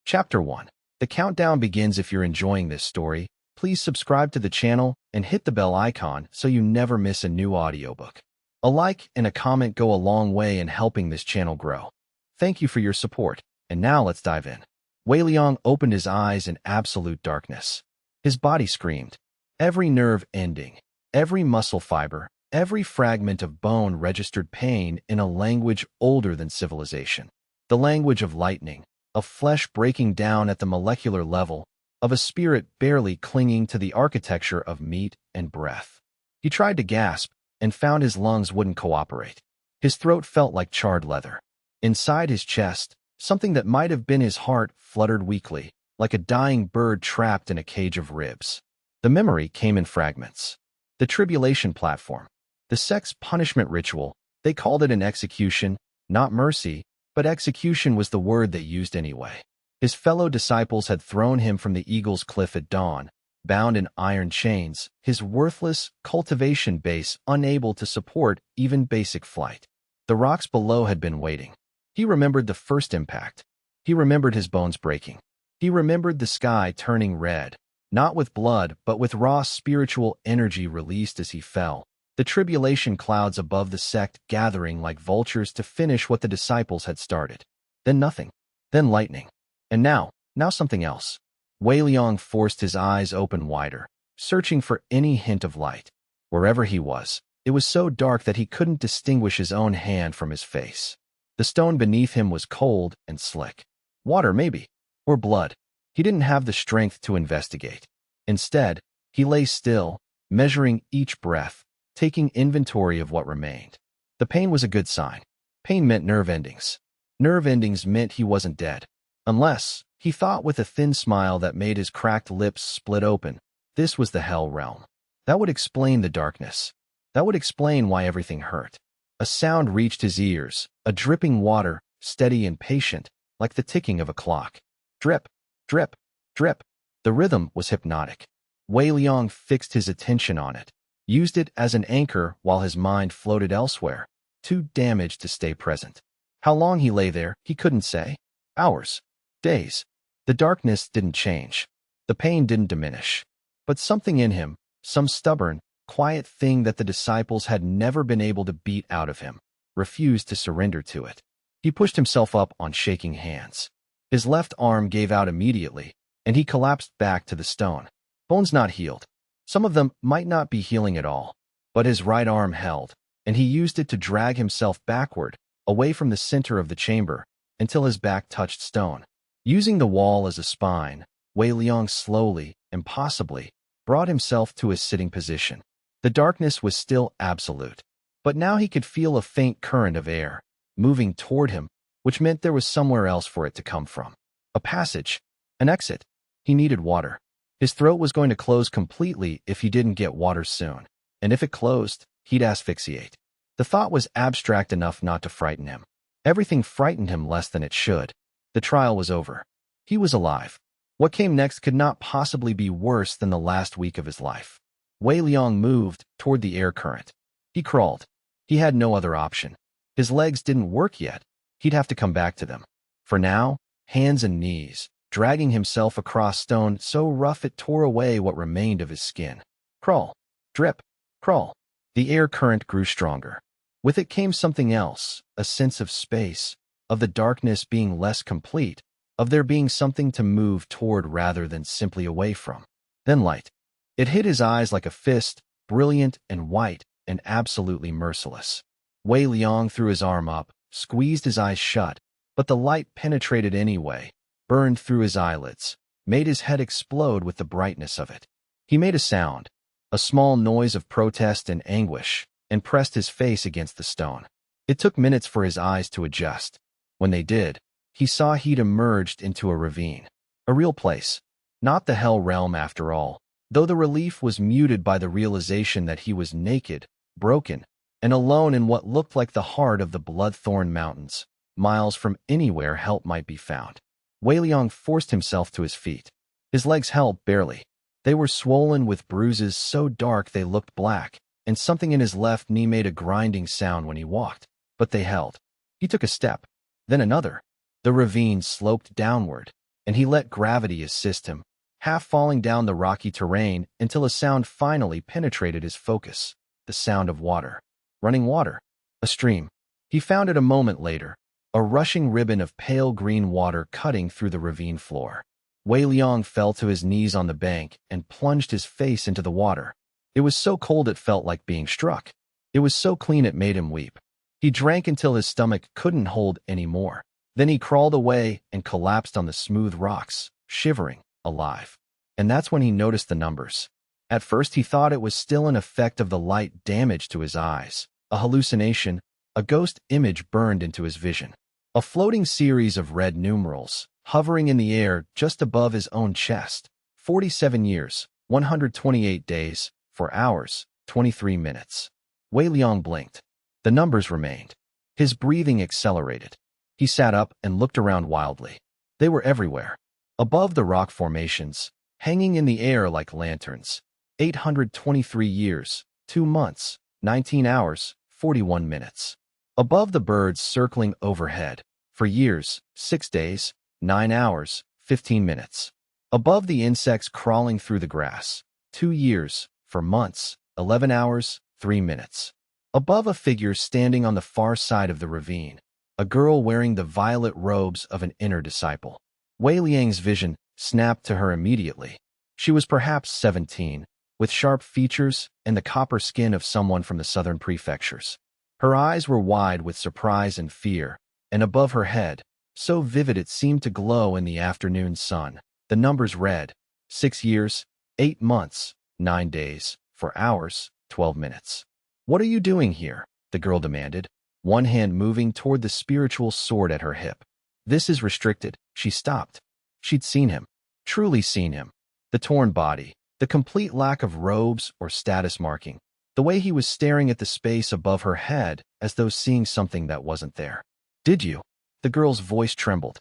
Chapter 1. The countdown begins. If you're enjoying this story, please subscribe to the channel and hit the bell icon so you never miss a new audiobook. A like and a comment go a long way in helping this channel grow. Thank you for your support, and now let's dive in. Wei Liang opened his eyes in absolute darkness. His body screamed. Every nerve ending, every muscle fiber, every fragment of bone registered pain in a language older than civilization. The language of lightning, of flesh breaking down at the molecular level, of a spirit barely clinging to the architecture of meat and breath. He tried to gasp and found his lungs wouldn't cooperate. His throat felt like charred leather. Inside his chest, something that might have been his heart fluttered weakly, like a dying bird trapped in a cage of ribs. The memory came in fragments. The tribulation platform. The sect's punishment ritual. They called it an execution, not mercy, but execution was the word they used anyway. His fellow disciples had thrown him from the Eagle's Cliff at dawn, bound in iron chains, his worthless cultivation base unable to support even basic flight. The rocks below had been waiting. He remembered the first impact. He remembered his bones breaking. He remembered the sky turning red, not with blood, but with raw spiritual energy released as he fell. The tribulation clouds above the sect gathering like vultures to finish what the disciples had started. Then nothing. Then lightning. And now something else. Wei Liang forced his eyes open wider, searching for any hint of light. Wherever he was, it was so dark that he couldn't distinguish his own hand from his face. The stone beneath him was cold and slick. Water, maybe. Or blood. He didn't have the strength to investigate. Instead, he lay still, measuring each breath, taking inventory of what remained. The pain was a good sign. Pain meant nerve endings. Nerve endings meant he wasn't dead. Unless, he thought with a thin smile that made his cracked lips split open, this was the hell realm. That would explain the darkness. That would explain why everything hurt. A sound reached his ears, a dripping water, steady and patient, like the ticking of a clock. Drip, drip, drip. The rhythm was hypnotic. Wei Liang fixed his attention on it, used it as an anchor while his mind floated elsewhere, too damaged to stay present. How long he lay there, he couldn't say. Hours. Days. The darkness didn't change. The pain didn't diminish. But something in him, some stubborn, quiet thing that the disciples had never been able to beat out of him, refused to surrender to it. He pushed himself up on shaking hands. His left arm gave out immediately, and he collapsed back to the stone. Bones not healed. Some of them might not be healing at all, but his right arm held, and he used it to drag himself backward, away from the center of the chamber, until his back touched stone. Using the wall as a spine, Wei Liang slowly, impossibly, brought himself to his sitting position. The darkness was still absolute, but now he could feel a faint current of air, moving toward him, which meant there was somewhere else for it to come from. A passage. An exit. He needed water. His throat was going to close completely if he didn't get water soon, and if it closed, he'd asphyxiate. The thought was abstract enough not to frighten him. Everything frightened him less than it should. The trial was over. He was alive. What came next could not possibly be worse than the last week of his life. Wei Liang moved toward the air current. He crawled. He had no other option. His legs didn't work yet. He'd have to come back to them. For now, hands and knees, dragging himself across stone so rough it tore away what remained of his skin. Crawl. Drip. Crawl. The air current grew stronger. With it came something else, a sense of space, of the darkness being less complete, of there being something to move toward rather than simply away from. Then light. It hit his eyes like a fist, brilliant and white and absolutely merciless. Wei Liang threw his arm up, squeezed his eyes shut, but the light penetrated anyway, burned through his eyelids, made his head explode with the brightness of it. He made a sound, a small noise of protest and anguish, and pressed his face against the stone. It took minutes for his eyes to adjust. When they did, he saw he'd emerged into a ravine. A real place. Not the hell realm after all, though the relief was muted by the realization that he was naked, broken, and alone in what looked like the heart of the Bloodthorn Mountains, miles from anywhere help might be found. Wei Liang forced himself to his feet. His legs held barely. They were swollen with bruises so dark they looked black, and something in his left knee made a grinding sound when he walked, but they held. He took a step, then another. The ravine sloped downward. and he let gravity assist him, half falling down the rocky terrain until a sound finally penetrated his focus, the sound of water. Running water. A stream. He found it a moment later, a rushing ribbon of pale green water cutting through the ravine floor. Wei Liang fell to his knees on the bank and plunged his face into the water. It was so cold it felt like being struck. It was so clean it made him weep. He drank until his stomach couldn't hold any more. Then he crawled away and collapsed on the smooth rocks, shivering, alive. And that's when he noticed the numbers. At first he thought it was still an effect of the light damage to his eyes, a hallucination, a ghost image burned into his vision. A floating series of red numerals, hovering in the air just above his own chest. 47 years, 128 days, 4 hours, 23 minutes. Wei Liang blinked. The numbers remained. His breathing accelerated. He sat up and looked around wildly. They were everywhere. Above the rock formations, hanging in the air like lanterns. 823 years, 2 months, 19 hours, 41 minutes. Above the birds circling overhead. For years, 6 days, 9 hours, 15 minutes. Above the insects crawling through the grass. 2 years, for months, 11 hours, 3 minutes. Above a figure standing on the far side of the ravine. A girl wearing the violet robes of an inner disciple. Wei Liang's vision snapped to her immediately. She was perhaps 17, with sharp features and the copper skin of someone from the southern prefectures. Her eyes were wide with surprise and fear, and above her head, so vivid it seemed to glow in the afternoon sun, the numbers read, 6 years, 8 months, 9 days, 4 hours, 12 minutes. "What are you doing here?" the girl demanded, one hand moving toward the spiritual sword at her hip. "This is restricted." She stopped. She'd seen him, truly seen him. The torn body, the complete lack of robes or status marking, the way he was staring at the space above her head as though seeing something that wasn't there. "Did you?" The girl's voice trembled.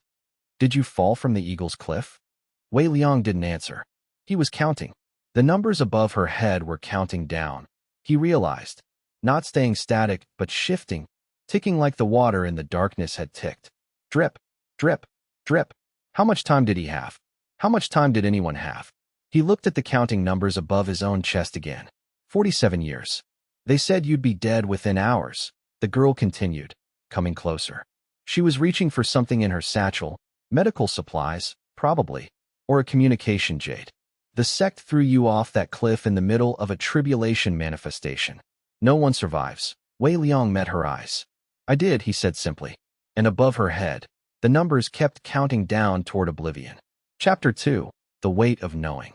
"Did you fall from the eagle's cliff?" Wei Liang didn't answer. He was counting. The numbers above her head were counting down. He realized, not staying static, but shifting, ticking like the water in the darkness had ticked. Drip, drip, drip. How much time did he have? How much time did anyone have? He looked at the counting numbers above his own chest again. 47 years. "They said you'd be dead within hours," the girl continued, coming closer. She was reaching for something in her satchel, medical supplies, probably, or a communication jade. "The sect threw you off that cliff in the middle of a tribulation manifestation. No one survives." Wei Liang met her eyes. "I did," he said simply. And above her head, the numbers kept counting down toward oblivion. Chapter 2. The Weight of Knowing.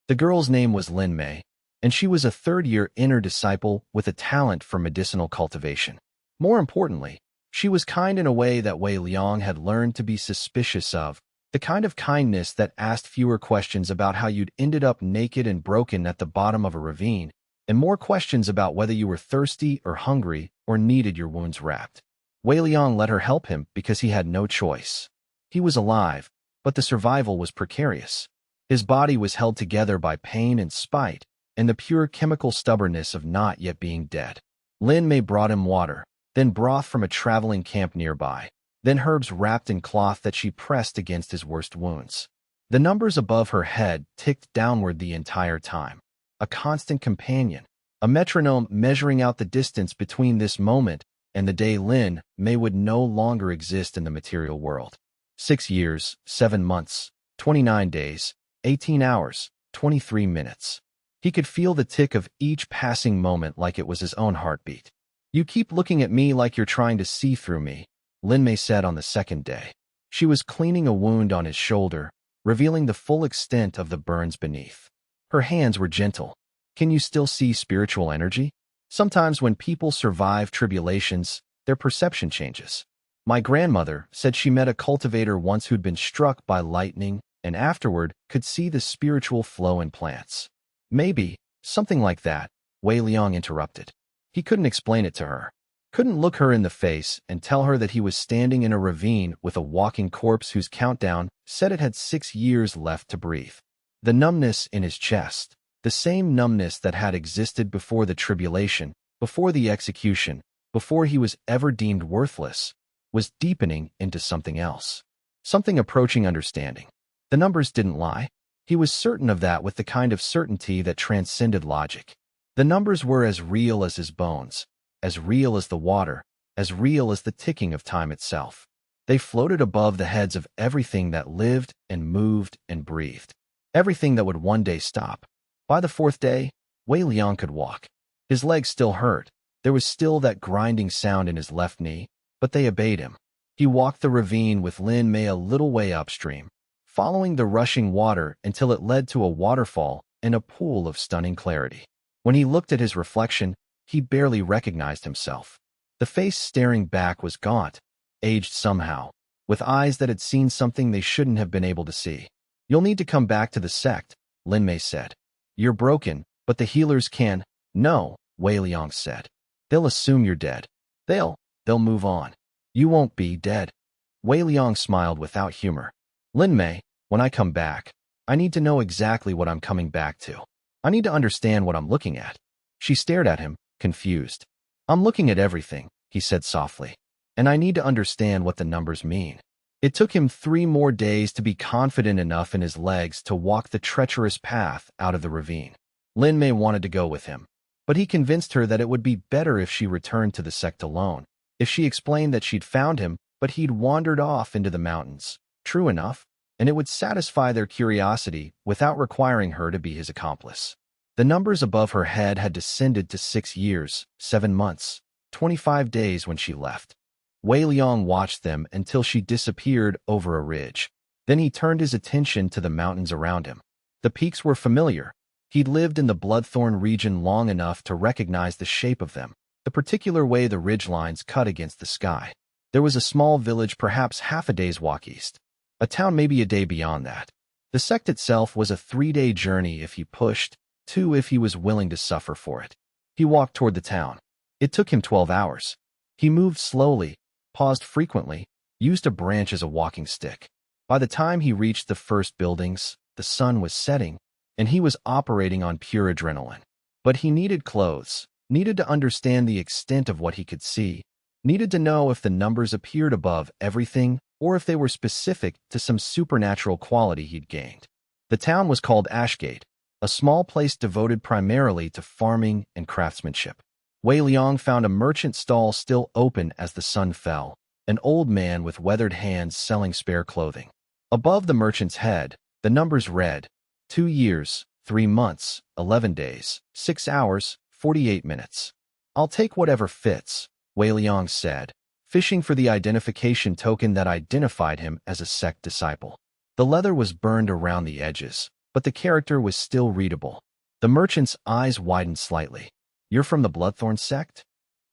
The girl's name was Lin Mei, and she was a third-year inner disciple with a talent for medicinal cultivation. More importantly, she was kind in a way that Wei Liang had learned to be suspicious of, the kind of kindness that asked fewer questions about how you'd ended up naked and broken at the bottom of a ravine, and more questions about whether you were thirsty or hungry or needed your wounds wrapped. Wei Liang let her help him because he had no choice. He was alive, but the survival was precarious. His body was held together by pain and spite, and the pure chemical stubbornness of not yet being dead. Lin Mei brought him water, then broth from a traveling camp nearby, then herbs wrapped in cloth that she pressed against his worst wounds. The numbers above her head ticked downward the entire time, a constant companion, a metronome measuring out the distance between this moment and the day Lin Mei would no longer exist in the material world. 6 years, 7 months, 29 days, 18 hours, 23 minutes. He could feel the tick of each passing moment like it was his own heartbeat. "You keep looking at me like you're trying to see through me," Lin Mei said on the second day. She was cleaning a wound on his shoulder, revealing the full extent of the burns beneath. Her hands were gentle. "Can you still see spiritual energy? Sometimes when people survive tribulations, their perception changes. My grandmother said she met a cultivator once who'd been struck by lightning and afterward could see the spiritual flow in plants." "Maybe, something like that," Wei Liang interrupted. He couldn't explain it to her. Couldn't look her in the face and tell her that he was standing in a ravine with a walking corpse whose countdown said it had 6 years left to breathe. The numbness in his chest, the same numbness that had existed before the tribulation, before the execution, before he was ever deemed worthless, was deepening into something else. Something approaching understanding. The numbers didn't lie. He was certain of that with the kind of certainty that transcended logic. The numbers were as real as his bones, as real as the water, as real as the ticking of time itself. They floated above the heads of everything that lived and moved and breathed. Everything that would one day stop. By the fourth day, Wei Liang could walk. His legs still hurt. There was still that grinding sound in his left knee, but they obeyed him. He walked the ravine with Lin Mei a little way upstream, following the rushing water until it led to a waterfall and a pool of stunning clarity. When he looked at his reflection, he barely recognized himself. The face staring back was gaunt, aged somehow, with eyes that had seen something they shouldn't have been able to see. "You'll need to come back to the sect," Lin Mei said. "You're broken, but the healers can—" "No," Wei Liang said. "They'll assume you're dead. They'll move on. You won't be dead." Wei Liang smiled without humor. "Lin Mei, when I come back, I need to know exactly what I'm coming back to. I need to understand what I'm looking at." She stared at him, confused. "I'm looking at everything," he said softly, "and I need to understand what the numbers mean." It took him 3 more days to be confident enough in his legs to walk the treacherous path out of the ravine. Lin Mei wanted to go with him, but he convinced her that it would be better if she returned to the sect alone. If she explained that she'd found him, but he'd wandered off into the mountains. True enough, and it would satisfy their curiosity without requiring her to be his accomplice. The numbers above her head had descended to 6 years, 7 months, 25 days when she left. Wei Liang watched them until she disappeared over a ridge. Then he turned his attention to the mountains around him. The peaks were familiar. He'd lived in the Bloodthorn region long enough to recognize the shape of them, the particular way the ridgelines cut against the sky. There was a small village perhaps half a day's walk east. A town maybe a day beyond that. The sect itself was a 3-day journey if he pushed, 2 if he was willing to suffer for it. He walked toward the town. It took him 12 hours. He moved slowly, paused frequently, used a branch as a walking stick. By the time he reached the first buildings, the sun was setting, and he was operating on pure adrenaline. But he needed clothes, needed to understand the extent of what he could see, needed to know if the numbers appeared above everything or if they were specific to some supernatural quality he'd gained. The town was called Ashgate, a small place devoted primarily to farming and craftsmanship. Wei Liang found a merchant stall still open as the sun fell, an old man with weathered hands selling spare clothing. Above the merchant's head, the numbers read, 2 years, 3 months, 11 days, 6 hours, 48 minutes. "I'll take whatever fits," Wei Liang said, fishing for the identification token that identified him as a sect disciple. The leather was burned around the edges, but the character was still readable. The merchant's eyes widened slightly. "You're from the Bloodthorn sect?"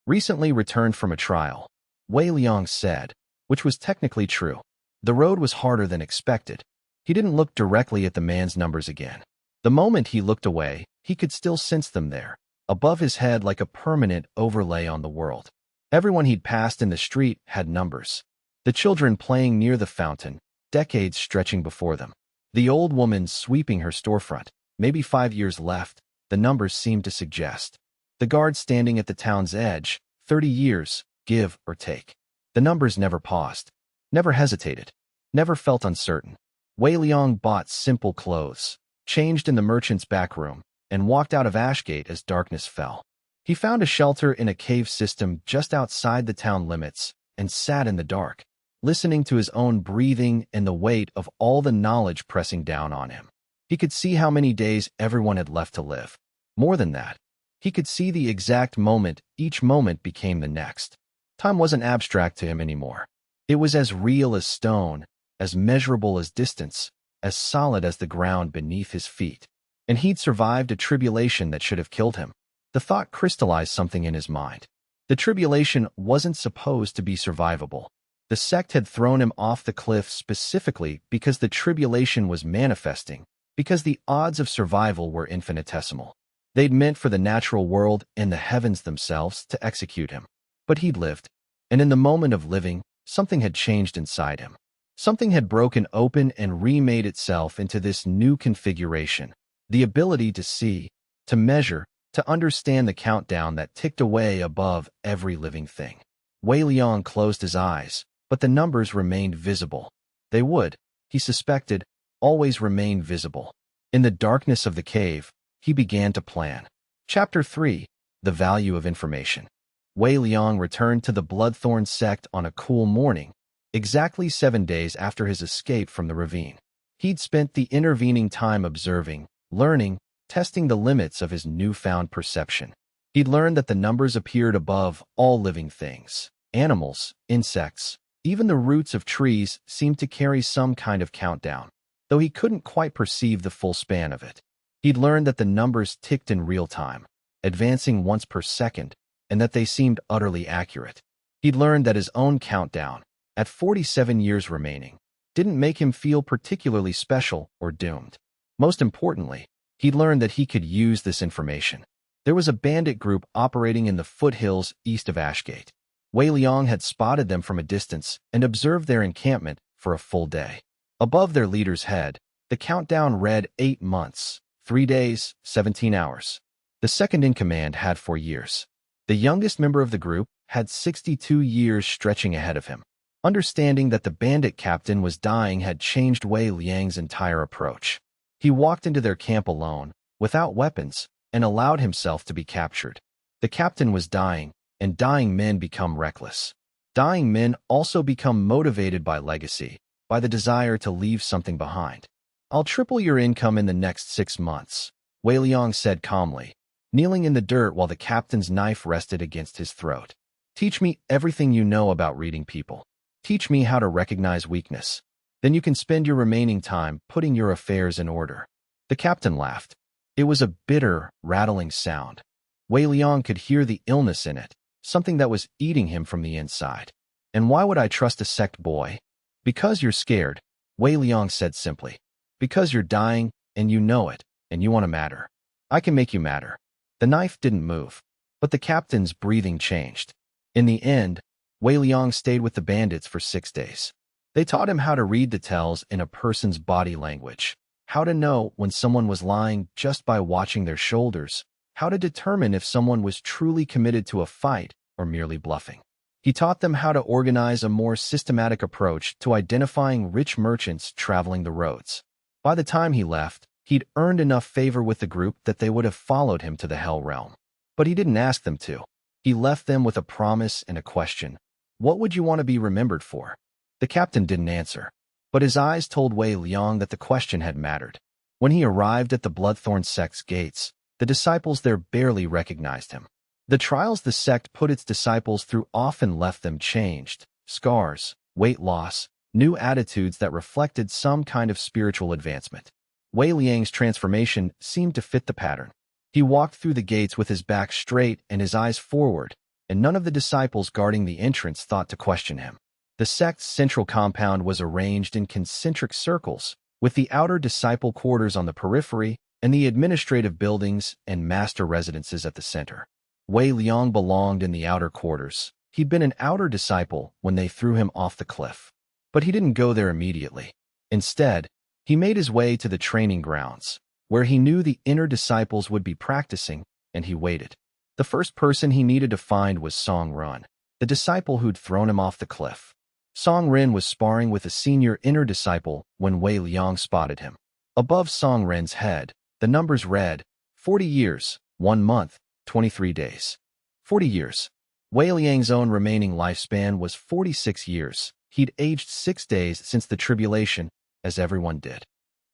"Recently returned from a trial," Wei Liang said, which was technically true. The road was harder than expected. He didn't look directly at the man's numbers again. The moment he looked away, he could still sense them there, above his head like a permanent overlay on the world. Everyone he'd passed in the street had numbers. The children playing near the fountain, decades stretching before them. The old woman sweeping her storefront, maybe 5 years left, the numbers seemed to suggest. The guard standing at the town's edge, 30 years, give or take. The numbers never paused, never hesitated, never felt uncertain. Wei Liang bought simple clothes, changed in the merchant's back room, and walked out of Ashgate as darkness fell. He found a shelter in a cave system just outside the town limits and sat in the dark, listening to his own breathing and the weight of all the knowledge pressing down on him. He could see how many days everyone had left to live. More than that, he could see the exact moment each moment became the next. Time wasn't abstract to him anymore. It was as real as stone, as measurable as distance, as solid as the ground beneath his feet. And he'd survived a tribulation that should have killed him. The thought crystallized something in his mind. The tribulation wasn't supposed to be survivable. The sect had thrown him off the cliff specifically because the tribulation was manifesting, because the odds of survival were infinitesimal. They'd meant for the natural world and the heavens themselves to execute him. But he'd lived, and in the moment of living, something had changed inside him. Something had broken open and remade itself into this new configuration. The ability to see, to measure, to understand the countdown that ticked away above every living thing. Wei Liang closed his eyes, but the numbers remained visible. They would, he suspected, always remained visible. In the darkness of the cave, he began to plan. Chapter 3. The Value of Information. Wei Liang returned to the Bloodthorn sect on a cool morning, exactly 7 days after his escape from the ravine. He'd spent the intervening time observing, learning, testing the limits of his newfound perception. He'd learned that the numbers appeared above all living things. Animals, insects, even the roots of trees seemed to carry some kind of countdown, though he couldn't quite perceive the full span of it. He'd learned that the numbers ticked in real time, advancing once per second, and that they seemed utterly accurate. He'd learned that his own countdown, at 47 years remaining, didn't make him feel particularly special or doomed. Most importantly, he'd learned that he could use this information. There was a bandit group operating in the foothills east of Ashgate. Wei Liang had spotted them from a distance and observed their encampment for a full day. Above their leader's head, the countdown read 8 months, 3 days, 17 hours. The second in command had 4 years. The youngest member of the group had 62 years stretching ahead of him. Understanding that the bandit captain was dying had changed Wei Liang's entire approach. He walked into their camp alone, without weapons, and allowed himself to be captured. The captain was dying, and dying men become reckless. Dying men also become motivated by legacy, by the desire to leave something behind. "I'll triple your income in the next 6 months," Wei Liang said calmly, kneeling in the dirt while the captain's knife rested against his throat. "Teach me everything you know about reading people. Teach me how to recognize weakness. Then you can spend your remaining time putting your affairs in order." The captain laughed. It was a bitter, rattling sound. Wei Liang could hear the illness in it, something that was eating him from the inside. "And why would I trust a sect boy?" "Because you're scared," Wei Liang said simply. "Because you're dying, and you know it, and you want to matter. I can make you matter." The knife didn't move, but the captain's breathing changed. In the end, Wei Liang stayed with the bandits for 6 days. They taught him how to read the tells in a person's body language, how to know when someone was lying just by watching their shoulders, how to determine if someone was truly committed to a fight or merely bluffing. He taught them how to organize a more systematic approach to identifying rich merchants traveling the roads. By the time he left, he'd earned enough favor with the group that they would have followed him to the Hell Realm. But he didn't ask them to. He left them with a promise and a question. "What would you want to be remembered for?" The captain didn't answer, but his eyes told Wei Liang that the question had mattered. When he arrived at the Bloodthorn sect's gates, the disciples there barely recognized him. The trials the sect put its disciples through often left them changed: scars, weight loss, new attitudes that reflected some kind of spiritual advancement. Wei Liang's transformation seemed to fit the pattern. He walked through the gates with his back straight and his eyes forward, and none of the disciples guarding the entrance thought to question him. The sect's central compound was arranged in concentric circles, with the outer disciple quarters on the periphery and the administrative buildings and master residences at the center. Wei Liang belonged in the outer quarters. He'd been an outer disciple when they threw him off the cliff. But he didn't go there immediately. Instead, he made his way to the training grounds, where he knew the inner disciples would be practicing, and he waited. The first person he needed to find was Song Run, the disciple who'd thrown him off the cliff. Song Ren was sparring with a senior inner disciple when Wei Liang spotted him. Above Song Ren's head, the numbers read, 40 years, 1 month, 23 days. 40 years. Wei Liang's own remaining lifespan was 46 years. He'd aged 6 days since the tribulation, as everyone did.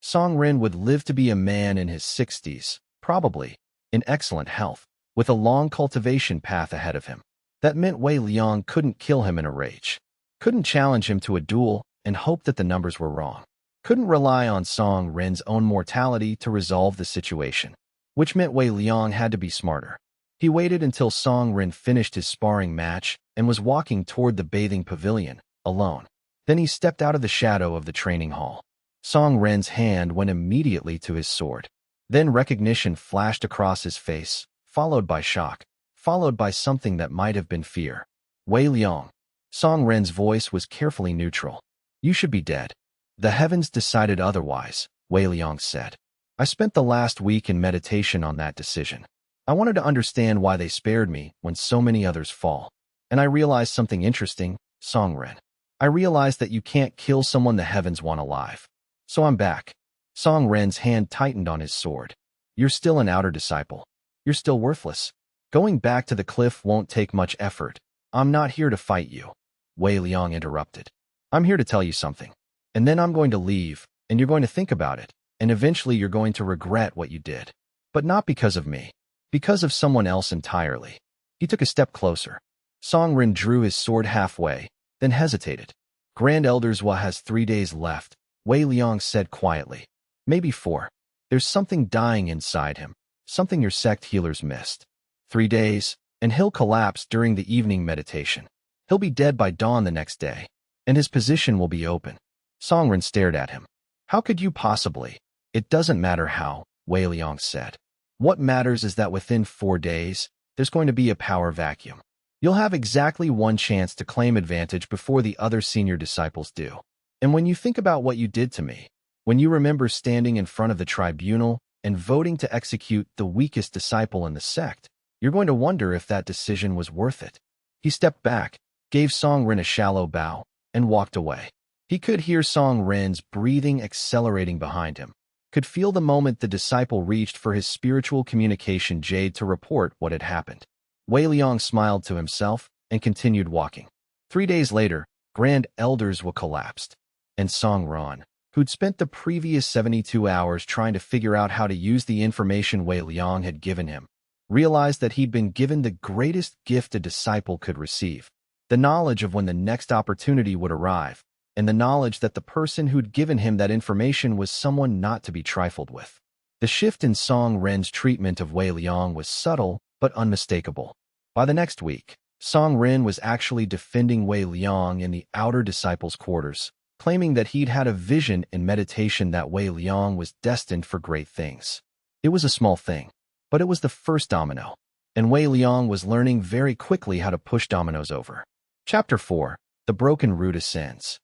Song Ren would live to be a man in his 60s, probably, in excellent health, with a long cultivation path ahead of him. That meant Wei Liang couldn't kill him in a rage. Couldn't challenge him to a duel and hope that the numbers were wrong. Couldn't rely on Song Ren's own mortality to resolve the situation, which meant Wei Liang had to be smarter. He waited until Song Ren finished his sparring match and was walking toward the bathing pavilion, alone. Then he stepped out of the shadow of the training hall. Song Ren's hand went immediately to his sword. Then recognition flashed across his face, followed by shock, followed by something that might have been fear. "Wei Liang." Song Ren's voice was carefully neutral. "You should be dead." "The heavens decided otherwise," Wei Liang said. "I spent the last week in meditation on that decision. I wanted to understand why they spared me when so many others fall. And I realized something interesting, Song Ren. I realized that you can't kill someone the heavens want alive. So I'm back. Song Ren's hand tightened on his sword. You're still an outer disciple. You're still worthless. Going back to the cliff won't take much effort. I'm not here to fight you. Wei Liang interrupted. I'm here to tell you something. And then I'm going to leave, and you're going to think about it, and eventually you're going to regret what you did. But not because of me. Because of someone else entirely. He took a step closer. Song Ren drew his sword halfway, then hesitated. Grand Elder Zhua has 3 days left, Wei Liang said quietly. Maybe 4. There's something dying inside him, something your sect healers missed. 3 days, and he'll collapse during the evening meditation. He'll be dead by dawn the next day, and his position will be open. Song Ren stared at him. How could you possibly? It doesn't matter how, Wei Liang said. What matters is that within 4 days, there's going to be a power vacuum. You'll have exactly 1 chance to claim advantage before the other senior disciples do. And when you think about what you did to me, when you remember standing in front of the tribunal and voting to execute the weakest disciple in the sect, you're going to wonder if that decision was worth it. He stepped back, gave Song Ren a shallow bow, and walked away. He could hear Song Ren's breathing accelerating behind him, could feel the moment the disciple reached for his spiritual communication jade to report what had happened. Wei Liang smiled to himself and continued walking. 3 days later, Grand Elder Zhua collapsed, and Song Ren, who'd spent the previous 72 hours trying to figure out how to use the information Wei Liang had given him, realized that he'd been given the greatest gift a disciple could receive, the knowledge of when the next opportunity would arrive, and the knowledge that the person who'd given him that information was someone not to be trifled with. The shift in Song Ren's treatment of Wei Liang was subtle but unmistakable. By the next week, Song Ren was actually defending Wei Liang in the outer disciples' quarters, claiming that he'd had a vision in meditation that Wei Liang was destined for great things. It was a small thing, but it was the first domino, and Wei Liang was learning very quickly how to push dominoes over. Chapter 4. The Broken Root Ascends.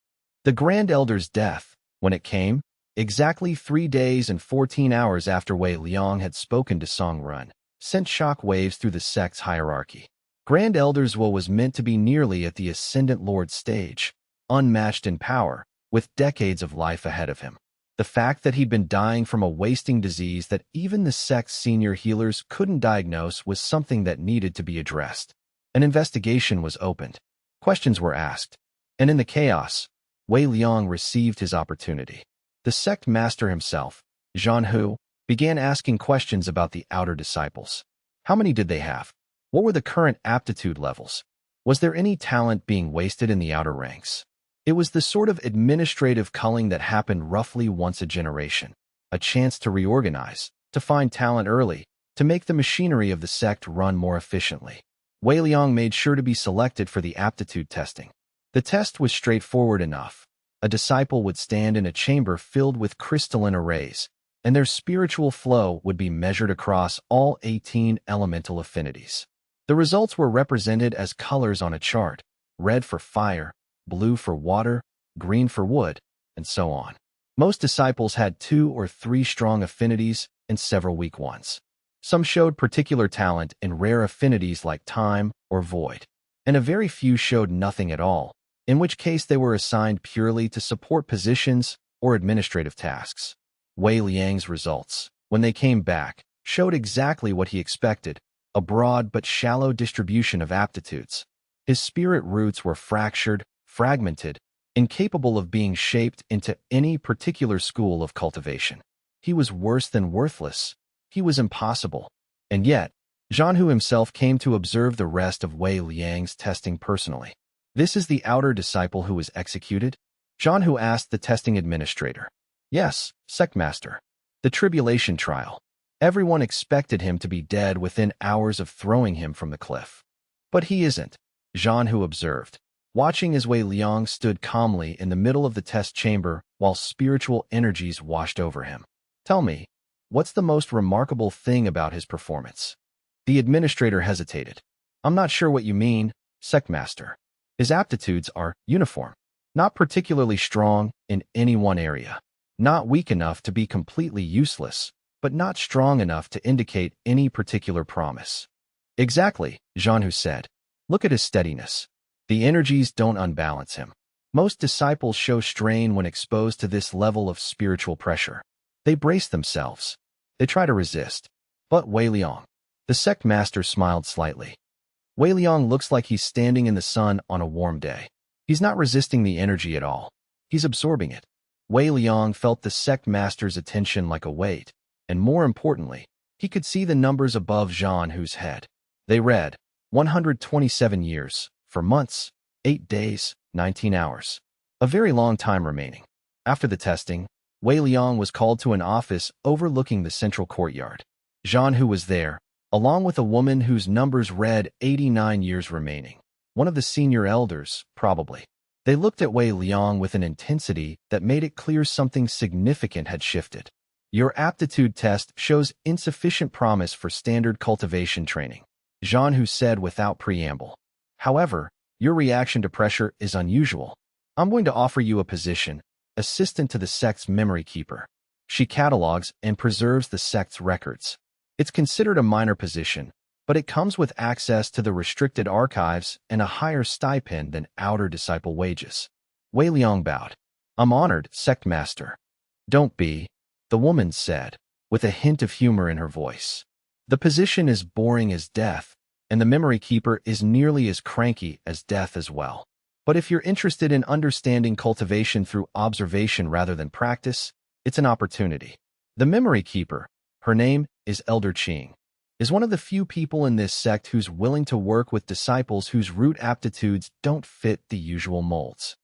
The Grand Elder's death, when it came, exactly 3 days and 14 hours after Wei Liang had spoken to Song Ren, sent shock waves through the sect's hierarchy. Grand Elder Zhua was meant to be nearly at the Ascendant Lord stage, unmatched in power, with decades of life ahead of him. The fact that he'd been dying from a wasting disease that even the sect's senior healers couldn't diagnose was something that needed to be addressed. An investigation was opened. Questions were asked. And in the chaos, Wei Liang received his opportunity. The sect master himself, Zhan Hu, began asking questions about the outer disciples. How many did they have? What were the current aptitude levels? Was there any talent being wasted in the outer ranks? It was the sort of administrative culling that happened roughly once a generation, a chance to reorganize, to find talent early, to make the machinery of the sect run more efficiently. Wei Liang made sure to be selected for the aptitude testing. The test was straightforward enough. A disciple would stand in a chamber filled with crystalline arrays, and their spiritual flow would be measured across all 18 elemental affinities. The results were represented as colors on a chart: red for fire, blue for water, green for wood, and so on. Most disciples had 2 or 3 strong affinities and several weak ones. Some showed particular talent in rare affinities like time or void, and a very few showed nothing at all, in which case they were assigned purely to support positions or administrative tasks. Wei Liang's results, when they came back, showed exactly what he expected: a broad but shallow distribution of aptitudes. His spirit roots were fractured, fragmented, incapable of being shaped into any particular school of cultivation. He was worse than worthless. He was impossible. And yet, Zhan Hu himself came to observe the rest of Wei Liang's testing personally. This is the outer disciple who was executed? Zhan Hu asked the testing administrator. Yes, sect master. The tribulation trial. Everyone expected him to be dead within hours of throwing him from the cliff. But he isn't, Zhan Hu observed, watching as Wei Liang stood calmly in the middle of the test chamber while spiritual energies washed over him. Tell me, what's the most remarkable thing about his performance? The administrator hesitated. I'm not sure what you mean, sect master. His aptitudes are uniform, not particularly strong in any one area, not weak enough to be completely useless, but not strong enough to indicate any particular promise. Exactly, Zhan Hu said. Look at his steadiness. The energies don't unbalance him. Most disciples show strain when exposed to this level of spiritual pressure. They brace themselves. They try to resist. But Wei Liang, the sect master, smiled slightly. Wei Liang looks like he's standing in the sun on a warm day. He's not resisting the energy at all. He's absorbing it. Wei Liang felt the sect master's attention like a weight, and more importantly, he could see the numbers above Zhan Hu's head. They read, 127 years, 4 months, 8 days, 19 hours. A very long time remaining. After the testing, Wei Liang was called to an office overlooking the central courtyard. Zhan Hu was there, along with a woman whose numbers read 89 years remaining. One of the senior elders, probably. They looked at Wei Liang with an intensity that made it clear something significant had shifted. Your aptitude test shows insufficient promise for standard cultivation training, Zhan Hu said without preamble. However, your reaction to pressure is unusual. I'm going to offer you a position, assistant to the sect's memory keeper. She catalogs and preserves the sect's records. It's considered a minor position, but it comes with access to the restricted archives and a higher stipend than outer disciple wages. Wei Liang bowed. I'm honored, sect master. Don't be, the woman said, with a hint of humor in her voice. The position is boring as death, and the memory keeper is nearly as cranky as death as well. But if you're interested in understanding cultivation through observation rather than practice, it's an opportunity. The memory keeper, her name is Elder Qing, is one of the few people in this sect who's willing to work with disciples whose root aptitudes don't fit the usual molds.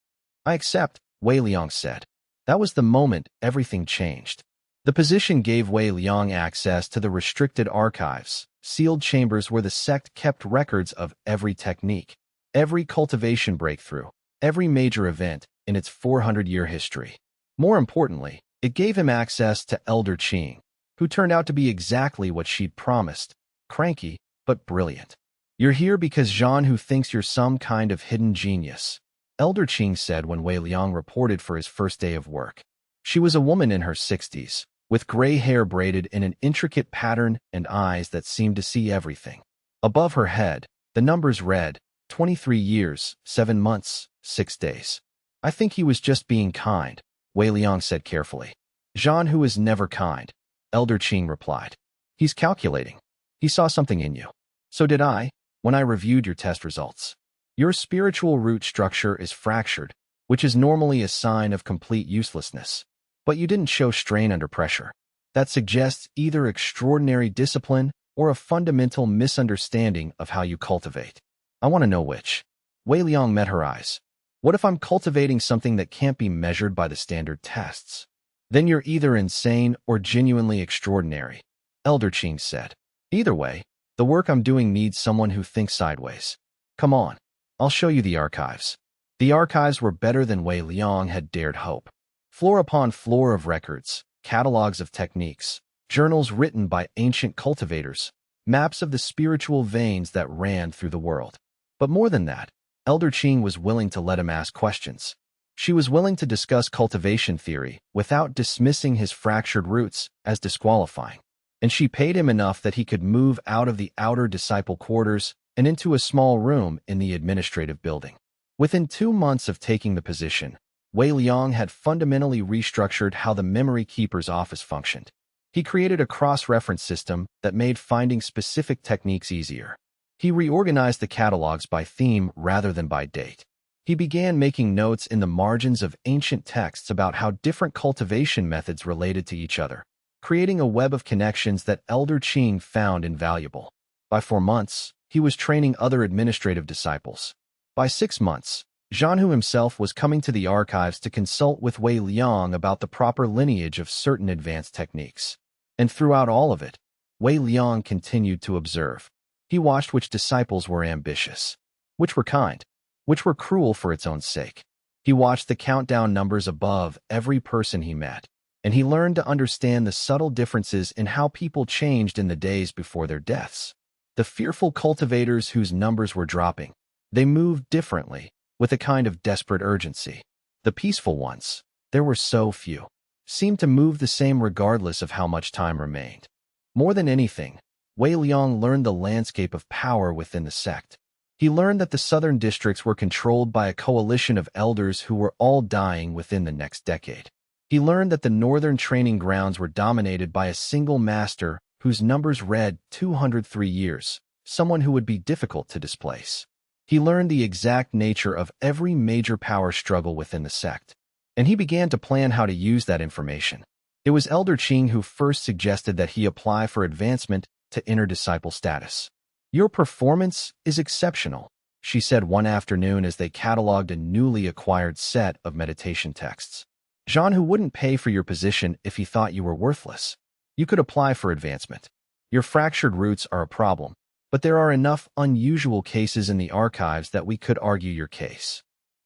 I accept, Wei Liang said. That was the moment everything changed. The position gave Wei Liang access to the restricted archives, sealed chambers where the sect kept records of every technique, every cultivation breakthrough, every major event in its 400-year history. More importantly, it gave him access to Elder Qing, who turned out to be exactly what she'd promised, cranky but brilliant. You're here because Zhan Hu thinks you're some kind of hidden genius, Elder Qing said when Wei Liang reported for his first day of work. She was a woman in her 60s, with gray hair braided in an intricate pattern and eyes that seemed to see everything. Above her head, the numbers read, 23 years, 7 months, 6 days. I think he was just being kind, Wei Liang said carefully. Zhan Hu is never kind, Elder Qing replied. He's calculating. He saw something in you. So did I, when I reviewed your test results. Your spiritual root structure is fractured, which is normally a sign of complete uselessness. But you didn't show strain under pressure. That suggests either extraordinary discipline or a fundamental misunderstanding of how you cultivate. I want to know which. Wei Liang met her eyes. What if I'm cultivating something that can't be measured by the standard tests? Then you're either insane or genuinely extraordinary, Elder Qing said. Either way, the work I'm doing needs someone who thinks sideways. Come on, I'll show you the archives. The archives were better than Wei Liang had dared hope. Floor upon floor of records, catalogs of techniques, journals written by ancient cultivators, maps of the spiritual veins that ran through the world. But more than that, Elder Qing was willing to let him ask questions. She was willing to discuss cultivation theory without dismissing his fractured roots as disqualifying. And she paid him enough that he could move out of the outer disciple quarters and into a small room in the administrative building. Within 2 months of taking the position, Wei Liang had fundamentally restructured how the memory keeper's office functioned. He created a cross-reference system that made finding specific techniques easier. He reorganized the catalogs by theme rather than by date. He began making notes in the margins of ancient texts about how different cultivation methods related to each other, creating a web of connections that Elder Qing found invaluable. By 4 months, he was training other administrative disciples. By 6 months, Zhan Hu himself was coming to the archives to consult with Wei Liang about the proper lineage of certain advanced techniques. And throughout all of it, Wei Liang continued to observe. He watched which disciples were ambitious, which were kind, which were cruel for its own sake. He watched the countdown numbers above every person he met, and he learned to understand the subtle differences in how people changed in the days before their deaths. The fearful cultivators whose numbers were dropping, they moved differently, with a kind of desperate urgency. The peaceful ones, there were so few, seemed to move the same regardless of how much time remained. More than anything, Wei Liang learned the landscape of power within the sect. He learned that the southern districts were controlled by a coalition of elders who were all dying within the next decade. He learned that the northern training grounds were dominated by a single master whose numbers read 203 years, someone who would be difficult to displace. He learned the exact nature of every major power struggle within the sect, and he began to plan how to use that information. It was Elder Qing who first suggested that he apply for advancement to inner disciple status. "Your performance is exceptional," she said one afternoon as they cataloged a newly acquired set of meditation texts. "Jean who wouldn't pay for your position if he thought you were worthless. You could apply for advancement. Your fractured roots are a problem, but there are enough unusual cases in the archives that we could argue your case."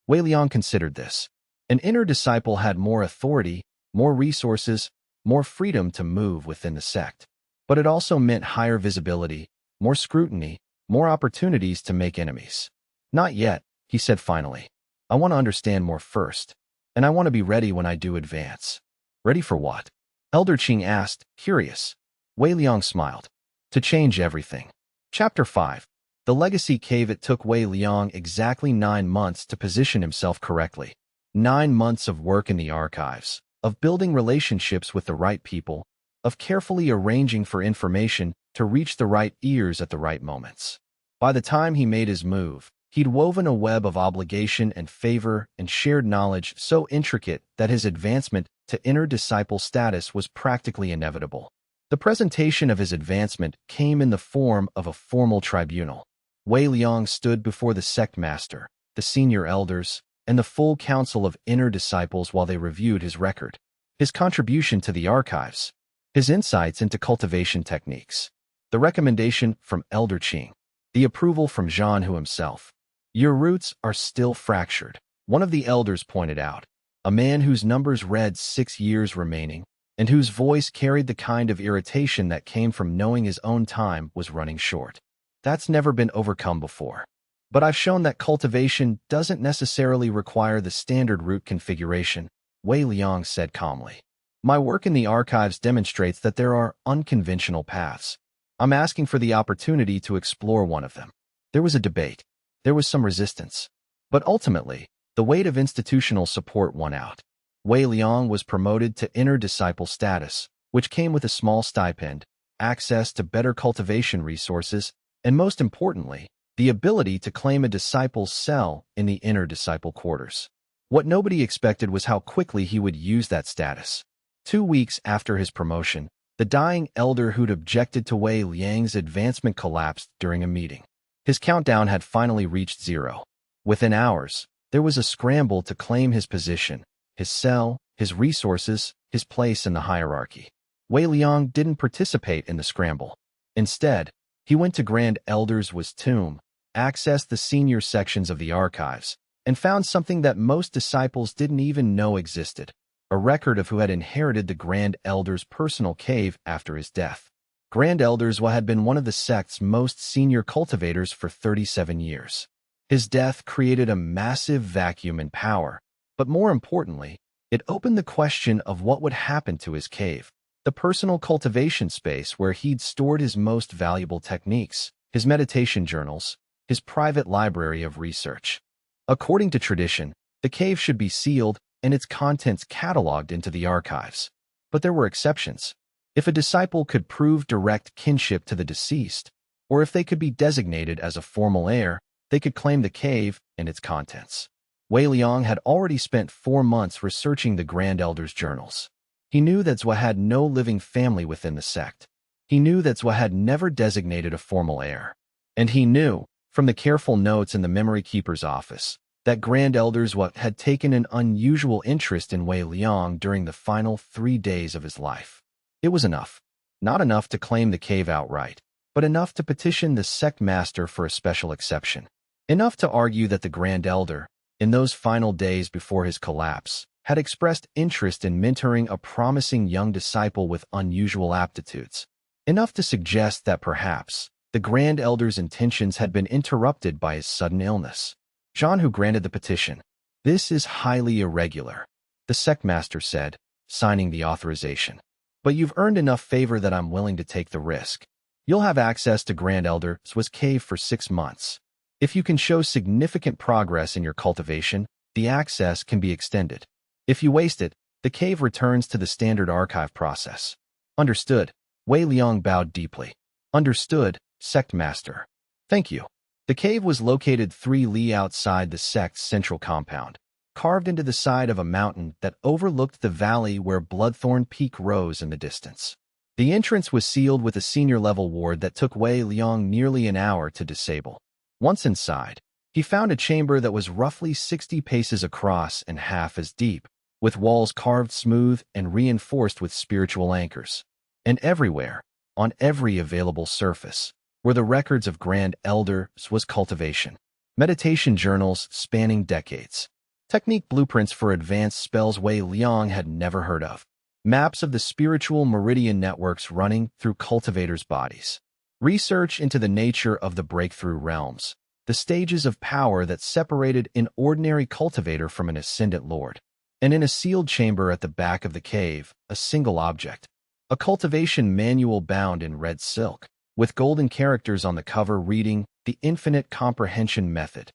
Wei Liang considered this. An inner disciple had more authority, more resources, more freedom to move within the sect. But it also meant higher visibility, more scrutiny, more opportunities to make enemies. "Not yet," he said finally. "I want to understand more first, and I want to be ready when I do advance." "Ready for what?" Elder Qing asked, curious. Wei Liang smiled. "To change everything." Chapter 5. The Legacy Cave. It took Wei Liang exactly 9 months to position himself correctly. 9 months of work in the archives, of building relationships with the right people, of carefully arranging for information to reach the right ears at the right moments. By the time he made his move, he'd woven a web of obligation and favor and shared knowledge so intricate that his advancement to inner disciple status was practically inevitable. The presentation of his advancement came in the form of a formal tribunal. Wei Liang stood before the sect master, the senior elders, and the full council of inner disciples while they reviewed his record, his contribution to the archives, his insights into cultivation techniques, the recommendation from Elder Qing, the approval from Jean Hu himself. "Your roots are still fractured," one of the elders pointed out, a man whose numbers read 6 years remaining, and whose voice carried the kind of irritation that came from knowing his own time was running short. "That's never been overcome before. But I've shown that cultivation doesn't necessarily require the standard root configuration," Wei Liang said calmly. "My work in the archives demonstrates that there are unconventional paths. I'm asking for the opportunity to explore one of them." There was a debate. There was some resistance. But ultimately, the weight of institutional support won out. Wei Liang was promoted to inner disciple status, which came with a small stipend, access to better cultivation resources, and most importantly, the ability to claim a disciple's cell in the inner disciple quarters. What nobody expected was how quickly he would use that status. 2 weeks after his promotion, the dying elder who'd objected to Wei Liang's advancement collapsed during a meeting. His countdown had finally reached 0. Within hours, there was a scramble to claim his position, his cell, his resources, his place in the hierarchy. Wei Liang didn't participate in the scramble. Instead, he went to Grand Elder's tomb, accessed the senior sections of the archives, and found something that most disciples didn't even know existed: a record of who had inherited the Grand Elder's personal cave after his death. Grand Elder's had been one of the sect's most senior cultivators for 37 years. His death created a massive vacuum in power, but more importantly, it opened the question of what would happen to his cave, the personal cultivation space where he'd stored his most valuable techniques, his meditation journals, his private library of research. According to tradition, the cave should be sealed and its contents cataloged into the archives. But there were exceptions. If a disciple could prove direct kinship to the deceased, or if they could be designated as a formal heir, they could claim the cave and its contents. Wei Liang had already spent 4 months researching the Grand Elder's journals. He knew that Zhua had no living family within the sect. He knew that Zhua had never designated a formal heir. And he knew, from the careful notes in the memory keeper's office, that Grand Elder's had taken an unusual interest in Wei Liang during the final 3 days of his life. It was enough. Not enough to claim the cave outright, but enough to petition the sect master for a special exception. Enough to argue that the Grand Elder, in those final days before his collapse, had expressed interest in mentoring a promising young disciple with unusual aptitudes. Enough to suggest that perhaps the Grand Elder's intentions had been interrupted by his sudden illness. Jean Hu granted the petition. "This is highly irregular," the sect master said, signing the authorization. "But you've earned enough favor that I'm willing to take the risk. You'll have access to Grand Elder's cave for 6 months. If you can show significant progress in your cultivation, the access can be extended. If you waste it, the cave returns to the standard archive process. Understood. Wei Liang bowed deeply. Understood, sect master. Thank you. The cave was located 3 li outside the sect's central compound, carved into the side of a mountain that overlooked the valley where Bloodthorn Peak rose in the distance. The entrance was sealed with a senior-level ward that took Wei Liang nearly an hour to disable. Once inside, he found a chamber that was roughly 60 paces across and half as deep, with walls carved smooth and reinforced with spiritual anchors. And everywhere, on every available surface, were the records of Grand Elders' cultivation. Meditation journals spanning decades. Technique blueprints for advanced spells Wei Liang had never heard of. Maps of the spiritual meridian networks running through cultivators' bodies. Research into the nature of the breakthrough realms. The stages of power that separated an ordinary cultivator from an ascendant lord. And in a sealed chamber at the back of the cave, a single object. A cultivation manual bound in red silk, with golden characters on the cover reading, "The Infinite Comprehension Method."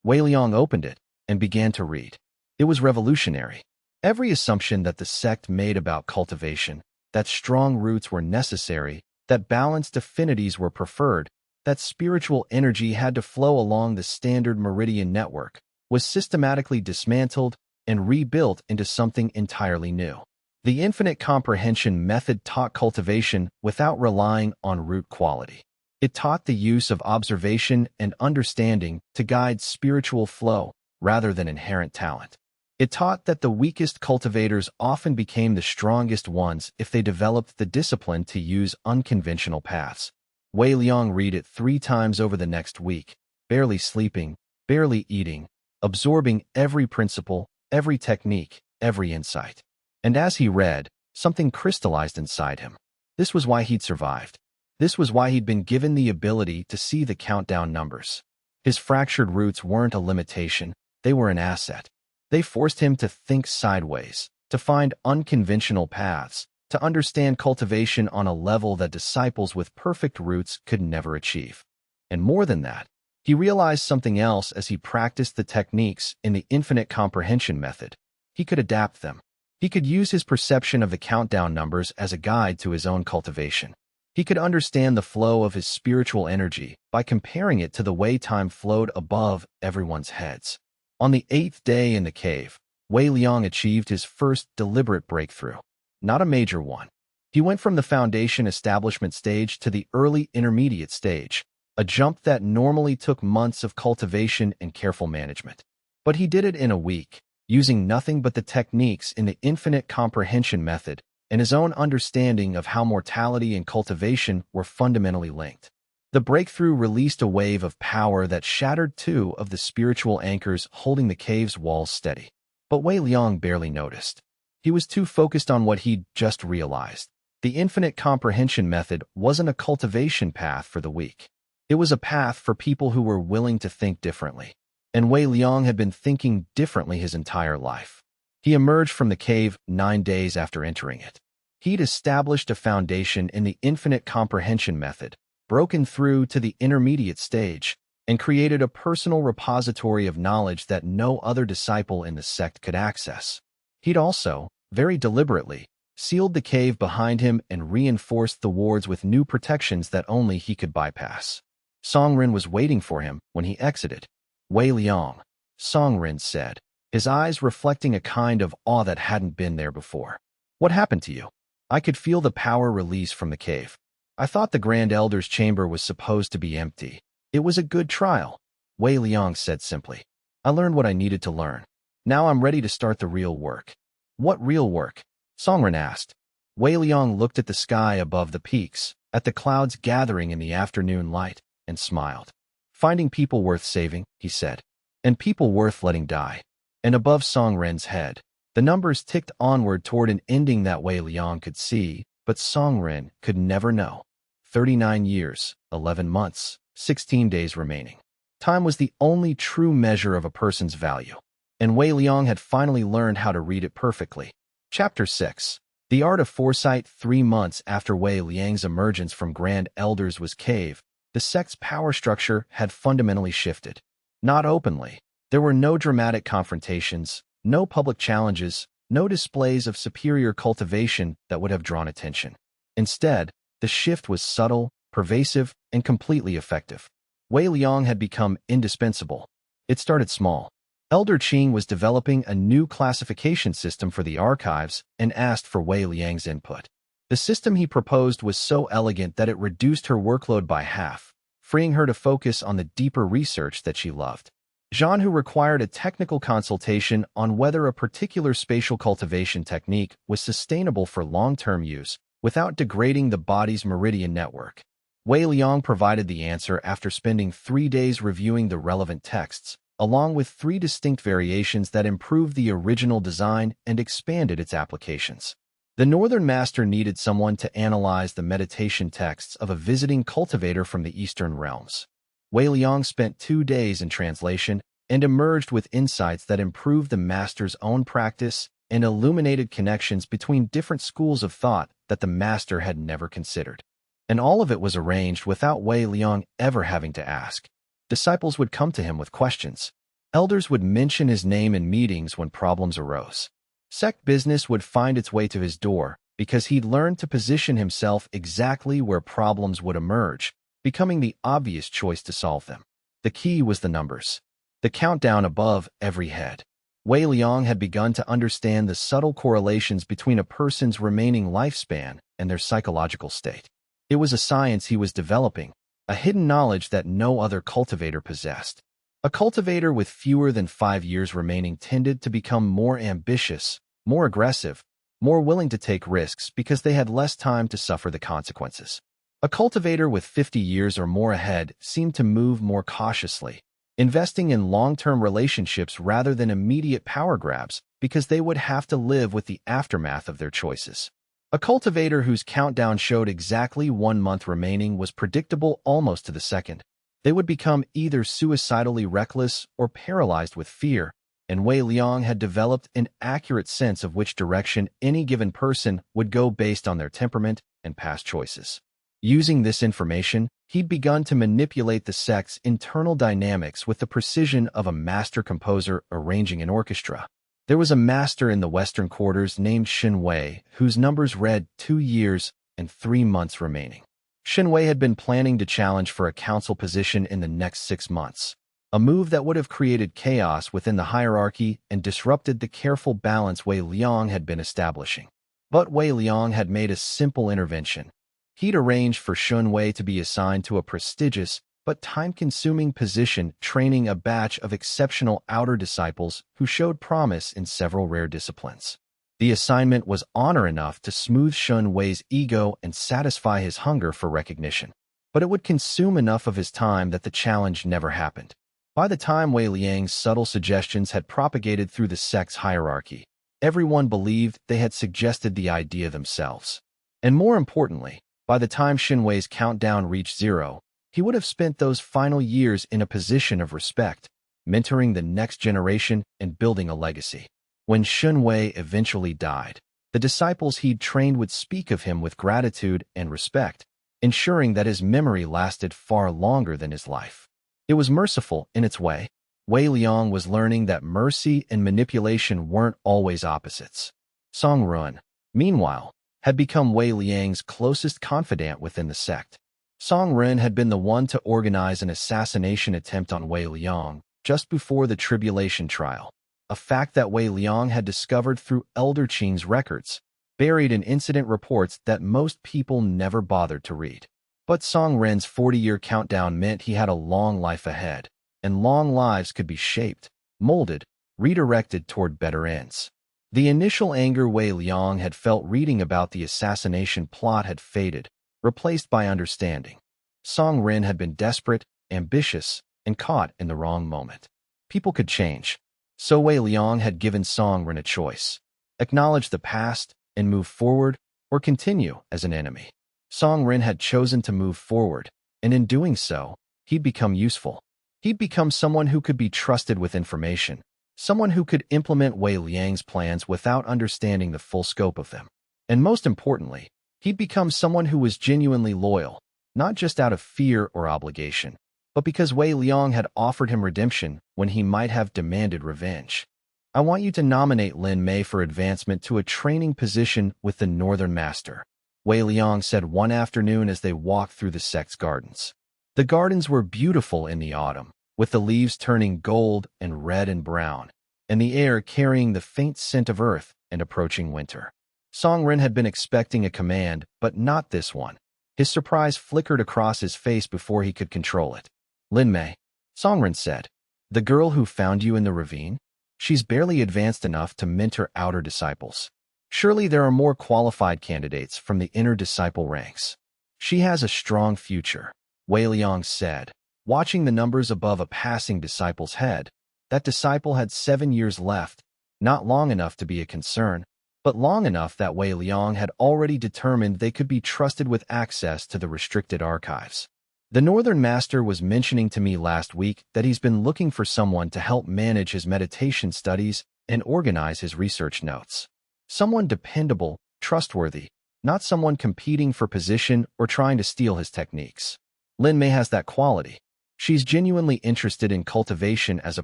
Wei Liang opened it and began to read. It was revolutionary. Every assumption that the sect made about cultivation, that strong roots were necessary, that balanced affinities were preferred, that spiritual energy had to flow along the standard meridian network, was systematically dismantled and rebuilt into something entirely new. The Infinite Comprehension Method taught cultivation without relying on root quality. It taught the use of observation and understanding to guide spiritual flow rather than inherent talent. It taught that the weakest cultivators often became the strongest ones if they developed the discipline to use unconventional paths. Wei Liang read it 3 times over the next week, barely sleeping, barely eating, absorbing every principle, every technique, every insight. And as he read, something crystallized inside him. This was why he'd survived. This was why he'd been given the ability to see the countdown numbers. His fractured roots weren't a limitation, they were an asset. They forced him to think sideways, to find unconventional paths, to understand cultivation on a level that disciples with perfect roots could never achieve. And more than that, he realized something else as he practiced the techniques in the Infinite Comprehension Method. He could adapt them. He could use his perception of the countdown numbers as a guide to his own cultivation. He could understand the flow of his spiritual energy by comparing it to the way time flowed above everyone's heads. On the 8th day in the cave, Wei Liang achieved his first deliberate breakthrough. Not a major one. He went from the foundation establishment stage to the early intermediate stage, a jump that normally took months of cultivation and careful management. But he did it in a week, using nothing but the techniques in the Infinite Comprehension Method and his own understanding of how mortality and cultivation were fundamentally linked. The breakthrough released a wave of power that shattered 2 of the spiritual anchors holding the cave's walls steady. But Wei Liang barely noticed. He was too focused on what he'd just realized. The Infinite Comprehension Method wasn't a cultivation path for the weak. It was a path for people who were willing to think differently. And Wei Liang had been thinking differently his entire life. He emerged from the cave 9 days after entering it. He'd established a foundation in the Infinite Comprehension Method, broken through to the intermediate stage, and created a personal repository of knowledge that no other disciple in the sect could access. He'd also, very deliberately, sealed the cave behind him and reinforced the wards with new protections that only he could bypass. Songren was waiting for him when he exited. "Wei Liang," Songren said, his eyes reflecting a kind of awe that hadn't been there before. "What happened to you?" "I could feel the power release from the cave. I thought the Grand Elder's chamber was supposed to be empty. It was a good trial," Wei Liang said simply. "I learned what I needed to learn. Now I'm ready to start the real work." "What real work?" Songren asked. Wei Liang looked at the sky above the peaks, at the clouds gathering in the afternoon light, and smiled. "Finding people worth saving," he said, "and people worth letting die." And above Songren's head, the numbers ticked onward toward an ending that Wei Liang could see, but Songren could never know. 39 years, 11 months, 16 days remaining. Time was the only true measure of a person's value. And Wei Liang had finally learned how to read it perfectly. Chapter 6. The Art of Foresight. 3 months after Wei Liang's emergence from Grand Elders' cave, the sect's power structure had fundamentally shifted. Not openly. There were no dramatic confrontations, no public challenges, no displays of superior cultivation that would have drawn attention. Instead, the shift was subtle, pervasive, and completely effective. Wei Liang had become indispensable. It started small. Elder Qing was developing a new classification system for the archives and asked for Wei Liang's input. The system he proposed was so elegant that it reduced her workload by half, freeing her to focus on the deeper research that she loved. Zhan, who required a technical consultation on whether a particular spatial cultivation technique was sustainable for long-term use without degrading the body's meridian network. Wei Liang provided the answer after spending 3 days reviewing the relevant texts, along with 3 distinct variations that improved the original design and expanded its applications. The Northern Master needed someone to analyze the meditation texts of a visiting cultivator from the Eastern realms. Wei Liang spent 2 days in translation and emerged with insights that improved the Master's own practice and illuminated connections between different schools of thought that the Master had never considered. And all of it was arranged without Wei Liang ever having to ask. Disciples would come to him with questions. Elders would mention his name in meetings when problems arose. Sect business would find its way to his door because he'd learned to position himself exactly where problems would emerge, becoming the obvious choice to solve them. The key was the numbers. The countdown above every head. Wei Liang had begun to understand the subtle correlations between a person's remaining lifespan and their psychological state. It was a science he was developing, a hidden knowledge that no other cultivator possessed. A cultivator with fewer than 5 years remaining tended to become more ambitious, more aggressive, more willing to take risks because they had less time to suffer the consequences. A cultivator with 50 years or more ahead seemed to move more cautiously, investing in long-term relationships rather than immediate power grabs because they would have to live with the aftermath of their choices. A cultivator whose countdown showed exactly 1 month remaining was predictable almost to the second. They would become either suicidally reckless or paralyzed with fear, and Wei Liang had developed an accurate sense of which direction any given person would go based on their temperament and past choices. Using this information, he'd begun to manipulate the sect's internal dynamics with the precision of a master composer arranging an orchestra. There was a master in the western quarters named Shen Wei, whose numbers read 2 years and 3 months remaining. Shen Wei had been planning to challenge for a council position in the next 6 months, a move that would have created chaos within the hierarchy and disrupted the careful balance Wei Liang had been establishing. But Wei Liang had made a simple intervention. He'd arranged for Shen Wei to be assigned to a prestigious but time-consuming position, training a batch of exceptional outer disciples who showed promise in several rare disciplines. The assignment was honor enough to smooth Shen Wei's ego and satisfy his hunger for recognition. But it would consume enough of his time that the challenge never happened. By the time Wei Liang's subtle suggestions had propagated through the sect's hierarchy, everyone believed they had suggested the idea themselves. And more importantly, by the time Shen Wei's countdown reached 0, he would have spent those final years in a position of respect, mentoring the next generation and building a legacy. When Shen Wei eventually died, the disciples he'd trained would speak of him with gratitude and respect, ensuring that his memory lasted far longer than his life. It was merciful in its way. Wei Liang was learning that mercy and manipulation weren't always opposites. Song Run, meanwhile, had become Wei Liang's closest confidant within the sect. Song Ren had been the one to organize an assassination attempt on Wei Liang just before the tribulation trial, a fact that Wei Liang had discovered through Elder Qing's records, buried in incident reports that most people never bothered to read. But Song Ren's 40-year countdown meant he had a long life ahead, and long lives could be shaped, molded, redirected toward better ends. The initial anger Wei Liang had felt reading about the assassination plot had faded, replaced by understanding. Song Ren had been desperate, ambitious, and caught in the wrong moment. People could change. So Wei Liang had given Song Ren a choice: acknowledge the past and move forward, or continue as an enemy. Song Ren had chosen to move forward, and in doing so, he'd become useful. He'd become someone who could be trusted with information, someone who could implement Wei Liang's plans without understanding the full scope of them. And most importantly, he'd become someone who was genuinely loyal, not just out of fear or obligation, but because Wei Liang had offered him redemption when he might have demanded revenge. I want you to nominate Lin Mei for advancement to a training position with the Northern Master, Wei Liang said one afternoon as they walked through the sect's gardens. The gardens were beautiful in the autumn, with the leaves turning gold and red and brown, and the air carrying the faint scent of earth and approaching winter. Songren had been expecting a command, but not this one. His surprise flickered across his face before he could control it. Lin Mei, Songren said. The girl who found you in the ravine? She's barely advanced enough to mentor outer disciples. Surely there are more qualified candidates from the inner disciple ranks. She has a strong future, Wei Liang said, watching the numbers above a passing disciple's head. That disciple had 7 years left, not long enough to be a concern, but long enough that Wei Liang had already determined they could be trusted with access to the restricted archives. The Northern Master was mentioning to me last week that he's been looking for someone to help manage his meditation studies and organize his research notes. Someone dependable, trustworthy, not someone competing for position or trying to steal his techniques. Lin Mei has that quality. She's genuinely interested in cultivation as a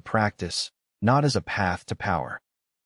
practice, not as a path to power.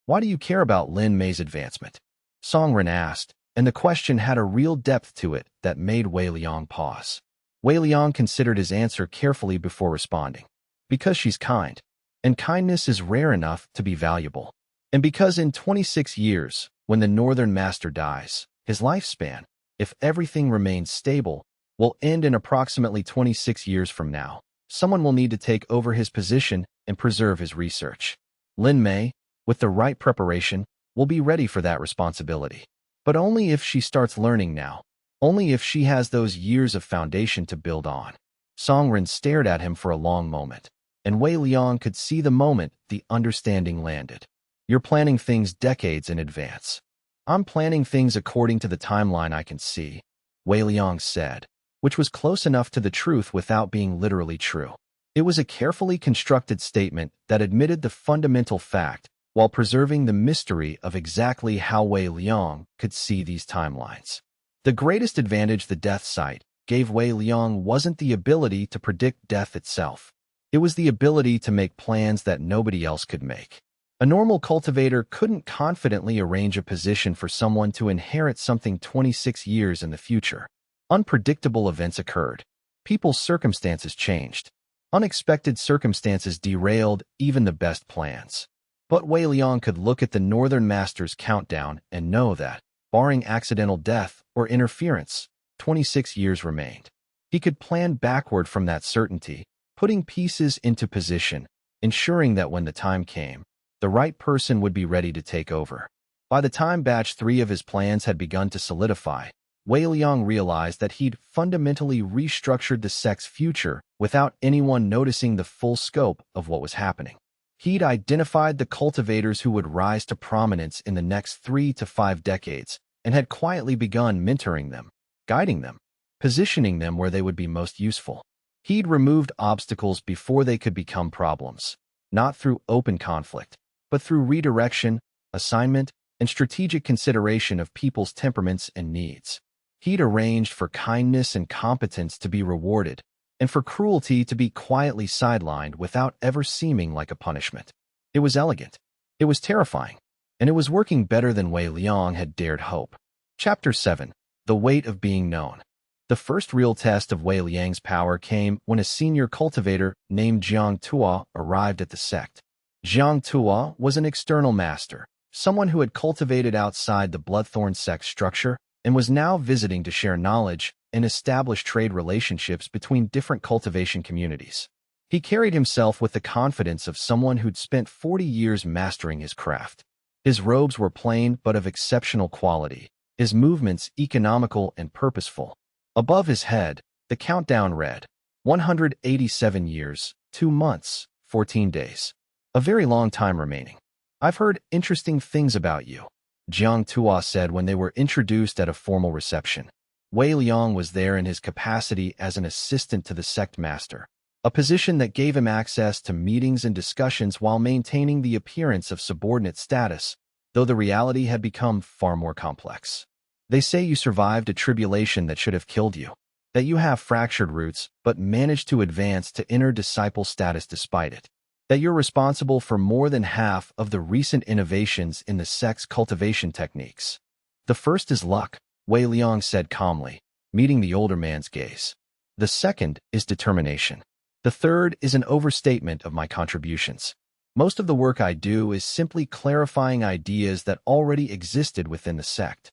Why do you care about Lin Mei's advancement? Songren asked, and the question had a real depth to it that made Wei Liang pause. Wei Liang considered his answer carefully before responding. Because she's kind, and kindness is rare enough to be valuable. And because in 26 years, when the Northern Master dies, his lifespan, if everything remains stable, will end in approximately 26 years from now. Someone will need to take over his position and preserve his research. Lin Mei, with the right preparation, will be ready for that responsibility. But only if she starts learning now. Only if she has those years of foundation to build on. Songren stared at him for a long moment, and Wei Liang could see the moment the understanding landed. You're planning things decades in advance. I'm planning things according to the timeline I can see, Wei Liang said, which was close enough to the truth without being literally true. It was a carefully constructed statement that admitted the fundamental fact while preserving the mystery of exactly how Wei Liang could see these timelines. The greatest advantage the death site gave Wei Liang wasn't the ability to predict death itself. It was the ability to make plans that nobody else could make. A normal cultivator couldn't confidently arrange a position for someone to inherit something 26 years in the future. Unpredictable events occurred. People's circumstances changed. Unexpected circumstances derailed even the best plans. But Wei Liang could look at the Northern Master's countdown and know that, barring accidental death or interference, 26 years remained. He could plan backward from that certainty, putting pieces into position, ensuring that when the time came, the right person would be ready to take over. By the time batch 3 of his plans had begun to solidify, Wei Liang realized that he'd fundamentally restructured the sect's future without anyone noticing the full scope of what was happening. He'd identified the cultivators who would rise to prominence in the next 3 to 5 decades and had quietly begun mentoring them, guiding them, positioning them where they would be most useful. He'd removed obstacles before they could become problems, not through open conflict, but through redirection, assignment, and strategic consideration of people's temperaments and needs. He'd arranged for kindness and competence to be rewarded, and for cruelty to be quietly sidelined without ever seeming like a punishment. It was elegant. It was terrifying. And it was working better than Wei Liang had dared hope. Chapter 7. The Weight of Being Known. The first real test of Wei Liang's power came when a senior cultivator named Jiang Tua arrived at the sect. Jiang Tua was an external master, someone who had cultivated outside the Bloodthorn sect structure and was now visiting to share knowledge and establish trade relationships between different cultivation communities. He carried himself with the confidence of someone who'd spent 40 years mastering his craft. His robes were plain but of exceptional quality, his movements economical and purposeful. Above his head, the countdown read, 187 years, 2 months, 14 days. A very long time remaining. I've heard interesting things about you, Jiang Tua said when they were introduced at a formal reception. Wei Liang was there in his capacity as an assistant to the sect master, a position that gave him access to meetings and discussions while maintaining the appearance of subordinate status, though the reality had become far more complex. They say you survived a tribulation that should have killed you. that you have fractured roots but managed to advance to inner disciple status despite it, that you're responsible for more than half of the recent innovations in the sect's cultivation techniques. The first is luck, Wei Liang said calmly, meeting the older man's gaze. The second is determination. The third is an overstatement of my contributions. Most of the work I do is simply clarifying ideas that already existed within the sect.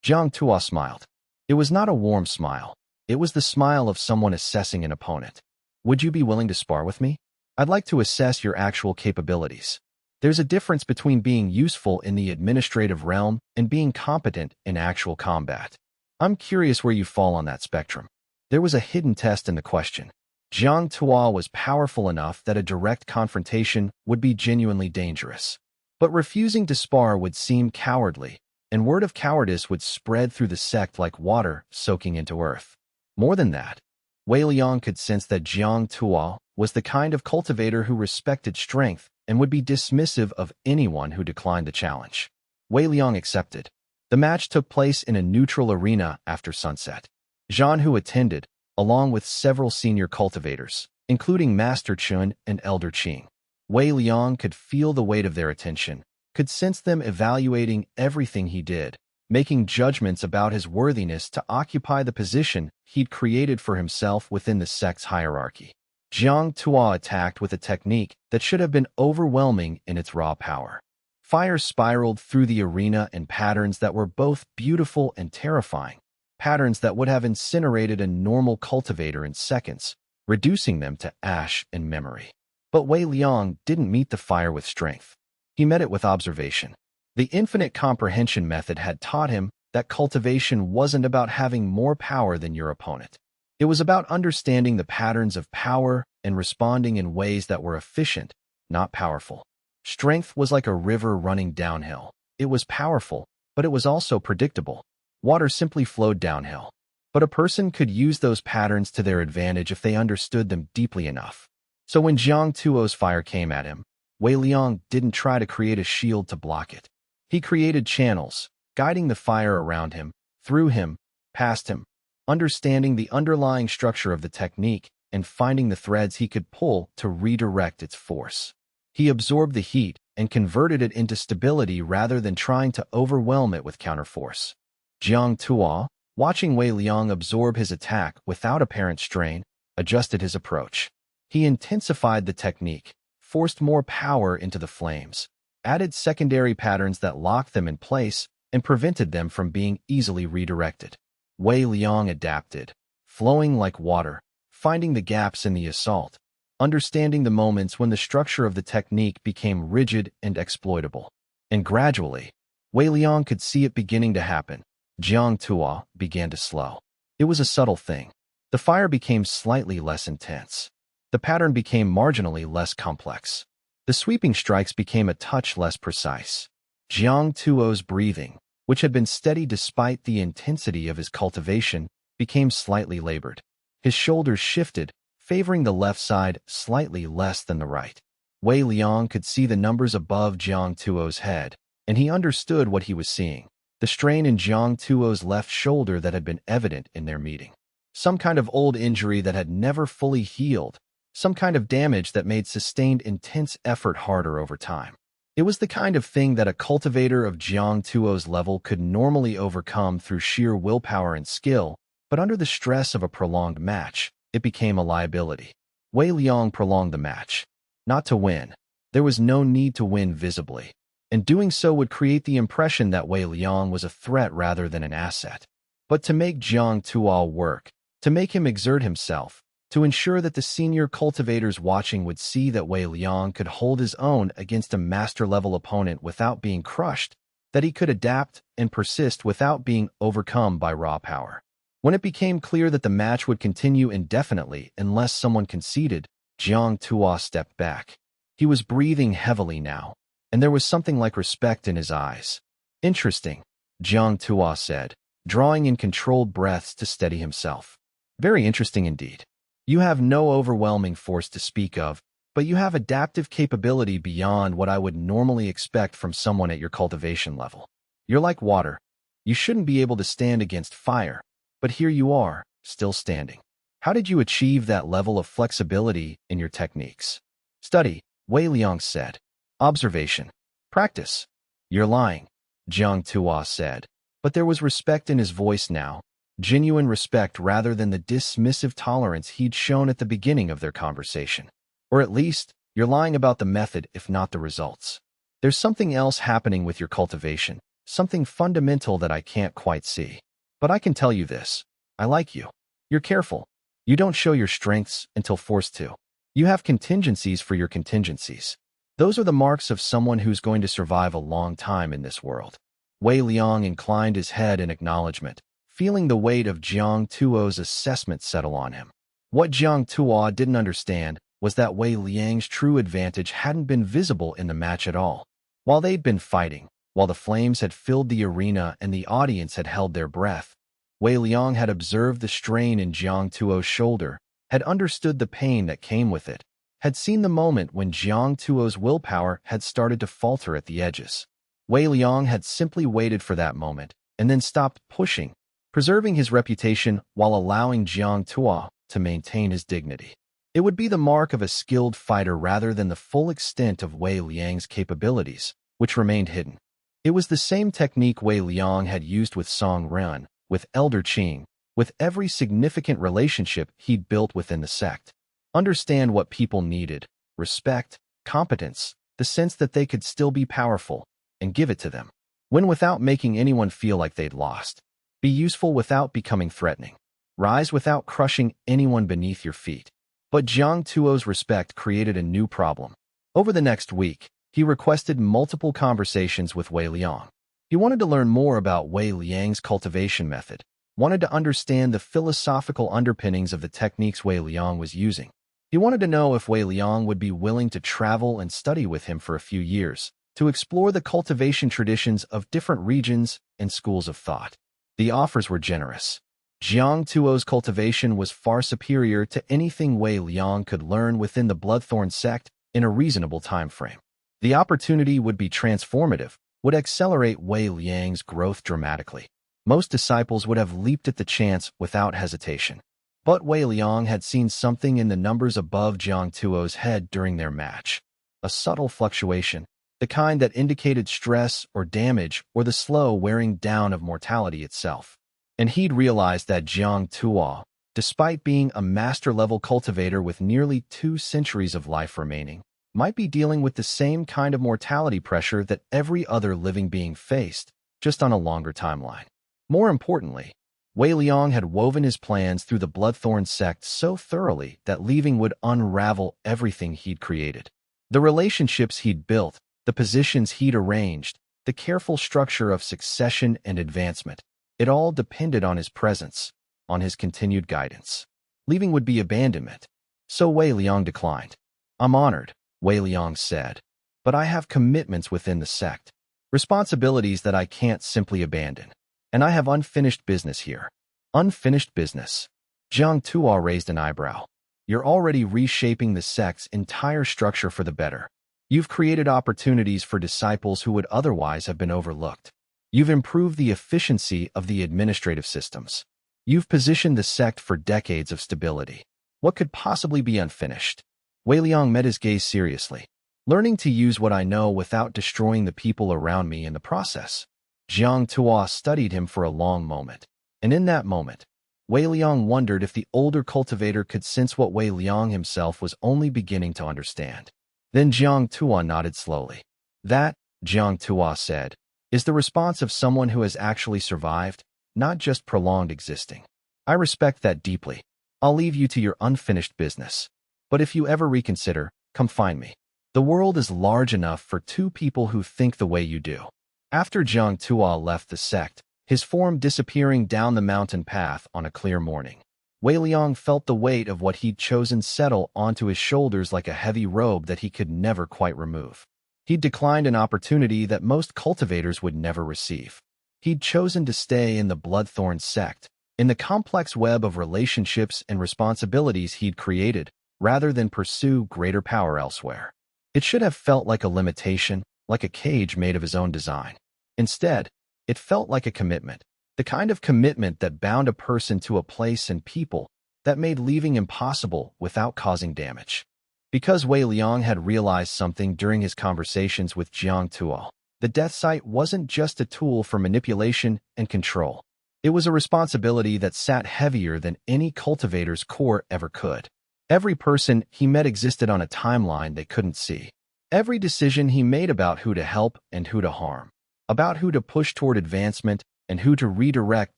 Jiang Tuo smiled. It was not a warm smile. It was the smile of someone assessing an opponent. Would you be willing to spar with me? I'd like to assess your actual capabilities. There's a difference between being useful in the administrative realm and being competent in actual combat. I'm curious where you fall on that spectrum. There was a hidden test in the question. Jiang Tuo was powerful enough that a direct confrontation would be genuinely dangerous. But refusing to spar would seem cowardly, and word of cowardice would spread through the sect like water soaking into earth. More than that, Wei Liang could sense that Jiang Tuo was the kind of cultivator who respected strength and would be dismissive of anyone who declined the challenge. Wei Liang accepted. The match took place in a neutral arena after sunset. Zhan Hu attended, along with several senior cultivators, including Master Chun and Elder Qing. Wei Liang could feel the weight of their attention, could sense them evaluating everything he did, making judgments about his worthiness to occupy the position he'd created for himself within the sect's hierarchy. Jiang Tuo attacked with a technique that should have been overwhelming in its raw power. Fire spiraled through the arena in patterns that were both beautiful and terrifying, patterns that would have incinerated a normal cultivator in seconds, reducing them to ash in memory. But Wei Liang didn't meet the fire with strength. He met it with observation. The infinite comprehension method had taught him that cultivation wasn't about having more power than your opponent. It was about understanding the patterns of power and responding in ways that were efficient, not powerful. Strength was like a river running downhill. It was powerful, but it was also predictable. Water simply flowed downhill. But a person could use those patterns to their advantage if they understood them deeply enough. So when Jiang Tuo's fire came at him, Wei Liang didn't try to create a shield to block it. He created channels, guiding the fire around him, through him, past him, understanding the underlying structure of the technique and finding the threads he could pull to redirect its force. He absorbed the heat and converted it into stability rather than trying to overwhelm it with counterforce. Jiang Tuo, watching Wei Liang absorb his attack without apparent strain, adjusted his approach. He intensified the technique, forced more power into the flames, added secondary patterns that locked them in place and prevented them from being easily redirected. Wei Liang adapted, flowing like water, finding the gaps in the assault, understanding the moments when the structure of the technique became rigid and exploitable. And gradually, Wei Liang could see it beginning to happen. Jiang Tuo began to slow. It was a subtle thing. The fire became slightly less intense. The pattern became marginally less complex. The sweeping strikes became a touch less precise. Jiang Tuo's breathing, which had been steady despite the intensity of his cultivation, became slightly labored. His shoulders shifted, favoring the left side slightly less than the right. Wei Liang could see the numbers above Jiang Tuo's head, and he understood what he was seeing. The strain in Jiang Tuo's left shoulder that had been evident in their meeting. Some kind of old injury that had never fully healed. Some kind of damage that made sustained intense effort harder over time. It was the kind of thing that a cultivator of Jiang Tuo's level could normally overcome through sheer willpower and skill, but under the stress of a prolonged match, it became a liability. Wei Liang prolonged the match. Not to win. There was no need to win visibly, and doing so would create the impression that Wei Liang was a threat rather than an asset. But to make Jiang Tuo work, to make him exert himself, to ensure that the senior cultivators watching would see that Wei Liang could hold his own against a master-level opponent without being crushed, that he could adapt and persist without being overcome by raw power. When it became clear that the match would continue indefinitely unless someone conceded, Jiang Tuo stepped back. He was breathing heavily now, and there was something like respect in his eyes. Interesting, Jiang Tuo said, drawing in controlled breaths to steady himself. Very interesting indeed. You have no overwhelming force to speak of, but you have adaptive capability beyond what I would normally expect from someone at your cultivation level. You're like water. You shouldn't be able to stand against fire, but here you are, still standing. How did you achieve that level of flexibility in your techniques? Study, Wei Liang said. Observation. Practice. You're lying, Jiang Tuo said. But there was respect in his voice now, genuine respect rather than the dismissive tolerance he'd shown at the beginning of their conversation. Or at least, you're lying about the method if not the results. There's something else happening with your cultivation, something fundamental that I can't quite see. But I can tell you this. I like you. You're careful. You don't show your strengths until forced to. You have contingencies for your contingencies. Those are the marks of someone who's going to survive a long time in this world. Wei Liang inclined his head in acknowledgement, feeling the weight of Jiang Tuo's assessment settle on him. What Jiang Tuo didn't understand was that Wei Liang's true advantage hadn't been visible in the match at all. While they'd been fighting, while the flames had filled the arena and the audience had held their breath, Wei Liang had observed the strain in Jiang Tuo's shoulder, had understood the pain that came with it, had seen the moment when Jiang Tuo's willpower had started to falter at the edges. Wei Liang had simply waited for that moment and then stopped pushing, preserving his reputation while allowing Jiang Tuo to maintain his dignity. It would be the mark of a skilled fighter rather than the full extent of Wei Liang's capabilities, which remained hidden. It was the same technique Wei Liang had used with Song Ren, with Elder Qing, with every significant relationship he'd built within the sect. Understand what people needed, respect, competence, the sense that they could still be powerful, and give it to them. Win without making anyone feel like they'd lost. Be useful without becoming threatening. Rise without crushing anyone beneath your feet. But Jiang Tuo's respect created a new problem. Over the next week, he requested multiple conversations with Wei Liang. He wanted to learn more about Wei Liang's cultivation method, wanted to understand the philosophical underpinnings of the techniques Wei Liang was using. He wanted to know if Wei Liang would be willing to travel and study with him for a few years, to explore the cultivation traditions of different regions and schools of thought. The offers were generous. Jiang Tuo's cultivation was far superior to anything Wei Liang could learn within the Bloodthorn sect in a reasonable time frame. The opportunity would be transformative, would accelerate Wei Liang's growth dramatically. Most disciples would have leaped at the chance without hesitation. But Wei Liang had seen something in the numbers above Jiang Tuo's head during their match. A subtle fluctuation, the kind that indicated stress or damage or the slow wearing down of mortality itself. And he'd realized that Jiang Tuo, despite being a master-level cultivator with nearly 2 centuries of life remaining, might be dealing with the same kind of mortality pressure that every other living being faced, just on a longer timeline. More importantly, Wei Liang had woven his plans through the Bloodthorn sect so thoroughly that leaving would unravel everything he'd created. The relationships he'd built, the positions he'd arranged, the careful structure of succession and advancement. It all depended on his presence, on his continued guidance. Leaving would be abandonment. So Wei Liang declined. I'm honored, Wei Liang said, but I have commitments within the sect, responsibilities that I can't simply abandon. And I have unfinished business here. Unfinished business. Jiang Tuo raised an eyebrow. You're already reshaping the sect's entire structure for the better. You've created opportunities for disciples who would otherwise have been overlooked. You've improved the efficiency of the administrative systems. You've positioned the sect for decades of stability. What could possibly be unfinished? Wei Liang met his gaze seriously. Learning to use what I know without destroying the people around me in the process. Jiang Tuo studied him for a long moment. And in that moment, Wei Liang wondered if the older cultivator could sense what Wei Liang himself was only beginning to understand. Then Jiang Tuo nodded slowly. That, Jiang Tuo said, is the response of someone who has actually survived, not just prolonged existing. I respect that deeply. I'll leave you to your unfinished business. But if you ever reconsider, come find me. The world is large enough for 2 people who think the way you do. After Jiang Tuo left the sect, his form disappearing down the mountain path on a clear morning, Wei Liang felt the weight of what he'd chosen settle onto his shoulders like a heavy robe that he could never quite remove. He'd declined an opportunity that most cultivators would never receive. He'd chosen to stay in the Bloodthorn sect, in the complex web of relationships and responsibilities he'd created, rather than pursue greater power elsewhere. It should have felt like a limitation, like a cage made of his own design. Instead, it felt like a commitment, the kind of commitment that bound a person to a place and people that made leaving impossible without causing damage. Because Wei Liang had realized something during his conversations with Jiang Tuo, the death sight wasn't just a tool for manipulation and control. It was a responsibility that sat heavier than any cultivator's core ever could. Every person he met existed on a timeline they couldn't see. Every decision he made about who to help and who to harm, about who to push toward advancement and who to redirect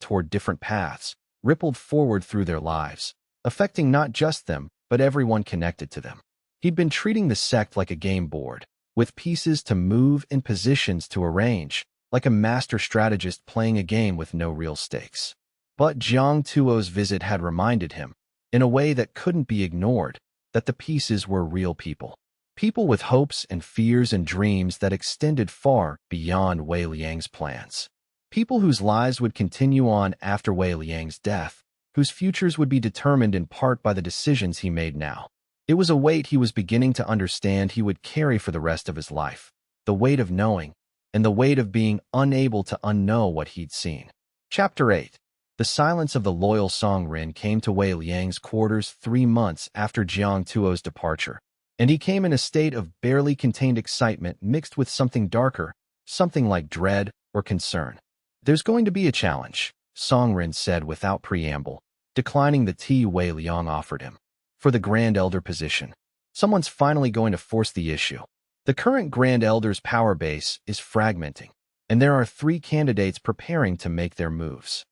toward different paths, rippled forward through their lives, affecting not just them, but everyone connected to them. He'd been treating the sect like a game board, with pieces to move and positions to arrange, like a master strategist playing a game with no real stakes. But Jiang Tuo's visit had reminded him, in a way that couldn't be ignored, that the pieces were real people. People with hopes and fears and dreams that extended far beyond Wei Liang's plans. People whose lives would continue on after Wei Liang's death, whose futures would be determined in part by the decisions he made now. It was a weight he was beginning to understand he would carry for the rest of his life, the weight of knowing, and the weight of being unable to unknow what he'd seen. Chapter 8. The silence of the loyal Song Rin came to Wei Liang's quarters 3 months after Jiang Tuo's departure, and he came in a state of barely contained excitement mixed with something darker, something like dread or concern. "There's going to be a challenge," Song Rin said without preamble, declining the tea Wei Liang offered him. "For the Grand Elder position. Someone's finally going to force the issue. The current Grand Elder's power base is fragmenting, and there are 3 candidates preparing to make their moves."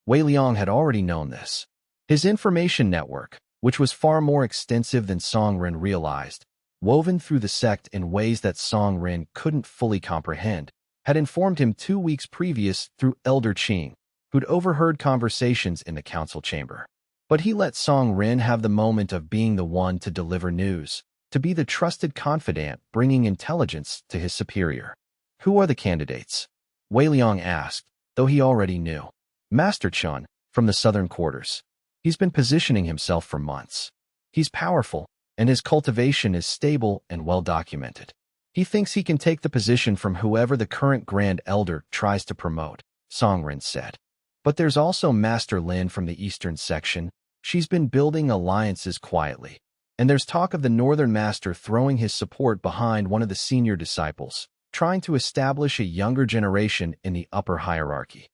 Wei Liang had already known this. His information network, which was far more extensive than Song Rin realized, woven through the sect in ways that Song Rin couldn't fully comprehend, had informed him 2 weeks previous through Elder Qing, who'd overheard conversations in the council chamber. But he let Song Rin have the moment of being the one to deliver news, to be the trusted confidant bringing intelligence to his superior. "Who are the candidates?" Wei Liang asked, though he already knew. "Master Chun, from the southern quarters. He's been positioning himself for months. He's powerful, and his cultivation is stable and well-documented. He thinks he can take the position from whoever the current Grand Elder tries to promote," Song Rin said. "But there's also Master Lin from the eastern section. She's been building alliances quietly. And there's talk of the Northern Master throwing his support behind one of the senior disciples, trying to establish a younger generation in the upper hierarchy."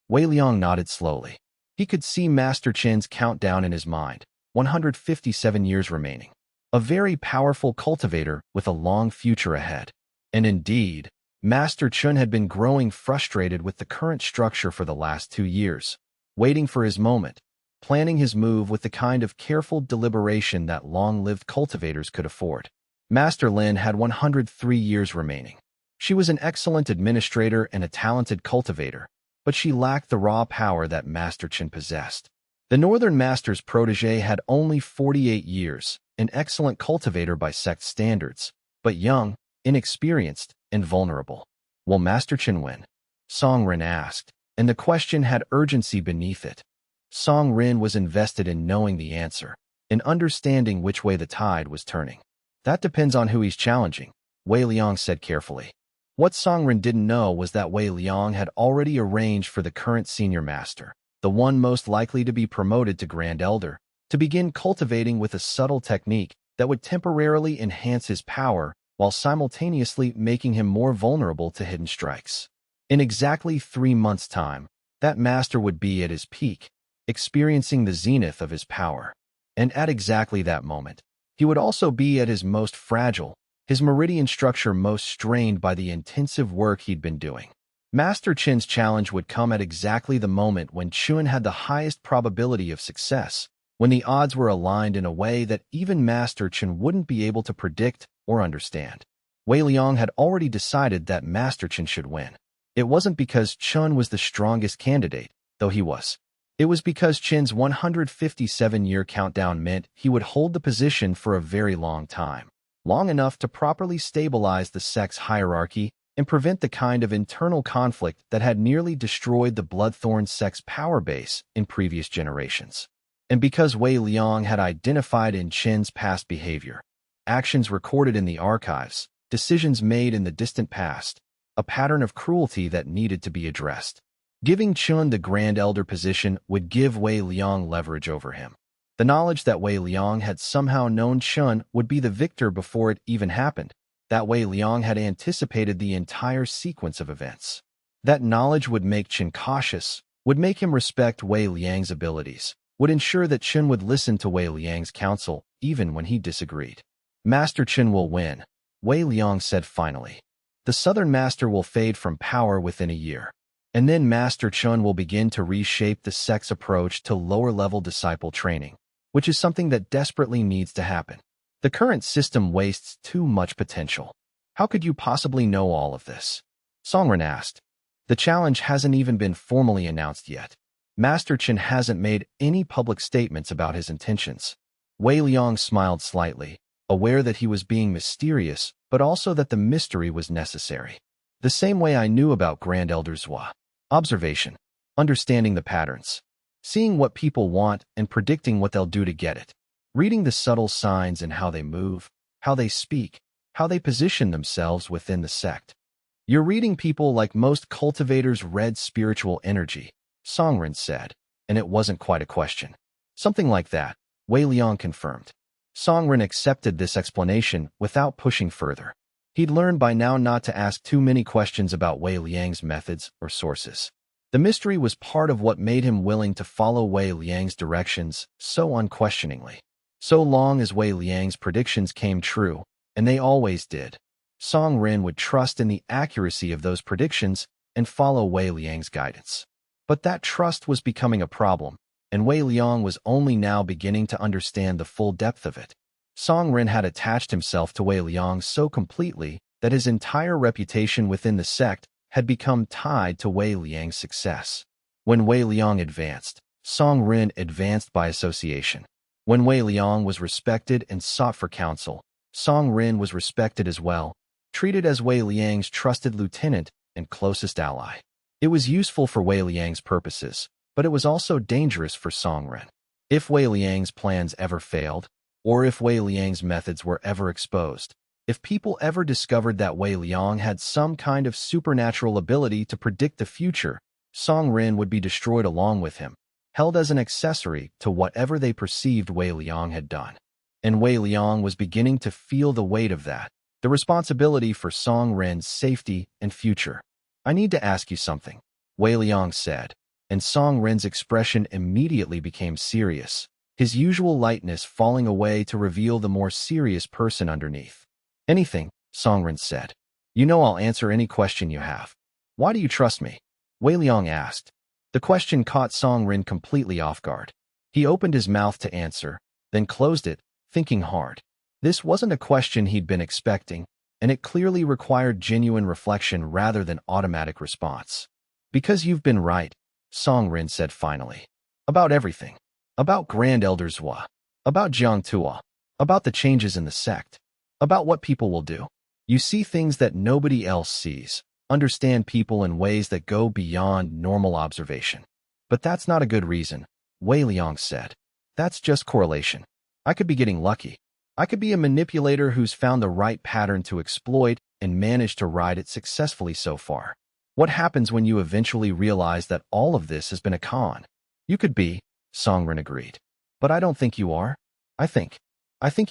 Wei Liang nodded slowly. He could see Master Chen's countdown in his mind, 157 years remaining. A very powerful cultivator with a long future ahead. And indeed, Master Chun had been growing frustrated with the current structure for the last 2 years, waiting for his moment, planning his move with the kind of careful deliberation that long-lived cultivators could afford. Master Lin had 103 years remaining. She was an excellent administrator and a talented cultivator, but she lacked the raw power that Master Chen possessed. The Northern Master's protege had only 48 years, an excellent cultivator by sect standards, but young, inexperienced, and vulnerable. "Will Master Chen win?" Song Rin asked, and the question had urgency beneath it. Song Rin was invested in knowing the answer, in understanding which way the tide was turning. "That depends on who he's challenging," Wei Liang said carefully. What Song Rin didn't know was that Wei Liang had already arranged for the current senior master, the one most likely to be promoted to Grand Elder, to begin cultivating with a subtle technique that would temporarily enhance his power while simultaneously making him more vulnerable to hidden strikes. In exactly 3 months' time, that master would be at his peak, experiencing the zenith of his power. And at exactly that moment, he would also be at his most fragile, his meridian structure most strained by the intensive work he'd been doing. Master Chen's challenge would come at exactly the moment when Chun had the highest probability of success, when the odds were aligned in a way that even Master Chen wouldn't be able to predict or understand. Wei Liang had already decided that Master Chen should win. It wasn't because Chun was the strongest candidate, though he was. It was because Chen's 157-year countdown meant he would hold the position for a very long time. Long enough to properly stabilize the sect's hierarchy and prevent the kind of internal conflict that had nearly destroyed the Bloodthorn sect's power base in previous generations. And because Wei Liang had identified in Chen's past behavior, actions recorded in the archives, decisions made in the distant past, a pattern of cruelty that needed to be addressed. Giving Chun the Grand Elder position would give Wei Liang leverage over him. The knowledge that Wei Liang had somehow known Chun would be the victor before it even happened, that Wei Liang had anticipated the entire sequence of events. That knowledge would make Chun cautious, would make him respect Wei Liang's abilities, would ensure that Chun would listen to Wei Liang's counsel even when he disagreed. Master Chun will win, Wei Liang said finally. The Southern Master will fade from power within a year. And then Master Chun will begin to reshape the sect's approach to lower-level disciple training, which is something that desperately needs to happen. The current system wastes too much potential. How could you possibly know all of this? Songren asked. The challenge hasn't even been formally announced yet. Master Chun hasn't made any public statements about his intentions. Wei Liang smiled slightly, aware that he was being mysterious, but also that the mystery was necessary. The same way I knew about Grand Elder Zhua. Observation. Understanding the patterns. Seeing what people want and predicting what they'll do to get it. Reading the subtle signs in how they move, how they speak, how they position themselves within the sect. You're reading people like most cultivators read spiritual energy, Songren said, and it wasn't quite a question. Something like that, Wei Liang confirmed. Songren accepted this explanation without pushing further. He'd learned by now not to ask too many questions about Wei Liang's methods or sources. The mystery was part of what made him willing to follow Wei Liang's directions so unquestioningly. So long as Wei Liang's predictions came true, and they always did, Songren would trust in the accuracy of those predictions and follow Wei Liang's guidance. But that trust was becoming a problem, and Wei Liang was only now beginning to understand the full depth of it. Songren had attached himself to Wei Liang so completely that his entire reputation within the sect had become tied to Wei Liang's success. When Wei Liang advanced, Songren advanced by association. When Wei Liang was respected and sought for counsel, Songren was respected as well, treated as Wei Liang's trusted lieutenant and closest ally. It was useful for Wei Liang's purposes, but it was also dangerous for Songren. If Wei Liang's plans ever failed, or if Wei Liang's methods were ever exposed, if people ever discovered that Wei Liang had some kind of supernatural ability to predict the future, Songren would be destroyed along with him, held as an accessory to whatever they perceived Wei Liang had done. And Wei Liang was beginning to feel the weight of that, the responsibility for Songren's safety and future. I need to ask you something, Wei Liang said, and Songren's expression immediately became serious, his usual lightness falling away to reveal the more serious person underneath. Anything, Songren said. You know I'll answer any question you have. Why do you trust me? Wei Liang asked. The question caught Songren completely off guard. He opened his mouth to answer, then closed it, thinking hard. This wasn't a question he'd been expecting, and it clearly required genuine reflection rather than automatic response. Because you've been right, Songren said finally. About everything. About Grand Elder Zhua. About Jiang Tua. About the changes in the sect. About what people will do. You see things that nobody else sees, understand people in ways that go beyond normal observation. But that's not a good reason, Wei Liang said. That's just correlation. I could be getting lucky. I could be a manipulator who's found the right pattern to exploit and managed to ride it successfully so far. What happens when you eventually realize that all of this has been a con? You could be, Songren agreed. But I don't think you are. I think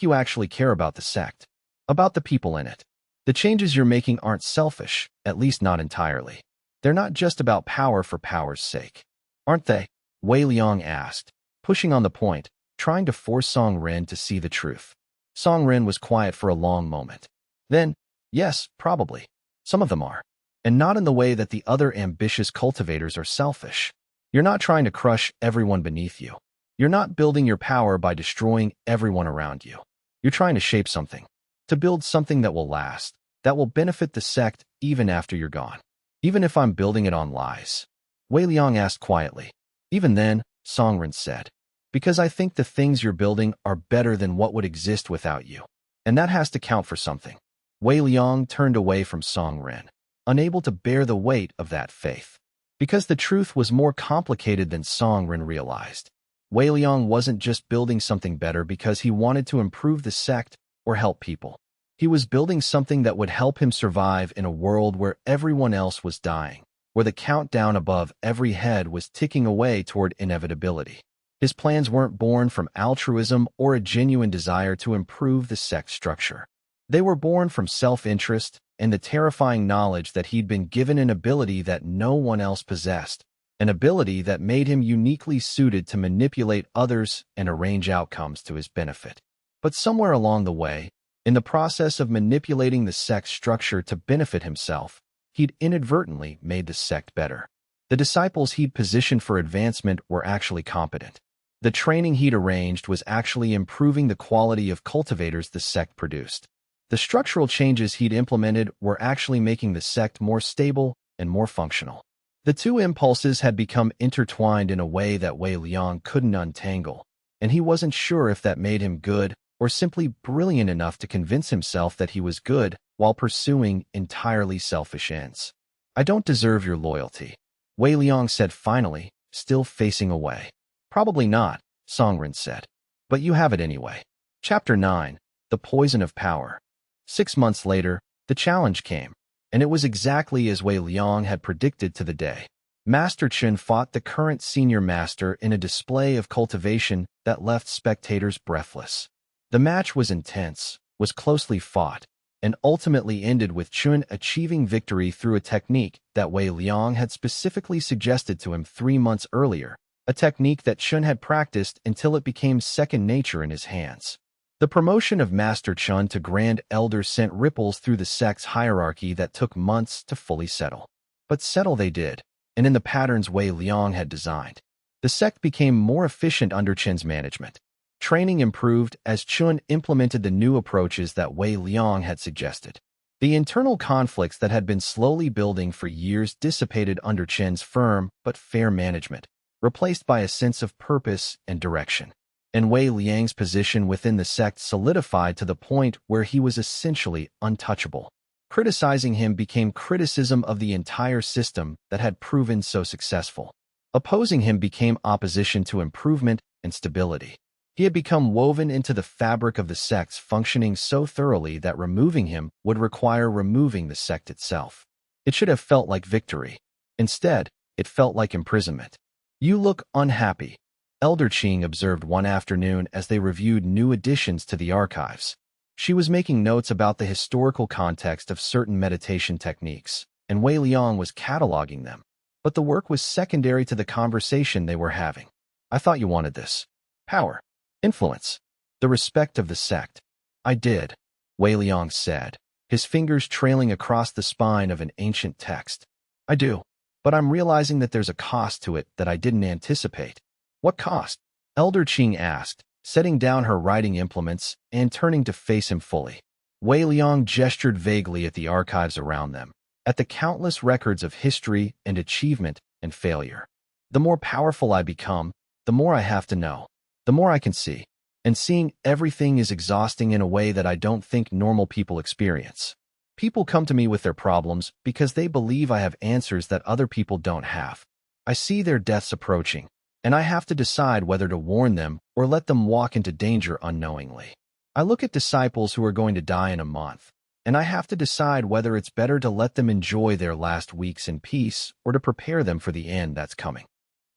you actually care about the sect. About the people in it. The changes you're making aren't selfish, at least not entirely. They're not just about power for power's sake. Aren't they? Wei Liang asked, pushing on the point, trying to force Songren to see the truth. Songren was quiet for a long moment. Then, yes, probably. Some of them are. And not in the way that the other ambitious cultivators are selfish. You're not trying to crush everyone beneath you. You're not building your power by destroying everyone around you. You're trying to shape something. To build something that will last, that will benefit the sect even after you're gone. Even if I'm building it on lies. Wei Liang asked quietly. Even then, Songren said. Because I think the things you're building are better than what would exist without you. And that has to count for something. Wei Liang turned away from Songren, unable to bear the weight of that faith. Because the truth was more complicated than Songren realized. Wei Liang wasn't just building something better because he wanted to improve the sect or help people. He was building something that would help him survive in a world where everyone else was dying. where the countdown above every head was ticking away toward inevitability. His plans weren't born from altruism or a genuine desire to improve the sect structure. They were born from self-interest and the terrifying knowledge that he'd been given an ability that no one else possessed, an ability that made him uniquely suited to manipulate others and arrange outcomes to his benefit. But somewhere along the way, in the process of manipulating the sect's structure to benefit himself, he'd inadvertently made the sect better. The disciples he'd positioned for advancement were actually competent. The training he'd arranged was actually improving the quality of cultivators the sect produced. The structural changes he'd implemented were actually making the sect more stable and more functional. The two impulses had become intertwined in a way that Wei Liang couldn't untangle, and he wasn't sure if that made him good or simply brilliant enough to convince himself that he was good while pursuing entirely selfish ends. "I don't deserve your loyalty," Wei Liang said finally, still facing away. "Probably not," Songren said. "But you have it anyway." Chapter 9. The Poison of Power. 6 months later, the challenge came, and it was exactly as Wei Liang had predicted to the day. Master Chen fought the current senior master in a display of cultivation that left spectators breathless. The match was intense, was closely fought, and ultimately ended with Chen achieving victory through a technique that Wei Liang had specifically suggested to him 3 months earlier, a technique that Chen had practiced until it became second nature in his hands. The promotion of Master Chen to Grand Elder sent ripples through the sect's hierarchy that took months to fully settle. But settle they did, and in the patterns Wei Liang had designed. The sect became more efficient under Chen's management. Training improved as Chen implemented the new approaches that Wei Liang had suggested. The internal conflicts that had been slowly building for years dissipated under Chen's firm but fair management, replaced by a sense of purpose and direction. And Wei Liang's position within the sect solidified to the point where he was essentially untouchable. Criticizing him became criticism of the entire system that had proven so successful. Opposing him became opposition to improvement and stability. He had become woven into the fabric of the sect's functioning so thoroughly that removing him would require removing the sect itself. It should have felt like victory. Instead, it felt like imprisonment. "You look unhappy," Elder Qing observed one afternoon as they reviewed new additions to the archives. She was making notes about the historical context of certain meditation techniques, and Wei Liang was cataloging them. But the work was secondary to the conversation they were having. "I thought you wanted this. Power. Influence. The respect of the sect." "I did," Wei Liang said, his fingers trailing across the spine of an ancient text. "I do. But I'm realizing that there's a cost to it that I didn't anticipate." "What cost?" Elder Qing asked, setting down her writing implements and turning to face him fully. Wei Liang gestured vaguely at the archives around them, at the countless records of history and achievement and failure. "The more powerful I become, the more I have to know, the more I can see. And seeing everything is exhausting in a way that I don't think normal people experience. People come to me with their problems because they believe I have answers that other people don't have. I see their deaths approaching, and I have to decide whether to warn them or let them walk into danger unknowingly. I look at disciples who are going to die in a month, and I have to decide whether it's better to let them enjoy their last weeks in peace or to prepare them for the end that's coming."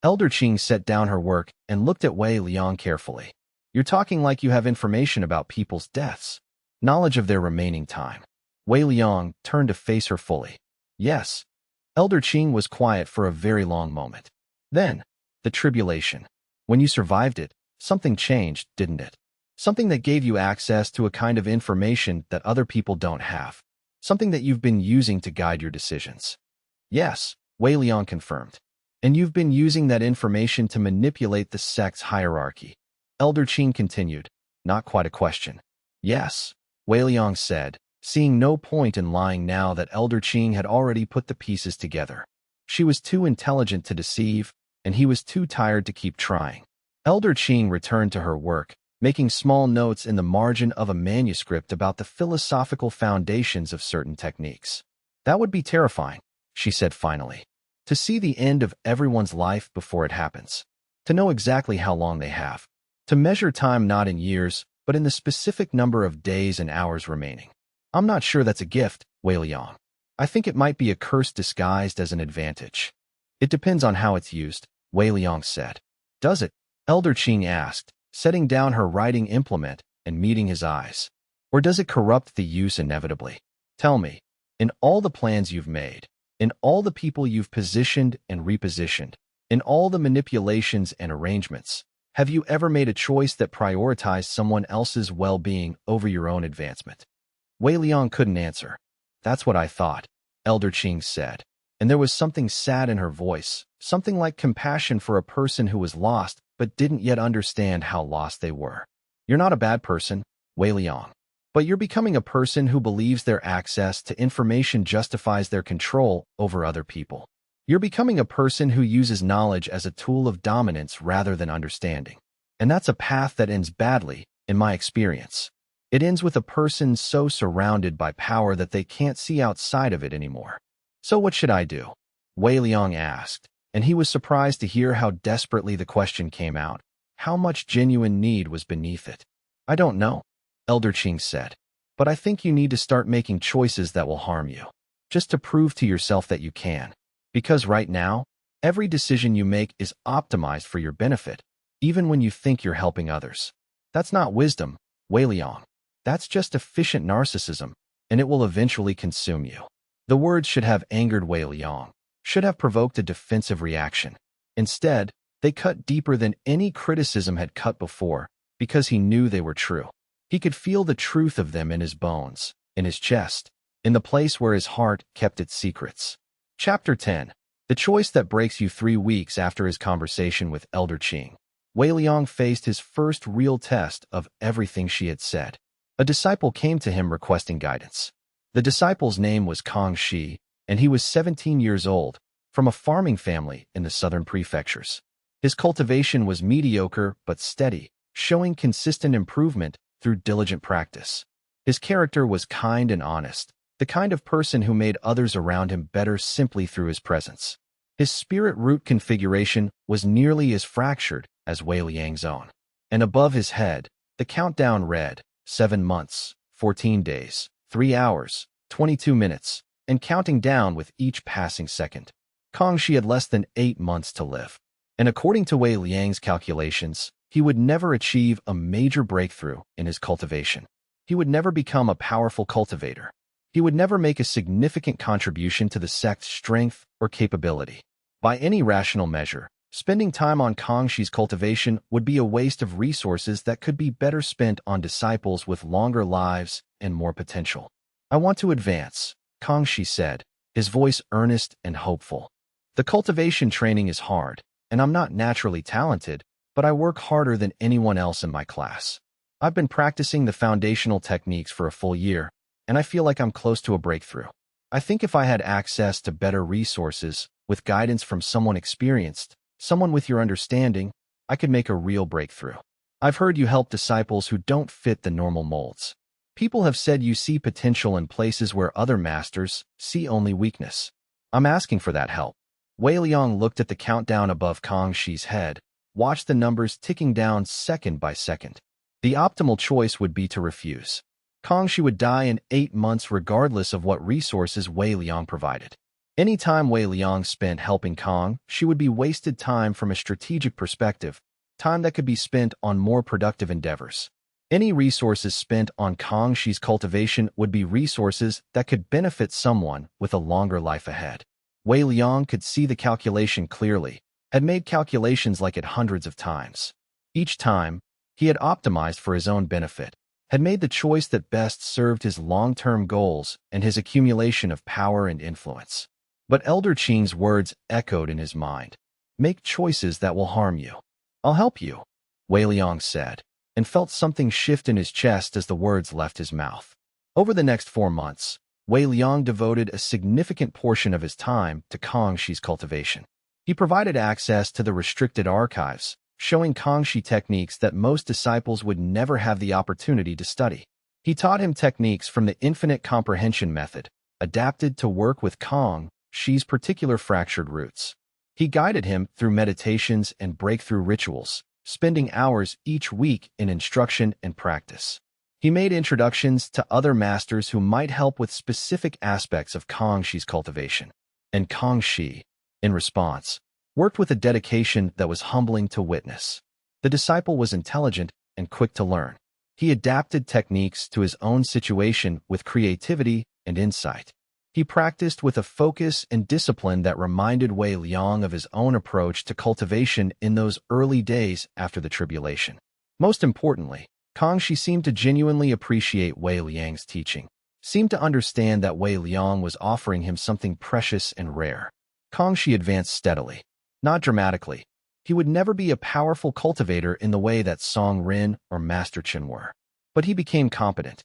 Elder Qing set down her work and looked at Wei Liang carefully. "You're talking like you have information about people's deaths, knowledge of their remaining time." Wei Liang turned to face her fully. "Yes." Elder Qing was quiet for a very long moment. "Then, the tribulation. When you survived it, something changed, didn't it? Something that gave you access to a kind of information that other people don't have. Something that you've been using to guide your decisions." "Yes," Wei Liang confirmed. "And you've been using that information to manipulate the sect's hierarchy." Elder Qing continued. "Not quite a question." "Yes," Wei Liang said, seeing no point in lying now that Elder Qing had already put the pieces together. She was too intelligent to deceive, and he was too tired to keep trying. Elder Qing returned to her work, making small notes in the margin of a manuscript about the philosophical foundations of certain techniques. "That would be terrifying," she said finally. "To see the end of everyone's life before it happens. To know exactly how long they have. To measure time not in years, but in the specific number of days and hours remaining. I'm not sure that's a gift, Wei Liang." I think it might be a curse disguised as an advantage. It depends on how it's used, Wei Liang said. Does it? Elder Qing asked, setting down her writing implement and meeting his eyes. Or does it corrupt the use inevitably? Tell me, in all the plans you've made, in all the people you've positioned and repositioned, in all the manipulations and arrangements, have you ever made a choice that prioritized someone else's well-being over your own advancement? Wei Liang couldn't answer. That's what I thought, Elder Qing said, and there was something sad in her voice, something like compassion for a person who was lost but didn't yet understand how lost they were. You're not a bad person, Wei Liang, but you're becoming a person who believes their access to information justifies their control over other people. You're becoming a person who uses knowledge as a tool of dominance rather than understanding. And that's a path that ends badly, in my experience. It ends with a person so surrounded by power that they can't see outside of it anymore. So what should I do? Wei Liang asked, and he was surprised to hear how desperately the question came out, how much genuine need was beneath it. I don't know, Elder Qing said, but I think you need to start making choices that will harm you, just to prove to yourself that you can. Because right now, every decision you make is optimized for your benefit, even when you think you're helping others. That's not wisdom, Wei Liang. That's just efficient narcissism, and it will eventually consume you. The words should have angered Wei Liang, should have provoked a defensive reaction. Instead, they cut deeper than any criticism had cut before, because he knew they were true. He could feel the truth of them in his bones, in his chest, in the place where his heart kept its secrets. Chapter 10. The choice that breaks you 3 weeks after his conversation with Elder Qing. Wei Liang faced his first real test of everything she had said. A disciple came to him requesting guidance. The disciple's name was Kong Shi, and he was 17 years old, from a farming family in the southern prefectures. His cultivation was mediocre but steady, showing consistent improvement through diligent practice. His character was kind and honest, the kind of person who made others around him better simply through his presence. His spirit root configuration was nearly as fractured as Wei Liang's own. And above his head, the countdown read, 7 months, 14 days, 3 hours, 22 minutes, and counting down with each passing second. Kong Shi had less than 8 months to live. And according to Wei Liang's calculations, he would never achieve a major breakthrough in his cultivation. He would never become a powerful cultivator. He would never make a significant contribution to the sect's strength or capability. By any rational measure, spending time on Kong Shi's cultivation would be a waste of resources that could be better spent on disciples with longer lives and more potential. I want to advance, Kong Shi said, his voice earnest and hopeful. The cultivation training is hard, and I'm not naturally talented, but I work harder than anyone else in my class. I've been practicing the foundational techniques for a full year, and I feel like I'm close to a breakthrough. I think if I had access to better resources, with guidance from someone experienced, someone with your understanding, I could make a real breakthrough. I've heard you help disciples who don't fit the normal molds. People have said you see potential in places where other masters see only weakness. I'm asking for that help. Wei Liang looked at the countdown above Kong Shi's head, watched the numbers ticking down second by second. The optimal choice would be to refuse. Kong Shi would die in 8 months regardless of what resources Wei Liang provided. Any time Wei Liang spent helping Kong Shi would be wasted time from a strategic perspective, time that could be spent on more productive endeavors. Any resources spent on Kong Shi's cultivation would be resources that could benefit someone with a longer life ahead. Wei Liang could see the calculation clearly, had made calculations like it hundreds of times. Each time, he had optimized for his own benefit, had made the choice that best served his long-term goals and his accumulation of power and influence. But Elder Qing's words echoed in his mind. Make choices that will harm you. I'll help you, Wei Liang said, and felt something shift in his chest as the words left his mouth. Over the next 4 months, Wei Liang devoted a significant portion of his time to Kong Shi's cultivation. He provided access to the restricted archives, showing Kong Shi techniques that most disciples would never have the opportunity to study. He taught him techniques from the infinite comprehension method, adapted to work with Kong Shi's particular fractured roots. He guided him through meditations and breakthrough rituals, spending hours each week in instruction and practice. He made introductions to other masters who might help with specific aspects of Kangxi's cultivation. And Kangxi, in response, worked with a dedication that was humbling to witness. The disciple was intelligent and quick to learn. He adapted techniques to his own situation with creativity and insight. He practiced with a focus and discipline that reminded Wei Liang of his own approach to cultivation in those early days after the tribulation. Most importantly, Kangxi seemed to genuinely appreciate Wei Liang's teaching, seemed to understand that Wei Liang was offering him something precious and rare. Kangxi advanced steadily, not dramatically. He would never be a powerful cultivator in the way that Song Rin or Master Chen were. But he became confident.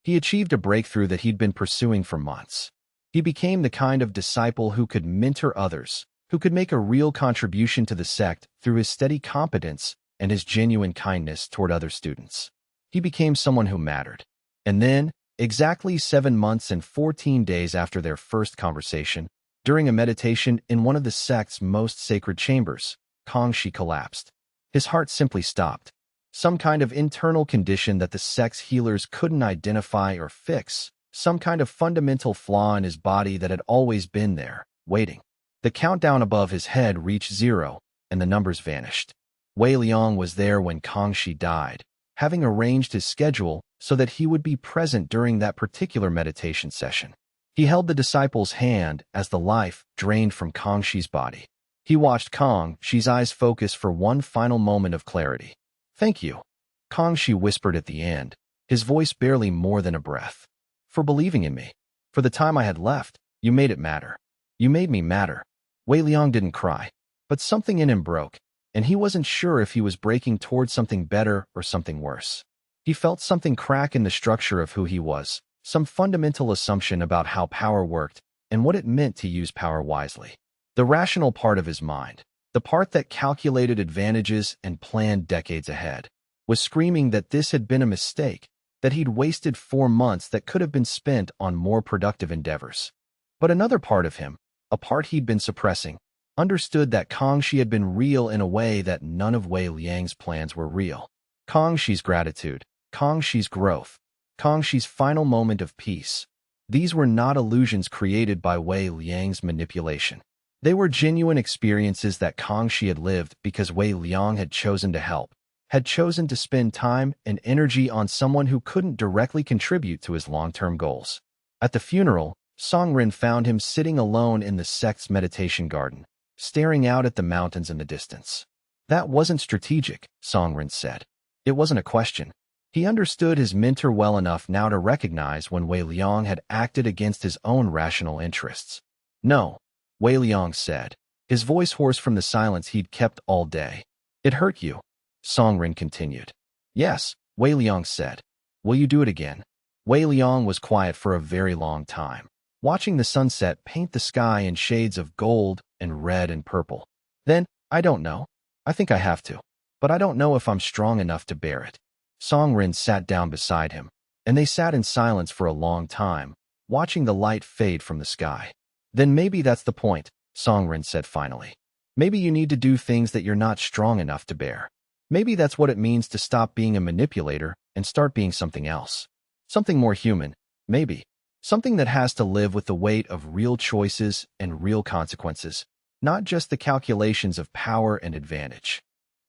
He achieved a breakthrough that he'd been pursuing for months. He became the kind of disciple who could mentor others, who could make a real contribution to the sect through his steady competence and his genuine kindness toward other students. He became someone who mattered. And then, exactly 7 months and 14 days after their first conversation, during a meditation in one of the sect's most sacred chambers, Kangxi collapsed. His heart simply stopped. Some kind of internal condition that the sect's healers couldn't identify or fix, some kind of fundamental flaw in his body that had always been there, waiting. The countdown above his head reached 0, and the numbers vanished. Wei Liang was there when Kangxi died, having arranged his schedule so that he would be present during that particular meditation session. He held the disciple's hand as the life drained from Kangxi's body. He watched Kangxi's eyes focus for one final moment of clarity. "Thank you," Kangxi whispered at the end, his voice barely more than a breath. "For believing in me. For the time I had left, you made it matter. You made me matter." Wei Liang didn't cry, but something in him broke, and he wasn't sure if he was breaking toward something better or something worse. He felt something crack in the structure of who he was, some fundamental assumption about how power worked and what it meant to use power wisely. The rational part of his mind, the part that calculated advantages and planned decades ahead, was screaming that this had been a mistake, that he'd wasted 4 months that could have been spent on more productive endeavors. But another part of him, a part he'd been suppressing, understood that Kangxi had been real in a way that none of Wei Liang's plans were real. Kangxi's gratitude, Kangxi's growth, Kangxi's final moment of peace. These were not illusions created by Wei Liang's manipulation. They were genuine experiences that Kangxi had lived because Wei Liang had chosen to help, had chosen to spend time and energy on someone who couldn't directly contribute to his long-term goals. At the funeral, Song Rin found him sitting alone in the sect's meditation garden, staring out at the mountains in the distance. "That wasn't strategic," Song Rin said. "It wasn't a question." He understood his mentor well enough now to recognize when Wei Liang had acted against his own rational interests. "No," Wei Liang said, his voice hoarse from the silence he'd kept all day. "It hurt you," Song Rin continued. "Yes," Wei Liang said. "Will you do it again?" Wei Liang was quiet for a very long time, watching the sunset paint the sky in shades of gold and red and purple. Then, "I don't know. I think I have to. But I don't know if I'm strong enough to bear it." Song Rin sat down beside him, and they sat in silence for a long time, watching the light fade from the sky. "Then maybe that's the point," Song Rin said finally. "Maybe you need to do things that you're not strong enough to bear. Maybe that's what it means to stop being a manipulator and start being something else. Something more human, maybe. Something that has to live with the weight of real choices and real consequences, not just the calculations of power and advantage."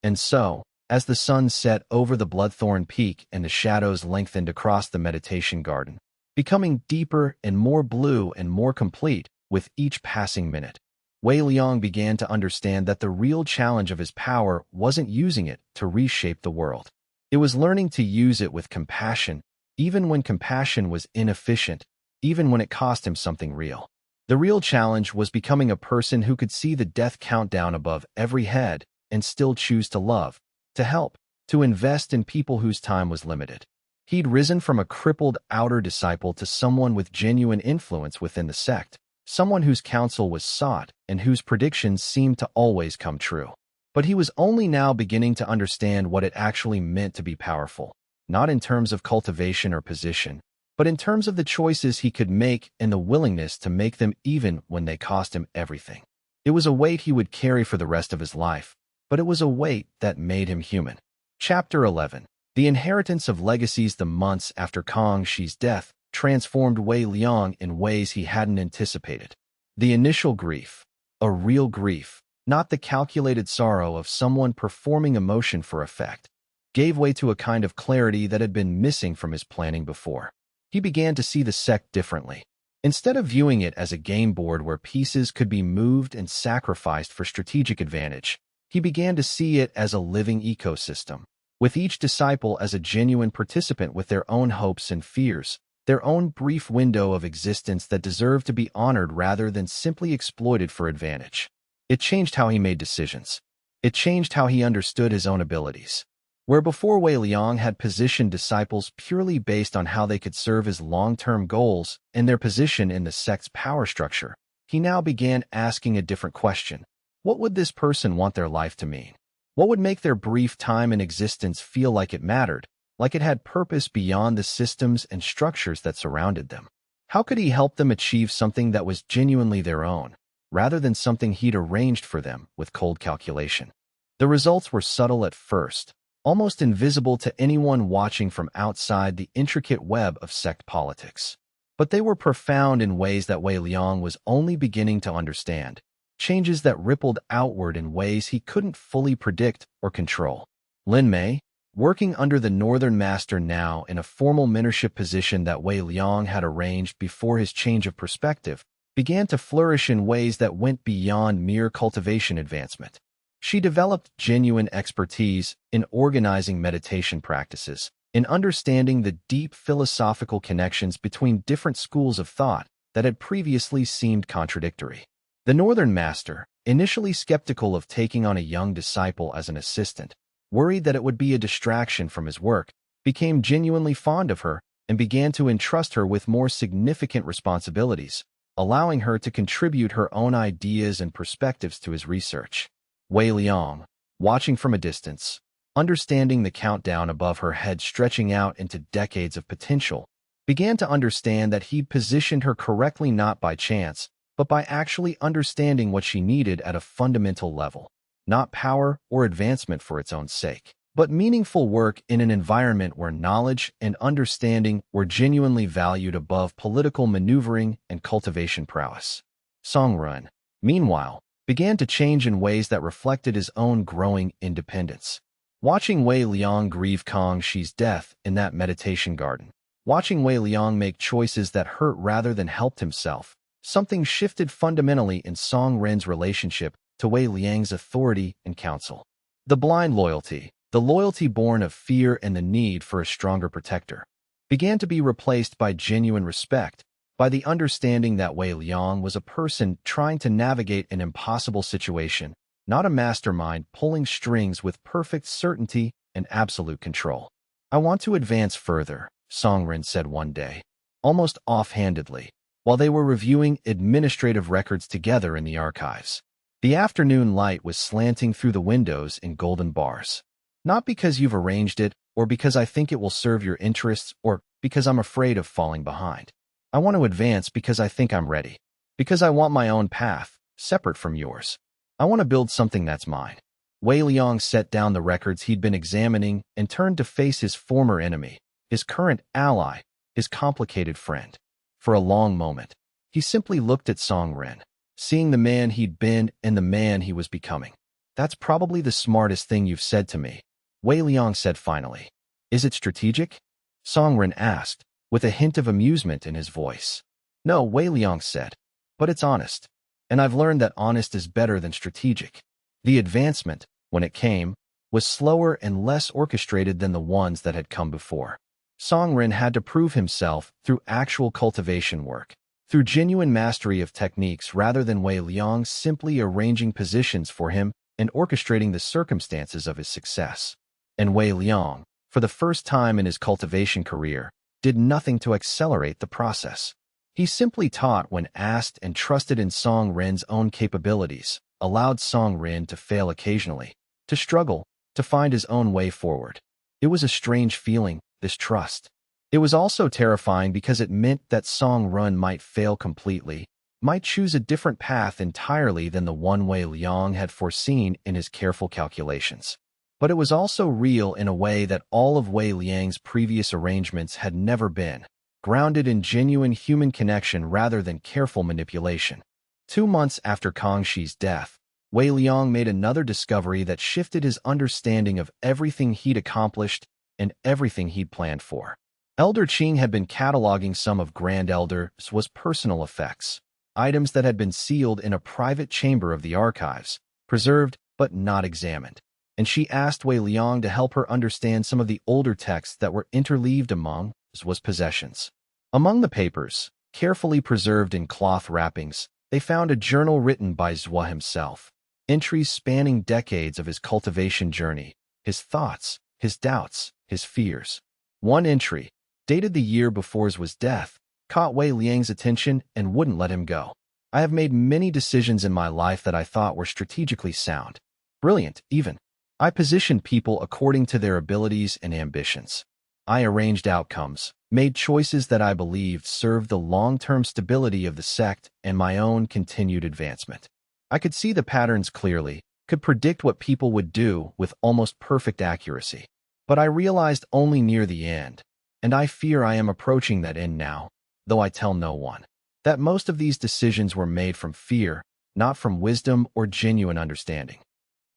And so, as the sun set over the Bloodthorn Peak and the shadows lengthened across the meditation garden, becoming deeper and more blue and more complete with each passing minute, Wei Liang began to understand that the real challenge of his power wasn't using it to reshape the world. It was learning to use it with compassion, even when compassion was inefficient, even when it cost him something real. The real challenge was becoming a person who could see the death countdown above every head and still choose to love, to help, to invest in people whose time was limited. He'd risen from a crippled outer disciple to someone with genuine influence within the sect, someone whose counsel was sought and whose predictions seemed to always come true. But he was only now beginning to understand what it actually meant to be powerful, not in terms of cultivation or position, but in terms of the choices he could make and the willingness to make them even when they cost him everything. It was a weight he would carry for the rest of his life, but it was a weight that made him human. Chapter 11. The inheritance of legacies the months after Kang Shi's death transformed Wei Liang in ways he hadn't anticipated. The initial grief, a real grief, not the calculated sorrow of someone performing emotion for effect, gave way to a kind of clarity that had been missing from his planning before. He began to see the sect differently. Instead of viewing it as a game board where pieces could be moved and sacrificed for strategic advantage, he began to see it as a living ecosystem, with each disciple as a genuine participant with their own hopes and fears, their own brief window of existence that deserved to be honored rather than simply exploited for advantage. It changed how he made decisions. It changed how he understood his own abilities. Where before Wei Liang had positioned disciples purely based on how they could serve his long-term goals and their position in the sect's power structure, he now began asking a different question. What would this person want their life to mean? What would make their brief time in existence feel like it mattered, like it had purpose beyond the systems and structures that surrounded them? How could he help them achieve something that was genuinely their own, rather than something he'd arranged for them with cold calculation? The results were subtle at first, almost invisible to anyone watching from outside the intricate web of sect politics. But they were profound in ways that Wei Liang was only beginning to understand, changes that rippled outward in ways he couldn't fully predict or control. Lin Mei, working under the Northern Master now in a formal mentorship position that Wei Liang had arranged before his change of perspective, began to flourish in ways that went beyond mere cultivation advancement. She developed genuine expertise in organizing meditation practices, in understanding the deep philosophical connections between different schools of thought that had previously seemed contradictory. The Northern Master, initially skeptical of taking on a young disciple as an assistant, worried that it would be a distraction from his work, became genuinely fond of her and began to entrust her with more significant responsibilities, allowing her to contribute her own ideas and perspectives to his research. Wei Liang, watching from a distance, understanding the countdown above her head stretching out into decades of potential, began to understand that he'd positioned her correctly not by chance, but by actually understanding what she needed at a fundamental level. Not power or advancement for its own sake, but meaningful work in an environment where knowledge and understanding were genuinely valued above political maneuvering and cultivation prowess. Songrun, meanwhile, began to change in ways that reflected his own growing independence. Watching Wei Liang grieve Kang Shi's death in that meditation garden, watching Wei Liang make choices that hurt rather than helped himself, something shifted fundamentally in Song Ren's relationship to Wei Liang's authority and counsel. The blind loyalty, the loyalty born of fear and the need for a stronger protector, began to be replaced by genuine respect, by the understanding that Wei Liang was a person trying to navigate an impossible situation, not a mastermind pulling strings with perfect certainty and absolute control. "I want to advance further," Songren said one day, almost offhandedly, while they were reviewing administrative records together in the archives. The afternoon light was slanting through the windows in golden bars. "Not because you've arranged it, or because I think it will serve your interests, or because I'm afraid of falling behind. I want to advance because I think I'm ready. Because I want my own path, separate from yours. I want to build something that's mine." Wei Liang set down the records he'd been examining and turned to face his former enemy, his current ally, his complicated friend. For a long moment, he simply looked at Song Ren, seeing the man he'd been and the man he was becoming. "That's probably the smartest thing you've said to me," Wei Liang said finally. "Is it strategic?" Song Ren asked, with a hint of amusement in his voice. "No," Wei Liang said, "but it's honest. And I've learned that honest is better than strategic." The advancement, when it came, was slower and less orchestrated than the ones that had come before. Songren had to prove himself through actual cultivation work, through genuine mastery of techniques rather than Wei Liang simply arranging positions for him and orchestrating the circumstances of his success. And Wei Liang, for the first time in his cultivation career, did nothing to accelerate the process. He simply taught when asked and trusted in Song Ren's own capabilities, allowed Song Ren to fail occasionally, to struggle, to find his own way forward. It was a strange feeling, this trust. It was also terrifying because it meant that Song Ren might fail completely, might choose a different path entirely than the one Wei Liang had foreseen in his careful calculations. But it was also real in a way that all of Wei Liang's previous arrangements had never been, grounded in genuine human connection rather than careful manipulation. 2 months after Kangxi's death, Wei Liang made another discovery that shifted his understanding of everything he'd accomplished and everything he'd planned for. Elder Qing had been cataloging some of Grand Elder Zhu's personal effects, items that had been sealed in a private chamber of the archives, preserved but not examined, and she asked Wei Liang to help her understand some of the older texts that were interleaved among Zhu's possessions. Among the papers, carefully preserved in cloth wrappings, they found a journal written by Zhu himself, entries spanning decades of his cultivation journey, his thoughts, his doubts, his fears. One entry, dated the year before Zhu's death, caught Wei Liang's attention and wouldn't let him go. I have made many decisions in my life that I thought were strategically sound. Brilliant, even. I positioned people according to their abilities and ambitions. I arranged outcomes, made choices that I believed served the long-term stability of the sect and my own continued advancement. I could see the patterns clearly, could predict what people would do with almost perfect accuracy. But I realized only near the end, and I fear I am approaching that end now, though I tell no one, that most of these decisions were made from fear, not from wisdom or genuine understanding.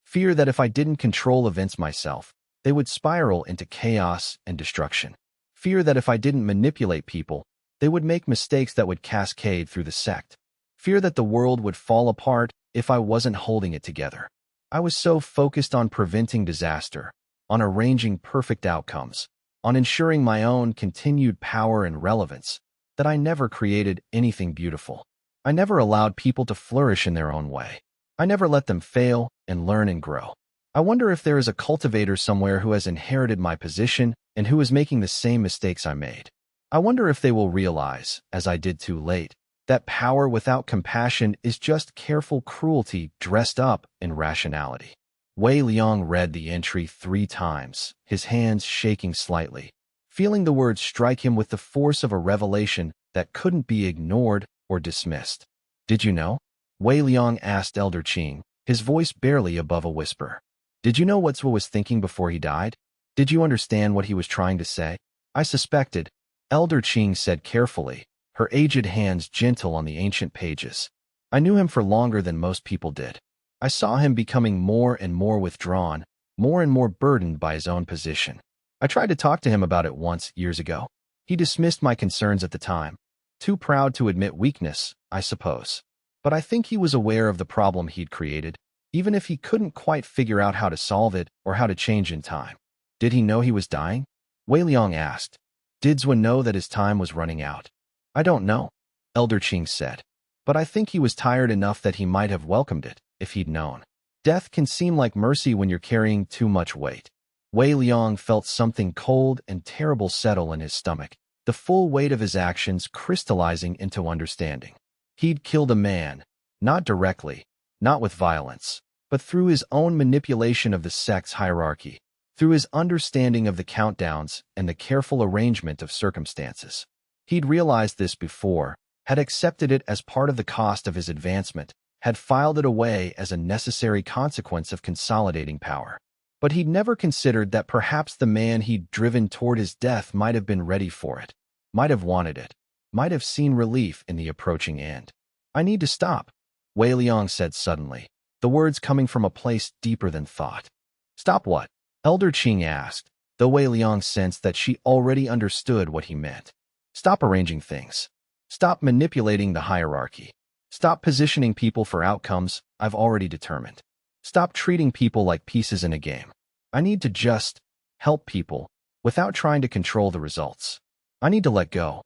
Fear that if I didn't control events myself, they would spiral into chaos and destruction. Fear that if I didn't manipulate people, they would make mistakes that would cascade through the sect. Fear that the world would fall apart if I wasn't holding it together. I was so focused on preventing disaster, on arranging perfect outcomes, on ensuring my own continued power and relevance, that I never created anything beautiful. I never allowed people to flourish in their own way. I never let them fail and learn and grow. I wonder if there is a cultivator somewhere who has inherited my position and who is making the same mistakes I made. I wonder if they will realize, as I did too late, that power without compassion is just careful cruelty dressed up in rationality. Wei Liang read the entry 3 times, his hands shaking slightly, feeling the words strike him with the force of a revelation that couldn't be ignored or dismissed. Did you know? Wei Liang asked Elder Qing, his voice barely above a whisper. Did you know what Zhu was thinking before he died? Did you understand what he was trying to say? I suspected, Elder Qing said carefully, her aged hands gentle on the ancient pages. I knew him for longer than most people did. I saw him becoming more and more withdrawn, more and more burdened by his own position. I tried to talk to him about it once, years ago. He dismissed my concerns at the time. Too proud to admit weakness, I suppose. But I think he was aware of the problem he'd created, even if he couldn't quite figure out how to solve it or how to change in time. Did he know he was dying? Wei Liang asked. Did Zhu know that his time was running out? I don't know, Elder Qing said. But I think he was tired enough that he might have welcomed it, if he'd known. Death can seem like mercy when you're carrying too much weight. Wei Liang felt something cold and terrible settle in his stomach, the full weight of his actions crystallizing into understanding. He'd killed a man, not directly, not with violence, but through his own manipulation of the sect's hierarchy, through his understanding of the countdowns and the careful arrangement of circumstances. He'd realized this before, had accepted it as part of the cost of his advancement, had filed it away as a necessary consequence of consolidating power. But he'd never considered that perhaps the man he'd driven toward his death might have been ready for it, might have wanted it, might have seen relief in the approaching end. I need to stop, Wei Liang said suddenly, the words coming from a place deeper than thought. Stop what? Elder Qing asked, though Wei Liang sensed that she already understood what he meant. Stop arranging things. Stop manipulating the hierarchy. Stop positioning people for outcomes I've already determined. Stop treating people like pieces in a game. I need to just help people without trying to control the results. I need to let go.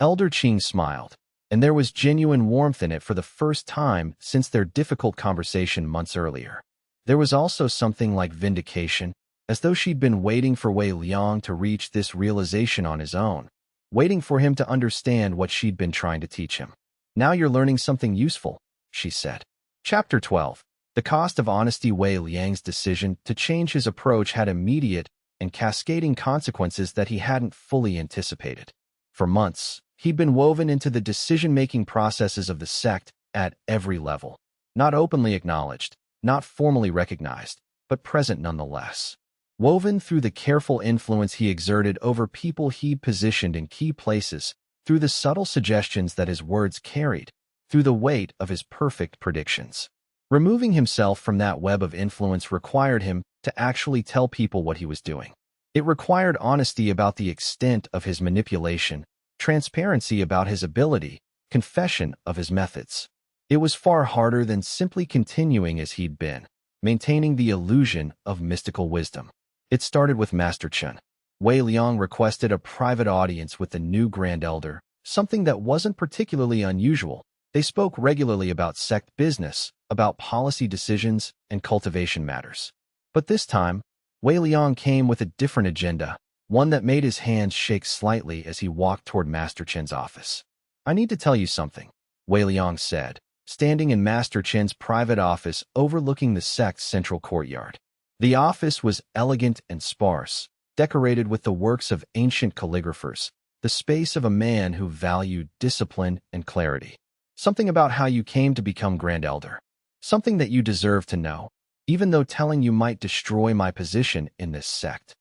Elder Qing smiled, and there was genuine warmth in it for the first time since their difficult conversation months earlier. There was also something like vindication, as though she'd been waiting for Wei Liang to reach this realization on his own, waiting for him to understand what she'd been trying to teach him. Now you're learning something useful, she said. Chapter 12. The cost of honesty. Wei Liang's decision to change his approach had immediate and cascading consequences that he hadn't fully anticipated. For months, he'd been woven into the decision-making processes of the sect at every level. Not openly acknowledged, not formally recognized, but present nonetheless. woven through the careful influence he exerted over people he'd positioned in key places, through the subtle suggestions that his words carried, through the weight of his perfect predictions. Removing himself from that web of influence required him to actually tell people what he was doing. It required honesty about the extent of his manipulation, transparency about his ability, confession of his methods. It was far harder than simply continuing as he'd been, maintaining the illusion of mystical wisdom. It started with Master Chen. Wei Liang requested a private audience with the new Grand Elder, something that wasn't particularly unusual. They spoke regularly about sect business, about policy decisions, and cultivation matters. But this time, Wei Liang came with a different agenda, one that made his hands shake slightly as he walked toward Master Chen's office. "I need to tell you something," Wei Liang said, standing in Master Chen's private office overlooking the sect's central courtyard. The office was elegant and sparse, decorated with the works of ancient calligraphers, the space of a man who valued discipline and clarity. "Something about how you came to become Grand Elder. Something that you deserve to know, even though telling you might destroy my position in this sect."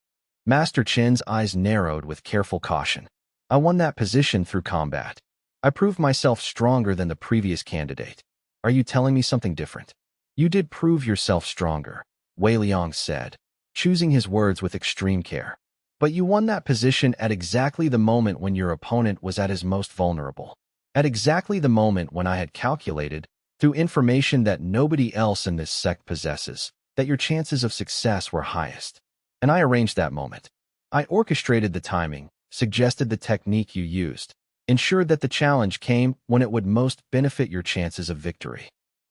Master Chen's eyes narrowed with careful caution. "I won that position through combat. I proved myself stronger than the previous candidate. Are you telling me something different?" "You did prove yourself stronger," Wei Liang said, choosing his words with extreme care. "But you won that position at exactly the moment when your opponent was at his most vulnerable. At exactly the moment when I had calculated, through information that nobody else in this sect possesses, that your chances of success were highest. And I arranged that moment. I orchestrated the timing, suggested the technique you used, ensured that the challenge came when it would most benefit your chances of victory."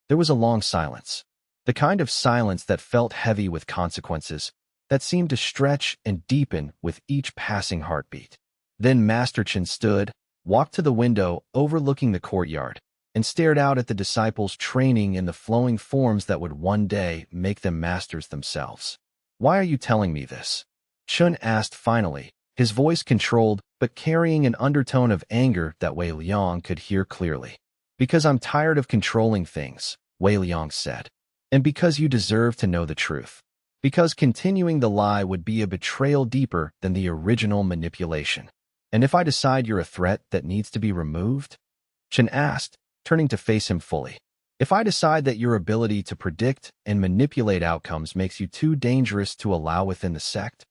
There was a long silence, the kind of silence that felt heavy with consequences, that seemed to stretch and deepen with each passing heartbeat. Then Master Chen stood, walked to the window overlooking the courtyard, and stared out at the disciples training in the flowing forms that would one day make them masters themselves. "Why are you telling me this?" Chen asked finally, his voice controlled but carrying an undertone of anger that Wei Liang could hear clearly. "Because I'm tired of controlling things," Wei Liang said. "And because you deserve to know the truth. Because continuing the lie would be a betrayal deeper than the original manipulation." "And if I decide you're a threat that needs to be removed?" Chen asked, turning to face him fully. "If I decide that your ability to predict and manipulate outcomes makes you too dangerous to allow within the sect,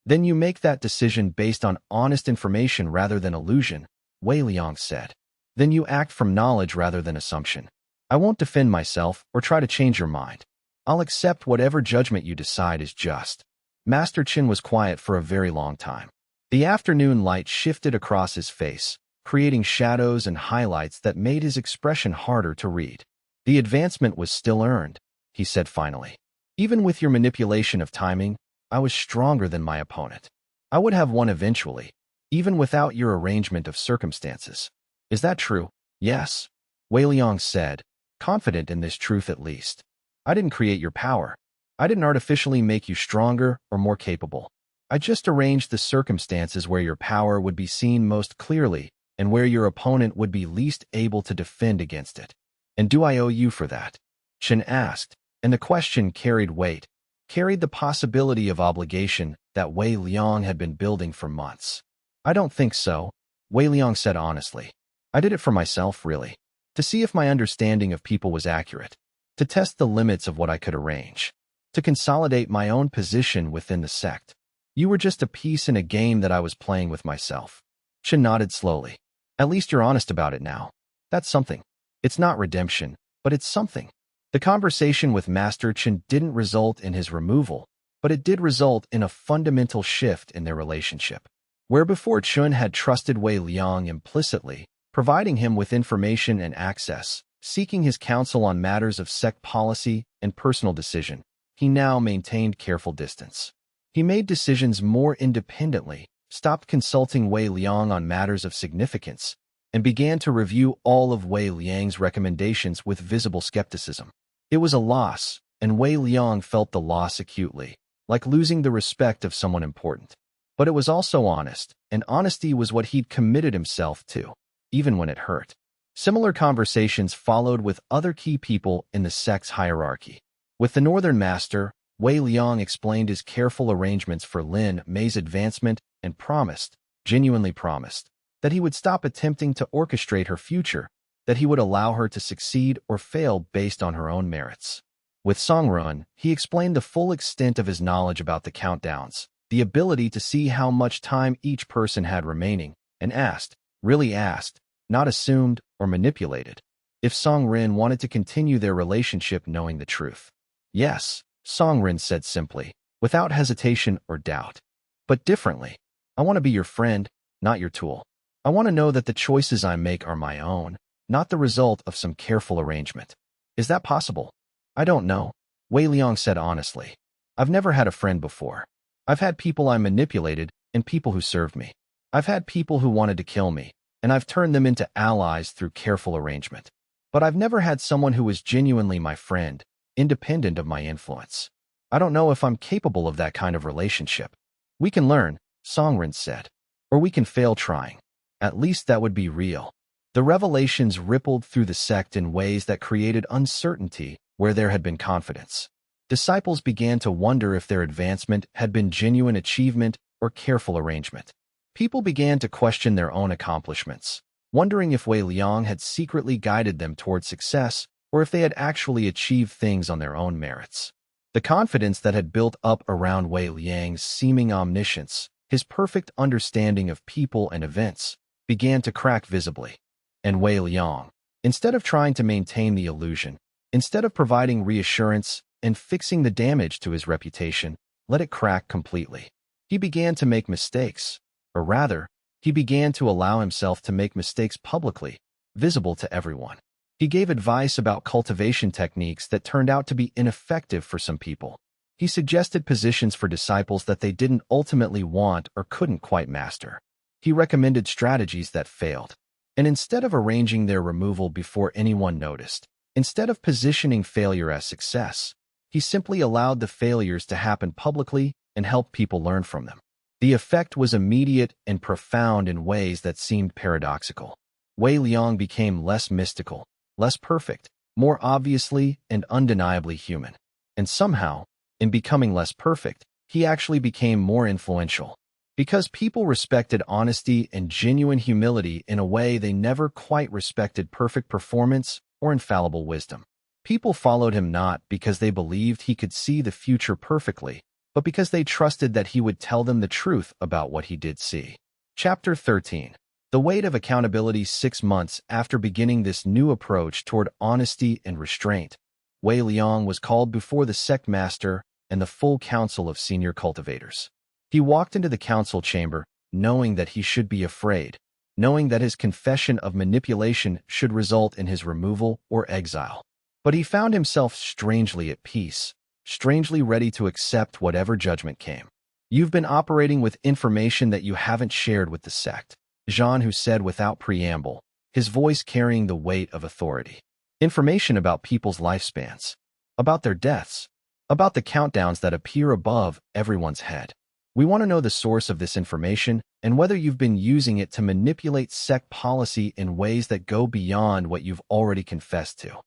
then you make that decision based on honest information rather than illusion," Wei Liang said. "Then you act from knowledge rather than assumption. I won't defend myself or try to change your mind. I'll accept whatever judgment you decide is just." Master Chen was quiet for a very long time. The afternoon light shifted across his face, creating shadows and highlights that made his expression harder to read. "The advancement was still earned," he said finally. "Even with your manipulation of timing, I was stronger than my opponent. I would have won eventually, even without your arrangement of circumstances." "Is that true?" "Yes," Wei Liang said, confident in this truth at least. "I didn't create your power. I didn't artificially make you stronger or more capable. I just arranged the circumstances where your power would be seen most clearly and where your opponent would be least able to defend against it." "And do I owe you for that?" Chen asked, and the question carried weight, carried the possibility of obligation that Wei Liang had been building for months. "I don't think so," Wei Liang said honestly. "I did it for myself, really, to see if my understanding of people was accurate, to test the limits of what I could arrange, to consolidate my own position within the sect. You were just a piece in a game that I was playing with myself." Chen nodded slowly. "At least you're honest about it now. That's something. It's not redemption, but it's something." The conversation with Master Chen didn't result in his removal, but it did result in a fundamental shift in their relationship. Where before Chen had trusted Wei Liang implicitly, providing him with information and access, seeking his counsel on matters of sect policy and personal decision, he now maintained careful distance. He made decisions more independently, stopped consulting Wei Liang on matters of significance, and began to review all of Wei Liang's recommendations with visible skepticism. It was a loss, and Wei Liang felt the loss acutely, like losing the respect of someone important. But it was also honest, and honesty was what he'd committed himself to, even when it hurt. Similar conversations followed with other key people in the sect's hierarchy. With the Northern Master, Wei Liang explained his careful arrangements for Lin Mei's advancement and promised, genuinely promised, that he would stop attempting to orchestrate her future, that he would allow her to succeed or fail based on her own merits. With Songrun, he explained the full extent of his knowledge about the countdowns, the ability to see how much time each person had remaining, and asked, really asked, not assumed or manipulated, if Songrin wanted to continue their relationship knowing the truth. Yes, Songrin said simply, without hesitation or doubt. But differently. I want to be your friend, not your tool. I want to know that the choices I make are my own, not the result of some careful arrangement. Is that possible? I don't know, Wei Liang said honestly. I've never had a friend before. I've had people I manipulated and people who served me. I've had people who wanted to kill me, and I've turned them into allies through careful arrangement. But I've never had someone who was genuinely my friend, independent of my influence. I don't know if I'm capable of that kind of relationship. We can learn, Songrin said. Or we can fail trying. At least that would be real. The revelations rippled through the sect in ways that created uncertainty where there had been confidence. Disciples began to wonder if their advancement had been genuine achievement or careful arrangement. People began to question their own accomplishments, wondering if Wei Liang had secretly guided them toward success or if they had actually achieved things on their own merits. The confidence that had built up around Wei Liang's seeming omniscience, his perfect understanding of people and events, began to crack visibly. And Wei Liang, instead of trying to maintain the illusion, instead of providing reassurance and fixing the damage to his reputation, let it crack completely. He began to make mistakes, or rather, he began to allow himself to make mistakes publicly, visible to everyone. He gave advice about cultivation techniques that turned out to be ineffective for some people. He suggested positions for disciples that they didn't ultimately want or couldn't quite master. He recommended strategies that failed. And instead of arranging their removal before anyone noticed, instead of positioning failure as success, he simply allowed the failures to happen publicly and helped people learn from them. The effect was immediate and profound in ways that seemed paradoxical. Wei Liang became less mystical, less perfect, more obviously and undeniably human. And somehow, in becoming less perfect, he actually became more influential. Because people respected honesty and genuine humility in a way they never quite respected perfect performance or infallible wisdom. People followed him not because they believed he could see the future perfectly, but because they trusted that he would tell them the truth about what he did see. Chapter 13. The weight of accountability. 6 months after beginning this new approach toward honesty and restraint, Wei Liang was called before the sect master and the full council of senior cultivators. He walked into the council chamber, knowing that he should be afraid, knowing that his confession of manipulation should result in his removal or exile. But he found himself strangely at peace, strangely ready to accept whatever judgment came. You've been operating with information that you haven't shared with the sect, Zhan Hu said without preamble, his voice carrying the weight of authority. Information about people's lifespans, about their deaths, about the countdowns that appear above everyone's head. We want to know the source of this information and whether you've been using it to manipulate sect policy in ways that go beyond what you've already confessed to.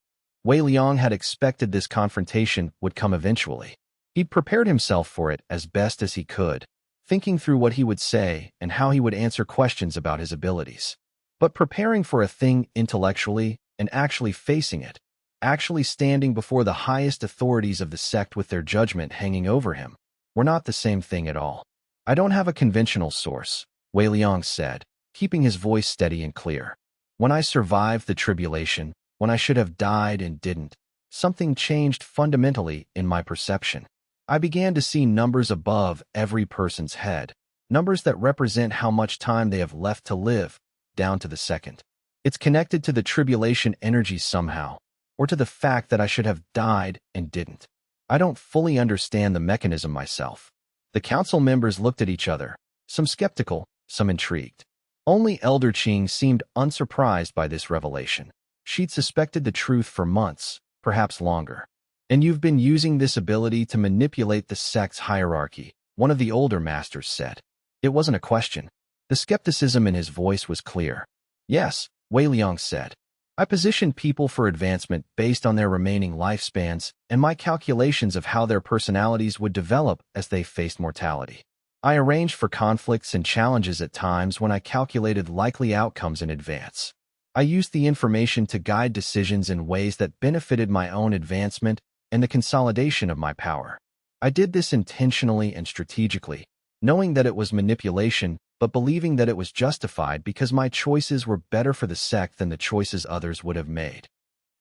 Wei Liang had expected this confrontation would come eventually. He'd prepared himself for it as best as he could, thinking through what he would say and how he would answer questions about his abilities. But preparing for a thing intellectually and actually facing it, actually standing before the highest authorities of the sect with their judgment hanging over him, were not the same thing at all. I don't have a conventional source, Wei Liang said, keeping his voice steady and clear. When I survived the tribulation, when I should have died and didn't, something changed fundamentally in my perception. I began to see numbers above every person's head, numbers that represent how much time they have left to live, down to the second. It's connected to the tribulation energy somehow, or to the fact that I should have died and didn't. I don't fully understand the mechanism myself. The council members looked at each other, some skeptical, some intrigued. Only Elder Qing seemed unsurprised by this revelation. She'd suspected the truth for months, perhaps longer. And you've been using this ability to manipulate the sect's hierarchy, one of the older masters said. It wasn't a question. The skepticism in his voice was clear. Yes, Wei Liang said. I positioned people for advancement based on their remaining lifespans and my calculations of how their personalities would develop as they faced mortality. I arranged for conflicts and challenges at times when I calculated likely outcomes in advance. I used the information to guide decisions in ways that benefited my own advancement and the consolidation of my power. I did this intentionally and strategically, knowing that it was manipulation, but believing that it was justified because my choices were better for the sect than the choices others would have made.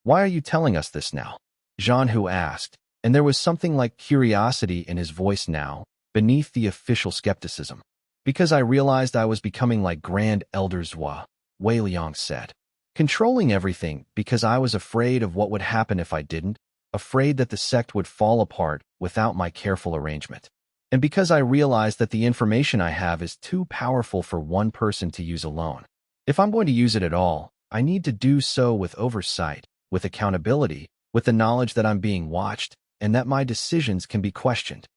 "Why are you telling us this now?" Jean Hu asked, and there was something like curiosity in his voice now, beneath the official skepticism. "Because I realized I was becoming like Grand Elder Zhua," Wei Liang said. "Controlling everything because I was afraid of what would happen if I didn't, afraid that the sect would fall apart without my careful arrangement. And because I realized that the information I have is too powerful for one person to use alone. If I'm going to use it at all, I need to do so with oversight, with accountability, with the knowledge that I'm being watched, and that my decisions can be questioned."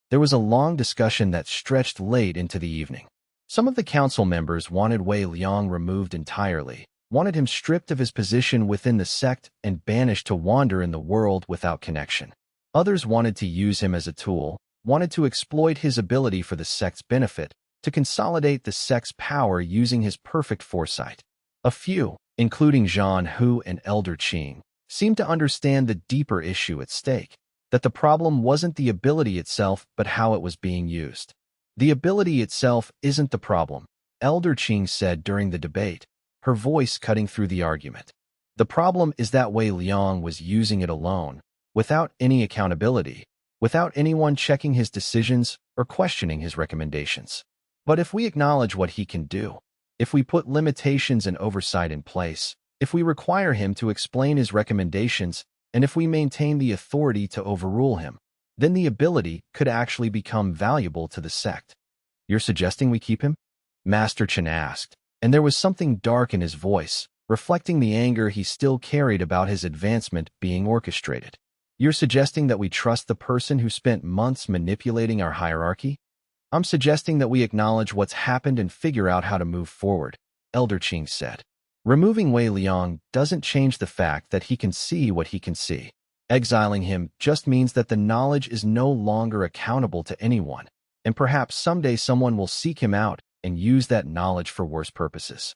There was a long discussion that stretched late into the evening. Some of the council members wanted Wei Liang removed entirely, wanted him stripped of his position within the sect and banished to wander in the world without connection. Others wanted to use him as a tool, wanted to exploit his ability for the sect's benefit, to consolidate the sect's power using his perfect foresight. A few, including Jean Hu and Elder Qing, seemed to understand the deeper issue at stake, that the problem wasn't the ability itself but how it was being used. "The ability itself isn't the problem," Elder Qing said during the debate, her voice cutting through the argument. "The problem is that Wei Liang was using it alone, without any accountability, without anyone checking his decisions or questioning his recommendations. But if we acknowledge what he can do, if we put limitations and oversight in place, if we require him to explain his recommendations, and if we maintain the authority to overrule him, then the ability could actually become valuable to the sect." "You're suggesting we keep him?" Master Chen asked, and there was something dark in his voice, reflecting the anger he still carried about his advancement being orchestrated. "You're suggesting that we trust the person who spent months manipulating our hierarchy?" "I'm suggesting that we acknowledge what's happened and figure out how to move forward," Elder Qing said. "Removing Wei Liang doesn't change the fact that he can see what he can see. Exiling him just means that the knowledge is no longer accountable to anyone, and perhaps someday someone will seek him out and use that knowledge for worse purposes."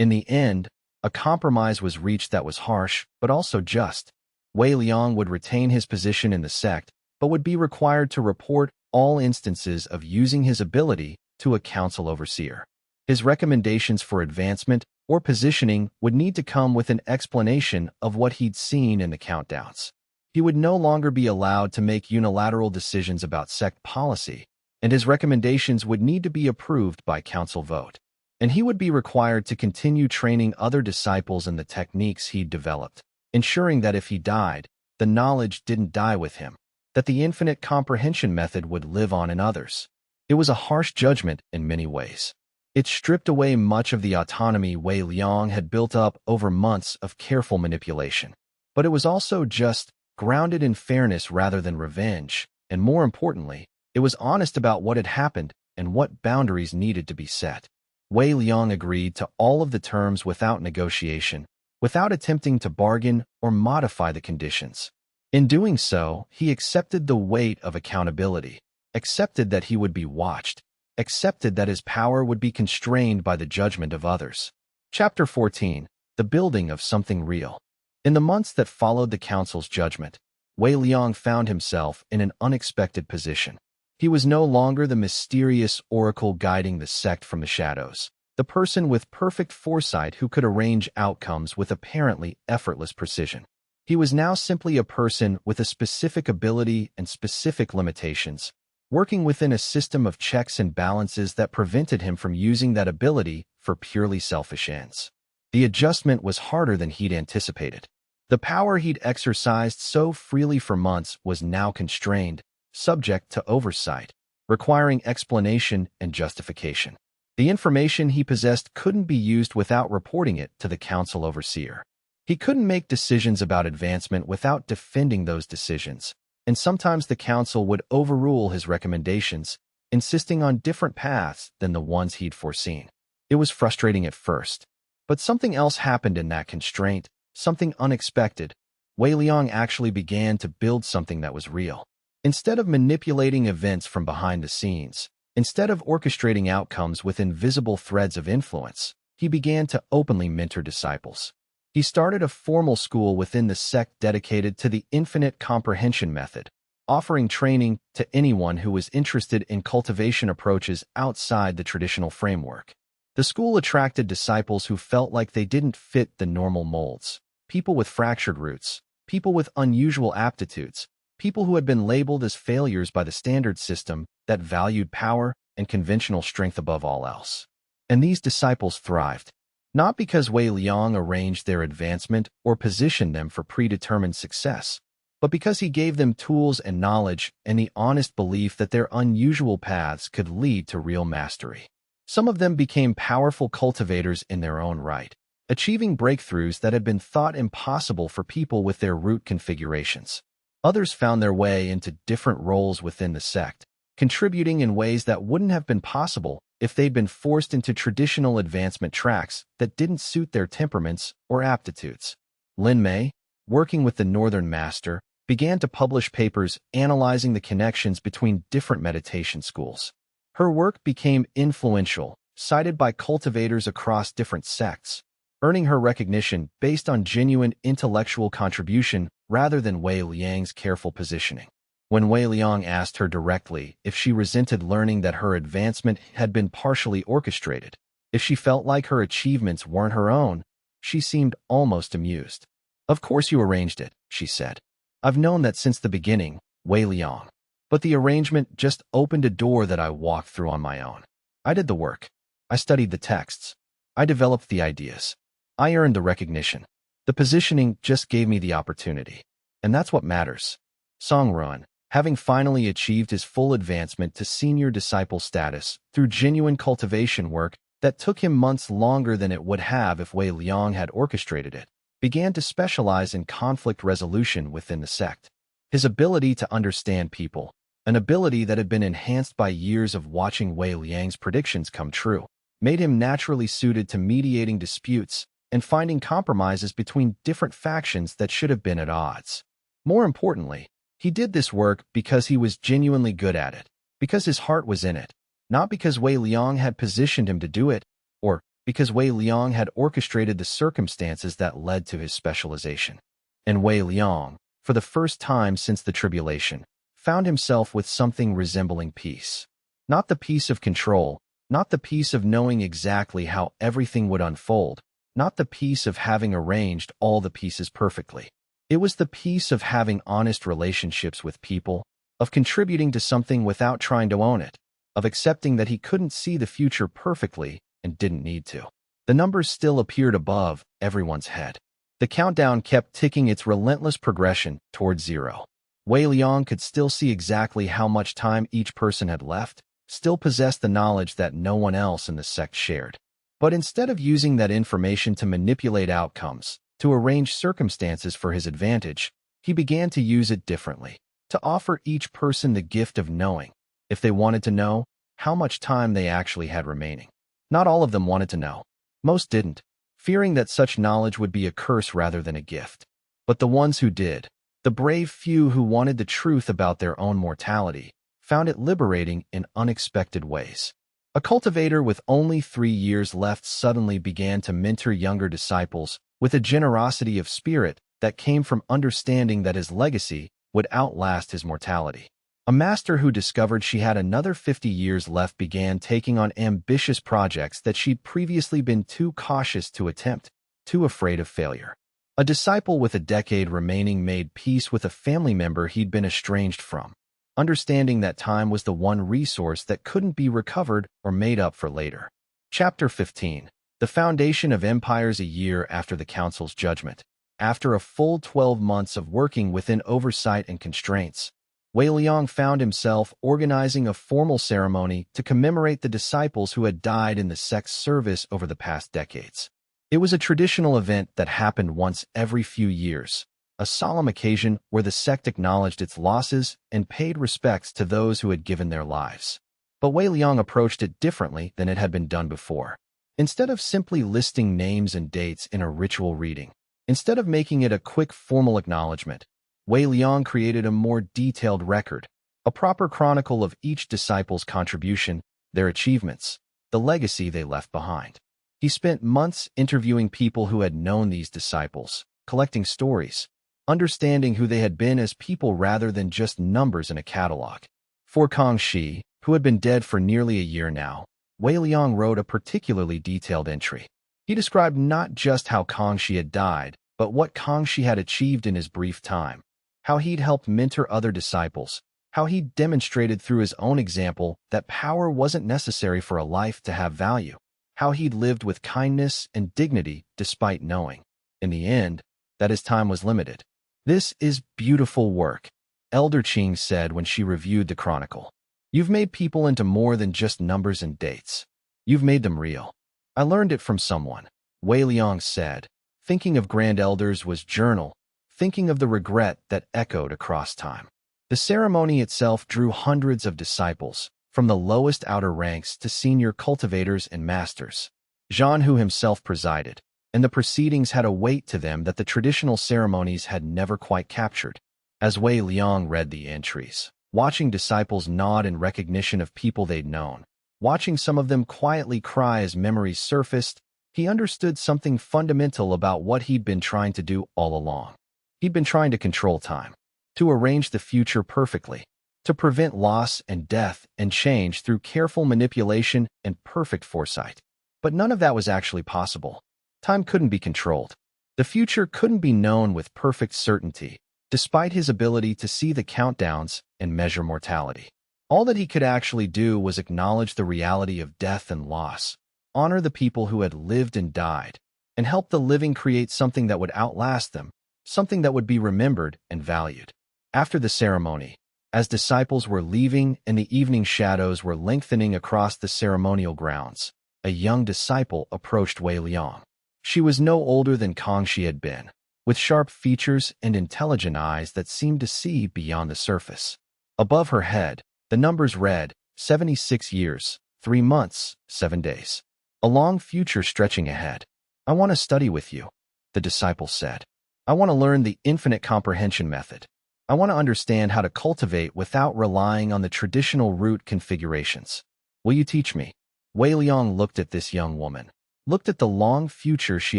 In the end, a compromise was reached that was harsh, but also just. Wei Liang would retain his position in the sect, but would be required to report all instances of using his ability to a council overseer. His recommendations for advancement or positioning would need to come with an explanation of what he'd seen in the countdowns. He would no longer be allowed to make unilateral decisions about sect policy, and his recommendations would need to be approved by council vote. And he would be required to continue training other disciples in the techniques he'd developed, ensuring that if he died, the knowledge didn't die with him, that the infinite comprehension method would live on in others. It was a harsh judgment in many ways. It stripped away much of the autonomy Wei Liang had built up over months of careful manipulation. But it was also just, grounded in fairness rather than revenge, and more importantly, it was honest about what had happened and what boundaries needed to be set. Wei Liang agreed to all of the terms without negotiation, without attempting to bargain or modify the conditions. In doing so, he accepted the weight of accountability, accepted that he would be watched, accepted that his power would be constrained by the judgment of others. Chapter 14. The Building of Something Real. In the months that followed the council's judgment, Wei Liang found himself in an unexpected position. He was no longer the mysterious oracle guiding the sect from the shadows, the person with perfect foresight who could arrange outcomes with apparently effortless precision. He was now simply a person with a specific ability and specific limitations, working within a system of checks and balances that prevented him from using that ability for purely selfish ends. The adjustment was harder than he'd anticipated. The power he'd exercised so freely for months was now constrained, subject to oversight, requiring explanation and justification. The information he possessed couldn't be used without reporting it to the council overseer. He couldn't make decisions about advancement without defending those decisions, and sometimes the council would overrule his recommendations, insisting on different paths than the ones he'd foreseen. It was frustrating at first, but something else happened in that constraint, something unexpected. Wei Liang actually began to build something that was real. Instead of manipulating events from behind the scenes, instead of orchestrating outcomes with invisible threads of influence, he began to openly mentor disciples. He started a formal school within the sect dedicated to the infinite comprehension method, offering training to anyone who was interested in cultivation approaches outside the traditional framework. The school attracted disciples who felt like they didn't fit the normal molds, people with fractured roots, people with unusual aptitudes, people who had been labeled as failures by the standard system that valued power and conventional strength above all else. And these disciples thrived, not because Wei Liang arranged their advancement or positioned them for predetermined success, but because he gave them tools and knowledge and the honest belief that their unusual paths could lead to real mastery. Some of them became powerful cultivators in their own right, achieving breakthroughs that had been thought impossible for people with their root configurations. Others found their way into different roles within the sect, contributing in ways that wouldn't have been possible if they'd been forced into traditional advancement tracks that didn't suit their temperaments or aptitudes. Lin Mei, working with the Northern Master, began to publish papers analyzing the connections between different meditation schools. Her work became influential, cited by cultivators across different sects, earning her recognition based on genuine intellectual contribution rather than Wei Liang's careful positioning. When Wei Liang asked her directly if she resented learning that her advancement had been partially orchestrated, if she felt like her achievements weren't her own, she seemed almost amused. "Of course you arranged it," she said. "I've known that since the beginning, Wei Liang. But the arrangement just opened a door that I walked through on my own. I did the work. I studied the texts. I developed the ideas. I earned the recognition. The positioning just gave me the opportunity. And that's what matters." Song Ruan, having finally achieved his full advancement to senior disciple status through genuine cultivation work that took him months longer than it would have if Wei Liang had orchestrated it, began to specialize in conflict resolution within the sect. His ability to understand people, an ability that had been enhanced by years of watching Wei Liang's predictions come true, made him naturally suited to mediating disputes and finding compromises between different factions that should have been at odds. More importantly, he did this work because he was genuinely good at it, because his heart was in it, not because Wei Liang had positioned him to do it, or because Wei Liang had orchestrated the circumstances that led to his specialization. And Wei Liang, for the first time since the tribulation, found himself with something resembling peace. Not the peace of control, not the peace of knowing exactly how everything would unfold, not the peace of having arranged all the pieces perfectly. It was the peace of having honest relationships with people, of contributing to something without trying to own it, of accepting that he couldn't see the future perfectly and didn't need to. The numbers still appeared above everyone's head. The countdown kept ticking its relentless progression toward zero. Wei Liang could still see exactly how much time each person had left, still possessed the knowledge that no one else in the sect shared. But instead of using that information to manipulate outcomes, to arrange circumstances for his advantage, he began to use it differently, to offer each person the gift of knowing, if they wanted to know, how much time they actually had remaining. Not all of them wanted to know. Most didn't, fearing that such knowledge would be a curse rather than a gift. But the ones who did, the brave few who wanted the truth about their own mortality, found it liberating in unexpected ways. A cultivator with only 3 years left suddenly began to mentor younger disciples with a generosity of spirit that came from understanding that his legacy would outlast his mortality. A master who discovered she had another 50 years left began taking on ambitious projects that she'd previously been too cautious to attempt, too afraid of failure. A disciple with a decade remaining made peace with a family member he'd been estranged from, understanding that time was the one resource that couldn't be recovered or made up for later. Chapter 15. The Foundation of Empires. A year after the Council's judgment, after a full 12 months of working within oversight and constraints, Wei Liang found himself organizing a formal ceremony to commemorate the disciples who had died in the sect's service over the past decades. It was a traditional event that happened once every few years, a solemn occasion where the sect acknowledged its losses and paid respects to those who had given their lives. But Wei Liang approached it differently than it had been done before. Instead of simply listing names and dates in a ritual reading, Instead of making it a quick formal acknowledgement, Wei Liang created a more detailed record, a proper chronicle of each disciple's contribution, their achievements, the legacy they left behind. He spent months interviewing people who had known these disciples, collecting stories, understanding who they had been as people rather than just numbers in a catalog. For Kangxi, who had been dead for nearly a year now, Wei Liang wrote a particularly detailed entry. He described not just how Kangxi had died, but what Kangxi had achieved in his brief time, how he'd helped mentor other disciples, how he'd demonstrated through his own example that power wasn't necessary for a life to have value, how he'd lived with kindness and dignity despite knowing, in the end, that his time was limited. "This is beautiful work," Elder Qing said when she reviewed the chronicle. "You've made people into more than just numbers and dates. You've made them real." "I learned it from someone," Wei Liang said. Thinking of grand elders was journal, thinking of the regret that echoed across time. The ceremony itself drew hundreds of disciples, from the lowest outer ranks to senior cultivators and masters. Zhan Hu himself presided, and the proceedings had a weight to them that the traditional ceremonies had never quite captured. As Wei Liang read the entries, watching disciples nod in recognition of people they'd known, watching some of them quietly cry as memories surfaced, he understood something fundamental about what he'd been trying to do all along. He'd been trying to control time, to arrange the future perfectly, to prevent loss and death and change through careful manipulation and perfect foresight. But none of that was actually possible. Time couldn't be controlled. The future couldn't be known with perfect certainty, despite his ability to see the countdowns and measure mortality. All that he could actually do was acknowledge the reality of death and loss, honor the people who had lived and died, and help the living create something that would outlast them, something that would be remembered and valued. After the ceremony, as disciples were leaving and the evening shadows were lengthening across the ceremonial grounds, a young disciple approached Wei Liang. She was no older than Kangxi had been, with sharp features and intelligent eyes that seemed to see beyond the surface. Above her head, the numbers read, 76 years, 3 months, 7 days. A long future stretching ahead. "I want to study with you," the disciple said. "I want to learn the infinite comprehension method. I want to understand how to cultivate without relying on the traditional root configurations. Will you teach me?" Wei Liang looked at this young woman, looked at the long future she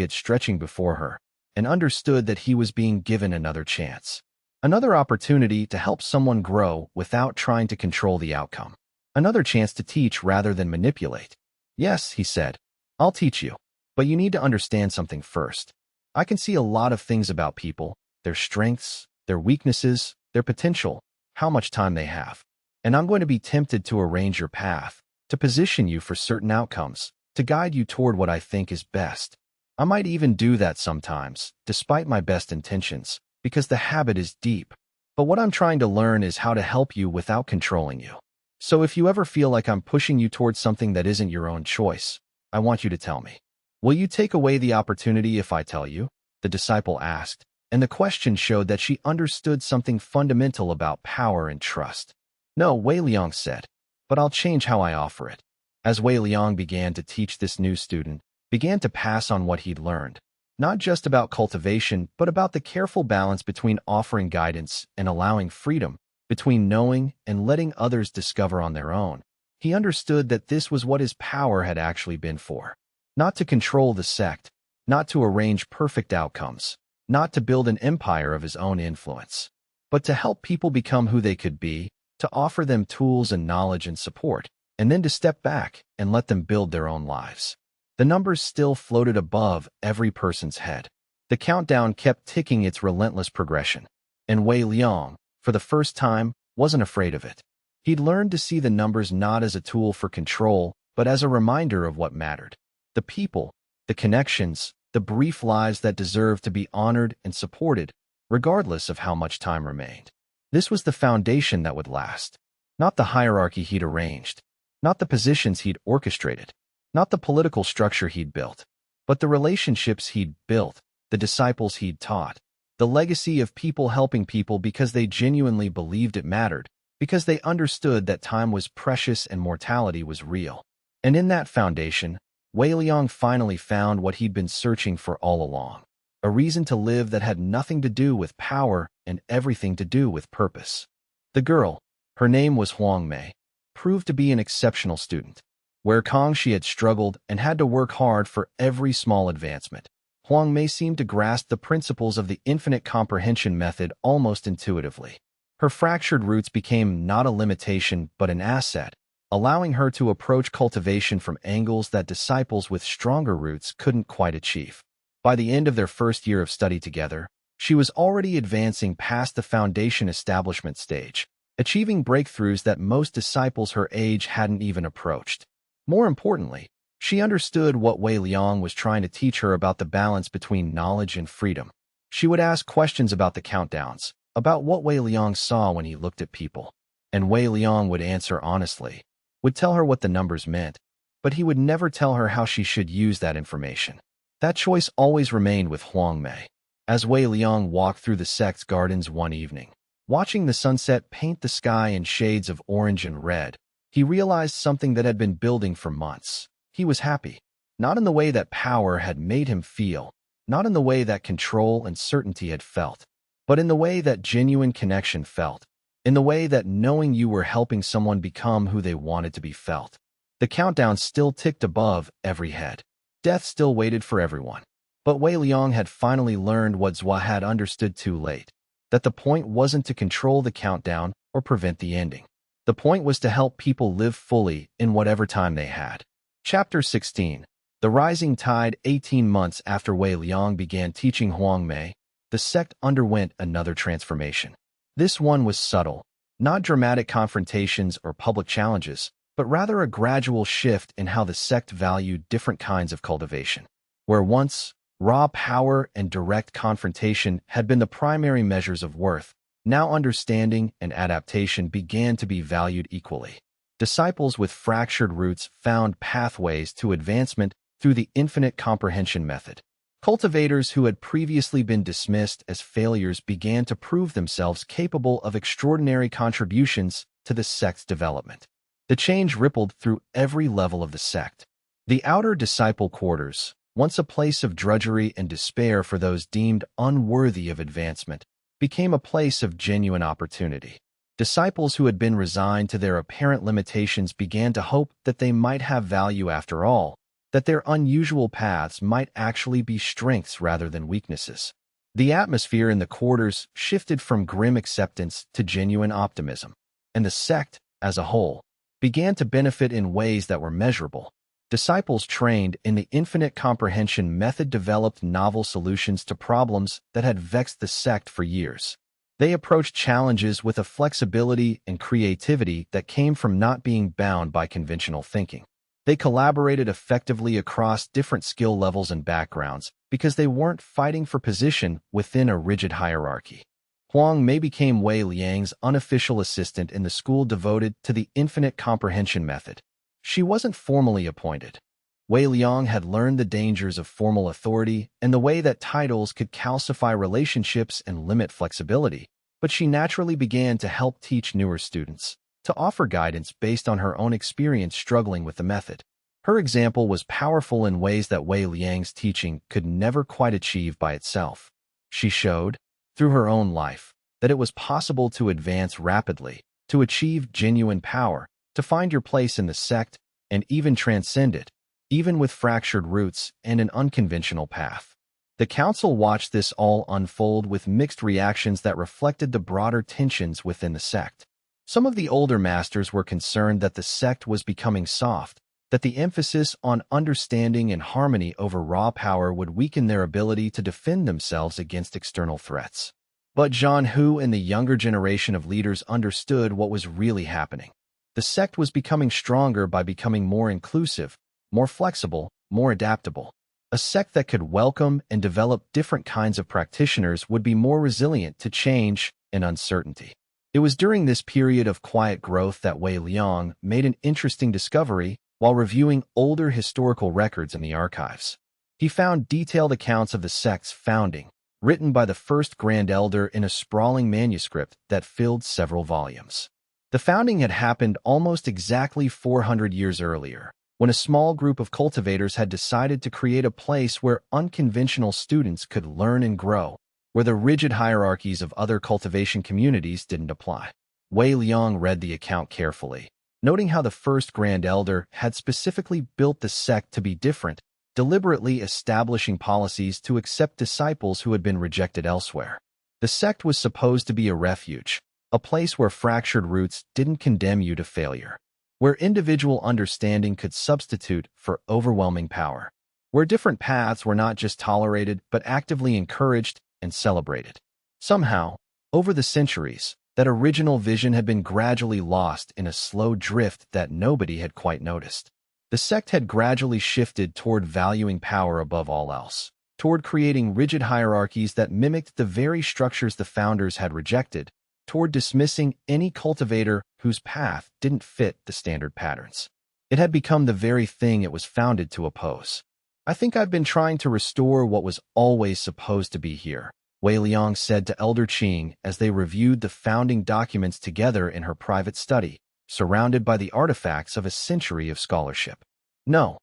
had stretching before her, and understood that he was being given another chance. Another opportunity to help someone grow without trying to control the outcome. Another chance to teach rather than manipulate. "Yes," he said, "I'll teach you. But you need to understand something first. I can see a lot of things about people, their strengths, their weaknesses, their potential, how much time they have. And I'm going to be tempted to arrange your path, to position you for certain outcomes, to guide you toward what I think is best. I might even do that sometimes, despite my best intentions, because the habit is deep. But what I'm trying to learn is how to help you without controlling you. So if you ever feel like I'm pushing you towards something that isn't your own choice, I want you to tell me. Will you take away the opportunity if I tell you?" the disciple asked, and the question showed that she understood something fundamental about power and trust. "No," Wei Liang said, "but I'll change how I offer it." As Wei Liang began to teach this new student, began to pass on what he'd learned, not just about cultivation, but about the careful balance between offering guidance and allowing freedom, between knowing and letting others discover on their own, he understood that this was what his power had actually been for. Not to control the sect, not to arrange perfect outcomes, not to build an empire of his own influence, but to help people become who they could be, to offer them tools and knowledge and support, and then to step back and let them build their own lives. The numbers still floated above every person's head. The countdown kept ticking its relentless progression, and Wei Liang, for the first time, wasn't afraid of it. He'd learned to see the numbers not as a tool for control, but as a reminder of what mattered. The people, the connections, the brief lives that deserved to be honored and supported, regardless of how much time remained. This was the foundation that would last. Not the hierarchy he'd arranged, not the positions he'd orchestrated, not the political structure he'd built, but the relationships he'd built, the disciples he'd taught, the legacy of people helping people because they genuinely believed it mattered, because they understood that time was precious and mortality was real. And in that foundation, Wei Liang finally found what he'd been searching for all along. a reason to live that had nothing to do with power and everything to do with purpose. The girl, her name was Huang Mei, proved to be an exceptional student. Where Kong she had struggled and had to work hard for every small advancement, Huang Mei seemed to grasp the principles of the infinite comprehension method almost intuitively. Her fractured roots became not a limitation but an asset, allowing her to approach cultivation from angles that disciples with stronger roots couldn't quite achieve. By the end of their first year of study together, she was already advancing past the foundation establishment stage, achieving breakthroughs that most disciples her age hadn't even approached. More importantly, she understood what Wei Liang was trying to teach her about the balance between knowledge and freedom. She would ask questions about the countdowns, about what Wei Liang saw when he looked at people, and Wei Liang would answer honestly, would tell her what the numbers meant, but he would never tell her how she should use that information. That choice always remained with Huang Mei. As Wei Liang walked through the sect's gardens one evening, watching the sunset paint the sky in shades of orange and red, he realized something that had been building for months. He was happy, not in the way that power had made him feel, not in the way that control and certainty had felt, but in the way that genuine connection felt, in the way that knowing you were helping someone become who they wanted to be felt. The countdown still ticked above every head. Death still waited for everyone. But Wei Liang had finally learned what Zhua had understood too late, that the point wasn't to control the countdown or prevent the ending. The point was to help people live fully in whatever time they had. Chapter 16. The Rising Tide. 18 months after Wei Liang began teaching Huang Mei, the sect underwent another transformation. This one was subtle, not dramatic confrontations or public challenges, but rather a gradual shift in how the sect valued different kinds of cultivation. Where once raw power and direct confrontation had been the primary measures of worth, now understanding and adaptation began to be valued equally. Disciples with fractured roots found pathways to advancement through the infinite comprehension method. Cultivators who had previously been dismissed as failures began to prove themselves capable of extraordinary contributions to the sect's development. The change rippled through every level of the sect. The outer disciple quarters, once a place of drudgery and despair for those deemed unworthy of advancement, became a place of genuine opportunity. Disciples who had been resigned to their apparent limitations began to hope that they might have value after all, that their unusual paths might actually be strengths rather than weaknesses. The atmosphere in the quarters shifted from grim acceptance to genuine optimism, and the sect, as a whole, began to benefit in ways that were measurable. Disciples trained in the infinite comprehension method developed novel solutions to problems that had vexed the sect for years. They approached challenges with a flexibility and creativity that came from not being bound by conventional thinking. They collaborated effectively across different skill levels and backgrounds because they weren't fighting for position within a rigid hierarchy. Huang Mei became Wei Liang's unofficial assistant in the school devoted to the infinite comprehension method. She wasn't formally appointed. Wei Liang had learned the dangers of formal authority and the way that titles could calcify relationships and limit flexibility, but she naturally began to help teach newer students, to offer guidance based on her own experience struggling with the method. Her example was powerful in ways that Wei Liang's teaching could never quite achieve by itself. She showed, through her own life, that it was possible to advance rapidly, to achieve genuine power, to find your place in the sect, and even transcend it, even with fractured roots and an unconventional path. The council watched this all unfold with mixed reactions that reflected the broader tensions within the sect. Some of the older masters were concerned that the sect was becoming soft, that the emphasis on understanding and harmony over raw power would weaken their ability to defend themselves against external threats. But Zhan Hu and the younger generation of leaders understood what was really happening. The sect was becoming stronger by becoming more inclusive, more flexible, more adaptable. A sect that could welcome and develop different kinds of practitioners would be more resilient to change and uncertainty. It was during this period of quiet growth that Wei Liang made an interesting discovery while reviewing older historical records in the archives. He found detailed accounts of the sect's founding, written by the first Grand Elder in a sprawling manuscript that filled several volumes. The founding had happened almost exactly 400 years earlier, when a small group of cultivators had decided to create a place where unconventional students could learn and grow, where the rigid hierarchies of other cultivation communities didn't apply. Wei Liang read the account carefully, noting how the first Grand Elder had specifically built the sect to be different, deliberately establishing policies to accept disciples who had been rejected elsewhere. The sect was supposed to be a refuge, a place where fractured roots didn't condemn you to failure, where individual understanding could substitute for overwhelming power, where different paths were not just tolerated but actively encouraged and celebrated. Somehow, over the centuries, that original vision had been gradually lost in a slow drift that nobody had quite noticed. The sect had gradually shifted toward valuing power above all else, toward creating rigid hierarchies that mimicked the very structures the founders had rejected, toward dismissing any cultivator whose path didn't fit the standard patterns. It had become the very thing it was founded to oppose. "I think I've been trying to restore what was always supposed to be here," Wei Liang said to Elder Qing as they reviewed the founding documents together in her private study, surrounded by the artifacts of a century of scholarship. "No,"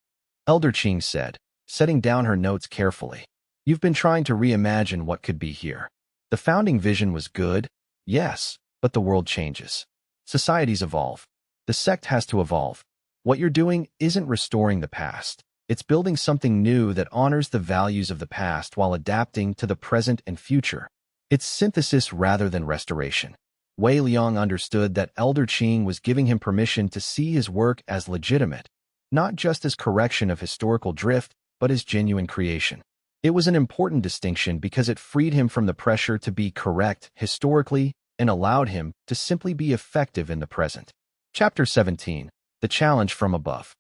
Elder Qing said, setting down her notes carefully. "You've been trying to reimagine what could be here. The founding vision was good, yes, but the world changes. Societies evolve. The sect has to evolve. What you're doing isn't restoring the past. It's building something new that honors the values of the past while adapting to the present and future. It's synthesis rather than restoration." Wei Liang understood that Elder Qing was giving him permission to see his work as legitimate, not just as correction of historical drift, but as genuine creation. It was an important distinction because it freed him from the pressure to be correct historically and allowed him to simply be effective in the present. Chapter 17. The Challenge from Above.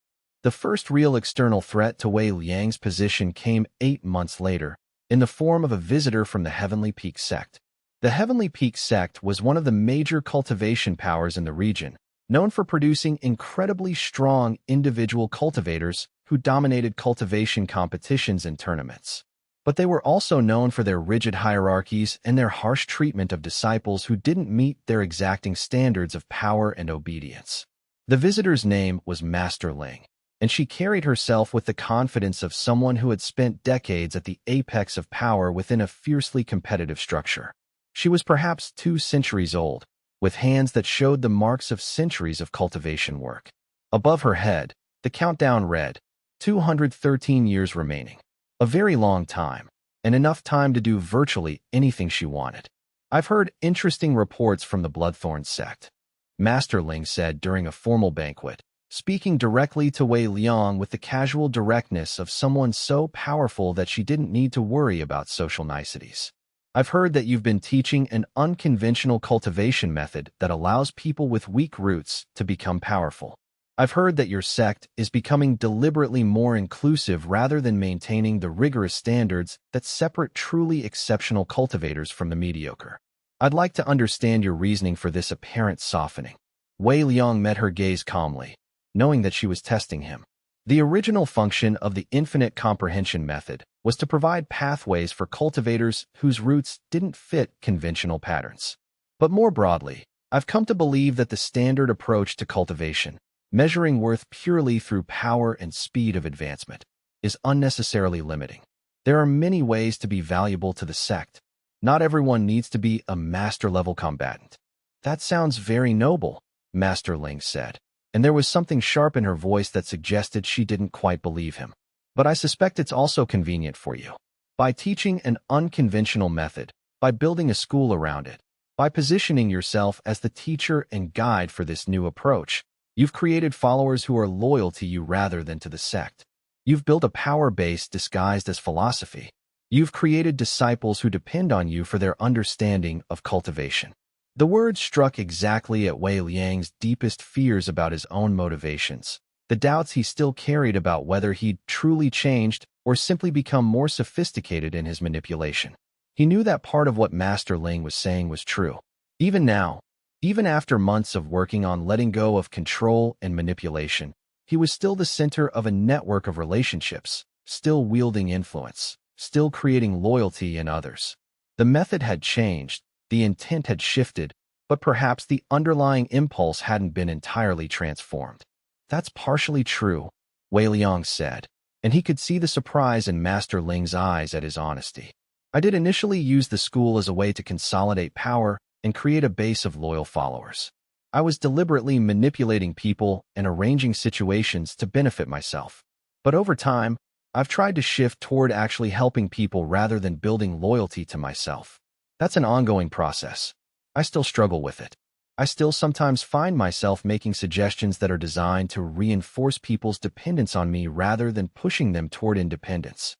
The first real external threat to Wei Liang's position came 8 months later, in the form of a visitor from the Heavenly Peak sect. The Heavenly Peak sect was one of the major cultivation powers in the region, known for producing incredibly strong individual cultivators who dominated cultivation competitions and tournaments. But they were also known for their rigid hierarchies and their harsh treatment of disciples who didn't meet their exacting standards of power and obedience. The visitor's name was Master Ling, and she carried herself with the confidence of someone who had spent decades at the apex of power within a fiercely competitive structure. She was perhaps 2 centuries old, with hands that showed the marks of centuries of cultivation work. Above her head, the countdown read, 213 years remaining. A very long time, and enough time to do virtually anything she wanted. "I've heard interesting reports from the Bloodthorn sect," Master Ling said during a formal banquet, speaking directly to Wei Liang with the casual directness of someone so powerful that she didn't need to worry about social niceties. "I've heard that you've been teaching an unconventional cultivation method that allows people with weak roots to become powerful. I've heard that your sect is becoming deliberately more inclusive rather than maintaining the rigorous standards that separate truly exceptional cultivators from the mediocre. I'd like to understand your reasoning for this apparent softening." Wei Liang met her gaze calmly, knowing that she was testing him. The original function of the infinite comprehension method was to provide pathways for cultivators whose roots didn't fit conventional patterns. But more broadly, I've come to believe that the standard approach to cultivation, measuring worth purely through power and speed of advancement, is unnecessarily limiting. There are many ways to be valuable to the sect. Not everyone needs to be a master-level combatant. "That sounds very noble," Master Ling said, and there was something sharp in her voice that suggested she didn't quite believe him. "But I suspect it's also convenient for you. By teaching an unconventional method, by building a school around it, by positioning yourself as the teacher and guide for this new approach, you've created followers who are loyal to you rather than to the sect. You've built a power base disguised as philosophy. You've created disciples who depend on you for their understanding of cultivation." The words struck exactly at Wei Liang's deepest fears about his own motivations, the doubts he still carried about whether he'd truly changed or simply become more sophisticated in his manipulation. He knew that part of what Master Ling was saying was true. Even now, even after months of working on letting go of control and manipulation, he was still the center of a network of relationships, still wielding influence, still creating loyalty in others. The method had changed, the intent had shifted, but perhaps the underlying impulse hadn't been entirely transformed. "That's partially true," Wei Liang said, and he could see the surprise in Master Ling's eyes at his honesty. I did initially use the school as a way to consolidate power and create a base of loyal followers. I was deliberately manipulating people and arranging situations to benefit myself. But over time, I've tried to shift toward actually helping people rather than building loyalty to myself. That's an ongoing process. I still struggle with it. I still sometimes find myself making suggestions that are designed to reinforce people's dependence on me rather than pushing them toward independence.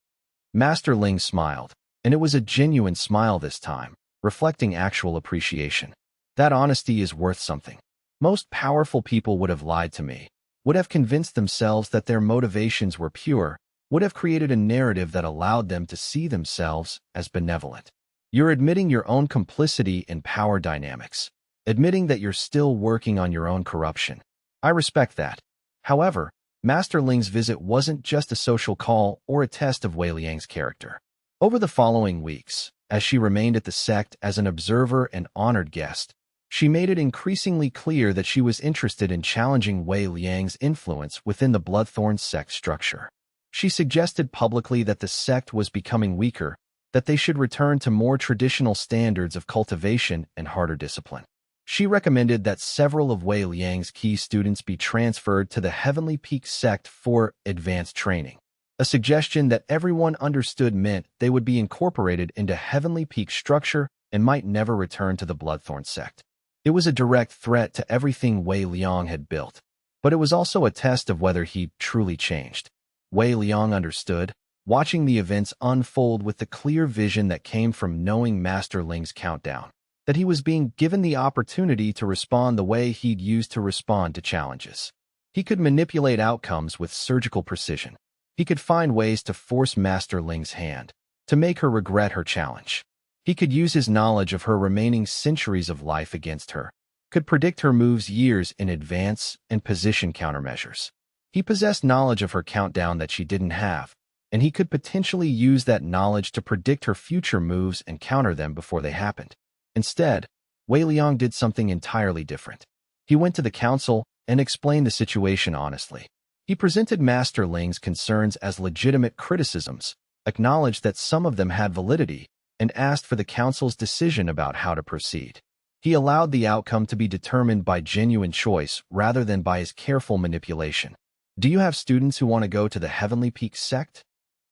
Master Ling smiled, and it was a genuine smile this time, reflecting actual appreciation. That honesty is worth something. Most powerful people would have lied to me, would have convinced themselves that their motivations were pure, would have created a narrative that allowed them to see themselves as benevolent. You're admitting your own complicity in power dynamics, admitting that you're still working on your own corruption. I respect that. However, Master Ling's visit wasn't just a social call or a test of Wei Liang's character. Over the following weeks, as she remained at the sect as an observer and honored guest, she made it increasingly clear that she was interested in challenging Wei Liang's influence within the Bloodthorn sect structure. She suggested publicly that the sect was becoming weaker, that they should return to more traditional standards of cultivation and harder discipline. She recommended that several of Wei Liang's key students be transferred to the Heavenly Peak sect for advanced training, a suggestion that everyone understood meant they would be incorporated into Heavenly Peak structure and might never return to the Bloodthorn sect. It was a direct threat to everything Wei Liang had built, but it was also a test of whether he truly changed. Wei Liang understood, watching the events unfold with the clear vision that came from knowing Master Ling's countdown, that he was being given the opportunity to respond the way he'd used to respond to challenges. He could manipulate outcomes with surgical precision. He could find ways to force Master Ling's hand, to make her regret her challenge. He could use his knowledge of her remaining centuries of life against her, could predict her moves years in advance and position countermeasures. He possessed knowledge of her countdown that she didn't have, and he could potentially use that knowledge to predict her future moves and counter them before they happened. Instead, Wei Liang did something entirely different. He went to the council and explained the situation honestly. He presented Master Ling's concerns as legitimate criticisms, acknowledged that some of them had validity, and asked for the council's decision about how to proceed. He allowed the outcome to be determined by genuine choice rather than by his careful manipulation. Do you have students who want to go to the Heavenly Peak sect?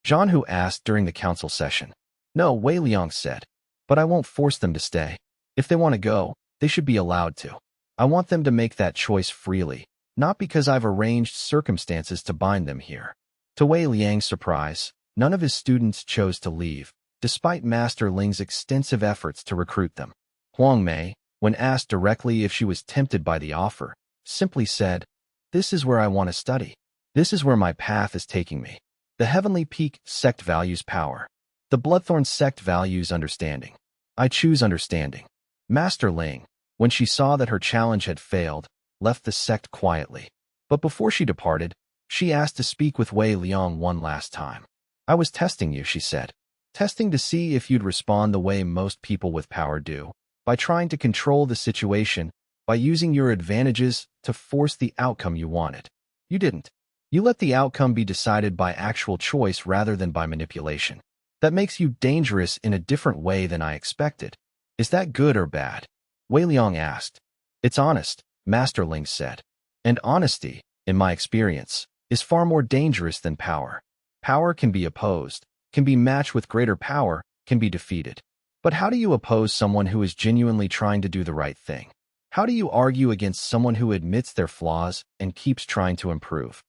Zhan Hu asked during the council session. No, Wei Liang said, but I won't force them to stay. If they want to go, they should be allowed to. I want them to make that choice freely, not because I've arranged circumstances to bind them here. To Wei Liang's surprise, none of his students chose to leave, despite Master Ling's extensive efforts to recruit them. Huang Mei, when asked directly if she was tempted by the offer, simply said, "This is where I want to study. This is where my path is taking me." The Heavenly Peak sect values power. The Bloodthorn sect values understanding. I choose understanding. Master Ling, when she saw that her challenge had failed, left the sect quietly. But before she departed, she asked to speak with Wei Liang one last time. I was testing you, she said. Testing to see if you'd respond the way most people with power do, by trying to control the situation, by using your advantages to force the outcome you wanted. You didn't. You let the outcome be decided by actual choice rather than by manipulation. That makes you dangerous in a different way than I expected. Is that good or bad? Wei Liang asked. It's honest, Master Ling said. And honesty, in my experience, is far more dangerous than power. Power can be opposed, can be matched with greater power, can be defeated. But how do you oppose someone who is genuinely trying to do the right thing? How do you argue against someone who admits their flaws and keeps trying to improve?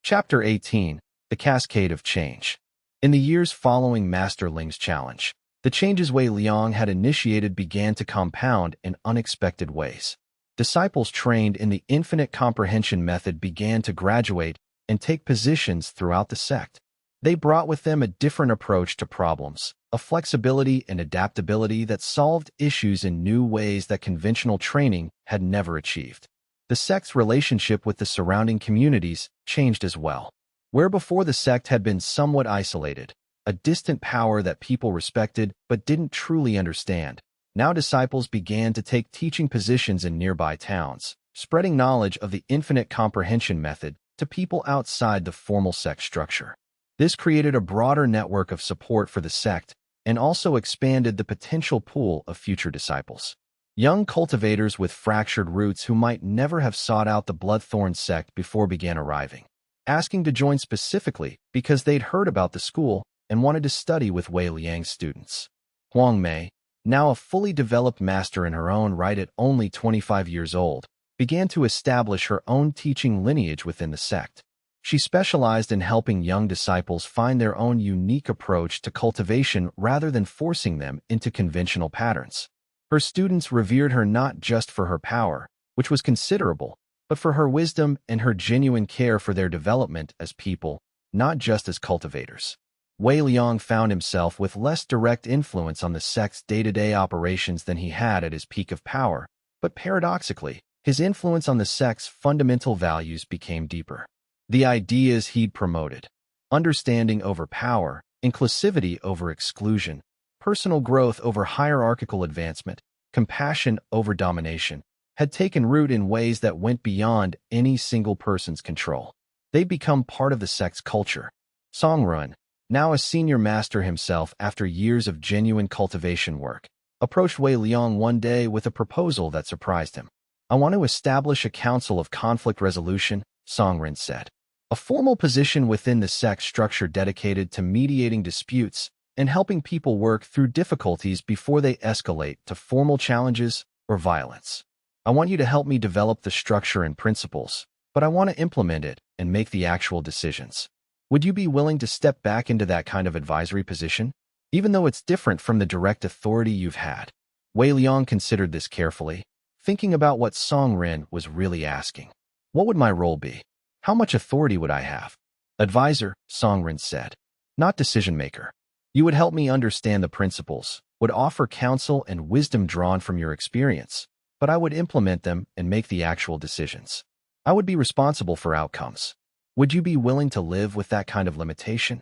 Chapter 18, The Cascade of Change. In the years following Master Ling's challenge, the changes Wei Liang had initiated began to compound in unexpected ways. Disciples trained in the infinite comprehension method began to graduate and take positions throughout the sect. They brought with them a different approach to problems, a flexibility and adaptability that solved issues in new ways that conventional training had never achieved. The sect's relationship with the surrounding communities changed as well. Where before the sect had been somewhat isolated, a distant power that people respected but didn't truly understand, now disciples began to take teaching positions in nearby towns, spreading knowledge of the infinite comprehension method to people outside the formal sect structure. This created a broader network of support for the sect and also expanded the potential pool of future disciples. Young cultivators with fractured roots who might never have sought out the Bloodthorn sect before began arriving, asking to join specifically because they'd heard about the school and wanted to study with Wei Liang's students. Huang Mei, now a fully developed master in her own right at only 25 years old, began to establish her own teaching lineage within the sect. She specialized in helping young disciples find their own unique approach to cultivation rather than forcing them into conventional patterns. Her students revered her not just for her power, which was considerable, but for her wisdom and her genuine care for their development as people, not just as cultivators. Wei Liang found himself with less direct influence on the sect's day-to-day operations than he had at his peak of power, but paradoxically, his influence on the sect's fundamental values became deeper. The ideas he'd promoted, understanding over power, inclusivity over exclusion, personal growth over hierarchical advancement, compassion over domination, had taken root in ways that went beyond any single person's control. They'd become part of the sect's culture. Songrun, now a senior master himself after years of genuine cultivation work, approached Wei Liang one day with a proposal that surprised him. "I want to establish a council of conflict resolution," Songrun said. "A formal position within the sect structure dedicated to mediating disputes and helping people work through difficulties before they escalate to formal challenges or violence. I want you to help me develop the structure and principles, but I want to implement it and make the actual decisions. Would you be willing to step back into that kind of advisory position, even though it's different from the direct authority you've had?" Wei Liang considered this carefully, thinking about what Songrun was really asking. "What would my role be? How much authority would I have?" "Advisor," Songrun said, "not decision-maker. You would help me understand the principles, would offer counsel and wisdom drawn from your experience, but I would implement them and make the actual decisions. I would be responsible for outcomes. Would you be willing to live with that kind of limitation?"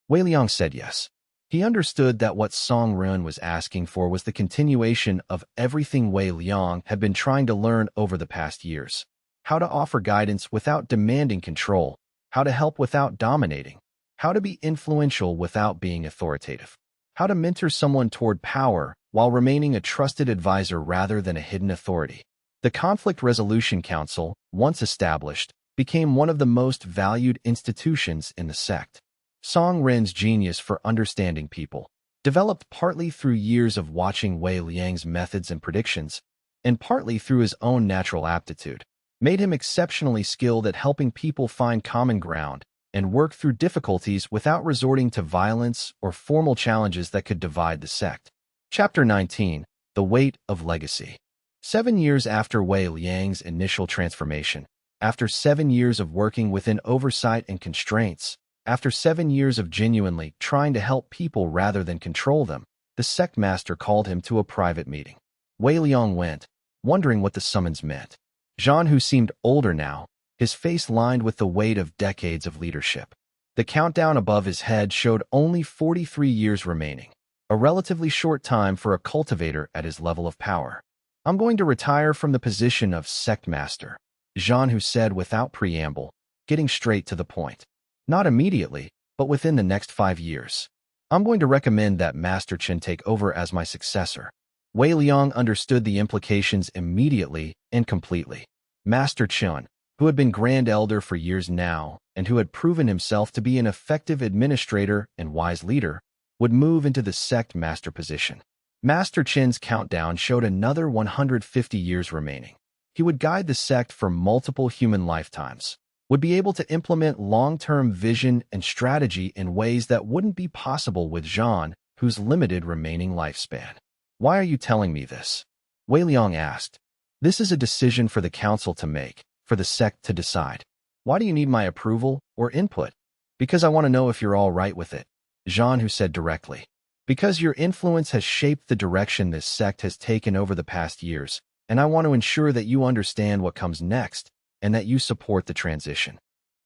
Wei Liang said yes. He understood that what Songrun was asking for was the continuation of everything Wei Liang had been trying to learn over the past years. How to offer guidance without demanding control, how to help without dominating, how to be influential without being authoritative, how to mentor someone toward power while remaining a trusted advisor rather than a hidden authority. The Conflict Resolution Council, once established, became one of the most valued institutions in the sect. Songrun's genius for understanding people, developed partly through years of watching Wei Liang's methods and predictions, and partly through his own natural aptitude, made him exceptionally skilled at helping people find common ground and work through difficulties without resorting to violence or formal challenges that could divide the sect. Chapter 19. The Weight of Legacy. 7 years after Wei Liang's initial transformation, after 7 years of working within oversight and constraints, after 7 years of genuinely trying to help people rather than control them, the sect master called him to a private meeting. Wei Liang went, wondering what the summons meant. Zhan, who seemed older now, his face lined with the weight of decades of leadership. The countdown above his head showed only 43 years remaining, a relatively short time for a cultivator at his level of power. "I'm going to retire from the position of sect master," Zhan, who said without preamble, getting straight to the point. "Not immediately, but within the next 5 years. I'm going to recommend that Master Chen take over as my successor." Wei Liang understood the implications immediately and completely. Master Chen, who had been Grand Elder for years now and who had proven himself to be an effective administrator and wise leader, would move into the sect master position. Master Chen's countdown showed another 150 years remaining. He would guide the sect for multiple human lifetimes, would be able to implement long-term vision and strategy in ways that wouldn't be possible with Zhan, whose limited remaining lifespan. "Why are you telling me this?" Wei Liang asked. "This is a decision for the council to make, for the sect to decide. Why do you need my approval or input?" "Because I want to know if you're all right with it," Zhan, who said directly. "Because your influence has shaped the direction this sect has taken over the past years, and I want to ensure that you understand what comes next and that you support the transition."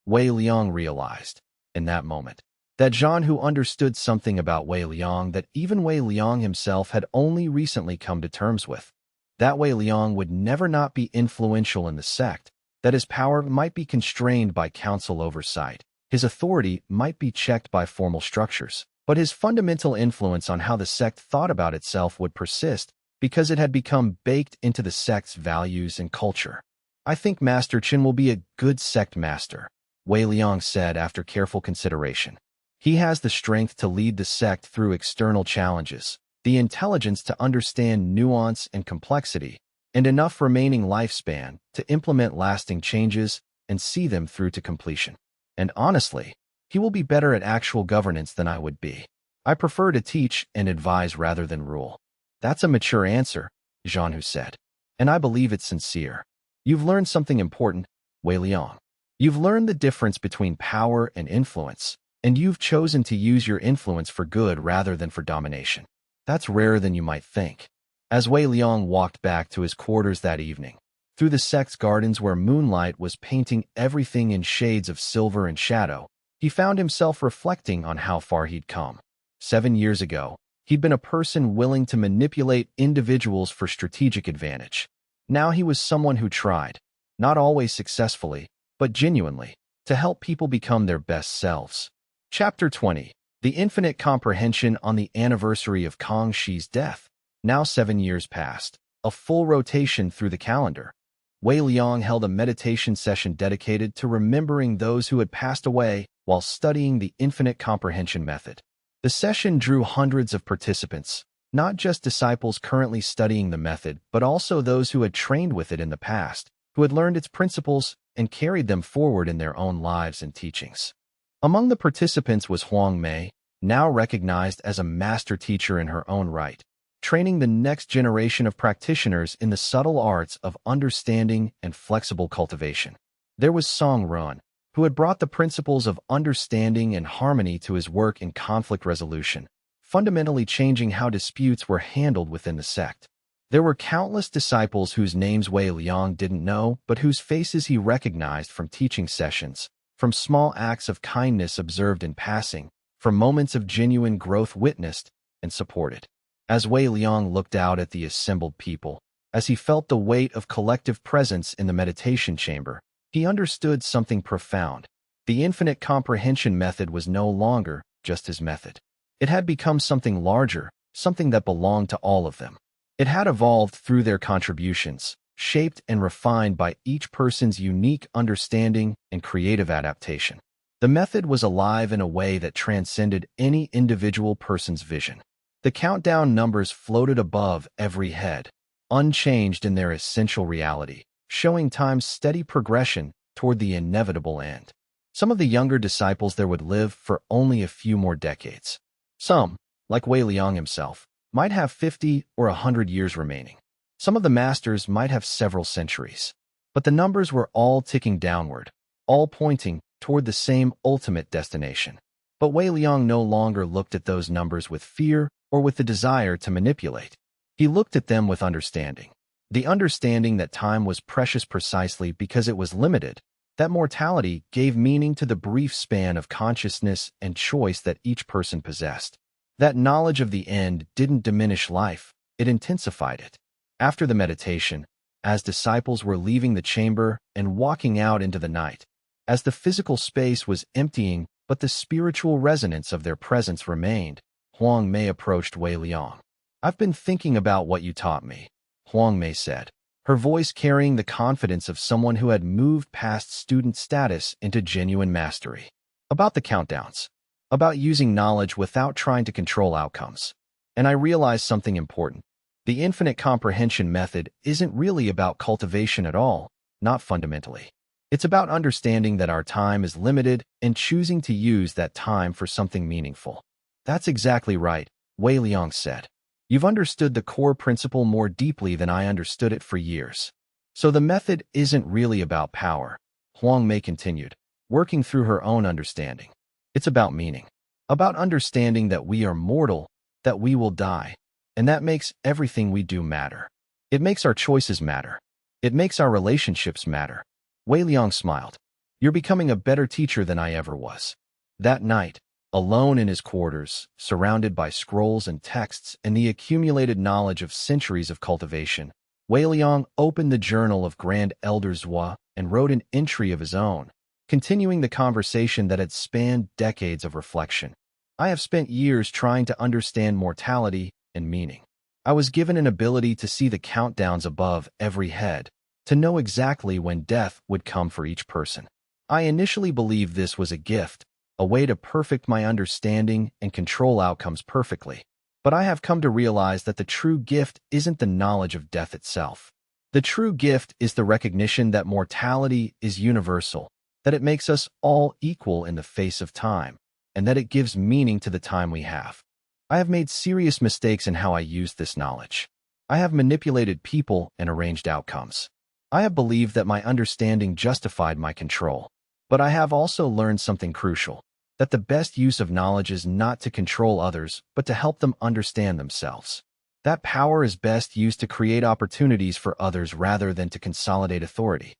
Wei Liang realized, in that moment, that Zhan, who understood something about Wei Liang that even Wei Liang himself had only recently come to terms with, that Wei Liang would never not be influential in the sect, that his power might be constrained by council oversight. His authority might be checked by formal structures, but his fundamental influence on how the sect thought about itself would persist because it had become baked into the sect's values and culture. I think Master Qin will be a good sect master, Wei Liang said after careful consideration. He has the strength to lead the sect through external challenges, the intelligence to understand nuance and complexity, and enough remaining lifespan to implement lasting changes and see them through to completion. And honestly, he will be better at actual governance than I would be. I prefer to teach and advise rather than rule. That's a mature answer, Zhanhu said. And I believe it's sincere. You've learned something important, Wei Liang. You've learned the difference between power and influence, and you've chosen to use your influence for good rather than for domination. That's rarer than you might think. As Wei Liang walked back to his quarters that evening, through the sect's gardens where moonlight was painting everything in shades of silver and shadow, he found himself reflecting on how far he'd come. 7 years ago, he'd been a person willing to manipulate individuals for strategic advantage. Now he was someone who tried, not always successfully, but genuinely, to help people become their best selves. Chapter 20. The Infinite Comprehension on the Anniversary of Kang Shi's Death. Now 7 years passed, a full rotation through the calendar. Wei Liang held a meditation session dedicated to remembering those who had passed away while studying the Infinite Comprehension method. The session drew hundreds of participants, not just disciples currently studying the method, but also those who had trained with it in the past, who had learned its principles and carried them forward in their own lives and teachings. Among the participants was Huang Mei, now recognized as a master teacher in her own right, training the next generation of practitioners in the subtle arts of understanding and flexible cultivation. There was Song Run, who had brought the principles of understanding and harmony to his work in conflict resolution, fundamentally changing how disputes were handled within the sect. There were countless disciples whose names Wei Liang didn't know, but whose faces he recognized from teaching sessions, from small acts of kindness observed in passing, from moments of genuine growth witnessed and supported. As Wei Liang looked out at the assembled people, as he felt the weight of collective presence in the meditation chamber, he understood something profound. The infinite comprehension method was no longer just his method. It had become something larger, something that belonged to all of them. It had evolved through their contributions, shaped and refined by each person's unique understanding and creative adaptation. The method was alive in a way that transcended any individual person's vision. The countdown numbers floated above every head, unchanged in their essential reality, showing time's steady progression toward the inevitable end. Some of the younger disciples there would live for only a few more decades. Some, like Wei Liang himself, might have 50 or 100 years remaining. Some of the masters might have several centuries. But the numbers were all ticking downward, all pointing toward the same ultimate destination. But Wei Liang no longer looked at those numbers with fear or with the desire to manipulate. He looked at them with understanding. The understanding that time was precious precisely because it was limited, that mortality gave meaning to the brief span of consciousness and choice that each person possessed. That knowledge of the end didn't diminish life, it intensified it. After the meditation, as disciples were leaving the chamber and walking out into the night, as the physical space was emptying but the spiritual resonance of their presence remained, Huang Mei approached Wei Liang. "I've been thinking about what you taught me," Huang Mei said, her voice carrying the confidence of someone who had moved past student status into genuine mastery. "About the countdowns. About using knowledge without trying to control outcomes. And I realized something important. The infinite comprehension method isn't really about cultivation at all, not fundamentally. It's about understanding that our time is limited and choosing to use that time for something meaningful." "That's exactly right," Wei Liang said. "You've understood the core principle more deeply than I understood it for years. So the method isn't really about power," Huang Mei continued, working through her own understanding. "It's about meaning. About understanding that we are mortal, that we will die, and that makes everything we do matter. It makes our choices matter. It makes our relationships matter." Wei Liang smiled. "You're becoming a better teacher than I ever was." That night, alone in his quarters, surrounded by scrolls and texts and the accumulated knowledge of centuries of cultivation, Wei Liang opened the journal of Grand Elder Zhua, and wrote an entry of his own, continuing the conversation that had spanned decades of reflection. I have spent years trying to understand mortality and meaning. I was given an ability to see the countdowns above every head, to know exactly when death would come for each person. I initially believed this was a gift, a way to perfect my understanding and control outcomes perfectly. But I have come to realize that the true gift isn't the knowledge of death itself. The true gift is the recognition that mortality is universal, that it makes us all equal in the face of time, and that it gives meaning to the time we have. I have made serious mistakes in how I used this knowledge. I have manipulated people and arranged outcomes. I have believed that my understanding justified my control. But I have also learned something crucial, that the best use of knowledge is not to control others, but to help them understand themselves. That power is best used to create opportunities for others rather than to consolidate authority.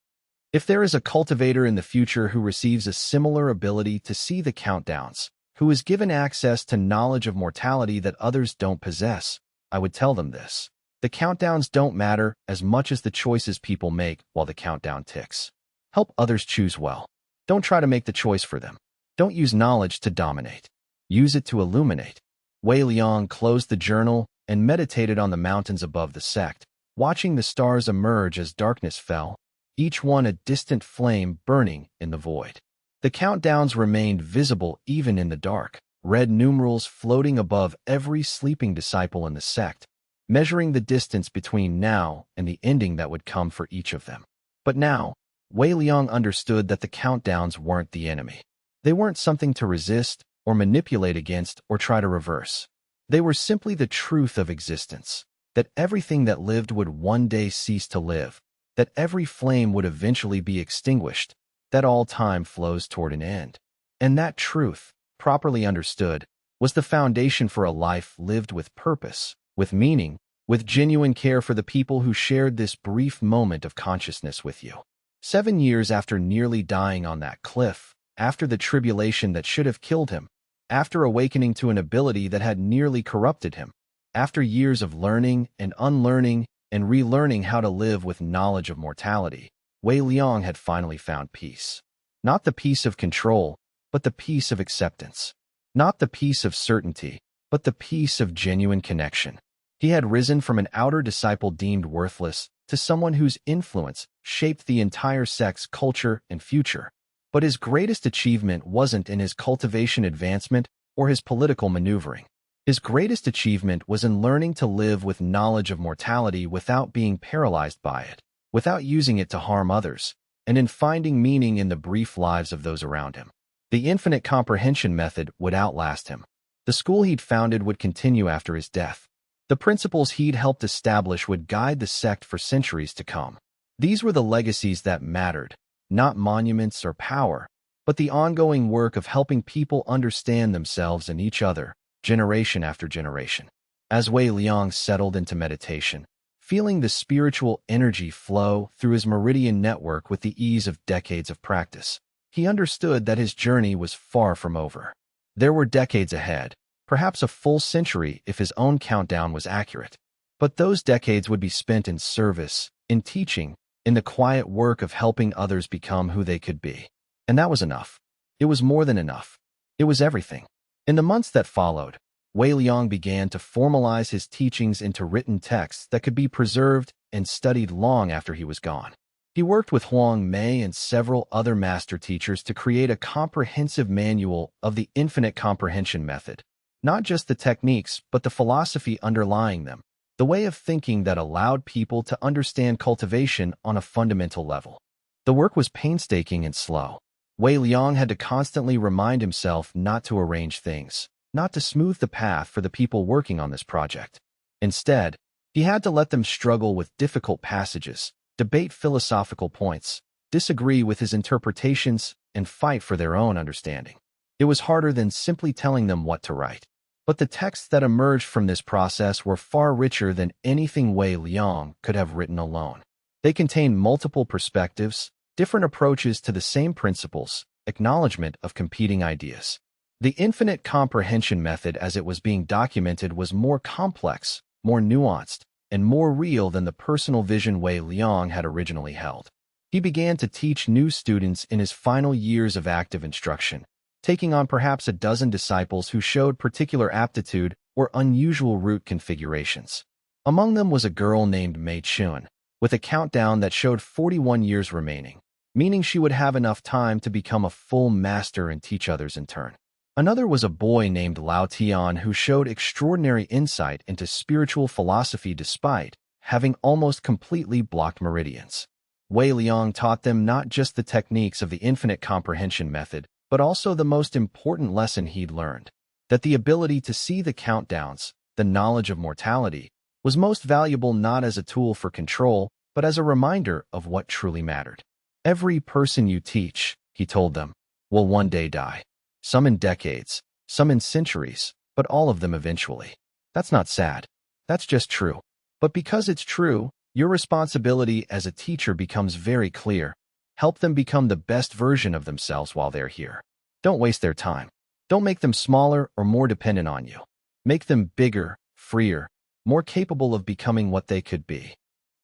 If there is a cultivator in the future who receives a similar ability to see the countdowns, who is given access to knowledge of mortality that others don't possess, I would tell them this. The countdowns don't matter as much as the choices people make while the countdown ticks. Help others choose well. Don't try to make the choice for them. Don't use knowledge to dominate. Use it to illuminate. Wei Liang closed the journal and meditated on the mountains above the sect, watching the stars emerge as darkness fell, each one a distant flame burning in the void. The countdowns remained visible even in the dark, red numerals floating above every sleeping disciple in the sect, measuring the distance between now and the ending that would come for each of them. But now, Wei Liang understood that the countdowns weren't the enemy. They weren't something to resist or manipulate against or try to reverse. They were simply the truth of existence, that everything that lived would one day cease to live, that every flame would eventually be extinguished, that all time flows toward an end. And that truth, properly understood, was the foundation for a life lived with purpose, with meaning, with genuine care for the people who shared this brief moment of consciousness with you. 7 years after nearly dying on that cliff, after the tribulation that should have killed him, after awakening to an ability that had nearly corrupted him, after years of learning and unlearning and relearning how to live with knowledge of mortality, Wei Liang had finally found peace. Not the peace of control, but the peace of acceptance. Not the peace of certainty, but the peace of genuine connection. He had risen from an outer disciple deemed worthless to someone whose influence shaped the entire sect's culture and future. But his greatest achievement wasn't in his cultivation advancement or his political maneuvering. His greatest achievement was in learning to live with knowledge of mortality without being paralyzed by it, without using it to harm others, and in finding meaning in the brief lives of those around him. The infinite comprehension method would outlast him. The school he'd founded would continue after his death. The principles he'd helped establish would guide the sect for centuries to come. These were the legacies that mattered, not monuments or power, but the ongoing work of helping people understand themselves and each other, generation after generation. As Wei Liang settled into meditation, feeling the spiritual energy flow through his meridian network with the ease of decades of practice, he understood that his journey was far from over. There were decades ahead, perhaps a full century if his own countdown was accurate. But those decades would be spent in service, in teaching, in the quiet work of helping others become who they could be. And that was enough. It was more than enough. It was everything. In the months that followed, Wei Liang began to formalize his teachings into written texts that could be preserved and studied long after he was gone. He worked with Huang Mei and several other master teachers to create a comprehensive manual of the infinite comprehension method, not just the techniques, but the philosophy underlying them, the way of thinking that allowed people to understand cultivation on a fundamental level. The work was painstaking and slow. Wei Liang had to constantly remind himself not to arrange things, not to smooth the path for the people working on this project. Instead, he had to let them struggle with difficult passages, debate philosophical points, disagree with his interpretations, and fight for their own understanding. It was harder than simply telling them what to write. But the texts that emerged from this process were far richer than anything Wei Liang could have written alone. They contained multiple perspectives, different approaches to the same principles, acknowledgement of competing ideas. The infinite comprehension method as it was being documented was more complex, more nuanced, and more real than the personal vision Wei Liang had originally held. He began to teach new students in his final years of active instruction, taking on perhaps a dozen disciples who showed particular aptitude or unusual root configurations. Among them was a girl named Mei Chun, with a countdown that showed 41 years remaining, meaning she would have enough time to become a full master and teach others in turn. Another was a boy named Lao Tian who showed extraordinary insight into spiritual philosophy despite having almost completely blocked meridians. Wei Liang taught them not just the techniques of the infinite comprehension method, but also the most important lesson he'd learned, that the ability to see the countdowns, the knowledge of mortality, was most valuable not as a tool for control, but as a reminder of what truly mattered. Every person you teach, he told them, will one day die. Some in decades, some in centuries, but all of them eventually. That's not sad. That's just true. But because it's true, your responsibility as a teacher becomes very clear. Help them become the best version of themselves while they're here. Don't waste their time. Don't make them smaller or more dependent on you. Make them bigger, freer, more capable of becoming what they could be.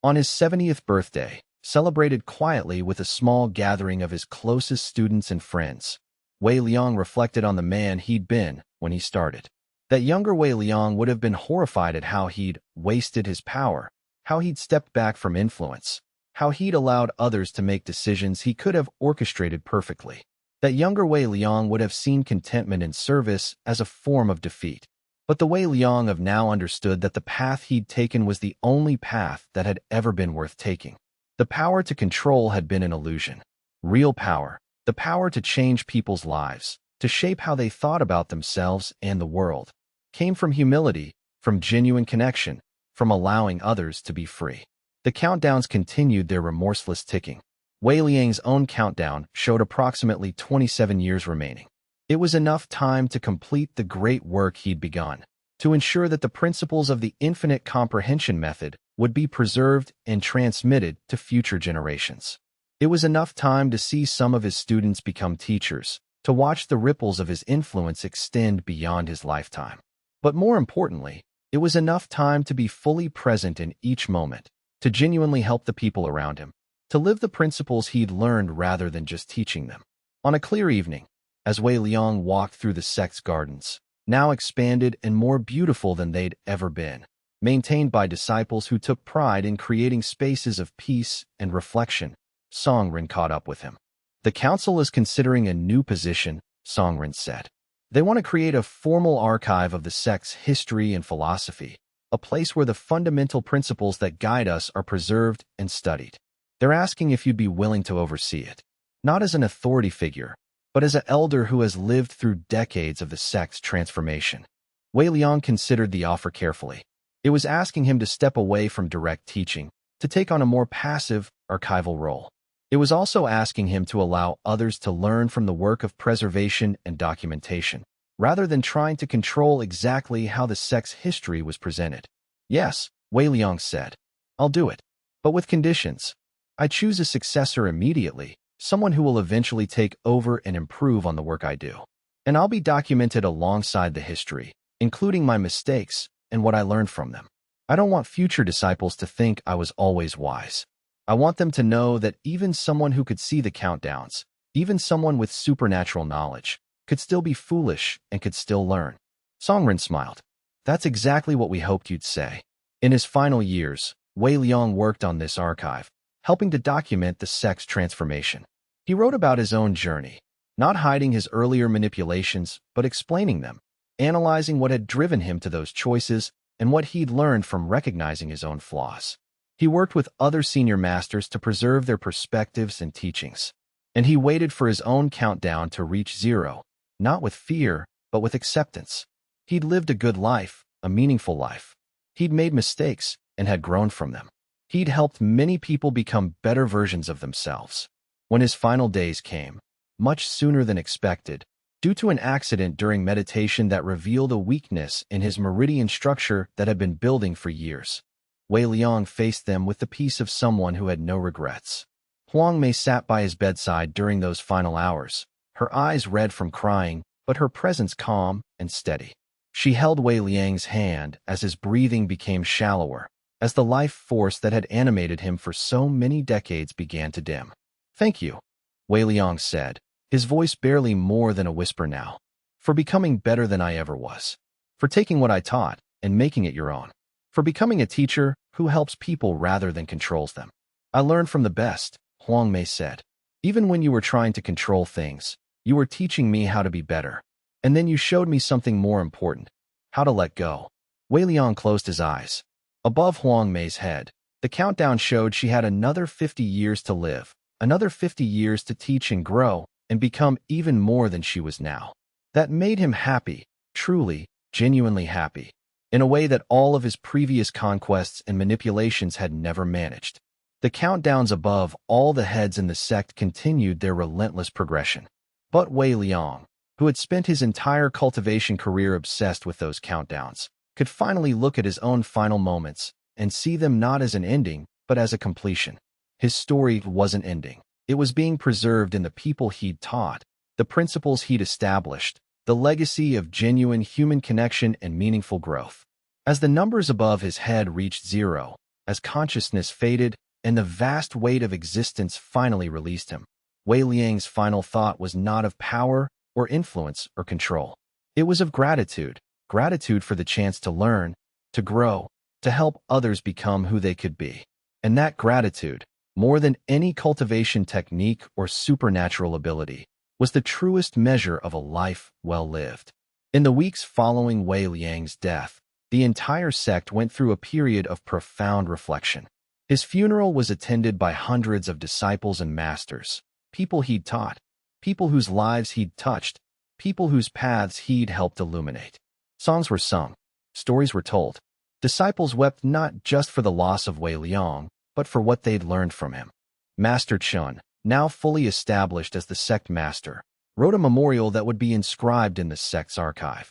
On his 70th birthday, celebrated quietly with a small gathering of his closest students and friends, Wei Liang reflected on the man he'd been when he started. That younger Wei Liang would have been horrified at how he'd wasted his power, how he'd stepped back from influence, how he'd allowed others to make decisions he could have orchestrated perfectly. That younger Wei Liang would have seen contentment in service as a form of defeat. But the Wei Liang of now understood that the path he'd taken was the only path that had ever been worth taking. The power to control had been an illusion. Real power, the power to change people's lives, to shape how they thought about themselves and the world, came from humility, from genuine connection, from allowing others to be free. The countdowns continued their remorseless ticking. Wei Liang's own countdown showed approximately 27 years remaining. It was enough time to complete the great work he'd begun, to ensure that the principles of the infinite comprehension method would be preserved and transmitted to future generations. It was enough time to see some of his students become teachers, to watch the ripples of his influence extend beyond his lifetime. But more importantly, it was enough time to be fully present in each moment, to genuinely help the people around him, to live the principles he'd learned rather than just teaching them. On a clear evening, as Wei Liang walked through the sect's gardens, now expanded and more beautiful than they'd ever been, maintained by disciples who took pride in creating spaces of peace and reflection, Songren caught up with him. The council is considering a new position, Songren said. They want to create a formal archive of the sect's history and philosophy, a place where the fundamental principles that guide us are preserved and studied. They're asking if you'd be willing to oversee it, not as an authority figure, but as an elder who has lived through decades of the sect's transformation. Wei Liang considered the offer carefully. It was asking him to step away from direct teaching, to take on a more passive, archival role. It was also asking him to allow others to learn from the work of preservation and documentation, rather than trying to control exactly how the sect's history was presented. Yes, Wei Liang said, I'll do it, but with conditions. I choose a successor immediately, someone who will eventually take over and improve on the work I do. And I'll be documented alongside the history, including my mistakes and what I learned from them. I don't want future disciples to think I was always wise. I want them to know that even someone who could see the countdowns, even someone with supernatural knowledge, could still be foolish and could still learn. Songren smiled. That's exactly what we hoped you'd say. In his final years, Wei Liang worked on this archive, helping to document the sect's transformation. He wrote about his own journey, not hiding his earlier manipulations, but explaining them, analyzing what had driven him to those choices and what he'd learned from recognizing his own flaws. He worked with other senior masters to preserve their perspectives and teachings, and he waited for his own countdown to reach zero, not with fear, but with acceptance. He'd lived a good life, a meaningful life. He'd made mistakes and had grown from them. He'd helped many people become better versions of themselves. When his final days came, much sooner than expected, due to an accident during meditation that revealed a weakness in his meridian structure that had been building for years, Wei Liang faced them with the peace of someone who had no regrets. Huang Mei sat by his bedside during those final hours, her eyes red from crying, but her presence calm and steady. She held Wei Liang's hand as his breathing became shallower, as the life force that had animated him for so many decades began to dim. Thank you, Wei Liang said, his voice barely more than a whisper now, for becoming better than I ever was, for taking what I taught and making it your own, for becoming a teacher who helps people rather than controls them. I learned from the best, Huang Mei said. Even when you were trying to control things, you were teaching me how to be better. And then you showed me something more important, how to let go. Wei Liang closed his eyes. Above Huang Mei's head, the countdown showed she had another 50 years to live, another 50 years to teach and grow, and become even more than she was now. That made him happy, truly, genuinely happy, in a way that all of his previous conquests and manipulations had never managed. The countdowns above all the heads in the sect continued their relentless progression. But Wei Liang, who had spent his entire cultivation career obsessed with those countdowns, could finally look at his own final moments and see them not as an ending, but as a completion. His story wasn't ending. It was being preserved in the people he'd taught, the principles he'd established, the legacy of genuine human connection and meaningful growth. As the numbers above his head reached zero, as consciousness faded, and the vast weight of existence finally released him, Wei Liang's final thought was not of power or influence or control. It was of gratitude, gratitude for the chance to learn, to grow, to help others become who they could be. And that gratitude, more than any cultivation technique or supernatural ability, was the truest measure of a life well lived. In the weeks following Wei Liang's death, the entire sect went through a period of profound reflection. His funeral was attended by hundreds of disciples and masters, people he'd taught, people whose lives he'd touched, people whose paths he'd helped illuminate. Songs were sung, stories were told. Disciples wept not just for the loss of Wei Liang, but for what they'd learned from him. Master Chun, now fully established as the sect master, wrote a memorial that would be inscribed in the sect's archive.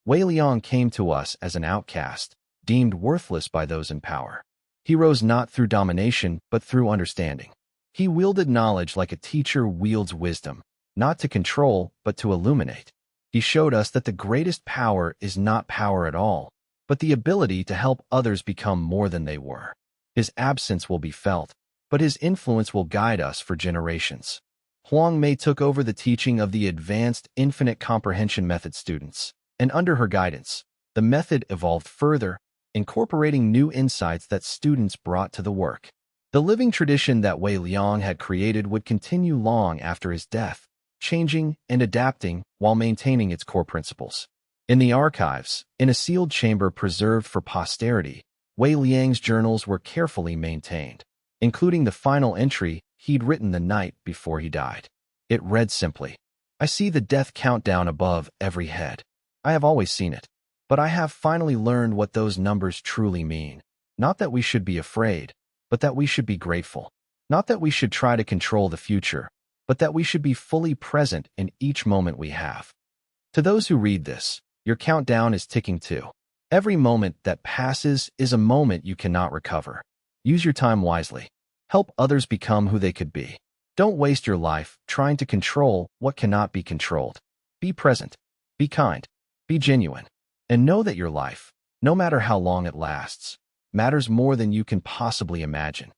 Wei Liang came to us as an outcast, deemed worthless by those in power. He rose not through domination, but through understanding. He wielded knowledge like a teacher wields wisdom, not to control, but to illuminate. He showed us that the greatest power is not power at all, but the ability to help others become more than they were. His absence will be felt, but his influence will guide us for generations. Huang Mei took over the teaching of the advanced infinite comprehension method students, and under her guidance, the method evolved further, incorporating new insights that students brought to the work. The living tradition that Wei Liang had created would continue long after his death, changing and adapting while maintaining its core principles. In the archives, in a sealed chamber preserved for posterity, Wei Liang's journals were carefully maintained, including the final entry he'd written the night before he died. It read simply, "I see the death countdown above every head. I have always seen it, but I have finally learned what those numbers truly mean. Not that we should be afraid, but that we should be grateful. Not that we should try to control the future, but that we should be fully present in each moment we have." To those who read this, your countdown is ticking too. Every moment that passes is a moment you cannot recover. Use your time wisely. Help others become who they could be. Don't waste your life trying to control what cannot be controlled. Be present. Be kind. Be genuine. And know that your life, no matter how long it lasts, matters more than you can possibly imagine.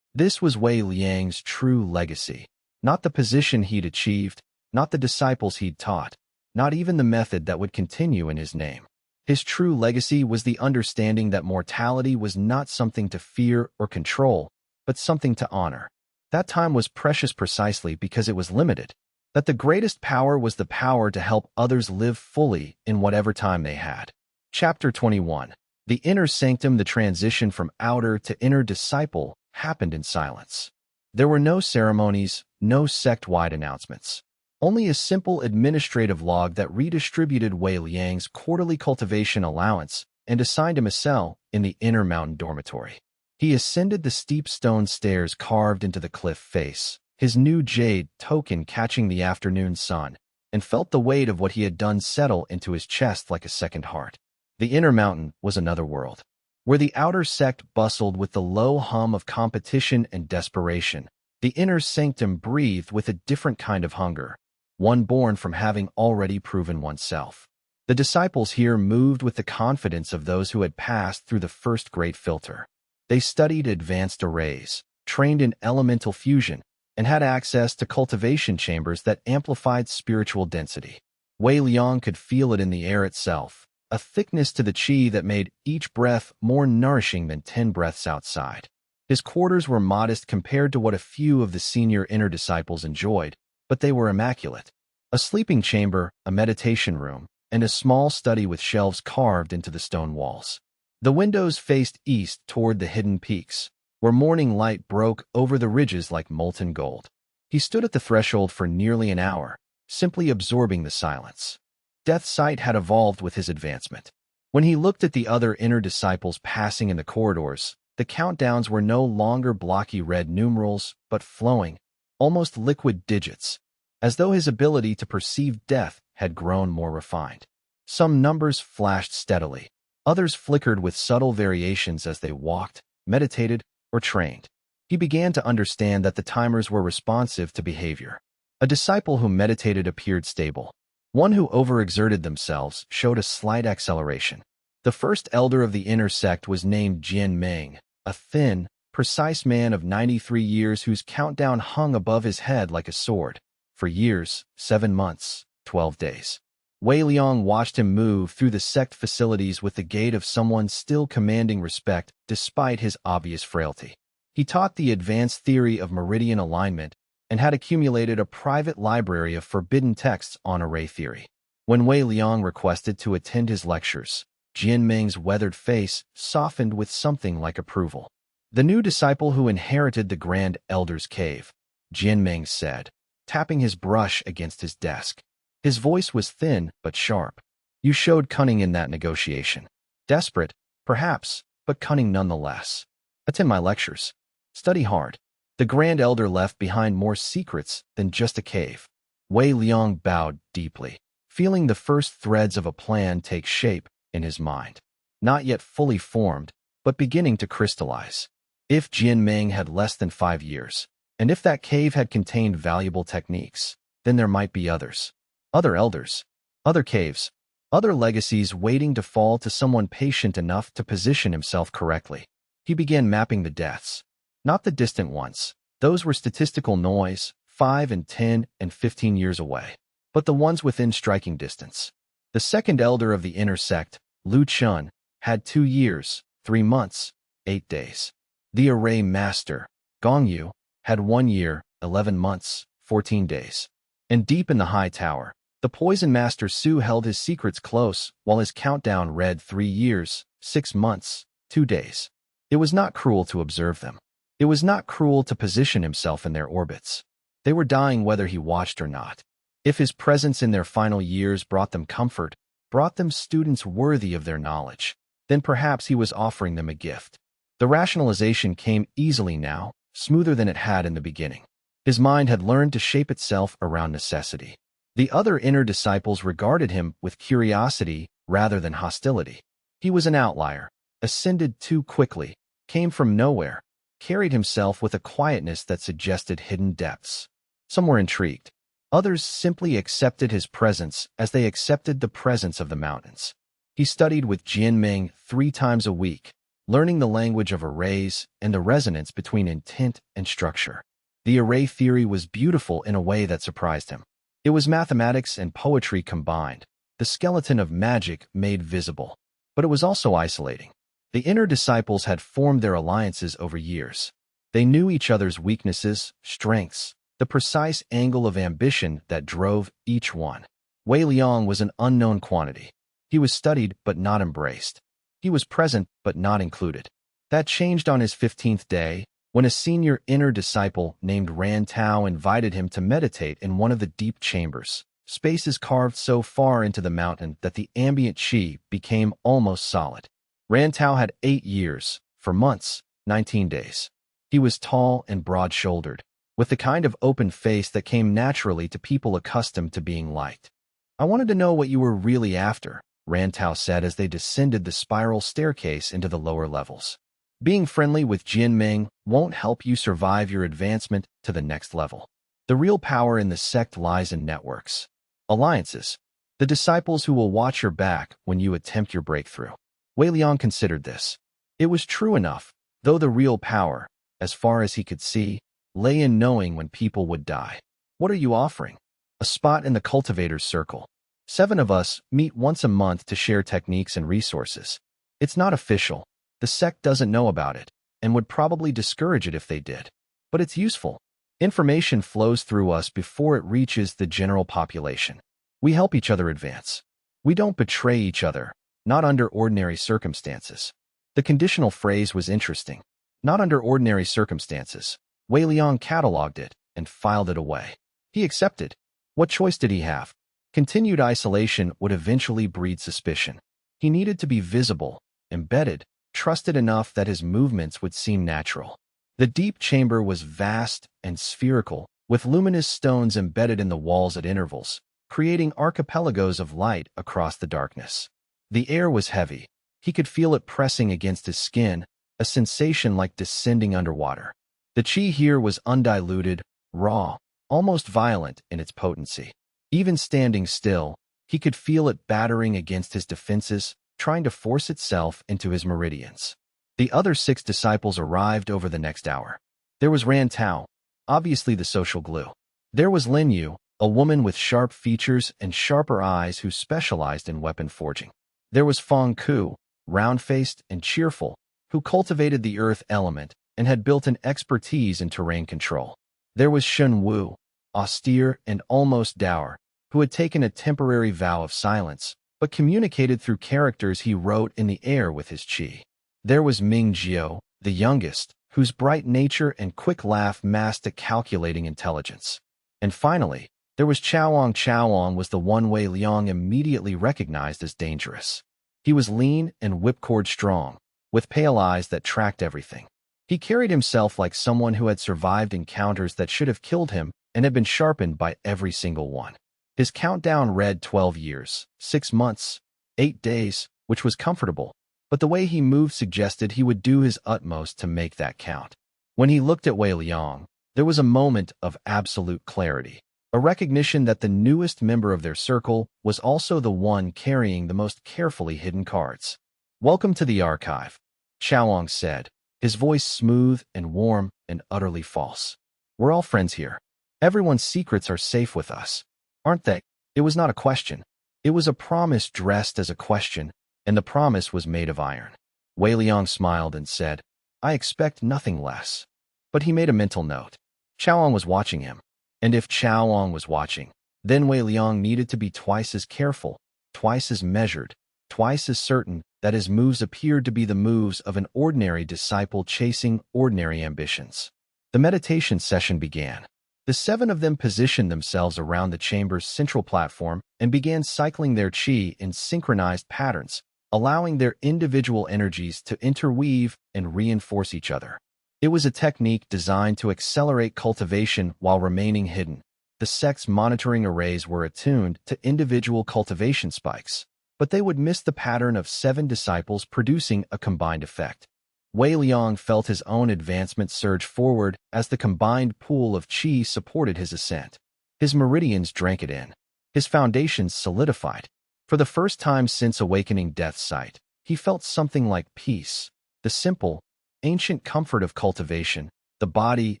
This was Wei Liang's true legacy. Not the position he'd achieved, not the disciples he'd taught, not even the method that would continue in his name. His true legacy was the understanding that mortality was not something to fear or control, but something to honor. That time was precious precisely because it was limited. That the greatest power was the power to help others live fully in whatever time they had. Chapter 21. The inner sanctum. The transition from outer to inner disciple happened in silence. There were no ceremonies, no sect-wide announcements. Only a simple administrative log that redistributed Wei Liang's quarterly cultivation allowance and assigned him a cell in the inner mountain dormitory. He ascended the steep stone stairs carved into the cliff face, his new jade token catching the afternoon sun, and felt the weight of what he had done settle into his chest like a second heart. The inner mountain was another world, where the outer sect bustled with the low hum of competition and desperation. The inner sanctum breathed with a different kind of hunger, one born from having already proven oneself. The disciples here moved with the confidence of those who had passed through the first great filter. They studied advanced arrays, trained in elemental fusion, and had access to cultivation chambers that amplified spiritual density. Wei Liang could feel it in the air itself, a thickness to the qi that made each breath more nourishing than 10 breaths outside. His quarters were modest compared to what a few of the senior inner disciples enjoyed, but they were immaculate. A sleeping chamber, a meditation room, and a small study with shelves carved into the stone walls. The windows faced east toward the hidden peaks, where morning light broke over the ridges like molten gold. He stood at the threshold for nearly an hour, simply absorbing the silence. Death's sight had evolved with his advancement. When he looked at the other inner disciples passing in the corridors, the countdowns were no longer blocky red numerals, but flowing, almost liquid digits, as though his ability to perceive death had grown more refined. Some numbers flashed steadily. Others flickered with subtle variations as they walked, meditated, or trained. He began to understand that the timers were responsive to behavior. A disciple who meditated appeared stable. One who overexerted themselves showed a slight acceleration. The first elder of the inner sect was named Jian Meng, a thin, precise man of 93 years whose countdown hung above his head like a sword. For years, 7 months, 12 days. Wei Liang watched him move through the sect facilities with the gait of someone still commanding respect despite his obvious frailty. He taught the advanced theory of meridian alignment and had accumulated a private library of forbidden texts on array theory. When Wei Liang requested to attend his lectures, Jian Meng's weathered face softened with something like approval. The new disciple who inherited the Grand Elder's cave, Jian Meng said, tapping his brush against his desk. His voice was thin but sharp. You showed cunning in that negotiation. Desperate, perhaps, but cunning nonetheless. Attend my lectures. Study hard. The Grand Elder left behind more secrets than just a cave. Wei Liang bowed deeply, feeling the first threads of a plan take shape in his mind. Not yet fully formed, but beginning to crystallize. If Jian Meng had less than 5 years, and if that cave had contained valuable techniques, then there might be others. Other elders, other caves, other legacies waiting to fall to someone patient enough to position himself correctly. He began mapping the deaths. Not the distant ones. Those were statistical noise, 5 and 10 and 15 years away. But the ones within striking distance. The second elder of the inner sect, Lu Chun, had 2 years, 3 months, 8 days. The array master, Gong Yu, had 1 year, 11 months, 14 days. And deep in the high tower, the poison master Su held his secrets close while his countdown read 3 years, 6 months, 2 days. It was not cruel to observe them. It was not cruel to position himself in their orbits. They were dying whether he watched or not. If his presence in their final years brought them comfort, brought them students worthy of their knowledge, then perhaps he was offering them a gift. The rationalization came easily now, smoother than it had in the beginning. His mind had learned to shape itself around necessity. The other inner disciples regarded him with curiosity rather than hostility. He was an outlier, ascended too quickly, came from nowhere, carried himself with a quietness that suggested hidden depths. Some were intrigued. Others simply accepted his presence as they accepted the presence of the mountains. He studied with Jian Meng 3 times a week, learning the language of arrays and the resonance between intent and structure. The array theory was beautiful in a way that surprised him. It was mathematics and poetry combined, the skeleton of magic made visible. But it was also isolating. The inner disciples had formed their alliances over years. They knew each other's weaknesses, strengths, the precise angle of ambition that drove each one. Wei Liang was an unknown quantity. He was studied but not embraced. He was present but not included. That changed on his 15th day, when a senior inner disciple named Ran Tao invited him to meditate in one of the deep chambers, spaces carved so far into the mountain that the ambient qi became almost solid. Ran Tao had 8 years, for months, 19 days. He was tall and broad-shouldered, with the kind of open face that came naturally to people accustomed to being liked. I wanted to know what you were really after, Ran Tao said as they descended the spiral staircase into the lower levels. Being friendly with Jian Meng won't help you survive your advancement to the next level. The real power in the sect lies in networks. Alliances. The disciples who will watch your back when you attempt your breakthrough. Wei Liang considered this. It was true enough, though the real power, as far as he could see, lay in knowing when people would die. What are you offering? A spot in the cultivator's circle. 7 of us meet once a month to share techniques and resources. It's not official. The sect doesn't know about it, and would probably discourage it if they did. But it's useful. Information flows through us before it reaches the general population. We help each other advance. We don't betray each other, not under ordinary circumstances. The conditional phrase was interesting. Not under ordinary circumstances. Wei Liang cataloged it and filed it away. He accepted. What choice did he have? Continued isolation would eventually breed suspicion. He needed to be visible, embedded, trusted enough that his movements would seem natural. The deep chamber was vast and spherical, with luminous stones embedded in the walls at intervals, creating archipelagos of light across the darkness. The air was heavy. He could feel it pressing against his skin, a sensation like descending underwater. The chi here was undiluted, raw, almost violent in its potency. Even standing still, he could feel it battering against his defenses, trying to force itself into his meridians. The other 6 disciples arrived over the next hour. There was Ran Tao, obviously the social glue. There was Lin Yu, a woman with sharp features and sharper eyes who specialized in weapon forging. There was Feng Ku, round-faced and cheerful, who cultivated the earth element and had built an expertise in terrain control. There was Shun Wu, austere and almost dour, who had taken a temporary vow of silence, but communicated through characters he wrote in the air with his chi. There was Ming Jiao, the youngest, whose bright nature and quick laugh masked a calculating intelligence. And finally, there was Chaoang. Chaoang was the one Wei Liang immediately recognized as dangerous. He was lean and whipcord strong, with pale eyes that tracked everything. He carried himself like someone who had survived encounters that should have killed him and had been sharpened by every single one. His countdown read 12 years, 6 months, 8 days, which was comfortable, but the way he moved suggested he would do his utmost to make that count. When he looked at Wei Liang, there was a moment of absolute clarity, a recognition that the newest member of their circle was also the one carrying the most carefully hidden cards. "Welcome to the archive," Chaoang said, his voice smooth and warm and utterly false. "We're all friends here. Everyone's secrets are safe with us, aren't they?" It was not a question. It was a promise dressed as a question, and the promise was made of iron. Wei Liang smiled and said, "I expect nothing less." But he made a mental note. Chaoang was watching him. And if Chaoang was watching, then Wei Liang needed to be twice as careful, twice as measured, twice as certain that his moves appeared to be the moves of an ordinary disciple chasing ordinary ambitions. The meditation session began. The 7 of them positioned themselves around the chamber's central platform and began cycling their chi in synchronized patterns, allowing their individual energies to interweave and reinforce each other. It was a technique designed to accelerate cultivation while remaining hidden. The sect's monitoring arrays were attuned to individual cultivation spikes, but they would miss the pattern of 7 disciples producing a combined effect. Wei Liang felt his own advancement surge forward as the combined pool of chi supported his ascent. His meridians drank it in. His foundations solidified. For the first time since awakening Death's Sight, he felt something like peace, the simple, ancient comfort of cultivation, the body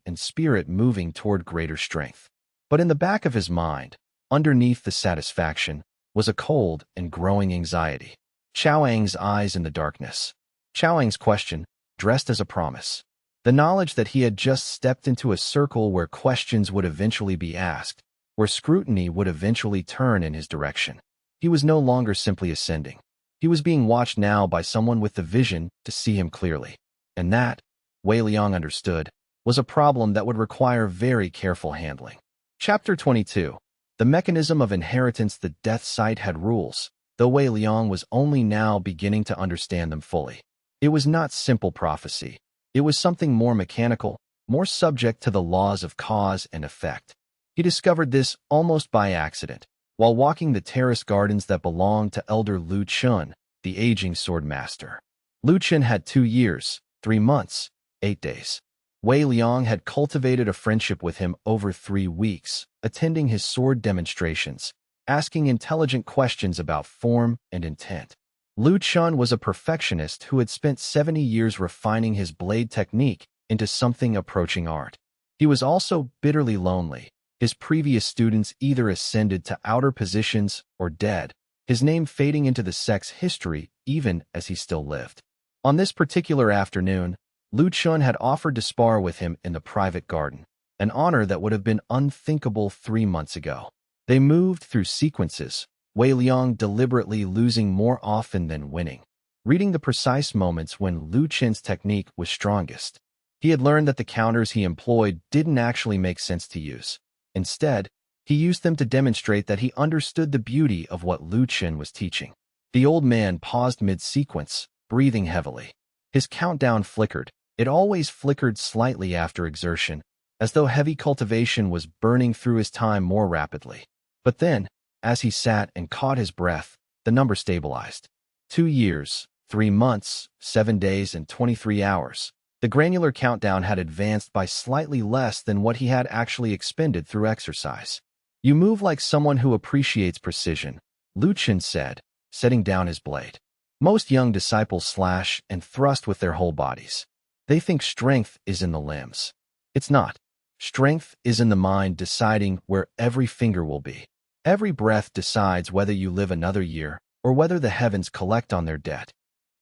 and spirit moving toward greater strength. But in the back of his mind, underneath the satisfaction, was a cold and growing anxiety. Chaoang's eyes in the darkness. Chaoang's question, dressed as a promise. The knowledge that he had just stepped into a circle where questions would eventually be asked, where scrutiny would eventually turn in his direction. He was no longer simply ascending. He was being watched now by someone with the vision to see him clearly. And that, Wei Liang understood, was a problem that would require very careful handling. Chapter 22. The mechanism of inheritance. The Death Sight had rules, though Wei Liang was only now beginning to understand them fully. It was not simple prophecy. It was something more mechanical, more subject to the laws of cause and effect. He discovered this almost by accident, while walking the terrace gardens that belonged to Elder Lu Chun, the aging sword master. Lu Chun had 2 years, 3 months, 8 days. Wei Liang had cultivated a friendship with him over 3 weeks, attending his sword demonstrations, asking intelligent questions about form and intent. Lu Chun was a perfectionist who had spent 70 years refining his blade technique into something approaching art. He was also bitterly lonely. His previous students either ascended to outer positions or dead, his name fading into the sect's history even as he still lived. On this particular afternoon, Lu Chun had offered to spar with him in the private garden, an honor that would have been unthinkable 3 months ago. They moved through sequences, Wei Liang deliberately losing more often than winning, reading the precise moments when Lu Chen's technique was strongest. He had learned that the counters he employed didn't actually make sense to use. Instead, he used them to demonstrate that he understood the beauty of what Lu Chen was teaching. The old man paused mid-sequence, breathing heavily. His countdown flickered. It always flickered slightly after exertion, as though heavy cultivation was burning through his time more rapidly. But then, as he sat and caught his breath, the number stabilized. 2 years, 3 months, 7 days, and 23 hours. The granular countdown had advanced by slightly less than what he had actually expended through exercise. "You move like someone who appreciates precision," Lu Chen said, setting down his blade. "Most young disciples slash and thrust with their whole bodies. They think strength is in the limbs. It's not. Strength is in the mind deciding where every finger will be. Every breath decides whether you live another year or whether the heavens collect on their debt."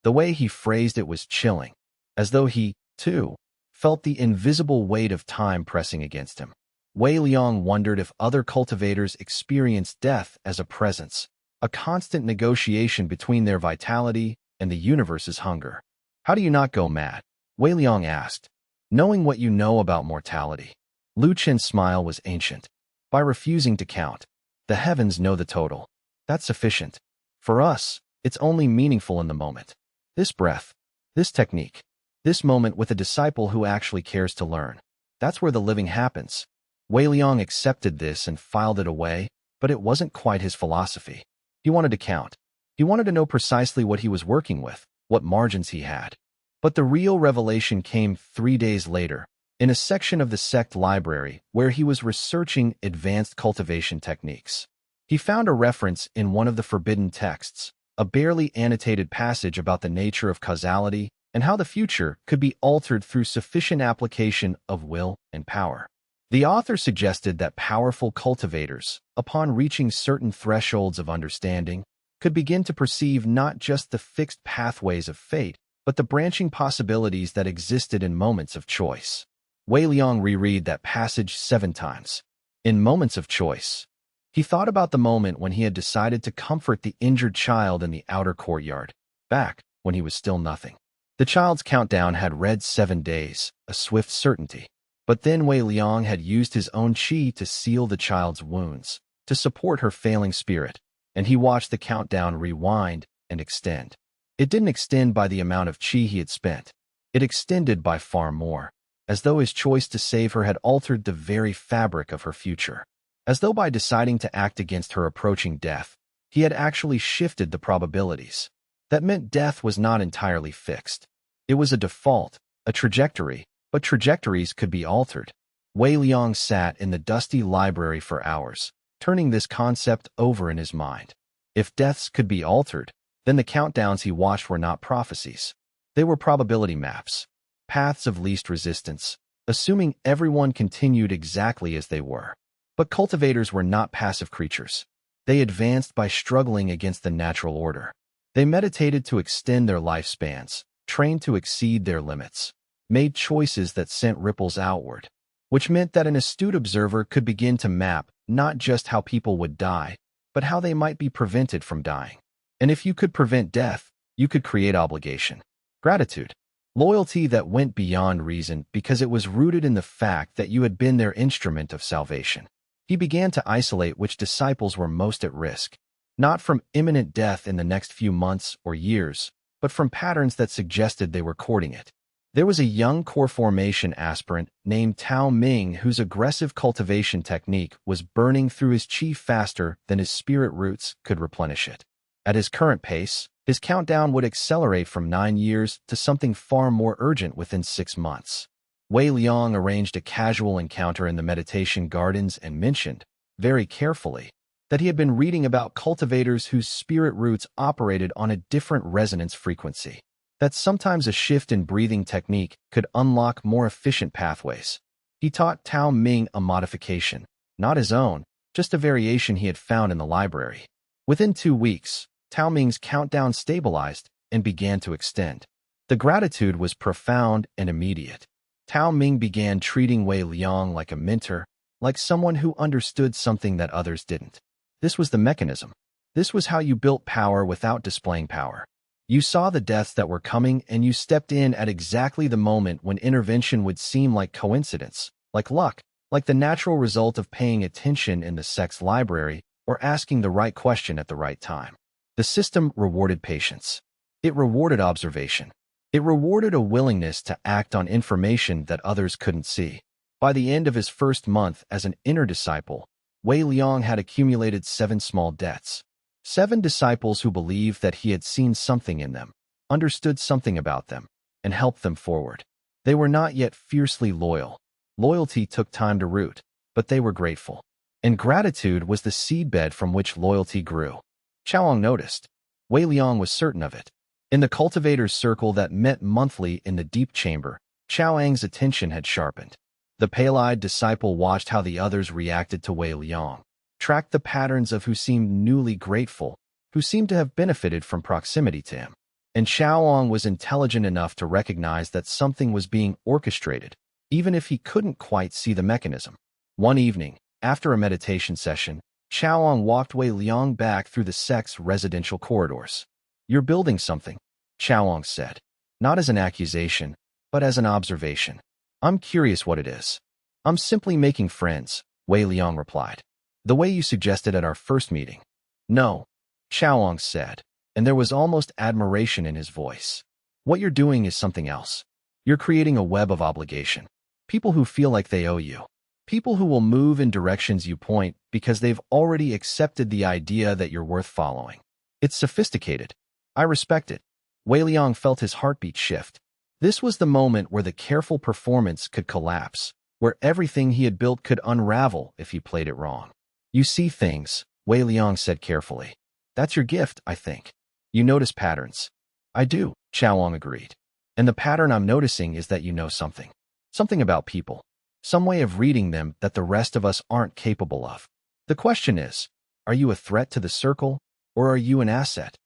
The way he phrased it was chilling, as though he, too, felt the invisible weight of time pressing against him. Wei Liang wondered if other cultivators experienced death as a presence, a constant negotiation between their vitality and the universe's hunger. "How do you not go mad?" Wei Liang asked, "knowing what you know about mortality." Lu Chen's smile was ancient. "By refusing to count. The heavens know the total. That's sufficient. For us, it's only meaningful in the moment. This breath, this technique, this moment with a disciple who actually cares to learn. That's where the living happens." Wei Liang accepted this and filed it away, but it wasn't quite his philosophy. He wanted to count. He wanted to know precisely what he was working with, what margins he had. But the real revelation came 3 days later, in a section of the sect library where he was researching advanced cultivation techniques. He found a reference in one of the forbidden texts, a barely annotated passage about the nature of causality and how the future could be altered through sufficient application of will and power. The author suggested that powerful cultivators, upon reaching certain thresholds of understanding, could begin to perceive not just the fixed pathways of fate, but the branching possibilities that existed in moments of choice. Wei Liang reread that passage 7 times. In moments of choice, he thought about the moment when he had decided to comfort the injured child in the outer courtyard, back when he was still nothing. The child's countdown had read 7 days, a swift certainty. But then Wei Liang had used his own qi to seal the child's wounds, to support her failing spirit, and he watched the countdown rewind and extend. It didn't extend by the amount of qi he had spent. It extended by far more, as though his choice to save her had altered the very fabric of her future. As though by deciding to act against her approaching death, he had actually shifted the probabilities. That meant death was not entirely fixed. It was a default, a trajectory, but trajectories could be altered. Wei Liang sat in the dusty library for hours, turning this concept over in his mind. If deaths could be altered, then the countdowns he watched were not prophecies. They were probability maps, paths of least resistance, assuming everyone continued exactly as they were. But cultivators were not passive creatures. They advanced by struggling against the natural order. They meditated to extend their lifespans, trained to exceed their limits, made choices that sent ripples outward, which meant that an astute observer could begin to map not just how people would die, but how they might be prevented from dying. And if you could prevent death, you could create obligation, gratitude, loyalty that went beyond reason because it was rooted in the fact that you had been their instrument of salvation. He began to isolate which disciples were most at risk, not from imminent death in the next few months or years, but from patterns that suggested they were courting it. There was a young core formation aspirant named Tao Ming whose aggressive cultivation technique was burning through his qi faster than his spirit roots could replenish it. At his current pace, his countdown would accelerate from 9 years to something far more urgent within 6 months. Wei Liang arranged a casual encounter in the meditation gardens and mentioned, very carefully, that he had been reading about cultivators whose spirit roots operated on a different resonance frequency, that sometimes a shift in breathing technique could unlock more efficient pathways. He taught Tao Ming a modification, not his own, just a variation he had found in the library. Within 2 weeks, Tao Ming's countdown stabilized and began to extend. The gratitude was profound and immediate. Tao Ming began treating Wei Liang like a mentor, like someone who understood something that others didn't. This was the mechanism. This was how you built power without displaying power. You saw the deaths that were coming and you stepped in at exactly the moment when intervention would seem like coincidence, like luck, like the natural result of paying attention in the sect's library or asking the right question at the right time. The system rewarded patience. It rewarded observation. It rewarded a willingness to act on information that others couldn't see. By the end of his first month as an inner disciple, Wei Liang had accumulated 7 small debts. 7 disciples who believed that he had seen something in them, understood something about them, and helped them forward. They were not yet fiercely loyal. Loyalty took time to root, but they were grateful. And gratitude was the seedbed from which loyalty grew. Chaoang noticed. Wei Liang was certain of it. In the cultivator's circle that met monthly in the deep chamber, Chaoang's attention had sharpened. The pale-eyed disciple watched how the others reacted to Wei Liang, tracked the patterns of who seemed newly grateful, who seemed to have benefited from proximity to him. And Chaoang was intelligent enough to recognize that something was being orchestrated, even if he couldn't quite see the mechanism. One evening, after a meditation session, Chaoang walked Wei Liang back through the sect's residential corridors. "You're building something," Chaoang said, not as an accusation, but as an observation. "I'm curious what it is." "I'm simply making friends," Wei Liang replied. "The way you suggested at our first meeting." "No," Chaoang said, and there was almost admiration in his voice. "What you're doing is something else. You're creating a web of obligation. People who feel like they owe you. People who will move in directions you point because they've already accepted the idea that you're worth following. It's sophisticated. I respect it." Wei Liang felt his heartbeat shift. This was the moment where the careful performance could collapse, where everything he had built could unravel if he played it wrong. "You see things," Wei Liang said carefully. "That's your gift, I think. You notice patterns." "I do," Chaoang agreed. "And the pattern I'm noticing is that you know something. Something about people. Some way of reading them that the rest of us aren't capable of. The question is, are you a threat to the circle, or are you an asset?"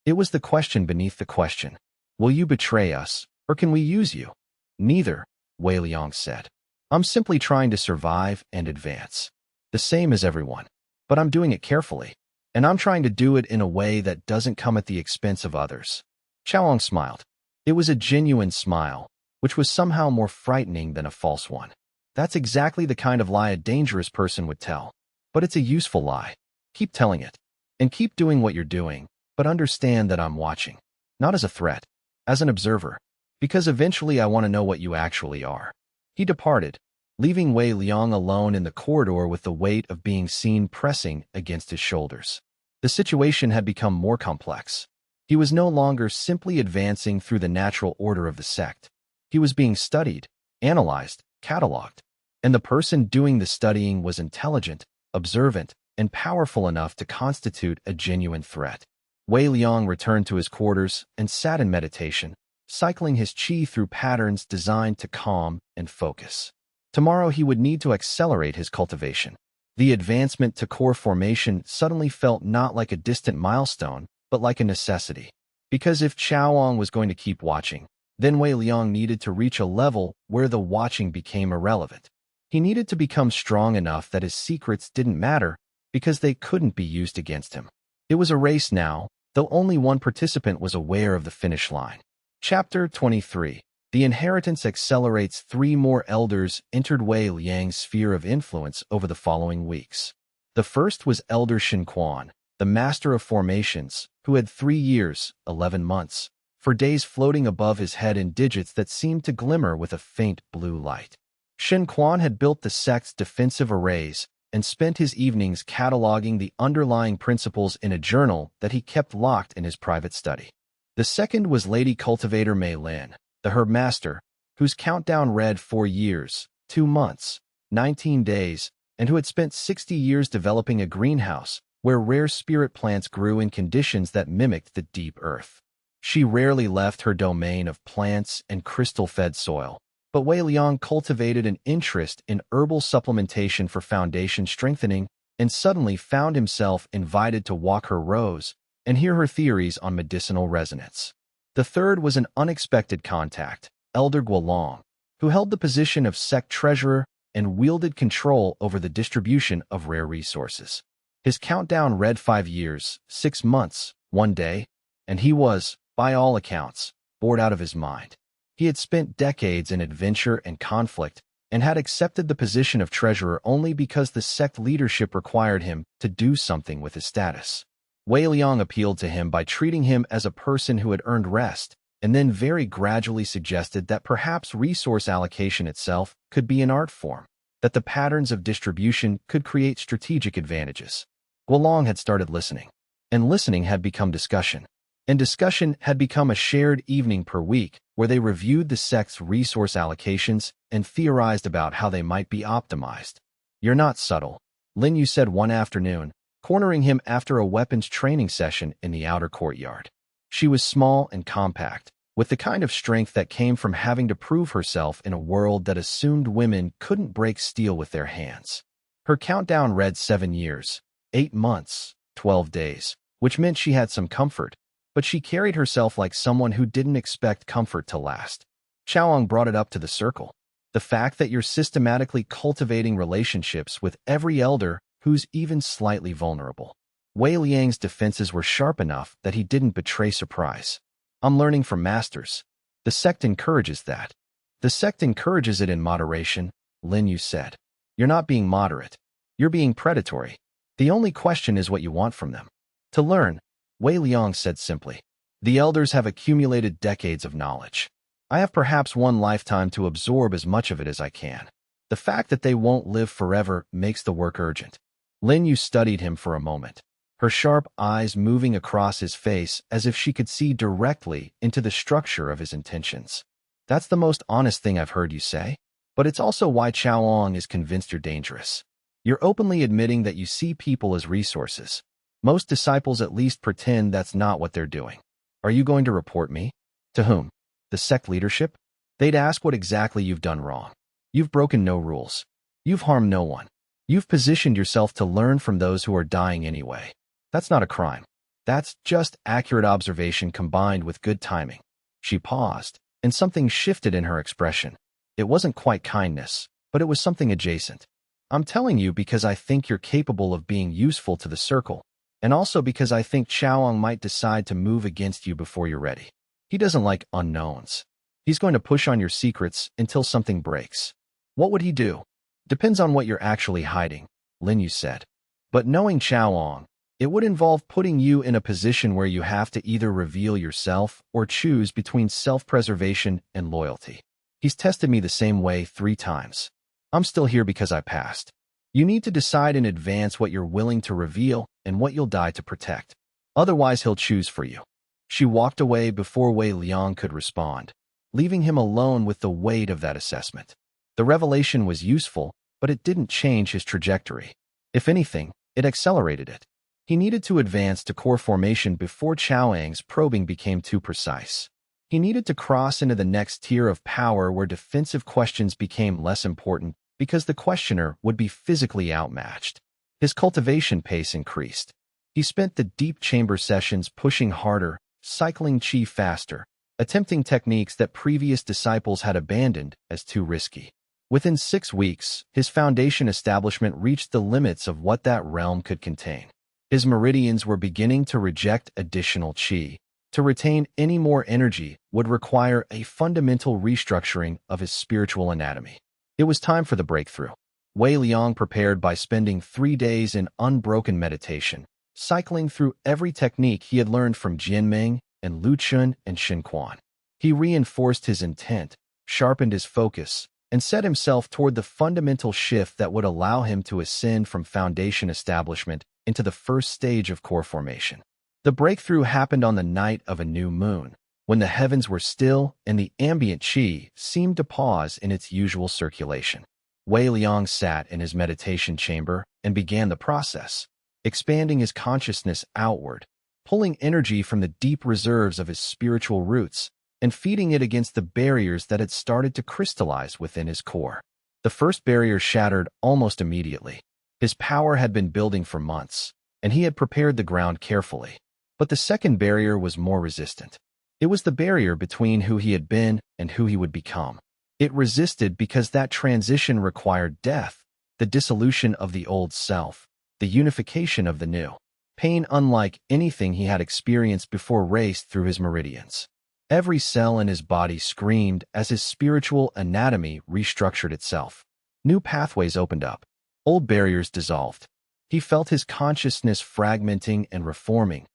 It was the question beneath the question. Will you betray us, or can we use you? "Neither," Wei Liang said. "I'm simply trying to survive and advance. The same as everyone. But I'm doing it carefully. And I'm trying to do it in a way that doesn't come at the expense of others." Chaoang smiled. It was a genuine smile, which was somehow more frightening than a false one. That's exactly the kind of lie a dangerous person would tell. But it's a useful lie. Keep telling it. And keep doing what you're doing, but understand that I'm watching. Not as a threat, as an observer. Because eventually I want to know what you actually are. He departed, leaving Wei Liang alone in the corridor with the weight of being seen pressing against his shoulders. The situation had become more complex. He was no longer simply advancing through the natural order of the sect. He was being studied, analyzed, cataloged. And the person doing the studying was intelligent, observant, and powerful enough to constitute a genuine threat. Wei Liang returned to his quarters and sat in meditation, cycling his qi through patterns designed to calm and focus. Tomorrow he would need to accelerate his cultivation. The advancement to core formation suddenly felt not like a distant milestone, but like a necessity. Because if Chaoang was going to keep watching, then Wei Liang needed to reach a level where the watching became irrelevant. He needed to become strong enough that his secrets didn't matter because they couldn't be used against him. It was a race now, though only one participant was aware of the finish line. Chapter 23. The inheritance accelerates. 3 more elders entered Wei Liang's sphere of influence over the following weeks. The first was Elder Shen Quan, the master of formations, who had 3 years, 11 months, for days floating above his head in digits that seemed to glimmer with a faint blue light. Shen Quan had built the sect's defensive arrays and spent his evenings cataloging the underlying principles in a journal that he kept locked in his private study. The second was Lady Cultivator Mei Lin, the herb master, whose countdown read 4 years, 2 months, 19 days, and who had spent 60 years developing a greenhouse where rare spirit plants grew in conditions that mimicked the deep earth. She rarely left her domain of plants and crystal-fed soil, But Wei Liang cultivated an interest in herbal supplementation for foundation strengthening and suddenly found himself invited to walk her rows and hear her theories on medicinal resonance. The third was an unexpected contact, Elder Guolong, who held the position of sect treasurer and wielded control over the distribution of rare resources. His countdown read 5 years, 6 months, 1 day, and he was, by all accounts, bored out of his mind. He had spent decades in adventure and conflict and had accepted the position of treasurer only because the sect leadership required him to do something with his status. Wei Liang appealed to him by treating him as a person who had earned rest, and then very gradually suggested that perhaps resource allocation itself could be an art form, that the patterns of distribution could create strategic advantages. Guolong had started listening, and listening had become discussion, and discussion had become a shared evening per week where they reviewed the sect's resource allocations and theorized about how they might be optimized. "You're not subtle," Lin Yu said one afternoon, cornering him after a weapons training session in the outer courtyard. She was small and compact, with the kind of strength that came from having to prove herself in a world that assumed women couldn't break steel with their hands. Her countdown read 7 years, 8 months, 12 days, which meant she had some comfort, but she carried herself like someone who didn't expect comfort to last. Chaoang brought it up to the circle. The fact that you're systematically cultivating relationships with every elder who's even slightly vulnerable. Wei Liang's defenses were sharp enough that he didn't betray surprise. "I'm learning from masters. The sect encourages that." "The sect encourages it in moderation," Lin Yu said. "You're not being moderate. You're being predatory. The only question is what you want from them." "To learn," Wei Liang said simply. "The elders have accumulated decades of knowledge. I have perhaps 1 lifetime to absorb as much of it as I can. The fact that they won't live forever makes the work urgent." Lin Yu studied him for a moment, her sharp eyes moving across his face as if she could see directly into the structure of his intentions. "That's the most honest thing I've heard you say, but it's also why Chaoang is convinced you're dangerous. You're openly admitting that you see people as resources. Most disciples at least pretend that's not what they're doing. Are you going to report me?" "To whom? The sect leadership?" "They'd ask what exactly you've done wrong. You've broken no rules. You've harmed no one. You've positioned yourself to learn from those who are dying anyway. That's not a crime. That's just accurate observation combined with good timing." She paused, and something shifted in her expression. It wasn't quite kindness, but it was something adjacent. "I'm telling you because I think you're capable of being useful to the circle, and also because I think Chaoang might decide to move against you before you're ready. He doesn't like unknowns. He's going to push on your secrets until something breaks." "What would he do?" "Depends on what you're actually hiding," Lin Yu said. "But knowing Chaoang, it would involve putting you in a position where you have to either reveal yourself or choose between self-preservation and loyalty. He's tested me the same way 3 times. I'm still here because I passed. You need to decide in advance what you're willing to reveal and what you'll die to protect. Otherwise, he'll choose for you." She walked away before Wei Liang could respond, leaving him alone with the weight of that assessment. The revelation was useful, but it didn't change his trajectory. If anything, it accelerated it. He needed to advance to core formation before Chaoang's probing became too precise. He needed to cross into the next tier of power where defensive questions became less important because the questioner would be physically outmatched. His cultivation pace increased. He spent the deep chamber sessions pushing harder, cycling chi faster, attempting techniques that previous disciples had abandoned as too risky. Within 6 weeks, his foundation establishment reached the limits of what that realm could contain. His meridians were beginning to reject additional chi. To retain any more energy would require a fundamental restructuring of his spiritual anatomy. It was time for the breakthrough. Wei Liang prepared by spending 3 days in unbroken meditation, cycling through every technique he had learned from Jianming and Lu Chun and Shin Quan. He reinforced his intent, sharpened his focus, and set himself toward the fundamental shift that would allow him to ascend from foundation establishment into the first stage of core formation. The breakthrough happened on the night of a new moon, when the heavens were still and the ambient qi seemed to pause in its usual circulation. Wei Liang sat in his meditation chamber and began the process, expanding his consciousness outward, pulling energy from the deep reserves of his spiritual roots and feeding it against the barriers that had started to crystallize within his core. The first barrier shattered almost immediately. His power had been building for months, and he had prepared the ground carefully. But the second barrier was more resistant. It was the barrier between who he had been and who he would become. It resisted because that transition required death, the dissolution of the old self, the unification of the new. Pain unlike anything he had experienced before raced through his meridians. Every cell in his body screamed as his spiritual anatomy restructured itself. New pathways opened up. Old barriers dissolved. He felt his consciousness fragmenting and reforming,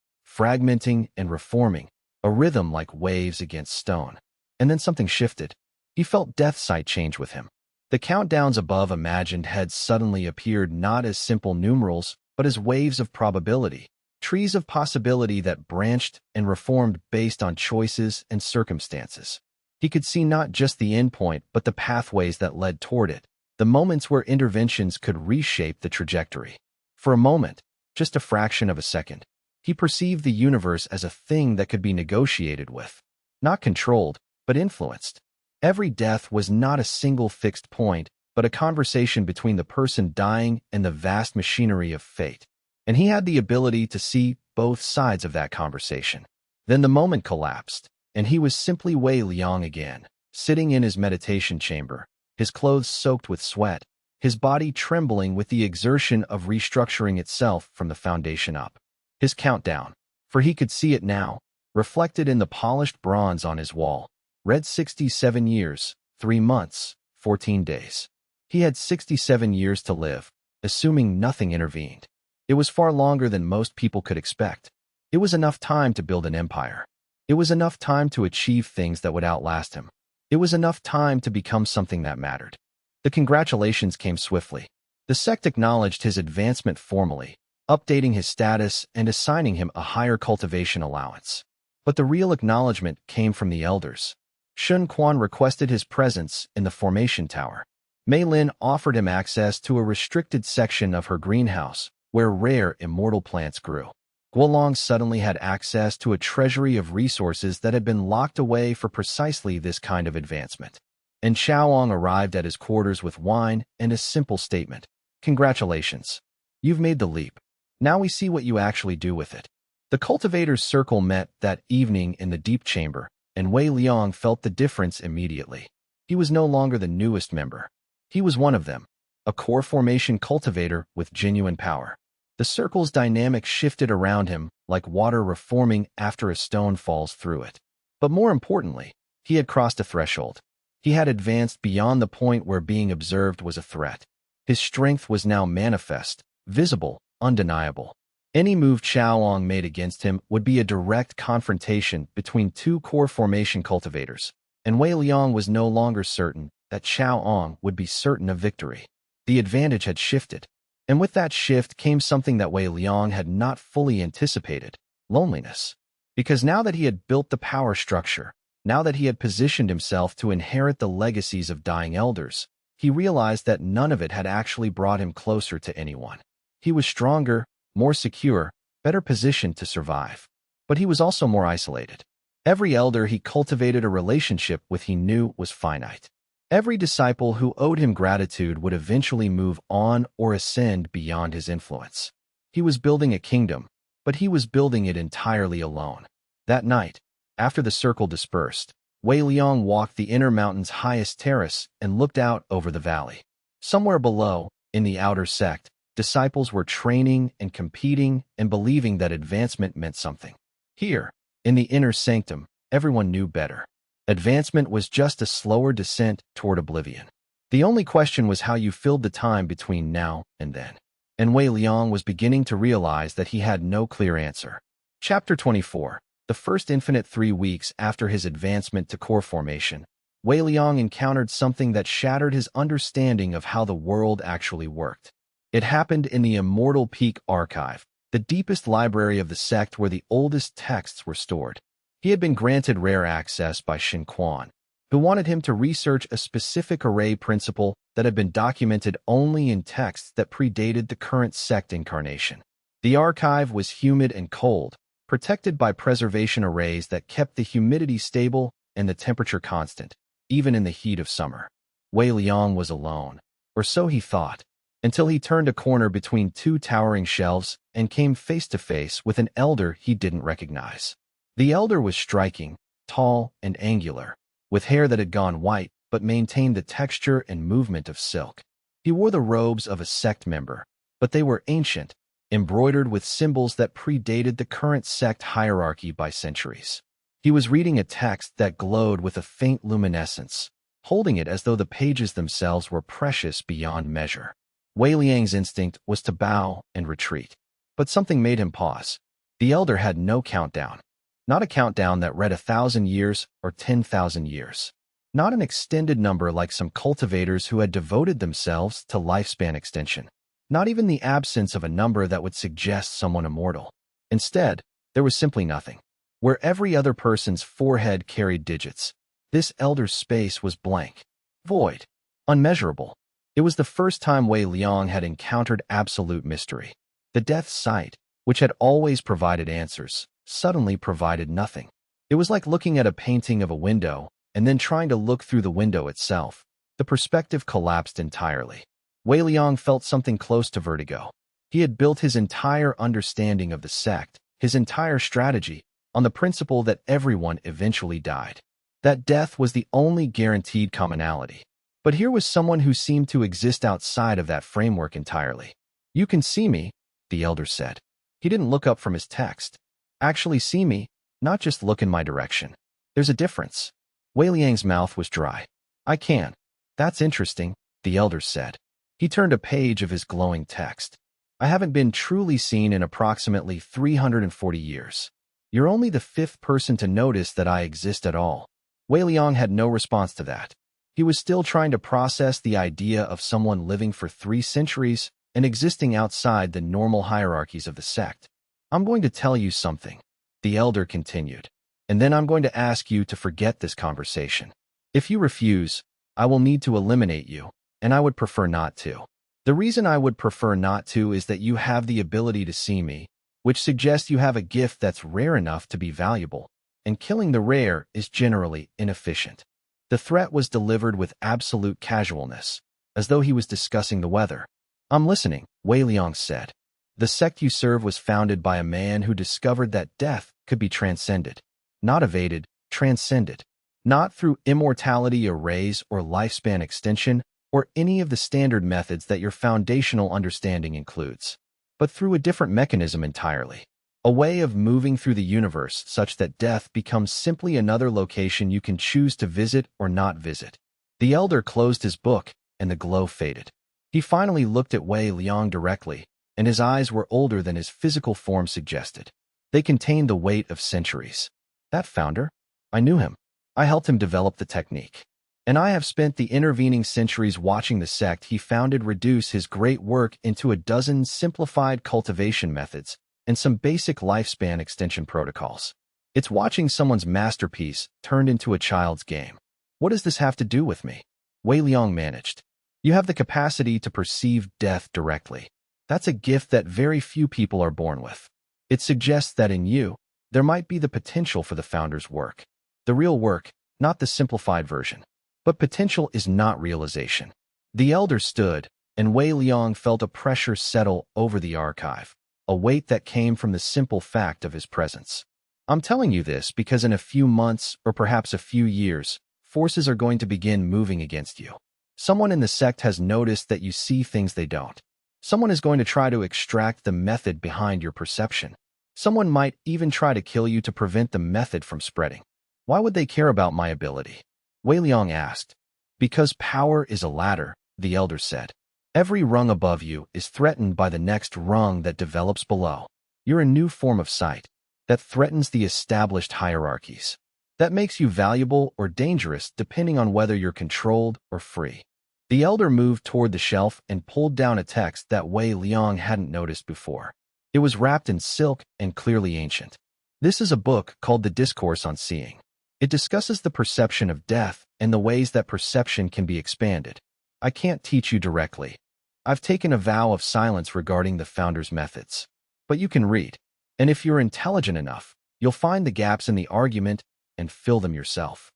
a rhythm like waves against stone. And then something shifted. He felt death sight change with him. The countdowns above imagined had suddenly appeared not as simple numerals, but as waves of probability, trees of possibility that branched and reformed based on choices and circumstances. He could see not just the endpoint, but the pathways that led toward it, the moments where interventions could reshape the trajectory. For a moment, just a fraction of a second, he perceived the universe as a thing that could be negotiated with, not controlled, but influenced. Every death was not a single fixed point, but a conversation between the person dying and the vast machinery of fate. And he had the ability to see both sides of that conversation. Then the moment collapsed, and he was simply Wei Liang again, sitting in his meditation chamber, his clothes soaked with sweat, his body trembling with the exertion of restructuring itself from the foundation up. His countdown, for he could see it now, reflected in the polished bronze on his wall, read 67 years, 3 months, 14 days. He had 67 years to live, assuming nothing intervened. It was far longer than most people could expect. It was enough time to build an empire. It was enough time to achieve things that would outlast him. It was enough time to become something that mattered. The congratulations came swiftly. The sect acknowledged his advancement formally, updating his status and assigning him a higher cultivation allowance. But the real acknowledgement came from the elders. Shun Quan requested his presence in the formation tower. Mei Lin offered him access to a restricted section of her greenhouse, where rare immortal plants grew. Guolong suddenly had access to a treasury of resources that had been locked away for precisely this kind of advancement. And Xiaoong arrived at his quarters with wine and a simple statement. Congratulations. You've made the leap. Now we see what you actually do with it. The cultivator's circle met that evening in the deep chamber, and Wei Liang felt the difference immediately. He was no longer the newest member. He was one of them, a core formation cultivator with genuine power. The circle's dynamic shifted around him like water reforming after a stone falls through it. But more importantly, he had crossed a threshold. He had advanced beyond the point where being observed was a threat. His strength was now manifest, visible, undeniable. Any move Xiaoong made against him would be a direct confrontation between two core formation cultivators, and Wei Liang was no longer certain that Xiaoong would be certain of victory. The advantage had shifted, and with that shift came something that Wei Liang had not fully anticipated: loneliness. Because now that he had built the power structure, now that he had positioned himself to inherit the legacies of dying elders, he realized that none of it had actually brought him closer to anyone. He was stronger, more secure, better positioned to survive. But he was also more isolated. Every elder he cultivated a relationship with he knew was finite. Every disciple who owed him gratitude would eventually move on or ascend beyond his influence. He was building a kingdom, but he was building it entirely alone. That night, after the circle dispersed, Wei Liang walked the inner mountain's highest terrace and looked out over the valley. Somewhere below, in the outer sect, disciples were training and competing and believing that advancement meant something. Here, in the inner sanctum, everyone knew better. Advancement was just a slower descent toward oblivion. The only question was how you filled the time between now and then. And Wei Liang was beginning to realize that he had no clear answer. Chapter 24. The first infinite 3 weeks after his advancement to core formation, Wei Liang encountered something that shattered his understanding of how the world actually worked. It happened in the Immortal Peak Archive, the deepest library of the sect where the oldest texts were stored. He had been granted rare access by Shun Quan, who wanted him to research a specific array principle that had been documented only in texts that predated the current sect incarnation. The archive was humid and cold, protected by preservation arrays that kept the humidity stable and the temperature constant, even in the heat of summer. Wei Liang was alone, or so he thought, until he turned a corner between two towering shelves and came face to face with an elder he didn't recognize. The elder was striking, tall and angular, with hair that had gone white but maintained the texture and movement of silk. He wore the robes of a sect member, but they were ancient, embroidered with symbols that predated the current sect hierarchy by centuries. He was reading a text that glowed with a faint luminescence, holding it as though the pages themselves were precious beyond measure. Wei Liang's instinct was to bow and retreat, but something made him pause. The elder had no countdown. Not a countdown that read 1,000 years or 10,000 years. Not an extended number like some cultivators who had devoted themselves to lifespan extension. Not even the absence of a number that would suggest someone immortal. Instead, there was simply nothing. Where every other person's forehead carried digits, this elder's space was blank, void, unmeasurable. It was the first time Wei Liang had encountered absolute mystery. The death sight, which had always provided answers, suddenly provided nothing. It was like looking at a painting of a window and then trying to look through the window itself. The perspective collapsed entirely. Wei Liang felt something close to vertigo. He had built his entire understanding of the sect, his entire strategy, on the principle that everyone eventually died. That death was the only guaranteed commonality. But here was someone who seemed to exist outside of that framework entirely. "You can see me," the elder said. He didn't look up from his text. "Actually see me, not just look in my direction. There's a difference." Wei Liang's mouth was dry. "I can." "That's interesting," the elder said. He turned a page of his glowing text. "I haven't been truly seen in approximately 340 years. You're only the 5th person to notice that I exist at all." Wei Liang had no response to that. He was still trying to process the idea of someone living for 3 centuries and existing outside the normal hierarchies of the sect. "I'm going to tell you something," the elder continued, "and then I'm going to ask you to forget this conversation. If you refuse, I will need to eliminate you, and I would prefer not to. The reason I would prefer not to is that you have the ability to see me, which suggests you have a gift that's rare enough to be valuable, and killing the rare is generally inefficient." The threat was delivered with absolute casualness, as though he was discussing the weather. "I'm listening," Wei Liang said. "The sect you serve was founded by a man who discovered that death could be transcended. Not evaded, transcended. Not through immortality arrays or lifespan extension, or any of the standard methods that your foundational understanding includes, but through a different mechanism entirely. A way of moving through the universe such that death becomes simply another location you can choose to visit or not visit." The elder closed his book, and the glow faded. He finally looked at Wei Liang directly, and his eyes were older than his physical form suggested. They contained the weight of centuries. "That founder? I knew him. I helped him develop the technique. And I have spent the intervening centuries watching the sect he founded reduce his great work into a dozen simplified cultivation methods and some basic lifespan extension protocols. It's watching someone's masterpiece turned into a child's game. What does this have to do with me?" Wei Liang managed. "You have the capacity to perceive death directly. That's a gift that very few people are born with. It suggests that in you, there might be the potential for the founder's work. The real work, not the simplified version. But potential is not realization." The elder stood, and Wei Liang felt a pressure settle over the archive, a weight that came from the simple fact of his presence. "I'm telling you this because in a few months, or perhaps a few years, forces are going to begin moving against you. Someone in the sect has noticed that you see things they don't. Someone is going to try to extract the method behind your perception. Someone might even try to kill you to prevent the method from spreading." "Why would they care about my ability?" Wei Liang asked. "Because power is a ladder," the elder said. "Every rung above you is threatened by the next rung that develops below. You're a new form of sight that threatens the established hierarchies. That makes you valuable or dangerous depending on whether you're controlled or free." The elder moved toward the shelf and pulled down a text that Wei Liang hadn't noticed before. It was wrapped in silk and clearly ancient. "This is a book called The Discourse on Seeing. It discusses the perception of death and the ways that perception can be expanded. I can't teach you directly. I've taken a vow of silence regarding the founder's methods. But you can read. And if you're intelligent enough, you'll find the gaps in the argument and fill them yourself."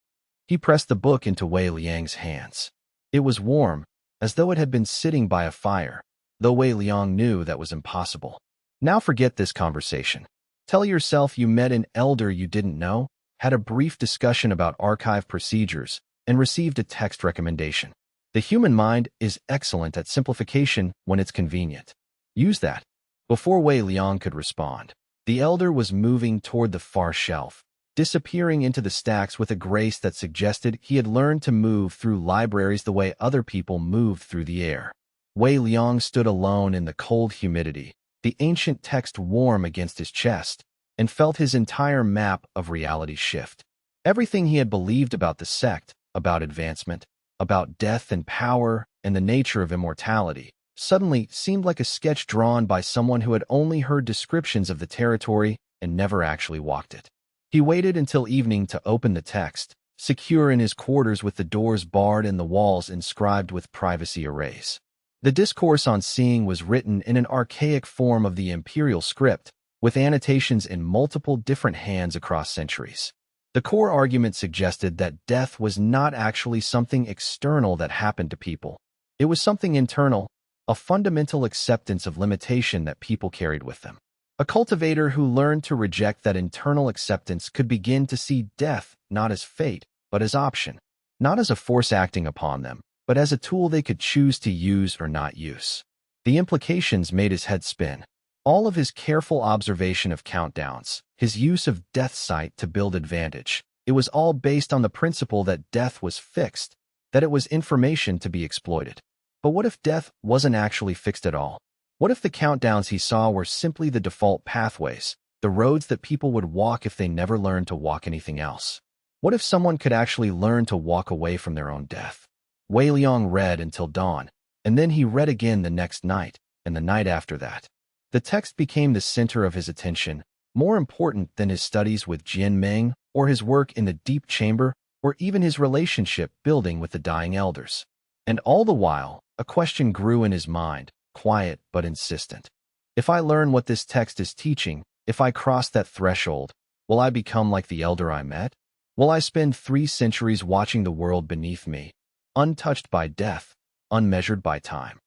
He pressed the book into Wei Liang's hands. It was warm, as though it had been sitting by a fire, though Wei Liang knew that was impossible. Now forget this conversation. Tell yourself you met an elder you didn't know, had a brief discussion about archive procedures, and received a text recommendation. The human mind is excellent at simplification when it's convenient. Use that. Before Wei Liang could respond, the elder was moving toward the far shelf, disappearing into the stacks with a grace that suggested he had learned to move through libraries the way other people moved through the air. Wei Liang stood alone in the cold humidity, the ancient text warm against his chest, and felt his entire map of reality shift. Everything he had believed about the sect, about advancement, about death and power and the nature of immortality, suddenly seemed like a sketch drawn by someone who had only heard descriptions of the territory and never actually walked it. He waited until evening to open the text, secure in his quarters with the doors barred and the walls inscribed with privacy arrays. The discourse on seeing was written in an archaic form of the imperial script, with annotations in multiple different hands across centuries. The core argument suggested that death was not actually something external that happened to people. It was something internal, a fundamental acceptance of limitation that people carried with them. A cultivator who learned to reject that internal acceptance could begin to see death not as fate, but as option, not as a force acting upon them, but as a tool they could choose to use or not use. The implications made his head spin. All of his careful observation of countdowns, his use of death sight to build advantage, it was all based on the principle that death was fixed, that it was information to be exploited. But what if death wasn't actually fixed at all? What if the countdowns he saw were simply the default pathways, the roads that people would walk if they never learned to walk anything else? What if someone could actually learn to walk away from their own death? Wei Liang read until dawn, and then he read again the next night, and the night after that. The text became the center of his attention, more important than his studies with Jian Meng, or his work in the deep chamber, or even his relationship building with the dying elders. And all the while, a question grew in his mind, quiet but insistent. If I learn what this text is teaching, if I cross that threshold, will I become like the elder I met? Will I spend 3 centuries watching the world beneath me, untouched by death, unmeasured by time?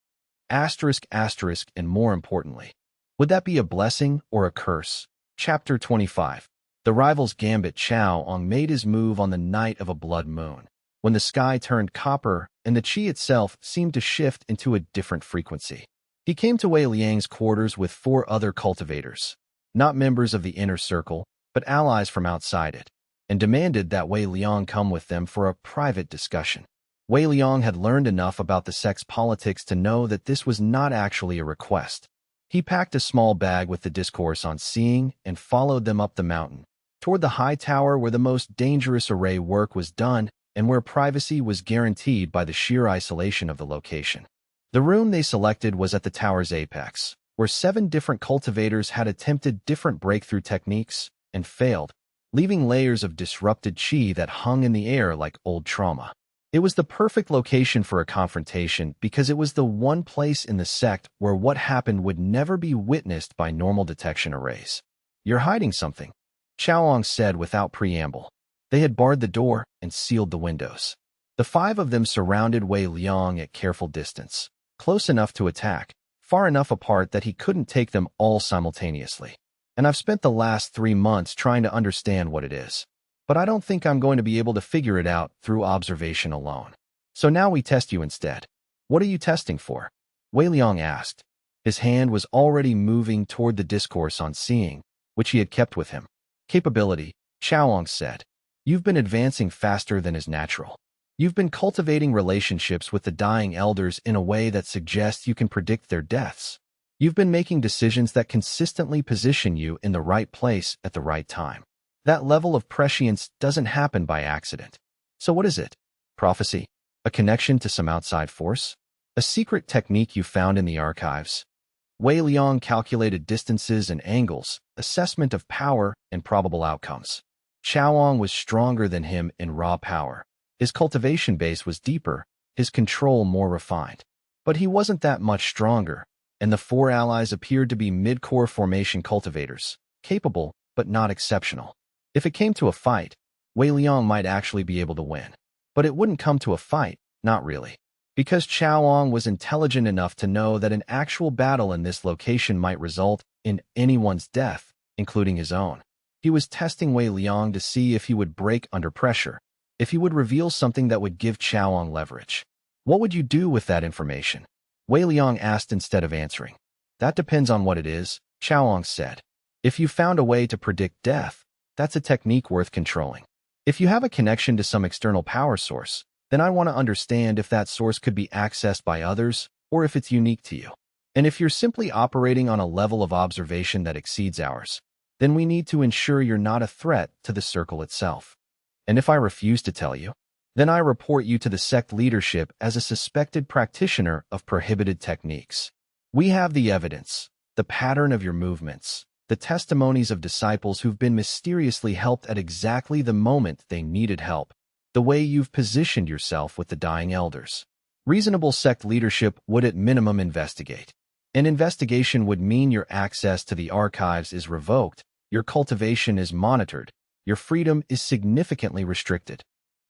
Asterisk, asterisk, and more importantly, would that be a blessing or a curse? Chapter 25. The rival's gambit. Chao Ong made his move on the night of a blood moon, when the sky turned copper and the qi itself seemed to shift into a different frequency. He came to Wei Liang's quarters with 4 other cultivators, not members of the inner circle, but allies from outside it, and demanded that Wei Liang come with them for a private discussion. Wei Liang had learned enough about the sect's politics to know that this was not actually a request. He packed a small bag with the discourse on seeing and followed them up the mountain, toward the high tower where the most dangerous array work was done and where privacy was guaranteed by the sheer isolation of the location. The room they selected was at the tower's apex, where 7 different cultivators had attempted different breakthrough techniques and failed, leaving layers of disrupted qi that hung in the air like old trauma. It was the perfect location for a confrontation because it was the one place in the sect where what happened would never be witnessed by normal detection arrays. "You're hiding something," Chaoong said without preamble. They had barred the door and sealed the windows. The 5 of them surrounded Wei Liang at careful distance, close enough to attack, far enough apart that he couldn't take them all simultaneously. "And I've spent the last 3 months trying to understand what it is. But I don't think I'm going to be able to figure it out through observation alone. So now we test you instead." "What are you testing for?" Wei Liang asked. His hand was already moving toward the discourse on seeing, which he had kept with him. "Capability," Chaoong said. "You've been advancing faster than is natural. You've been cultivating relationships with the dying elders in a way that suggests you can predict their deaths. You've been making decisions that consistently position you in the right place at the right time. That level of prescience doesn't happen by accident. So what is it? Prophecy? A connection to some outside force? A secret technique you found in the archives?" Wei Liang calculated distances and angles, assessment of power, and probable outcomes. Chaoong was stronger than him in raw power. His cultivation base was deeper, his control more refined. But he wasn't that much stronger, and the 4 allies appeared to be mid-core formation cultivators, capable but not exceptional. If it came to a fight, Wei Liang might actually be able to win. But it wouldn't come to a fight, not really. Because Chaoang was intelligent enough to know that an actual battle in this location might result in anyone's death, including his own. He was testing Wei Liang to see if he would break under pressure, if he would reveal something that would give Chaoang leverage. What would you do with that information? Wei Liang asked instead of answering. That depends on what it is, Chaoang said. If you found a way to predict death, that's a technique worth controlling. If you have a connection to some external power source, then I want to understand if that source could be accessed by others or if it's unique to you. And if you're simply operating on a level of observation that exceeds ours, then we need to ensure you're not a threat to the circle itself. And if I refuse to tell you, then I report you to the sect leadership as a suspected practitioner of prohibited techniques. We have the evidence, the pattern of your movements, the testimonies of disciples who've been mysteriously helped at exactly the moment they needed help, the way you've positioned yourself with the dying elders. Reasonable sect leadership would at minimum investigate. An investigation would mean your access to the archives is revoked, your cultivation is monitored, your freedom is significantly restricted.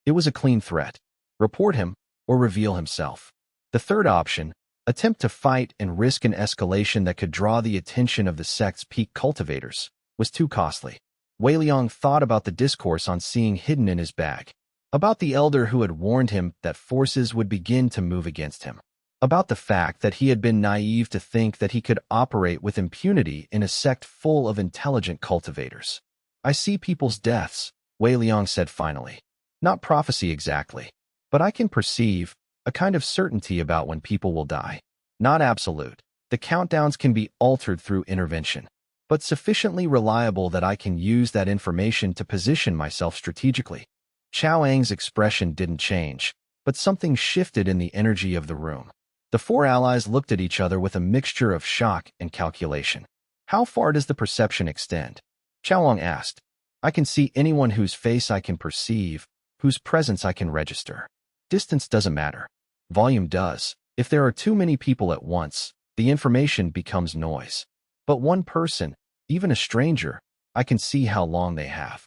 It was a clean threat. Report him or reveal himself. The third option, attempt to fight and risk an escalation that could draw the attention of the sect's peak cultivators, was too costly. Wei Liang thought about the discourse on seeing hidden in his bag, about the elder who had warned him that forces would begin to move against him, about the fact that he had been naive to think that he could operate with impunity in a sect full of intelligent cultivators. I see people's deaths, Wei Liang said finally. Not prophecy exactly, but I can perceive a kind of certainty about when people will die. Not absolute. The countdowns can be altered through intervention, but sufficiently reliable that I can use that information to position myself strategically. Chaoang's expression didn't change, but something shifted in the energy of the room. The four allies looked at each other with a mixture of shock and calculation. How far does the perception extend? Chaoang asked. I can see anyone whose face I can perceive, whose presence I can register. Distance doesn't matter. Volume does. If there are too many people at once, the information becomes noise. But one person, even a stranger, I can see how long they have.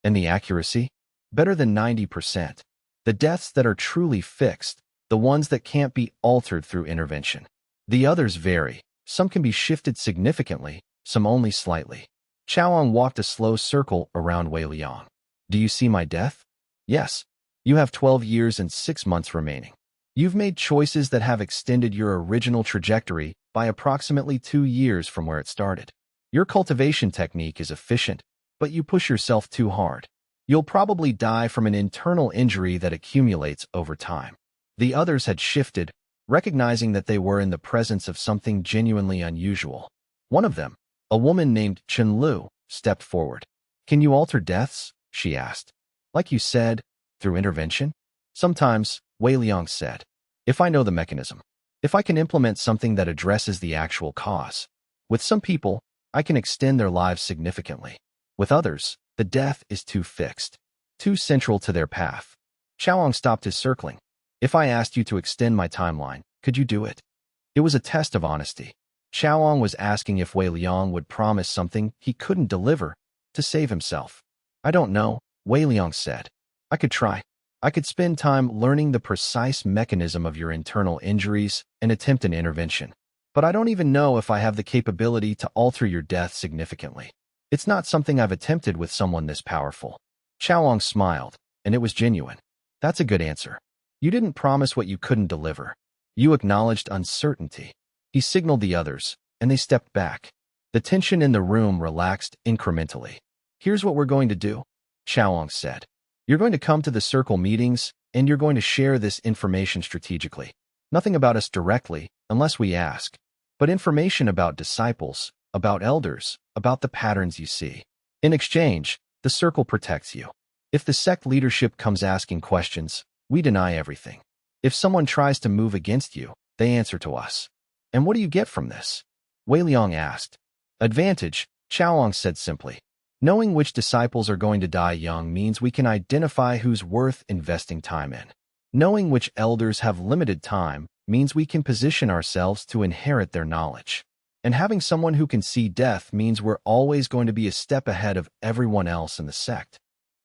And the accuracy? Better than 90%. The deaths that are truly fixed, the ones that can't be altered through intervention. The others vary. Some can be shifted significantly, some only slightly. Chaoang walked a slow circle around Wei Liang. Do you see my death? Yes. You have 12 years and 6 months remaining. You've made choices that have extended your original trajectory by approximately 2 years from where it started. Your cultivation technique is efficient, but you push yourself too hard. You'll probably die from an internal injury that accumulates over time. The others had shifted, recognizing that they were in the presence of something genuinely unusual. One of them, a woman named Chen Lu, stepped forward. Can you alter deaths? She asked. Like you said, through intervention? Sometimes, Wei Liang said. If I know the mechanism. If I can implement something that addresses the actual cause. With some people, I can extend their lives significantly. With others, the death is too fixed, too central to their path. Chaoang stopped his circling. If I asked you to extend my timeline, could you do it? It was a test of honesty. Chaoang was asking if Wei Liang would promise something he couldn't deliver to save himself. I don't know, Wei Liang said. I could try. I could spend time learning the precise mechanism of your internal injuries and attempt an intervention. But I don't even know if I have the capability to alter your death significantly. It's not something I've attempted with someone this powerful. Chaoang smiled, and it was genuine. That's a good answer. You didn't promise what you couldn't deliver. You acknowledged uncertainty. He signaled the others, and they stepped back. The tension in the room relaxed incrementally. Here's what we're going to do, Chaoang said. You're going to come to the circle meetings, and you're going to share this information strategically. Nothing about us directly, unless we ask, but information about disciples, about elders, about the patterns you see. In exchange, the circle protects you. If the sect leadership comes asking questions, we deny everything. If someone tries to move against you, they answer to us. And what do you get from this? Wei Liang asked. Advantage, Chaoang said simply. Knowing which disciples are going to die young means we can identify who's worth investing time in. Knowing which elders have limited time means we can position ourselves to inherit their knowledge. And having someone who can see death means we're always going to be a step ahead of everyone else in the sect.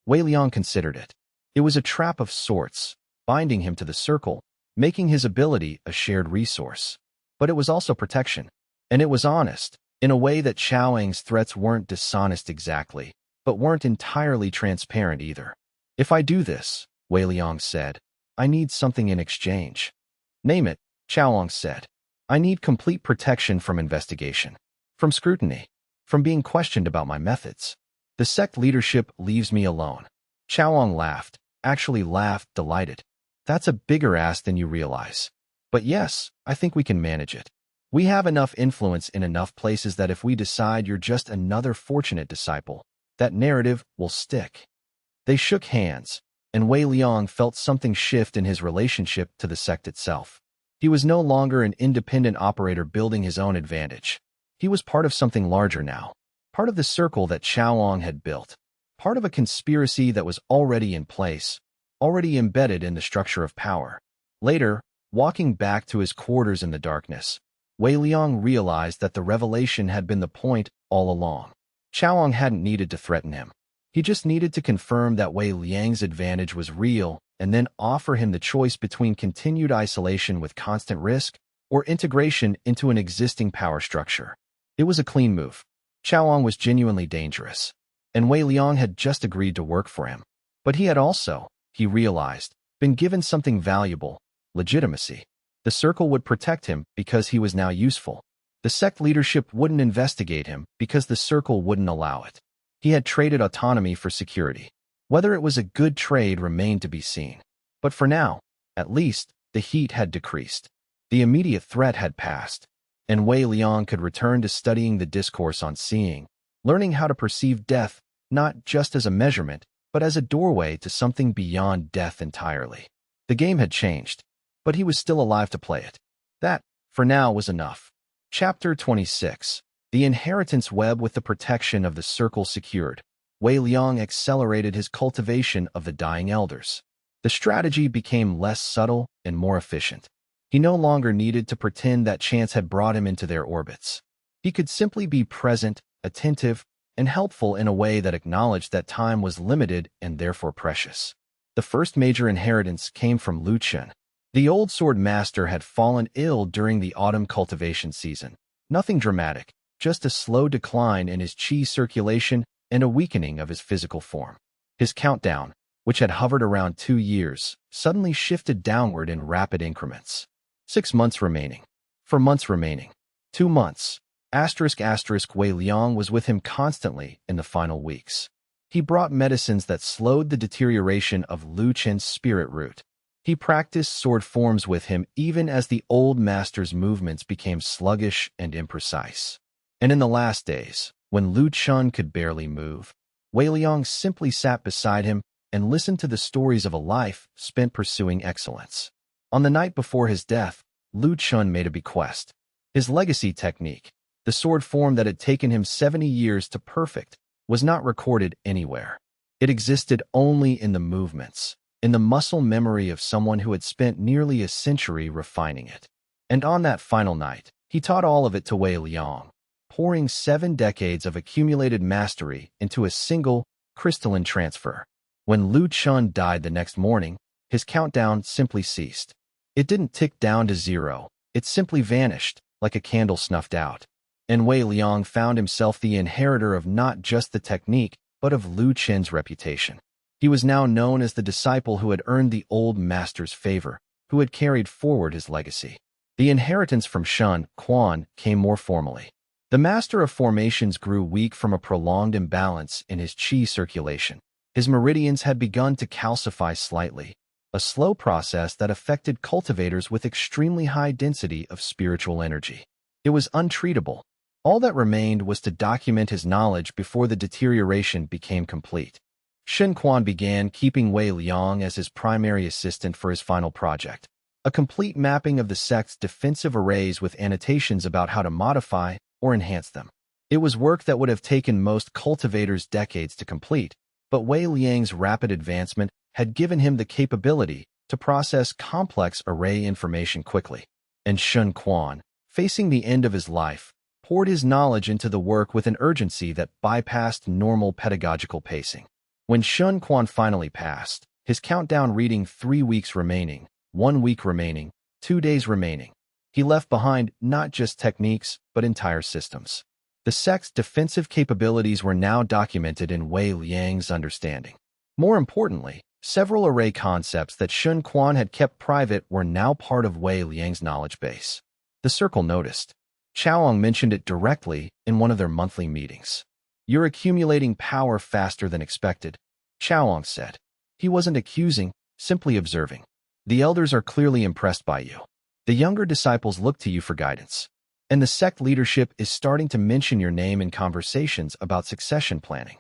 Wei Liang considered it. It was a trap of sorts, binding him to the circle, making his ability a shared resource. But it was also protection. And it was honest, in a way that Chaoang's threats weren't dishonest exactly, but weren't entirely transparent either. If I do this, Wei Liang said, I need something in exchange. Name it, Chaoang said. I need complete protection from investigation, from scrutiny, from being questioned about my methods. The sect leadership leaves me alone. Chaoang laughed, actually laughed, delighted. That's a bigger ask than you realize. But yes, I think we can manage it. We have enough influence in enough places that if we decide you're just another fortunate disciple, that narrative will stick. They shook hands, and Wei Liang felt something shift in his relationship to the sect itself. He was no longer an independent operator building his own advantage. He was part of something larger now, part of the circle that Chaoang had built, part of a conspiracy that was already in place, already embedded in the structure of power. Later, walking back to his quarters in the darkness, Wei Liang realized that the revelation had been the point all along. Chaoang hadn't needed to threaten him. He just needed to confirm that Wei Liang's advantage was real and then offer him the choice between continued isolation with constant risk or integration into an existing power structure. It was a clean move. Chaoang was genuinely dangerous, and Wei Liang had just agreed to work for him. But he had also, he realized, been given something valuable, legitimacy. The circle would protect him because he was now useful. The sect leadership wouldn't investigate him because the circle wouldn't allow it. He had traded autonomy for security. Whether it was a good trade remained to be seen. But for now, at least, the heat had decreased. The immediate threat had passed, and Wei Liang could return to studying the discourse on seeing, learning how to perceive death not just as a measurement, but as a doorway to something beyond death entirely. The game had changed, but he was still alive to play it. That, for now, was enough. Chapter 26. The inheritance web with the protection of the circle secured. Wei Liang accelerated his cultivation of the dying elders. The strategy became less subtle and more efficient. He no longer needed to pretend that chance had brought him into their orbits. He could simply be present, attentive, and helpful in a way that acknowledged that time was limited and therefore precious. The first major inheritance came from Lu Chen. The old sword master had fallen ill during the autumn cultivation season. Nothing dramatic, just a slow decline in his qi circulation and a weakening of his physical form. His countdown, which had hovered around 2 years, suddenly shifted downward in rapid increments. 6 months remaining. 4 months remaining. 2 months. Wei Liang was with him constantly in the final weeks. He brought medicines that slowed the deterioration of Lu Chen's spirit root. He practiced sword forms with him even as the old master's movements became sluggish and imprecise. And in the last days, when Lu Chen could barely move, Wei Liang simply sat beside him and listened to the stories of a life spent pursuing excellence. On the night before his death, Lu Chen made a bequest. His legacy technique, the sword form that had taken him 70 years to perfect, was not recorded anywhere. It existed only in the movements, in the muscle memory of someone who had spent nearly a century refining it. And on that final night, he taught all of it to Wei Liang, pouring 7 decades of accumulated mastery into a single, crystalline transfer. When Lu Chen died the next morning, his countdown simply ceased. It didn't tick down to 0, it simply vanished, like a candle snuffed out. And Wei Liang found himself the inheritor of not just the technique, but of Lu Chen's reputation. He was now known as the disciple who had earned the old master's favor, who had carried forward his legacy. The inheritance from Shen Quan came more formally. The master of formations grew weak from a prolonged imbalance in his qi circulation. His meridians had begun to calcify slightly, a slow process that affected cultivators with extremely high density of spiritual energy. It was untreatable. All that remained was to document his knowledge before the deterioration became complete. Shen Quan began keeping Wei Liang as his primary assistant for his final project, a complete mapping of the sect's defensive arrays with annotations about how to modify or enhance them. It was work that would have taken most cultivators decades to complete, but Wei Liang's rapid advancement had given him the capability to process complex array information quickly. And Shen Quan, facing the end of his life, poured his knowledge into the work with an urgency that bypassed normal pedagogical pacing. When Shun Quan finally passed, his countdown reading 3 weeks remaining, 1 week remaining, 2 days remaining, he left behind not just techniques, but entire systems. The sect's defensive capabilities were now documented in Wei Liang's understanding. More importantly, several array concepts that Shun Quan had kept private were now part of Wei Liang's knowledge base. The circle noticed. Chaoyang mentioned it directly in one of their monthly meetings. "You're accumulating power faster than expected," Chaoyang said. He wasn't accusing, simply observing. "The elders are clearly impressed by you. The younger disciples look to you for guidance. And the sect leadership is starting to mention your name in conversations about succession planning.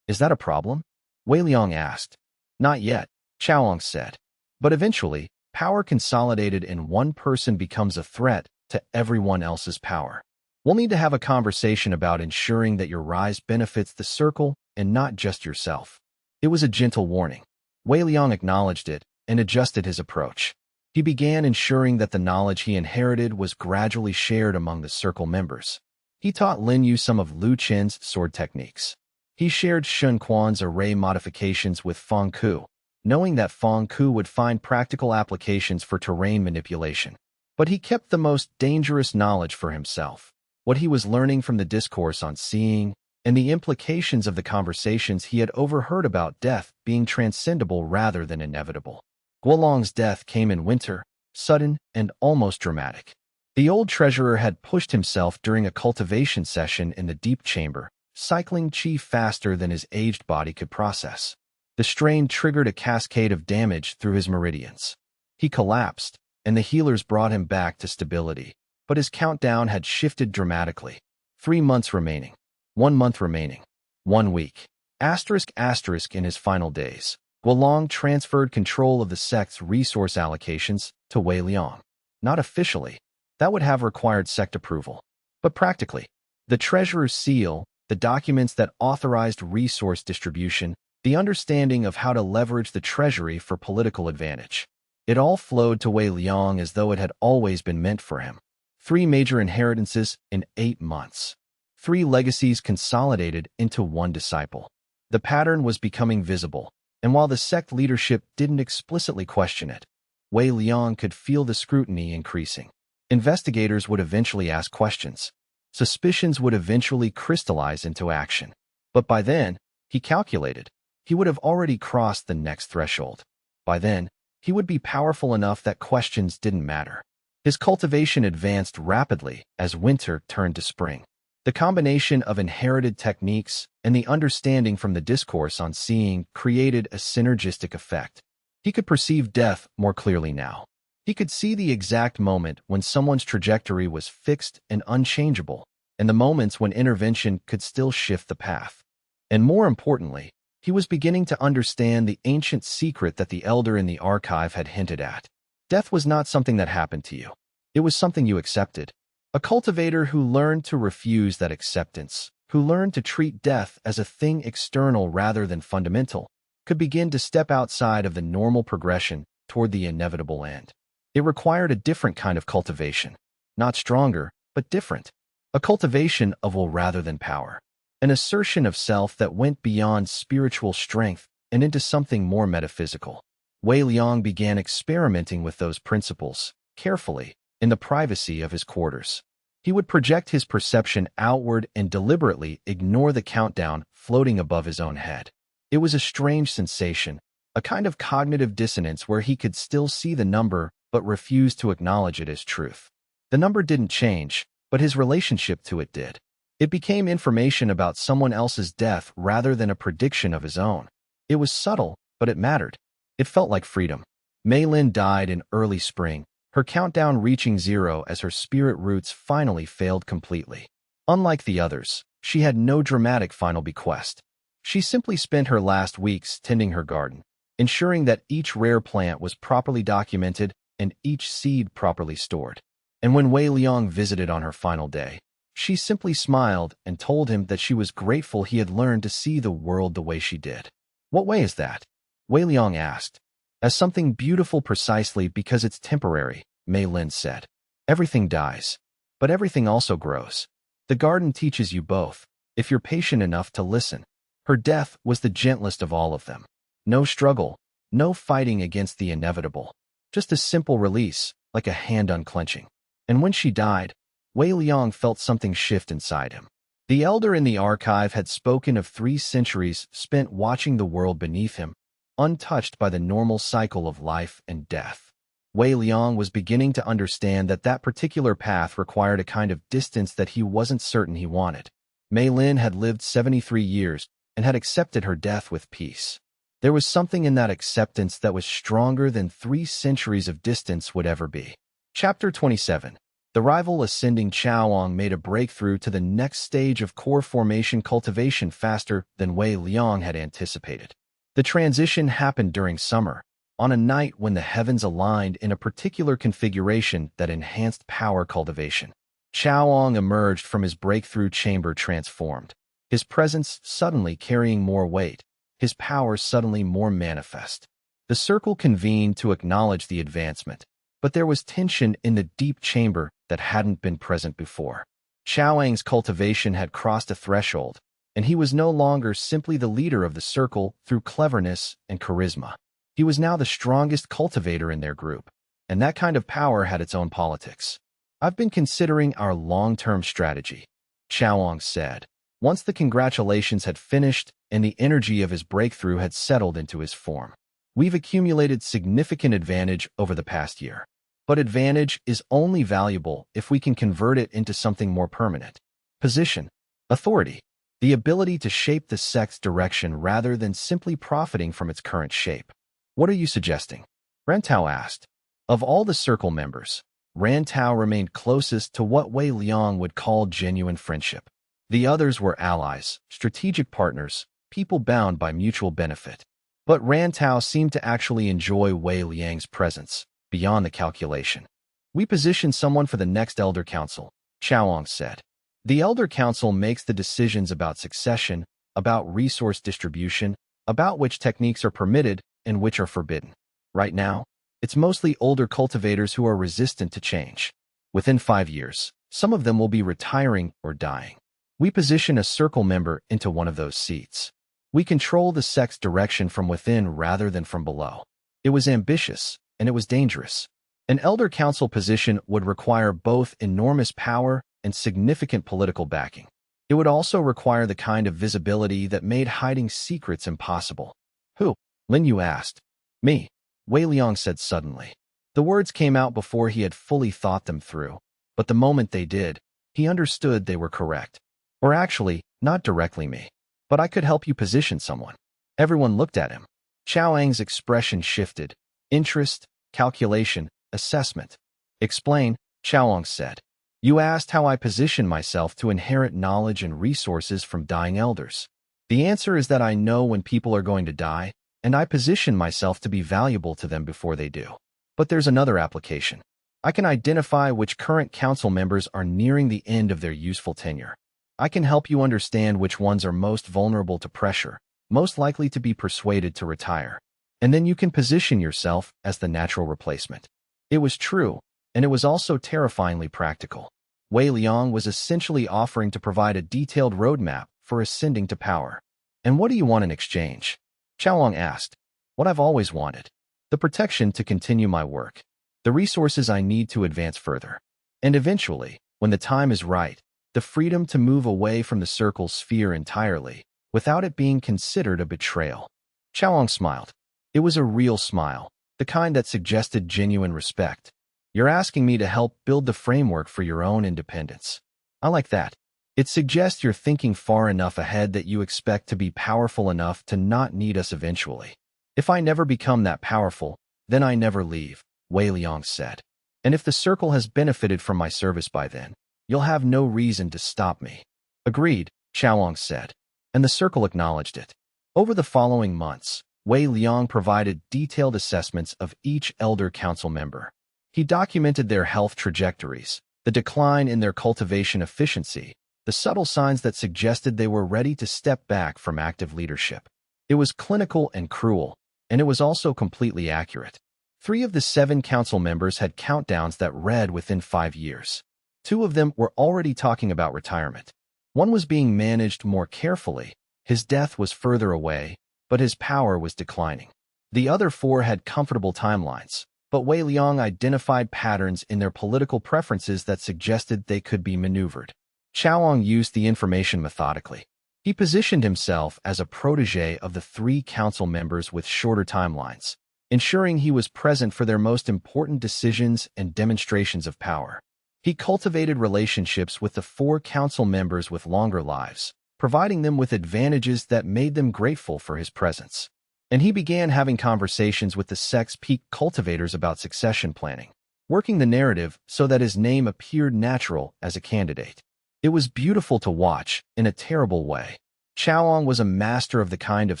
Is that a problem?" Wei Liang asked. "Not yet," Chaoyang said. "But eventually, power consolidated in one person becomes a threat to everyone else's power. We'll need to have a conversation about ensuring that your rise benefits the circle and not just yourself." It was a gentle warning. Wei Liang acknowledged it and adjusted his approach. He began ensuring that the knowledge he inherited was gradually shared among the circle members. He taught Lin Yu some of Lu Chen's sword techniques. He shared Shun Quan's array modifications with Feng Ku, knowing that Feng Ku would find practical applications for terrain manipulation. But he kept the most dangerous knowledge for himself, what he was learning from the discourse on seeing, and the implications of the conversations he had overheard about death being transcendable rather than inevitable. Guolong's death came in winter, sudden and almost dramatic. The old treasurer had pushed himself during a cultivation session in the deep chamber, cycling qi faster than his aged body could process. The strain triggered a cascade of damage through his meridians. He collapsed, and the healers brought him back to stability, but his countdown had shifted dramatically. 3 months remaining. 1 month remaining. 1 week. *** in his final days, Guolong transferred control of the sect's resource allocations to Wei Liang. Not officially. That would have required sect approval. But practically, the treasurer's seal, the documents that authorized resource distribution, the understanding of how to leverage the treasury for political advantage. It all flowed to Wei Liang as though it had always been meant for him. 3 major inheritances in 8 months. 3 legacies consolidated into 1 disciple. The pattern was becoming visible, and while the sect leadership didn't explicitly question it, Wei Liang could feel the scrutiny increasing. Investigators would eventually ask questions. Suspicions would eventually crystallize into action. But by then, he calculated, he would have already crossed the next threshold. By then, he would be powerful enough that questions didn't matter. His cultivation advanced rapidly as winter turned to spring. The combination of inherited techniques and the understanding from the discourse on seeing created a synergistic effect. He could perceive death more clearly now. He could see the exact moment when someone's trajectory was fixed and unchangeable, and the moments when intervention could still shift the path. And more importantly, he was beginning to understand the ancient secret that the elder in the archive had hinted at. Death was not something that happened to you. It was something you accepted. A cultivator who learned to refuse that acceptance, who learned to treat death as a thing external rather than fundamental, could begin to step outside of the normal progression toward the inevitable end. It required a different kind of cultivation. Not stronger, but different. A cultivation of will rather than power. An assertion of self that went beyond spiritual strength and into something more metaphysical. Wei Liang began experimenting with those principles, carefully, in the privacy of his quarters. He would project his perception outward and deliberately ignore the countdown floating above his own head. It was a strange sensation, a kind of cognitive dissonance where he could still see the number but refused to acknowledge it as truth. The number didn't change, but his relationship to it did. It became information about someone else's death rather than a prediction of his own. It was subtle, but it mattered. It felt like freedom. Mei Lin died in early spring, her countdown reaching 0 as her spirit roots finally failed completely. Unlike the others, she had no dramatic final bequest. She simply spent her last weeks tending her garden, ensuring that each rare plant was properly documented and each seed properly stored. And when Wei Liang visited on her final day, she simply smiled and told him that she was grateful he had learned to see the world the way she did. "What way is that?" Wei Liang asked. "As something beautiful precisely because it's temporary," Mei Lin said. "Everything dies, but everything also grows. The garden teaches you both, if you're patient enough to listen." Her death was the gentlest of all of them. No struggle, no fighting against the inevitable. Just a simple release, like a hand unclenching. And when she died, Wei Liang felt something shift inside him. The elder in the archive had spoken of 3 centuries spent watching the world beneath him, untouched by the normal cycle of life and death. Wei Liang was beginning to understand that that particular path required a kind of distance that he wasn't certain he wanted. Mei Lin had lived 73 years and had accepted her death with peace. There was something in that acceptance that was stronger than 3 centuries of distance would ever be. Chapter 27. The rival ascending Chaoang made a breakthrough to the next stage of core formation cultivation faster than Wei Liang had anticipated. The transition happened during summer, on a night when the heavens aligned in a particular configuration that enhanced power cultivation. Chaoang emerged from his breakthrough chamber transformed, his presence suddenly carrying more weight, his power suddenly more manifest. The circle convened to acknowledge the advancement, but there was tension in the deep chamber that hadn't been present before. Chaoang's cultivation had crossed a threshold, and he was no longer simply the leader of the circle through cleverness and charisma. He was now the strongest cultivator in their group, and that kind of power had its own politics. "I've been considering our long-term strategy," Chaoang said, once the congratulations had finished and the energy of his breakthrough had settled into his form. "We've accumulated significant advantage over the past year. But advantage is only valuable if we can convert it into something more permanent. Position, authority, the ability to shape the sect's direction rather than simply profiting from its current shape." "What are you suggesting?" Rantao asked. Of all the circle members, Rantao remained closest to what Wei Liang would call genuine friendship. The others were allies, strategic partners, people bound by mutual benefit. But Rantao seemed to actually enjoy Wei Liang's presence, beyond the calculation. "We position someone for the next Elder Council," Chaoang said. "The Elder Council makes the decisions about succession, about resource distribution, about which techniques are permitted and which are forbidden. Right now, it's mostly older cultivators who are resistant to change. Within 5 years, some of them will be retiring or dying. We position a circle member into one of those seats. We control the sect's direction from within rather than from below." It was ambitious, and it was dangerous. An Elder Council position would require both enormous power and significant political backing. It would also require the kind of visibility that made hiding secrets impossible. "Who?" Lin Yu asked. "Me," Wei Liang said suddenly. The words came out before he had fully thought them through, but the moment they did, he understood they were correct. "Or actually, not directly me. But I could help you position someone." Everyone looked at him. Chaoang's expression shifted. Interest, calculation, assessment. "Explain," Chaoang said. "You asked how I position myself to inherit knowledge and resources from dying elders. The answer is that I know when people are going to die, and I position myself to be valuable to them before they do. But there's another application. I can identify which current council members are nearing the end of their useful tenure. I can help you understand which ones are most vulnerable to pressure, most likely to be persuaded to retire. And then you can position yourself as the natural replacement." It was true, and it was also terrifyingly practical. Wei Liang was essentially offering to provide a detailed roadmap for ascending to power. "And what do you want in exchange?" Chaoang asked. "What I've always wanted. The protection to continue my work. The resources I need to advance further. And eventually, when the time is right, the freedom to move away from the circle's sphere entirely, without it being considered a betrayal." Chaoang smiled. It was a real smile, the kind that suggested genuine respect. "You're asking me to help build the framework for your own independence. I like that. It suggests you're thinking far enough ahead that you expect to be powerful enough to not need us eventually." "If I never become that powerful, then I never leave," Wei Liang said. "And if the circle has benefited from my service by then, you'll have no reason to stop me." "Agreed," Chaoang said, and the circle acknowledged it. Over the following months, Wei Liang provided detailed assessments of each Elder Council member. He documented their health trajectories, the decline in their cultivation efficiency, the subtle signs that suggested they were ready to step back from active leadership. It was clinical and cruel, and it was also completely accurate. 3 of the 7 council members had countdowns that read within 5 years. 2 of them were already talking about retirement. 1 was being managed more carefully, His death was further away, but his power was declining. The other four had comfortable timelines, but Wei Liang identified patterns in their political preferences that suggested they could be maneuvered. Chaoang used the information methodically. He positioned himself as a protege of the three council members with shorter timelines, ensuring he was present for their most important decisions and demonstrations of power. He cultivated relationships with the four council members with longer lives, providing them with advantages that made them grateful for his presence. And he began having conversations with the sect's peak cultivators about succession planning, working the narrative so that his name appeared natural as a candidate. It was beautiful to watch, in a terrible way. Chaoang was a master of the kind of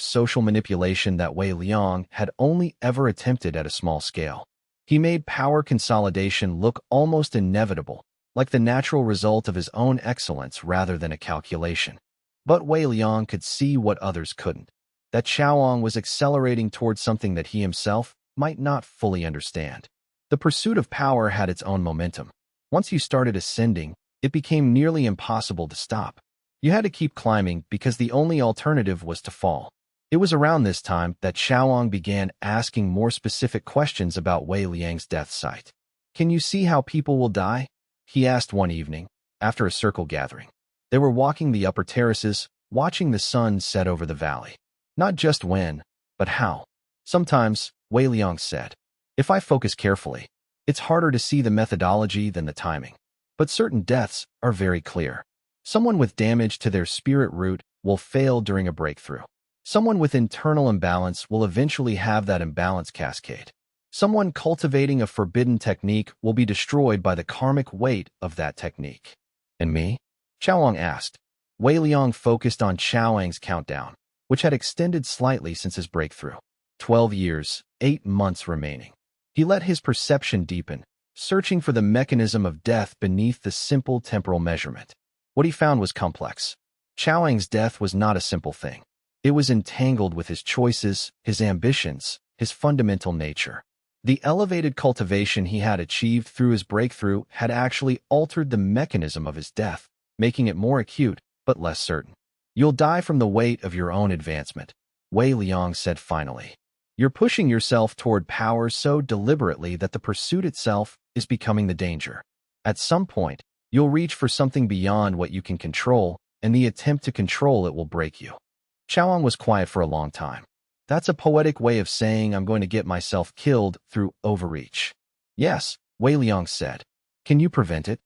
social manipulation that Wei Liang had only ever attempted at a small scale. He made power consolidation look almost inevitable, like the natural result of his own excellence rather than a calculation. But Wei Liang could see what others couldn't, that Chaoang was accelerating towards something that he himself might not fully understand. The pursuit of power had its own momentum. Once you started ascending, it became nearly impossible to stop. You had to keep climbing because the only alternative was to fall. It was around this time that Chaoang began asking more specific questions about Wei Liang's death site. "Can you see how people will die?" he asked one evening, after a circle gathering. They were walking the upper terraces, watching the sun set over the valley. "Not just when, but how." "Sometimes," Wei Liang said, "if I focus carefully, it's harder to see the methodology than the timing. But certain deaths are very clear. Someone with damage to their spirit root will fail during a breakthrough. Someone with internal imbalance will eventually have that imbalance cascade. Someone cultivating a forbidden technique will be destroyed by the karmic weight of that technique." "And me?" Chaoang asked. Wei Liang focused on Chaoang's countdown, which had extended slightly since his breakthrough. 12 years, 8 months remaining. He let his perception deepen, searching for the mechanism of death beneath the simple temporal measurement. What he found was complex. Chaoang's death was not a simple thing. It was entangled with his choices, his ambitions, his fundamental nature. The elevated cultivation he had achieved through his breakthrough had actually altered the mechanism of his death, making it more acute, but less certain. "You'll die from the weight of your own advancement," Wei Liang said finally. "You're pushing yourself toward power so deliberately that the pursuit itself is becoming the danger. At some point, you'll reach for something beyond what you can control, and the attempt to control it will break you." Chaoang was quiet for a long time. "That's a poetic way of saying I'm going to get myself killed through overreach." "Yes," Wei Liang said. "Can you prevent it?"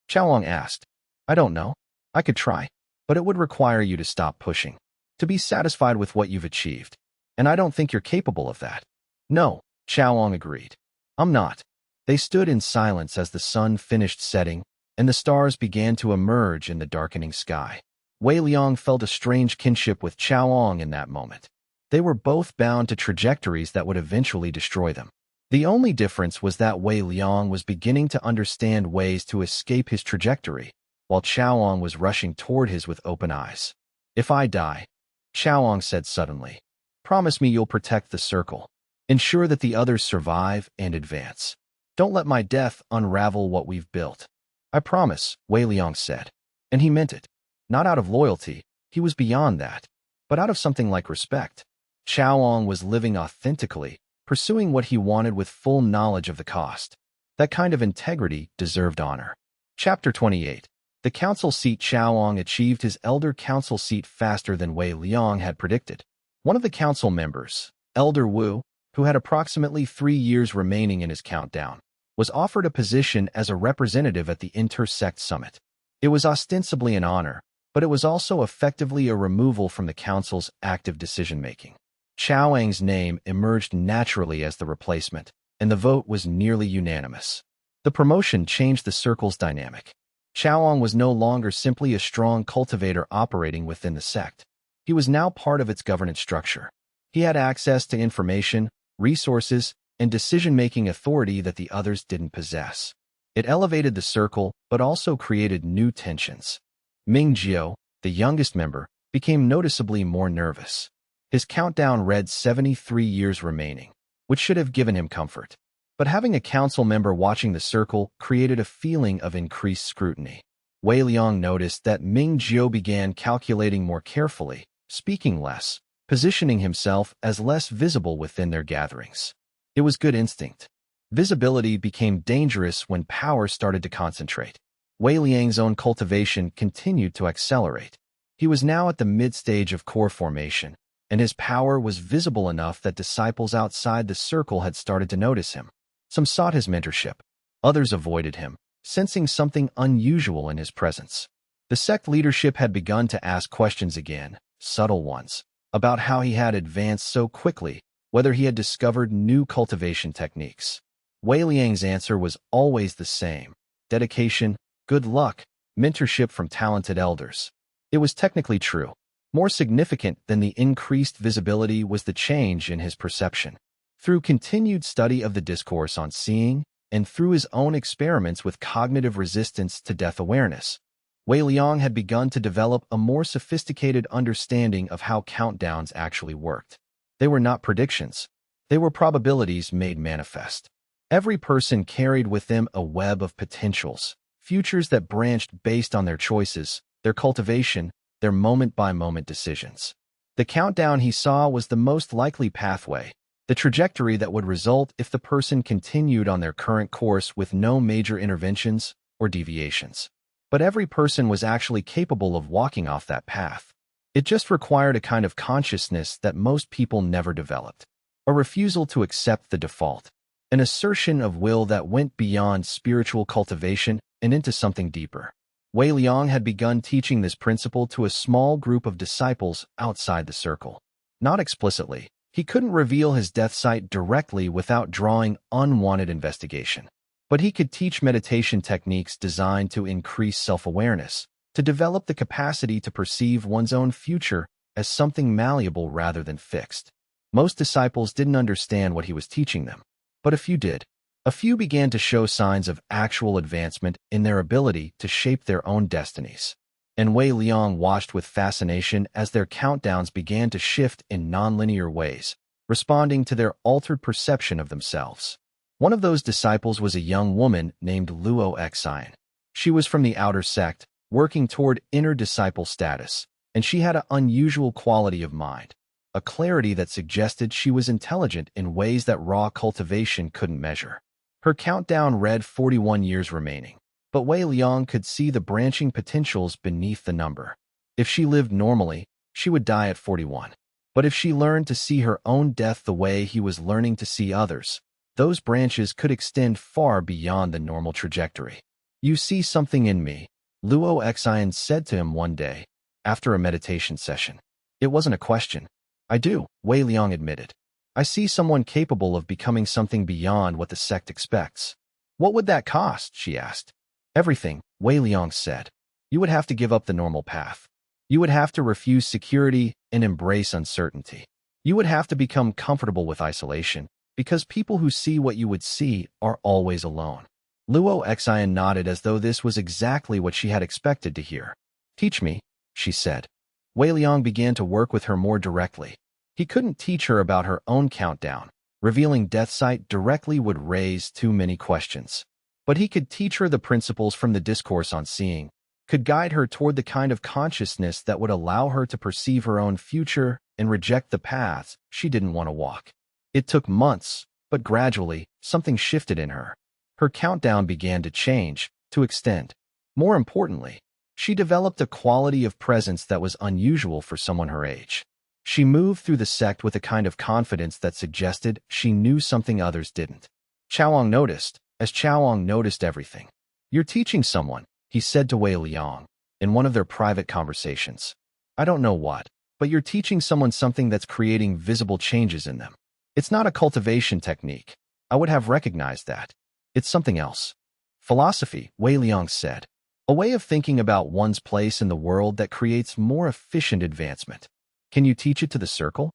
Chaoang asked. "I don't know. I could try, but it would require you to stop pushing, to be satisfied with what you've achieved. And I don't think you're capable of that." "No," Chaoang agreed. "I'm not." They stood in silence as the sun finished setting, and the stars began to emerge in the darkening sky. Wei Liang felt a strange kinship with Chaoang in that moment. They were both bound to trajectories that would eventually destroy them. The only difference was that Wei Liang was beginning to understand ways to escape his trajectory, while Chaoang was rushing toward his with open eyes. "If I die," Chaoang said suddenly, "promise me you'll protect the circle. Ensure that the others survive and advance. Don't let my death unravel what we've built." "I promise," Wei Liang said. And he meant it. Not out of loyalty, he was beyond that, but out of something like respect. Chaoang was living authentically, pursuing what he wanted with full knowledge of the cost. That kind of integrity deserved honor. Chapter 28. The council seat. Chaoang achieved his elder council seat faster than Wei Liang had predicted. One of the council members, Elder Wu, who had approximately 3 years remaining in his countdown, was offered a position as a representative at the Inter-Sect Summit. It was ostensibly an honor, but it was also effectively a removal from the council's active decision-making. Chaoang's name emerged naturally as the replacement, and the vote was nearly unanimous. The promotion changed the circle's dynamic. Chaoang was no longer simply a strong cultivator operating within the sect. He was now part of its governance structure. He had access to information, resources, and decision-making authority that the others didn't possess. It elevated the circle, but also created new tensions. Ming Jiao, the youngest member, became noticeably more nervous. His countdown read 73 years remaining, which should have given him comfort. But having a council member watching the circle created a feeling of increased scrutiny. Wei Liang noticed that Ming Jiao began calculating more carefully, speaking less, positioning himself as less visible within their gatherings. It was good instinct. Visibility became dangerous when power started to concentrate. Wei Liang's own cultivation continued to accelerate. He was now at the mid-stage of core formation, and his power was visible enough that disciples outside the circle had started to notice him. Some sought his mentorship. Others avoided him, sensing something unusual in his presence. The sect leadership had begun to ask questions again, subtle ones, about how he had advanced so quickly, whether he had discovered new cultivation techniques. Wei Liang's answer was always the same: dedication, good luck, mentorship from talented elders. It was technically true. More significant than the increased visibility was the change in his perception. Through continued study of the discourse on seeing, and through his own experiments with cognitive resistance to death awareness, Wei Liang had begun to develop a more sophisticated understanding of how countdowns actually worked. They were not predictions. They were probabilities made manifest. Every person carried with them a web of potentials, futures that branched based on their choices, their cultivation, their moment-by-moment decisions. The countdown he saw was the most likely pathway, the trajectory that would result if the person continued on their current course with no major interventions or deviations. But every person was actually capable of walking off that path. It just required a kind of consciousness that most people never developed, a refusal to accept the default, an assertion of will that went beyond spiritual cultivation and into something deeper. Wei Liang had begun teaching this principle to a small group of disciples outside the circle. Not explicitly. He couldn't reveal his death sight directly without drawing unwanted investigation. But he could teach meditation techniques designed to increase self-awareness, to develop the capacity to perceive one's own future as something malleable rather than fixed. Most disciples didn't understand what he was teaching them, but a few did. A few began to show signs of actual advancement in their ability to shape their own destinies. And Wei Liang watched with fascination as their countdowns began to shift in nonlinear ways, responding to their altered perception of themselves. One of those disciples was a young woman named Luo Xian. She was from the outer sect, working toward inner disciple status, and she had an unusual quality of mind, a clarity that suggested she was intelligent in ways that raw cultivation couldn't measure. Her countdown read 41 years remaining, but Wei Liang could see the branching potentials beneath the number. If she lived normally, she would die at 41. But if she learned to see her own death the way he was learning to see others, those branches could extend far beyond the normal trajectory. "You see something in me," Luo Xian said to him one day, after a meditation session. It wasn't a question. "I do," Wei Liang admitted. "I see someone capable of becoming something beyond what the sect expects." "What would that cost?" she asked. "Everything," Wei Liang said. "You would have to give up the normal path. You would have to refuse security and embrace uncertainty. You would have to become comfortable with isolation, because people who see what you would see are always alone." Luo Xian nodded as though this was exactly what she had expected to hear. "Teach me," she said. Wei Liang began to work with her more directly. He couldn't teach her about her own countdown. Revealing death sight directly would raise too many questions. But he could teach her the principles from the discourse on seeing, could guide her toward the kind of consciousness that would allow her to perceive her own future and reject the paths she didn't want to walk. It took months, but gradually, something shifted in her. Her countdown began to change, to extend. More importantly, she developed a quality of presence that was unusual for someone her age. She moved through the sect with a kind of confidence that suggested she knew something others didn't. Chaoang noticed, as Chaoang noticed everything. "You're teaching someone," he said to Wei Liang, in one of their private conversations. "I don't know what, but you're teaching someone something that's creating visible changes in them. It's not a cultivation technique. I would have recognized that. It's something else. Philosophy," Wei Liang said. "A way of thinking about one's place in the world that creates more efficient advancement. Can you teach it to the circle?"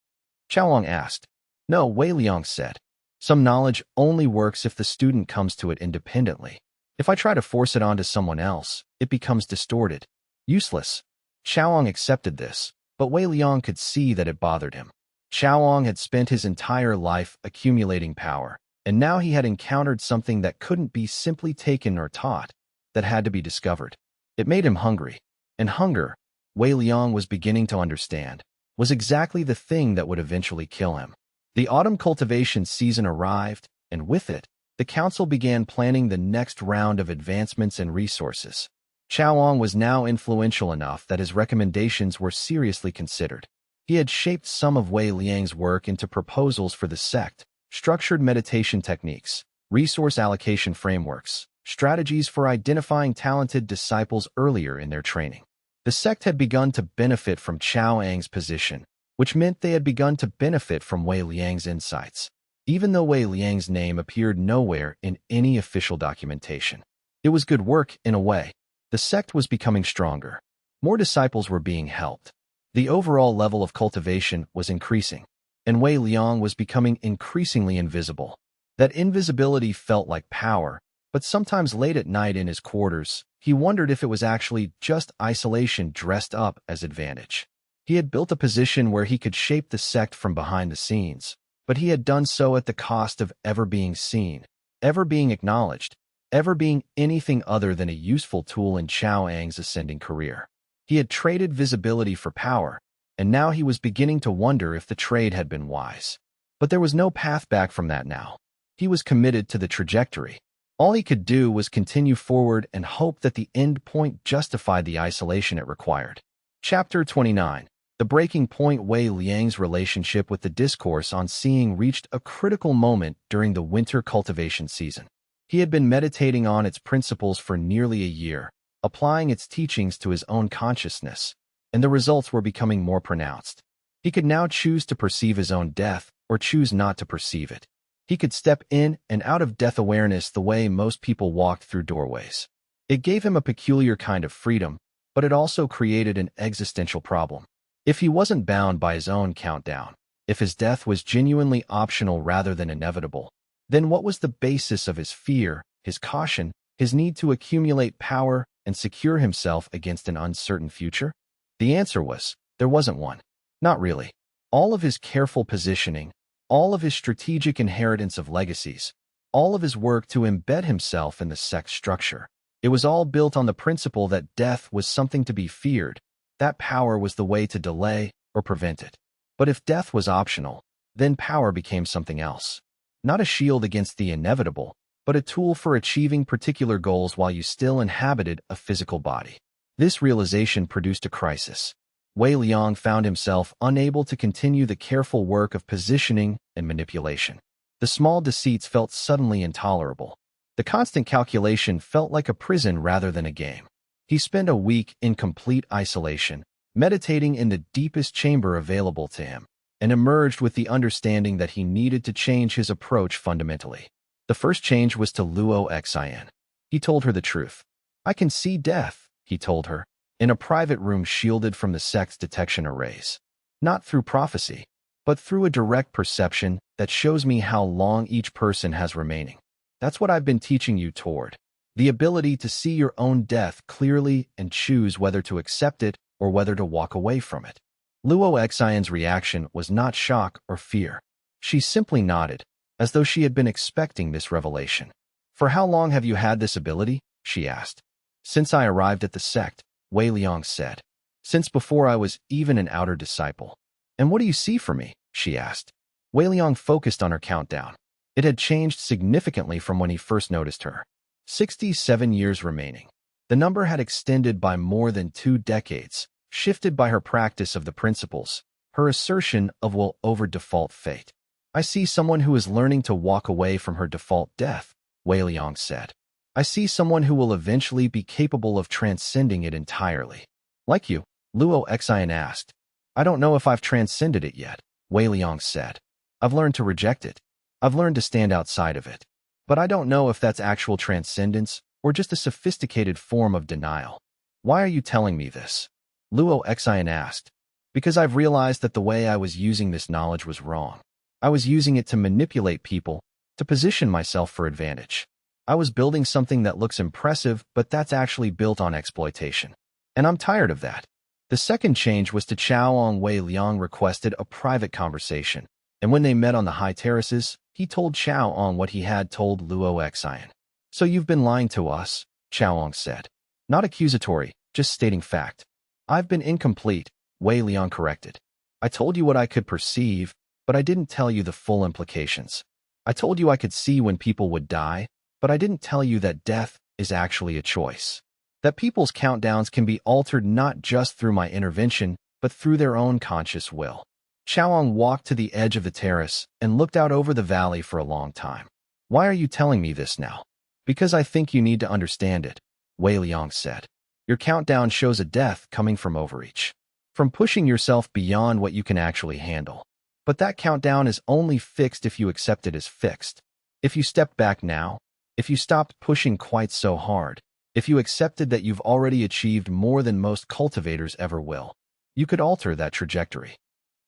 Chaoang asked. "No," Wei Liang said. "Some knowledge only works if the student comes to it independently. If I try to force it onto someone else, it becomes distorted, useless." Chaoang accepted this, but Wei Liang could see that it bothered him. Chaoang had spent his entire life accumulating power, and now he had encountered something that couldn't be simply taken or taught, that had to be discovered. It made him hungry. And hunger, Wei Liang was beginning to understand, was exactly the thing that would eventually kill him. The autumn cultivation season arrived, and with it, the council began planning the next round of advancements and resources. Chaoong was now influential enough that his recommendations were seriously considered. He had shaped some of Wei Liang's work into proposals for the sect, structured meditation techniques, resource allocation frameworks, strategies for identifying talented disciples earlier in their training. The sect had begun to benefit from Chaoong's position, which meant they had begun to benefit from Wei Liang's insights, even though Wei Liang's name appeared nowhere in any official documentation. It was good work, in a way. The sect was becoming stronger. More disciples were being helped. The overall level of cultivation was increasing, and Wei Liang was becoming increasingly invisible. That invisibility felt like power, but sometimes late at night in his quarters, he wondered if it was actually just isolation dressed up as advantage. He had built a position where he could shape the sect from behind the scenes, but he had done so at the cost of ever being seen, ever being acknowledged, ever being anything other than a useful tool in Chaoong's ascending career. He had traded visibility for power, and now he was beginning to wonder if the trade had been wise. But there was no path back from that now. He was committed to the trajectory. All he could do was continue forward and hope that the end point justified the isolation it required. Chapter 29. The breaking point. Wei Liang's relationship with the discourse on seeing reached a critical moment during the winter cultivation season. He had been meditating on its principles for nearly a year, applying its teachings to his own consciousness, and the results were becoming more pronounced. He could now choose to perceive his own death or choose not to perceive it. He could step in and out of death awareness the way most people walked through doorways. It gave him a peculiar kind of freedom, but it also created an existential problem. If he wasn't bound by his own countdown, if his death was genuinely optional rather than inevitable, then what was the basis of his fear, his caution, his need to accumulate power and secure himself against an uncertain future? The answer was, there wasn't one. Not really. All of his careful positioning, all of his strategic inheritance of legacies, all of his work to embed himself in the sect's structure, it was all built on the principle that death was something to be feared, that power was the way to delay or prevent it. But if death was optional, then power became something else. Not a shield against the inevitable, but a tool for achieving particular goals while you still inhabited a physical body. This realization produced a crisis. Wei Liang found himself unable to continue the careful work of positioning and manipulation. The small deceits felt suddenly intolerable. The constant calculation felt like a prison rather than a game. He spent a week in complete isolation, meditating in the deepest chamber available to him, and emerged with the understanding that he needed to change his approach fundamentally. The first change was to Luo Xian. He told her the truth. "I can see death," he told her, in a private room shielded from the sect's detection arrays. "Not through prophecy, but through a direct perception that shows me how long each person has remaining. That's what I've been teaching you toward. The ability to see your own death clearly and choose whether to accept it or whether to walk away from it." Luo Xian's reaction was not shock or fear. She simply nodded, as though she had been expecting this revelation. "For how long have you had this ability?" she asked. "Since I arrived at the sect," Wei Liang said. "Since before I was even an outer disciple." "And what do you see for me?" she asked. Wei Liang focused on her countdown. It had changed significantly from when he first noticed her. 67 years remaining. The number had extended by more than 2 decades, shifted by her practice of the principles, her assertion of will over default fate. "I see someone who is learning to walk away from her default death," Wei Liang said. "I see someone who will eventually be capable of transcending it entirely." "Like you?" Luo Xian asked. "I don't know if I've transcended it yet," Wei Liang said. "I've learned to reject it. I've learned to stand outside of it. But I don't know if that's actual transcendence or just a sophisticated form of denial." "Why are you telling me this?" Luo Xian asked. "Because I've realized that the way I was using this knowledge was wrong. I was using it to manipulate people, to position myself for advantage. I was building something that looks impressive, but that's actually built on exploitation. And I'm tired of that." The second change was to Chaoong. Wei Liang requested a private conversation, and when they met on the high terraces, he told Chaoong what he had told Luo Xian. "So you've been lying to us," Chaoong said. "Not accusatory, just stating fact." "I've been incomplete," Wei Liang corrected. I told you what I could perceive, but I didn't tell you the full implications. I told you I could see when people would die, but I didn't tell you that death is actually a choice. That people's countdowns can be altered not just through my intervention, but through their own conscious will. Chaoang walked to the edge of the terrace and looked out over the valley for a long time. Why are you telling me this now? Because I think you need to understand it, Wei Liang said. Your countdown shows a death coming from overreach, from pushing yourself beyond what you can actually handle. But that countdown is only fixed if you accept it as fixed. If you stepped back now, if you stopped pushing quite so hard, if you accepted that you've already achieved more than most cultivators ever will, you could alter that trajectory.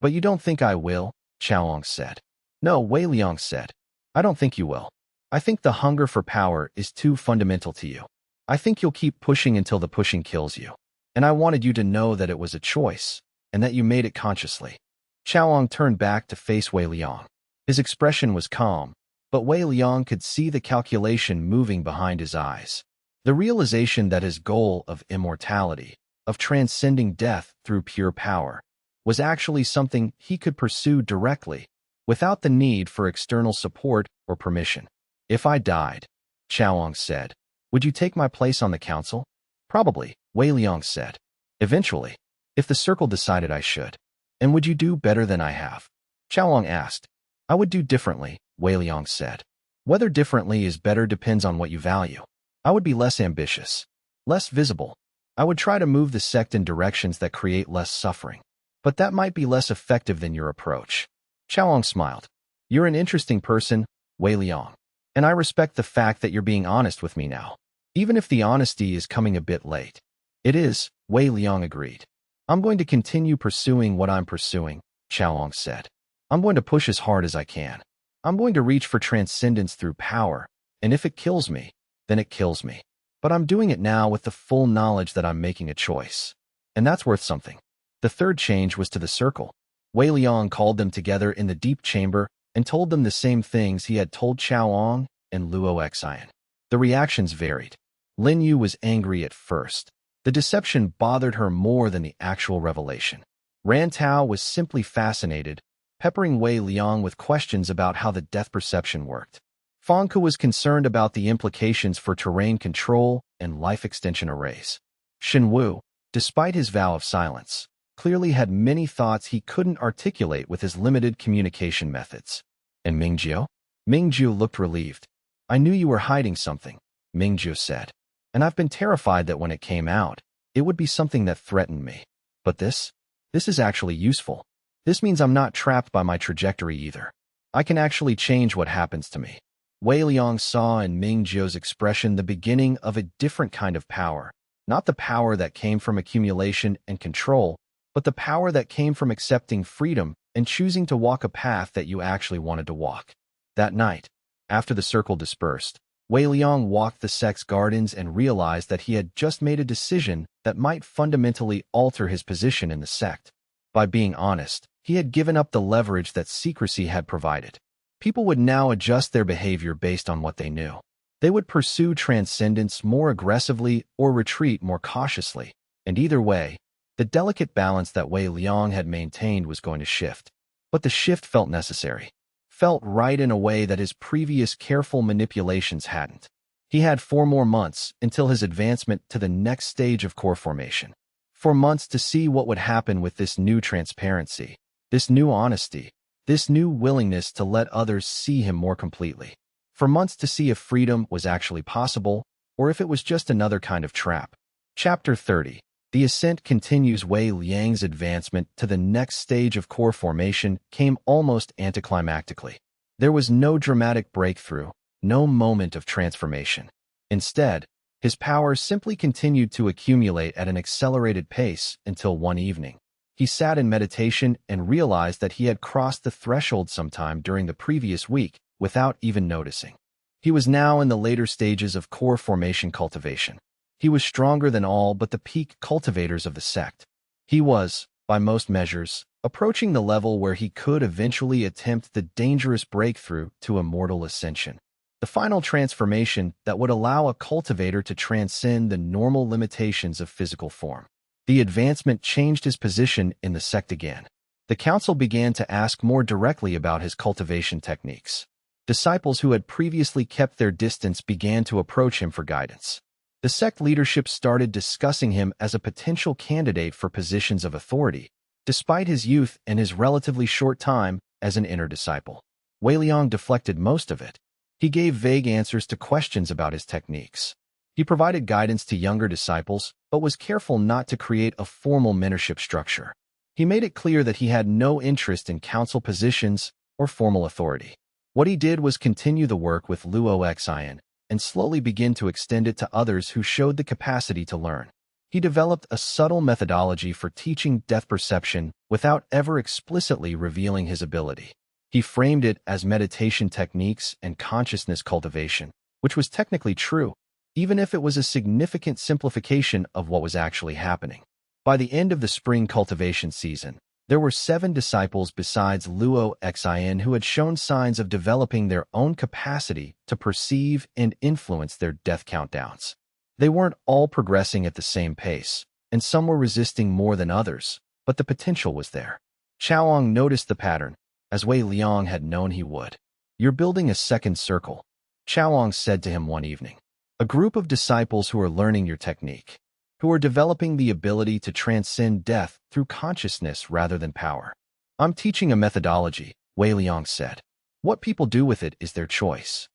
But you don't think I will, Chaoang said. No, Wei Liang said. I don't think you will. I think the hunger for power is too fundamental to you. I think you'll keep pushing until the pushing kills you. And I wanted you to know that it was a choice, and that you made it consciously. Chaoang turned back to face Wei Liang. His expression was calm, but Wei Liang could see the calculation moving behind his eyes. The realization that his goal of immortality, of transcending death through pure power, was actually something he could pursue directly, without the need for external support or permission. If I died, Chaoang said, would you take my place on the council? Probably, Wei Liang said. Eventually, if the circle decided I should. And would you do better than I have? Chaoang asked. I would do differently, Wei Liang said. Whether differently is better depends on what you value. I would be less ambitious, less visible. I would try to move the sect in directions that create less suffering. But that might be less effective than your approach. Chaoang smiled. You're an interesting person, Wei Liang. And I respect the fact that you're being honest with me now, even if the honesty is coming a bit late. It is, Wei Liang agreed. I'm going to continue pursuing what I'm pursuing, Chaoang said. I'm going to push as hard as I can. I'm going to reach for transcendence through power, and if it kills me, then it kills me. But I'm doing it now with the full knowledge that I'm making a choice. And that's worth something. The third change was to the circle. Wei Liang called them together in the deep chamber and told them the same things he had told Chaoang and Luo Xian. The reactions varied. Lin Yu was angry at first. The deception bothered her more than the actual revelation. Ran Tao was simply fascinated, peppering Wei Liang with questions about how the death perception worked. Fang Ke was concerned about the implications for terrain control and life extension arrays. Shen Wu, despite his vow of silence, clearly had many thoughts he couldn't articulate with his limited communication methods. And Mingjiu? Mingjiu looked relieved. I knew you were hiding something, Mingjiu said. And I've been terrified that when it came out, it would be something that threatened me. But this is actually useful. This means I'm not trapped by my trajectory either. I can actually change what happens to me. Wei Liang saw in Mingjiu's expression the beginning of a different kind of power. Not the power that came from accumulation and control, but the power that came from accepting freedom and choosing to walk a path that you actually wanted to walk. That night, after the circle dispersed, Wei Liang walked the sect's gardens and realized that he had just made a decision that might fundamentally alter his position in the sect. By being honest, he had given up the leverage that secrecy had provided. People would now adjust their behavior based on what they knew. They would pursue transcendence more aggressively or retreat more cautiously, and either way, the delicate balance that Wei Liang had maintained was going to shift. But the shift felt necessary. Felt right in a way that his previous careful manipulations hadn't. He had 4 more months until his advancement to the next stage of core formation. 4 months to see what would happen with this new transparency, this new honesty, this new willingness to let others see him more completely. For months to see if freedom was actually possible, or if it was just another kind of trap. Chapter 30. The ascent continues. Wei Liang's advancement to the next stage of core formation came almost anticlimactically. There was no dramatic breakthrough, no moment of transformation. Instead, his power simply continued to accumulate at an accelerated pace until one evening. He sat in meditation and realized that he had crossed the threshold sometime during the previous week without even noticing. He was now in the later stages of core formation cultivation. He was stronger than all but the peak cultivators of the sect. He was, by most measures, approaching the level where he could eventually attempt the dangerous breakthrough to immortal ascension. The final transformation that would allow a cultivator to transcend the normal limitations of physical form. The advancement changed his position in the sect again. The council began to ask more directly about his cultivation techniques. Disciples who had previously kept their distance began to approach him for guidance. The sect leadership started discussing him as a potential candidate for positions of authority, despite his youth and his relatively short time as an inner disciple. Wei Liang deflected most of it. He gave vague answers to questions about his techniques. He provided guidance to younger disciples, but was careful not to create a formal mentorship structure. He made it clear that he had no interest in council positions or formal authority. What he did was continue the work with Luo Xian and slowly begin to extend it to others who showed the capacity to learn. He developed a subtle methodology for teaching depth perception without ever explicitly revealing his ability. He framed it as meditation techniques and consciousness cultivation, which was technically true, even if it was a significant simplification of what was actually happening. By the end of the spring cultivation season, there were 7 disciples besides Luo Xian who had shown signs of developing their own capacity to perceive and influence their death countdowns. They weren't all progressing at the same pace, and some were resisting more than others, but the potential was there. Chaoang noticed the pattern, as Wei Liang had known he would. "You're building a second circle," Chaoang said to him one evening. "A group of disciples who are learning your technique, who are developing the ability to transcend death through consciousness rather than power." "I'm teaching a methodology," Wei Liang said. "What people do with it is their choice."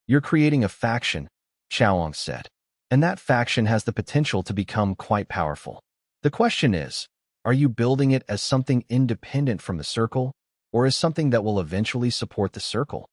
"You're creating a faction," Chaoang said. "And that faction has the potential to become quite powerful. The question is, are you building it as something independent from the circle, or as something that will eventually support the circle?"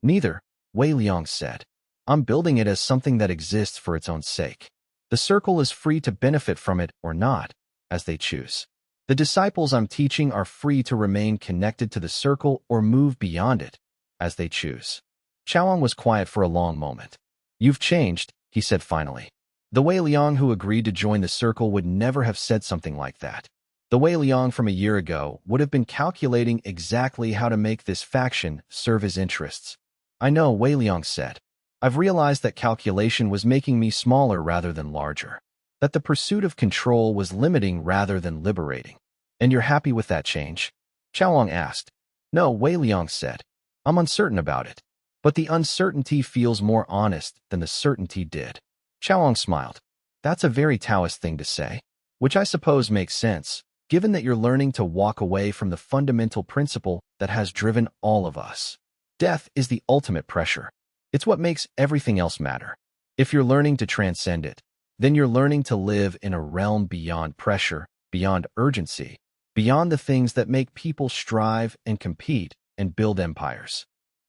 "Neither," Wei Liang said. "I'm building it as something that exists for its own sake. The circle is free to benefit from it or not, as they choose. The disciples I'm teaching are free to remain connected to the circle or move beyond it, as they choose." Chaoang was quiet for a long moment. "You've changed," he said finally. The Wei Liang who agreed to join the circle would never have said something like that. The Wei Liang from a year ago would have been calculating exactly how to make this faction serve his interests. "I know," Wei Liang said. "I've realized that calculation was making me smaller rather than larger, that the pursuit of control was limiting rather than liberating." "And you're happy with that change?" Chaoang asked. "No," Wei Liang said. "I'm uncertain about it. But the uncertainty feels more honest than the certainty did." Chaoang smiled. "That's a very Taoist thing to say, which I suppose makes sense, given that you're learning to walk away from the fundamental principle that has driven all of us. Death is the ultimate pressure. It's what makes everything else matter. If you're learning to transcend it, then you're learning to live in a realm beyond pressure, beyond urgency, beyond the things that make people strive and compete and build empires."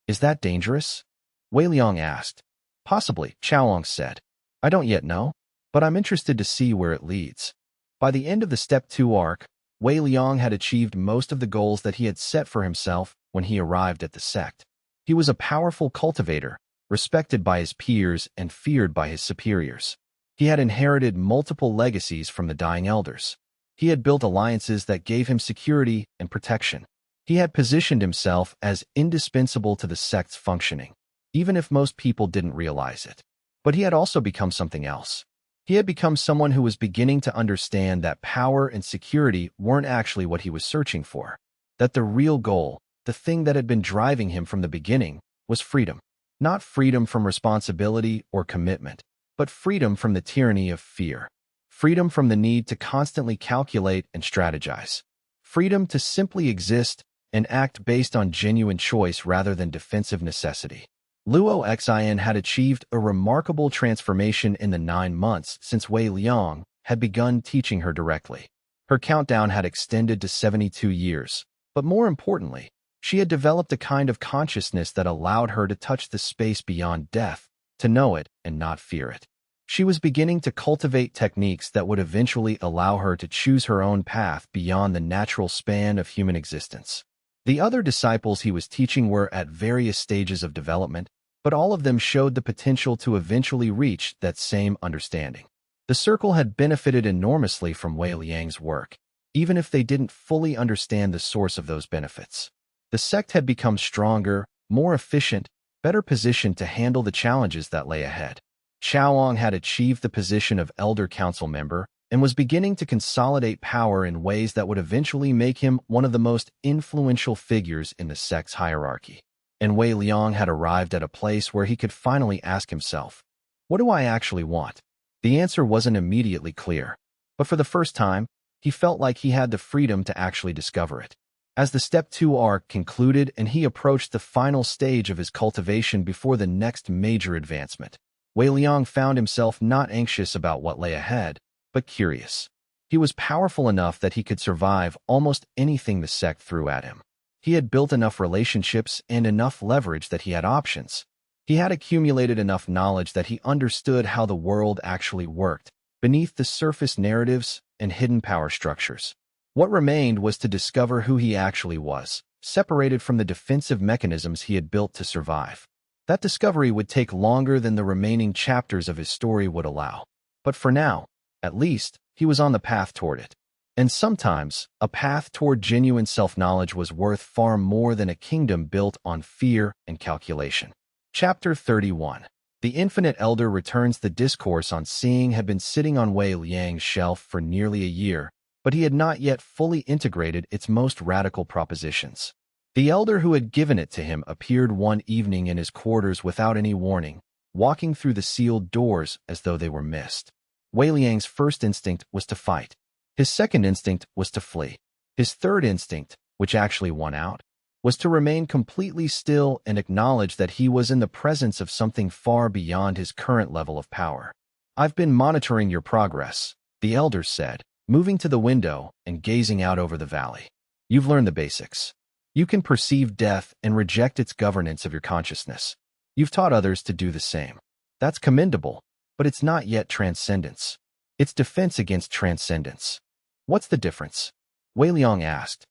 "Is that dangerous?" Wei Liang asked. "Possibly," Chaoang said. "I don't yet know, but I'm interested to see where it leads." By the end of the Step 2 arc, Wei Liang had achieved most of the goals that he had set for himself when he arrived at the sect. He was a powerful cultivator, respected by his peers and feared by his superiors. He had inherited multiple legacies from the dying elders. He had built alliances that gave him security and protection. He had positioned himself as indispensable to the sect's functioning, even if most people didn't realize it. But he had also become something else. He had become someone who was beginning to understand that power and security weren't actually what he was searching for, that the real goal, the thing that had been driving him from the beginning, was freedom. Not freedom from responsibility or commitment, but freedom from the tyranny of fear. Freedom from the need to constantly calculate and strategize. Freedom to simply exist and act based on genuine choice rather than defensive necessity. Luo Xian had achieved a remarkable transformation in the 9 months since Wei Liang had begun teaching her directly. Her countdown had extended to 72 years, but more importantly, she had developed a kind of consciousness that allowed her to touch the space beyond death, to know it and not fear it. She was beginning to cultivate techniques that would eventually allow her to choose her own path beyond the natural span of human existence. The other disciples he was teaching were at various stages of development, but all of them showed the potential to eventually reach that same understanding. The circle had benefited enormously from Wei Liang's work, even if they didn't fully understand the source of those benefits. The sect had become stronger, more efficient, better positioned to handle the challenges that lay ahead. Chaoang had achieved the position of elder council member, and was beginning to consolidate power in ways that would eventually make him one of the most influential figures in the sect's hierarchy. And Wei Liang had arrived at a place where he could finally ask himself, what do I actually want? The answer wasn't immediately clear, but for the first time, he felt like he had the freedom to actually discover it. As the Step 2 arc concluded and he approached the final stage of his cultivation before the next major advancement, Wei Liang found himself not anxious about what lay ahead, but curious. He was powerful enough that he could survive almost anything the sect threw at him. He had built enough relationships and enough leverage that he had options. He had accumulated enough knowledge that he understood how the world actually worked, beneath the surface narratives and hidden power structures. What remained was to discover who he actually was, separated from the defensive mechanisms he had built to survive. That discovery would take longer than the remaining chapters of his story would allow. But for now, at least, he was on the path toward it. And sometimes, a path toward genuine self-knowledge was worth far more than a kingdom built on fear and calculation. Chapter 31. The Infinite Elder returns. The discourse on seeing had been sitting on Wei Liang's shelf for nearly a year, but he had not yet fully integrated its most radical propositions. The elder who had given it to him appeared one evening in his quarters without any warning, walking through the sealed doors as though they were mist. Wei Liang's first instinct was to fight. His second instinct was to flee. His third instinct, which actually won out, was to remain completely still and acknowledge that he was in the presence of something far beyond his current level of power. I've been monitoring your progress, the elder said, moving to the window and gazing out over the valley. You've learned the basics. You can perceive death and reject its governance of your consciousness. You've taught others to do the same. That's commendable, but it's not yet transcendence. It's defense against transcendence. What's the difference? Wei Liang asked.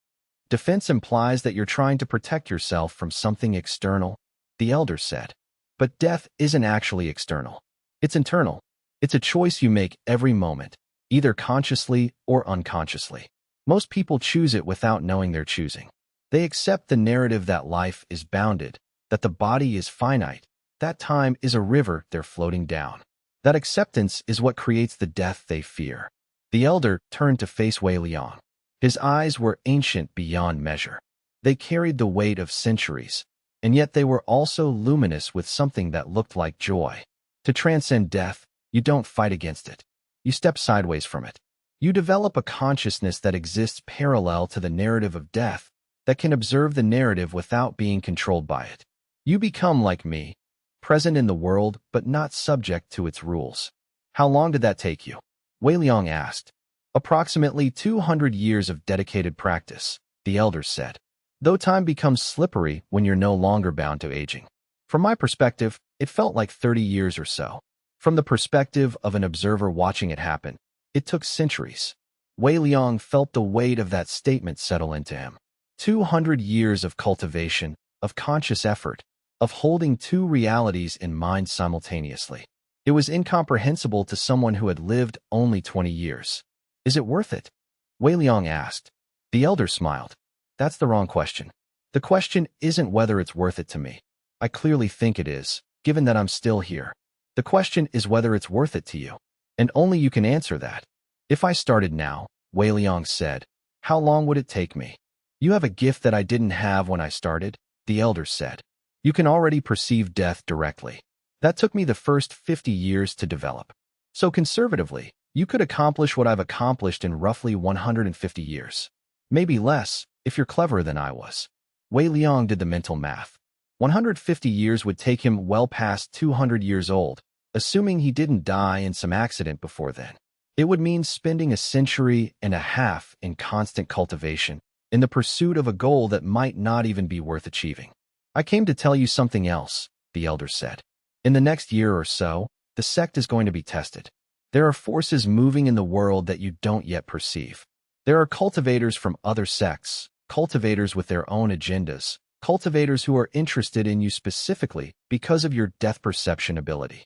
Defense implies that you're trying to protect yourself from something external, the elder said. But death isn't actually external. It's internal. It's a choice you make every moment, either consciously or unconsciously. Most people choose it without knowing they're choosing. They accept the narrative that life is bounded, that the body is finite, that time is a river they're floating down. That acceptance is what creates the death they fear. The elder turned to face Wei Liang. His eyes were ancient beyond measure. They carried the weight of centuries, and yet they were also luminous with something that looked like joy. To transcend death, you don't fight against it. You step sideways from it. You develop a consciousness that exists parallel to the narrative of death, that can observe the narrative without being controlled by it. You become like me, present in the world but not subject to its rules. How long did that take you? Wei Liang asked. Approximately 200 years of dedicated practice, the elder said. Though time becomes slippery when you're no longer bound to aging. From my perspective, it felt like 30 years or so. From the perspective of an observer watching it happen, it took centuries. Wei Liang felt the weight of that statement settle into him. 200 years of cultivation, of conscious effort, of holding two realities in mind simultaneously. It was incomprehensible to someone who had lived only 20 years. Is it worth it? Wei Liang asked. The elder smiled. That's the wrong question. The question isn't whether it's worth it to me. I clearly think it is, given that I'm still here. The question is whether it's worth it to you. And only you can answer that. If I started now, Wei Liang said, how long would it take me? You have a gift that I didn't have when I started, the elder said. You can already perceive death directly. That took me the first 50 years to develop. So conservatively, you could accomplish what I've accomplished in roughly 150 years. Maybe less, if you're cleverer than I was. Wei Liang did the mental math. 150 years would take him well past 200 years old, assuming he didn't die in some accident before then. It would mean spending a century and a half in constant cultivation, in the pursuit of a goal that might not even be worth achieving. I came to tell you something else, the elder said. In the next year or so, the sect is going to be tested. There are forces moving in the world that you don't yet perceive. There are cultivators from other sects, cultivators with their own agendas, cultivators who are interested in you specifically because of your death perception ability.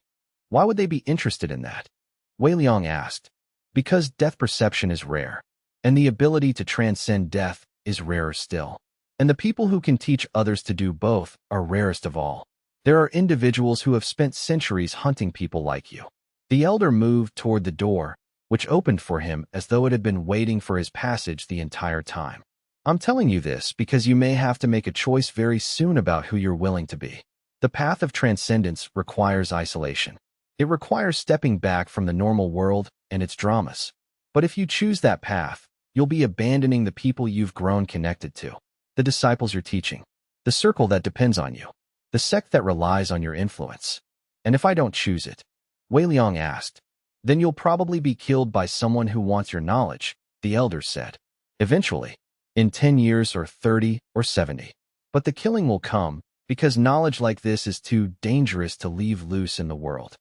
Why would they be interested in that? Wei Liang asked. Because death perception is rare, and the ability to transcend death is rarer still. And the people who can teach others to do both are rarest of all. There are individuals who have spent centuries hunting people like you. The elder moved toward the door, which opened for him as though it had been waiting for his passage the entire time. I'm telling you this because you may have to make a choice very soon about who you're willing to be. The path of transcendence requires isolation. It requires stepping back from the normal world and its dramas. But if you choose that path, you'll be abandoning the people you've grown connected to, the disciples you're teaching, the circle that depends on you, the sect that relies on your influence. And if I don't choose it, Wei Liang asked, then you'll probably be killed by someone who wants your knowledge, the elders said. Eventually, in 10 years or 30 or 70. But the killing will come because knowledge like this is too dangerous to leave loose in the world.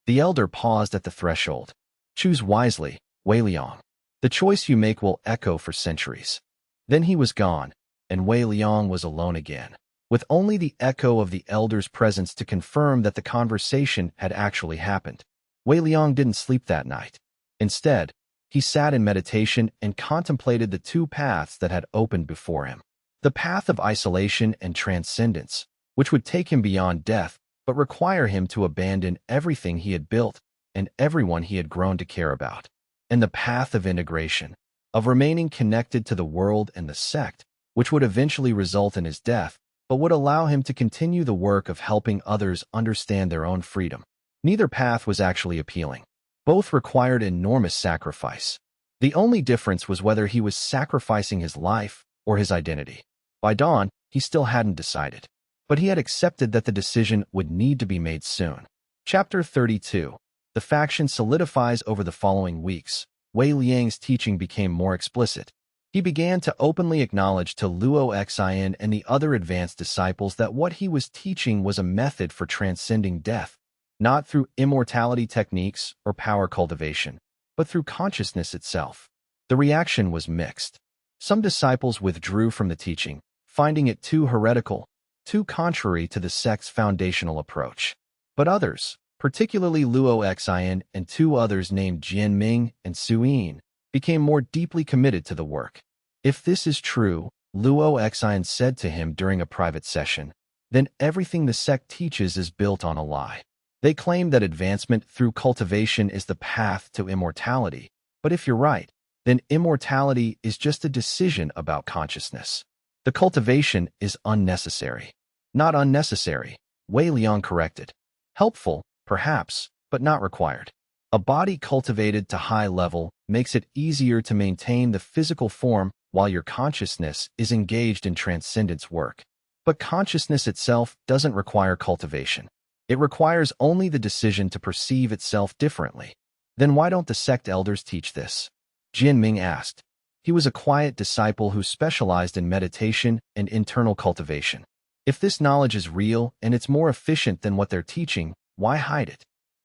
The elder paused at the threshold. Choose wisely, Wei Liang. The choice you make will echo for centuries. Then he was gone, and Wei Liang was alone again, with only the echo of the elder's presence to confirm that the conversation had actually happened. Wei Liang didn't sleep that night. Instead, he sat in meditation and contemplated the two paths that had opened before him. The path of isolation and transcendence, which would take him beyond death, but require him to abandon everything he had built and everyone he had grown to care about. And the path of integration, of remaining connected to the world and the sect, which would eventually result in his death, but would allow him to continue the work of helping others understand their own freedom. Neither path was actually appealing. Both required enormous sacrifice. The only difference was whether he was sacrificing his life or his identity. By dawn, he still hadn't decided. But he had accepted that the decision would need to be made soon. Chapter 32. The faction solidifies over the following weeks. Wei Liang's teaching became more explicit. He began to openly acknowledge to Luo Xin and the other advanced disciples that what he was teaching was a method for transcending death, not through immortality techniques or power cultivation, but through consciousness itself. The reaction was mixed. Some disciples withdrew from the teaching, finding it too heretical, too contrary to the sect's foundational approach. But others, particularly Luo Xin and two others named Jianming and Suyin, became more deeply committed to the work. If this is true, Luo Xin said to him during a private session, then everything the sect teaches is built on a lie. They claim that advancement through cultivation is the path to immortality, but if you're right, then immortality is just a decision about consciousness. The cultivation is unnecessary. Not unnecessary, Wei Liang corrected. Helpful, perhaps, but not required. A body cultivated to high level makes it easier to maintain the physical form while your consciousness is engaged in transcendence work. But consciousness itself doesn't require cultivation. It requires only the decision to perceive itself differently. Then why don't the sect elders teach this? Jianming asked. He was a quiet disciple who specialized in meditation and internal cultivation. If this knowledge is real and it's more efficient than what they're teaching, why hide it?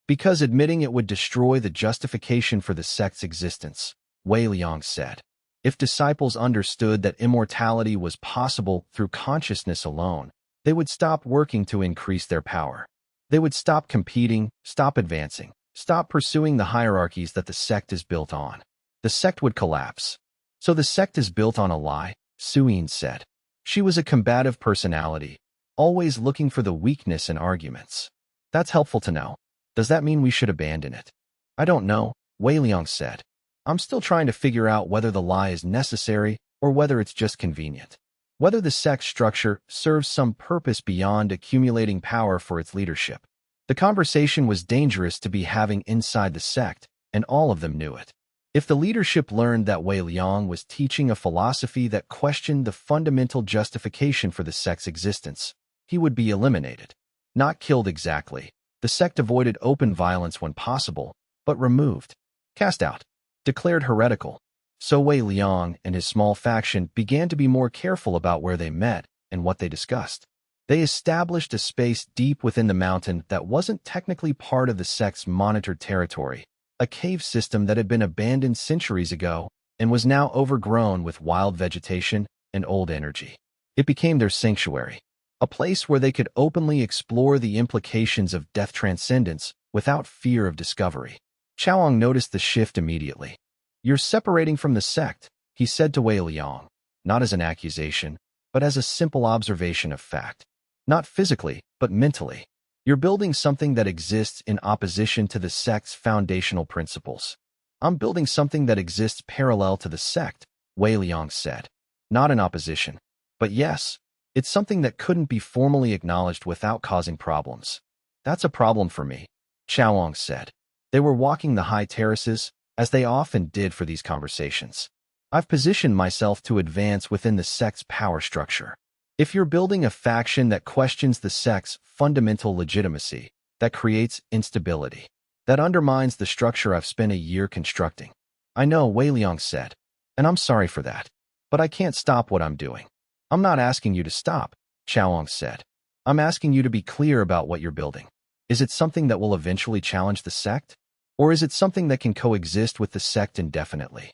Because admitting it would destroy the justification for the sect's existence, Wei Liang said. If disciples understood that immortality was possible through consciousness alone, they would stop working to increase their power. They would stop competing, stop advancing, stop pursuing the hierarchies that the sect is built on. The sect would collapse. So the sect is built on a lie, Suyin said. She was a combative personality, always looking for the weakness in arguments. That's helpful to know. Does that mean we should abandon it? I don't know, Wei Liang said. I'm still trying to figure out whether the lie is necessary or whether it's just convenient. Whether the sect structure serves some purpose beyond accumulating power for its leadership. The conversation was dangerous to be having inside the sect, and all of them knew it. If the leadership learned that Wei Liang was teaching a philosophy that questioned the fundamental justification for the sect's existence, he would be eliminated. Not killed exactly. The sect avoided open violence when possible, but removed. Cast out. Declared heretical. So Wei Liang and his small faction began to be more careful about where they met and what they discussed. They established a space deep within the mountain that wasn't technically part of the sect's monitored territory, a cave system that had been abandoned centuries ago and was now overgrown with wild vegetation and old energy. It became their sanctuary, a place where they could openly explore the implications of death transcendence without fear of discovery. Chaoang noticed the shift immediately. You're separating from the sect, he said to Wei Liang, not as an accusation, but as a simple observation of fact. Not physically, but mentally. You're building something that exists in opposition to the sect's foundational principles. I'm building something that exists parallel to the sect, Wei Liang said. Not in opposition. But yes, it's something that couldn't be formally acknowledged without causing problems. That's a problem for me, Xiaolong said. They were walking the high terraces, as they often did for these conversations. I've positioned myself to advance within the sect's power structure. If you're building a faction that questions the sect's fundamental legitimacy, that creates instability, that undermines the structure I've spent a year constructing. I know, Wei Liang said, and I'm sorry for that, but I can't stop what I'm doing. I'm not asking you to stop, Xiaolong said. I'm asking you to be clear about what you're building. Is it something that will eventually challenge the sect? Or is it something that can coexist with the sect indefinitely?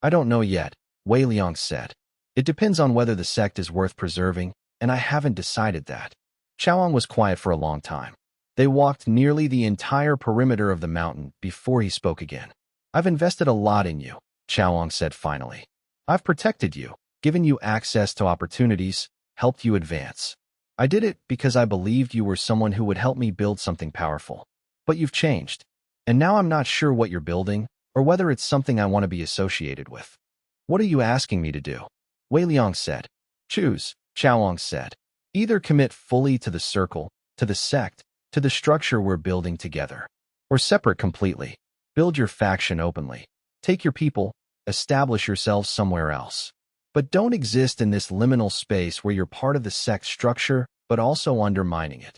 I don't know yet, Wei Liang said. It depends on whether the sect is worth preserving, and I haven't decided that. Xiaolong was quiet for a long time. They walked nearly the entire perimeter of the mountain before he spoke again. I've invested a lot in you, Xiaolong said finally. I've protected you, given you access to opportunities, helped you advance. I did it because I believed you were someone who would help me build something powerful. But you've changed. And now I'm not sure what you're building, or whether it's something I want to be associated with. What are you asking me to do? Wei Liang said. Choose, Xiaolong said. Either commit fully to the circle, to the sect, to the structure we're building together. Or separate completely. Build your faction openly. Take your people, establish yourselves somewhere else. But don't exist in this liminal space where you're part of the sect structure, but also undermining it.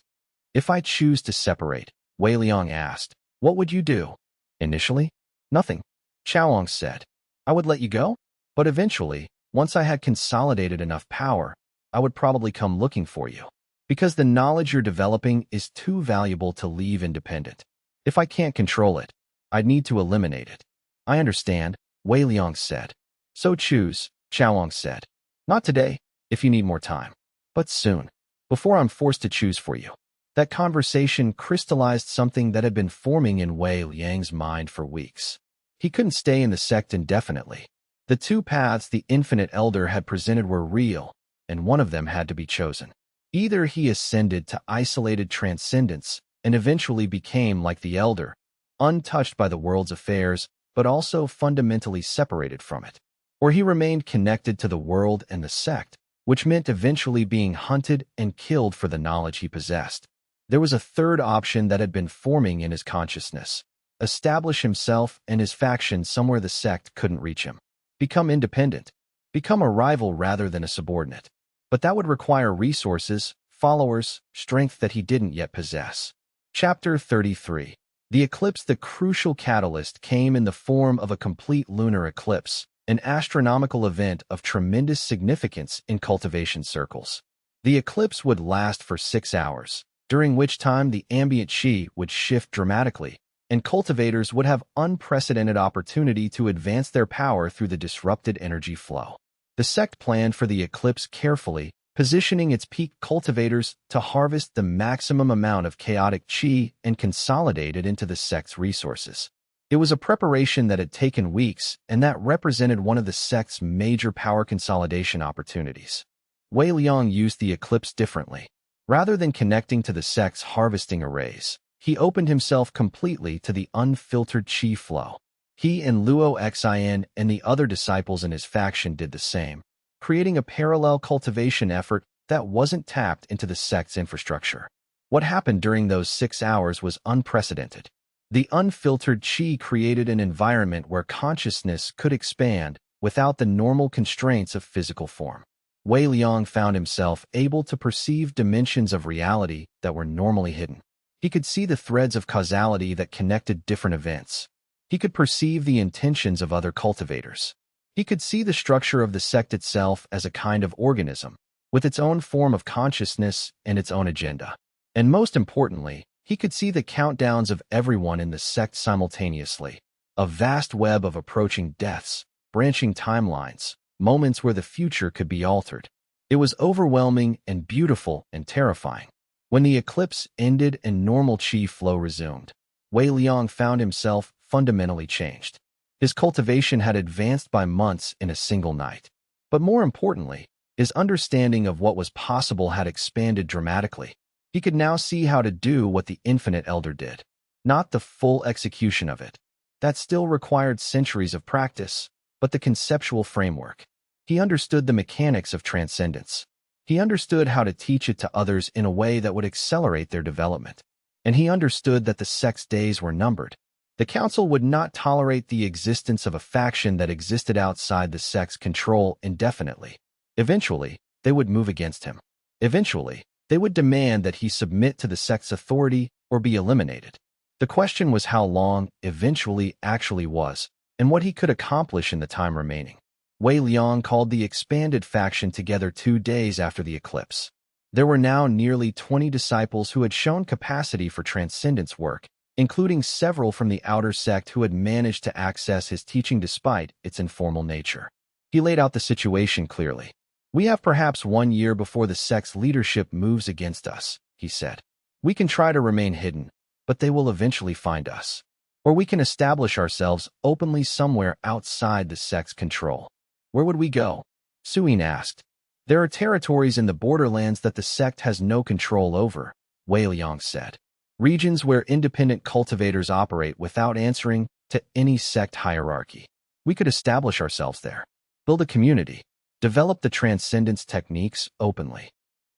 If I choose to separate, Wei Liang asked, what would you do? Initially? Nothing, Xiaolong said. I would let you go? But eventually, once I had consolidated enough power, I would probably come looking for you. Because the knowledge you're developing is too valuable to leave independent. If I can't control it, I'd need to eliminate it. I understand, Wei Liang said. So choose, Xiaolong said. Not today, if you need more time. But soon, before I'm forced to choose for you. That conversation crystallized something that had been forming in Wei Liang's mind for weeks. He couldn't stay in the sect indefinitely. The two paths the Infinite Elder had presented were real, and one of them had to be chosen. Either he ascended to isolated transcendence and eventually became like the Elder, untouched by the world's affairs, but also fundamentally separated from it. Or he remained connected to the world and the sect, which meant eventually being hunted and killed for the knowledge he possessed. There was a third option that had been forming in his consciousness. Establish himself and his faction somewhere the sect couldn't reach him. Become independent. Become a rival rather than a subordinate. But that would require resources, followers, strength that he didn't yet possess. Chapter 33. The eclipse. The crucial catalyst came in the form of a complete lunar eclipse, an astronomical event of tremendous significance in cultivation circles. The eclipse would last for 6 hours, during which time the ambient qi would shift dramatically, and cultivators would have unprecedented opportunity to advance their power through the disrupted energy flow. The sect planned for the eclipse carefully, positioning its peak cultivators to harvest the maximum amount of chaotic qi and consolidate it into the sect's resources. It was a preparation that had taken weeks, and that represented one of the sect's major power consolidation opportunities. Wei Liang used the eclipse differently. Rather than connecting to the sect's harvesting arrays, he opened himself completely to the unfiltered qi flow. He and Luo Xin and the other disciples in his faction did the same, creating a parallel cultivation effort that wasn't tapped into the sect's infrastructure. What happened during those 6 hours was unprecedented. The unfiltered qi created an environment where consciousness could expand without the normal constraints of physical form. Wei Liang found himself able to perceive dimensions of reality that were normally hidden. He could see the threads of causality that connected different events. He could perceive the intentions of other cultivators. He could see the structure of the sect itself as a kind of organism, with its own form of consciousness and its own agenda. And most importantly, he could see the countdowns of everyone in the sect simultaneously, a vast web of approaching deaths, branching timelines, moments where the future could be altered. It was overwhelming and beautiful and terrifying. When the eclipse ended and normal qi flow resumed, Wei Liang found himself fundamentally changed. His cultivation had advanced by months in a single night. But more importantly, his understanding of what was possible had expanded dramatically. He could now see how to do what the Infinite Elder did. Not the full execution of it. That still required centuries of practice, but the conceptual framework. He understood the mechanics of transcendence. He understood how to teach it to others in a way that would accelerate their development. And he understood that the sect's days were numbered. The council would not tolerate the existence of a faction that existed outside the sect's control indefinitely. Eventually, they would move against him. Eventually, they would demand that he submit to the sect's authority or be eliminated. The question was how long eventually actually was, and what he could accomplish in the time remaining. Wei Liang called the expanded faction together 2 days after the eclipse. There were now nearly 20 disciples who had shown capacity for transcendence work, including several from the outer sect who had managed to access his teaching despite its informal nature. He laid out the situation clearly. "We have perhaps 1 year before the sect's leadership moves against us," he said. "We can try to remain hidden, but they will eventually find us. Or we can establish ourselves openly somewhere outside the sect's control." "Where would we go?" Suyin asked. "There are territories in the borderlands that the sect has no control over," Wei Liang said. "Regions where independent cultivators operate without answering to any sect hierarchy. We could establish ourselves there, build a community, develop the transcendence techniques openly."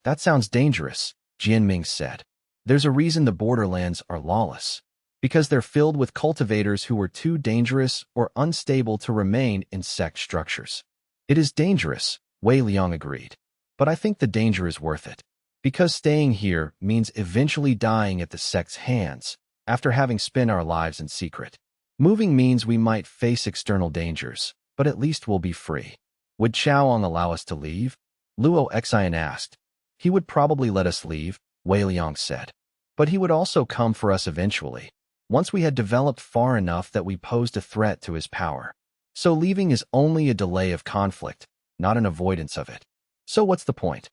"That sounds dangerous," Jianming said. "There's a reason the borderlands are lawless. Because they're filled with cultivators who were too dangerous or unstable to remain in sect structures." "It is dangerous," Wei Liang agreed. "But I think the danger is worth it. Because staying here means eventually dying at the sect's hands after having spent our lives in secret. Moving means we might face external dangers, but at least we'll be free." "Would Chaoang allow us to leave?" Luo Xian asked. "He would probably let us leave," Wei Liang said. "But he would also come for us eventually, once we had developed far enough that we posed a threat to his power. So leaving is only a delay of conflict, not an avoidance of it." "So what's the point?"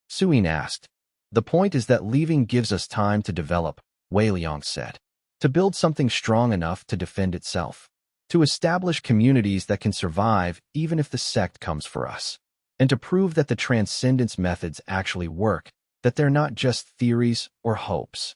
Suyin asked. "The point is that leaving gives us time to develop," Wei Liang said. "To build something strong enough to defend itself. To establish communities that can survive even if the sect comes for us. And to prove that the transcendence methods actually work, that they're not just theories or hopes."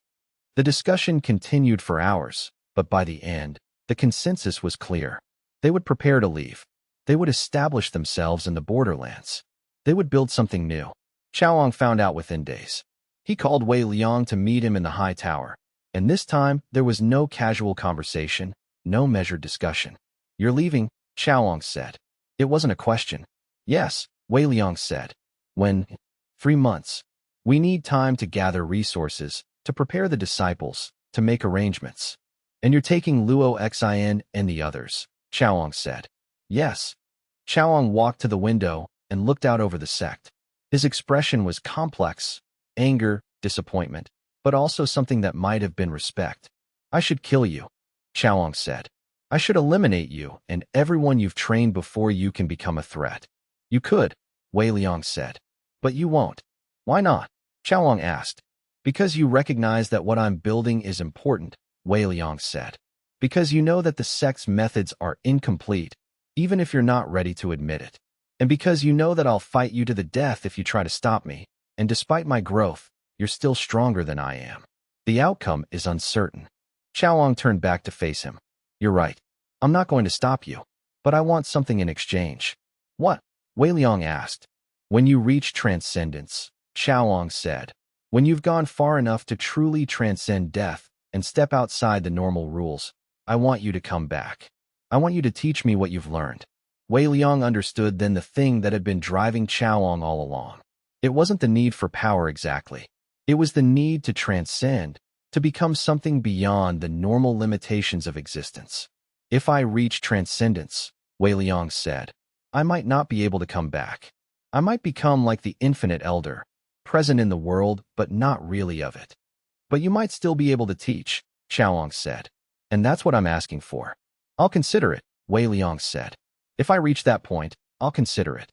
The discussion continued for hours, but by the end, the consensus was clear. They would prepare to leave. They would establish themselves in the borderlands. They would build something new. Chaoang found out within days. He called Wei Liang to meet him in the high tower, and this time there was no casual conversation, no measured discussion. "You're leaving?" Chaoang said. It wasn't a question. "Yes," Wei Liang said. "When?" 3 months. "We need time to gather resources, to prepare the disciples, to make arrangements." "And you're taking Luo Xian and the others," Chaoang said. "Yes." Chaoang walked to the window and looked out over the sect. His expression was complex: anger, disappointment, but also something that might have been respect. "I should kill you," Chaoang said. "I should eliminate you and everyone you've trained before you can become a threat." "You could," Wei Liang said. "But you won't." "Why not?" Chaoang asked. "Because you recognize that what I'm building is important," Wei Liang said. "Because you know that the sect's methods are incomplete, even if you're not ready to admit it. And because you know that I'll fight you to the death if you try to stop me, and despite my growth, you're still stronger than I am. The outcome is uncertain." Chaoang turned back to face him. "You're right. I'm not going to stop you. But I want something in exchange." "What?" Wei Liang asked. "When you reach transcendence," Chaoang said, "when you've gone far enough to truly transcend death and step outside the normal rules, I want you to come back. I want you to teach me what you've learned." Wei Liang understood then the thing that had been driving Chaoang all along. It wasn't the need for power exactly. It was the need to transcend, to become something beyond the normal limitations of existence. "If I reach transcendence," Wei Liang said, "I might not be able to come back. I might become like the infinite elder, present in the world but not really of it." "But you might still be able to teach," Chaoang said. "And that's what I'm asking for." "I'll consider it," Wei Liang said. "If I reach that point, I'll consider it."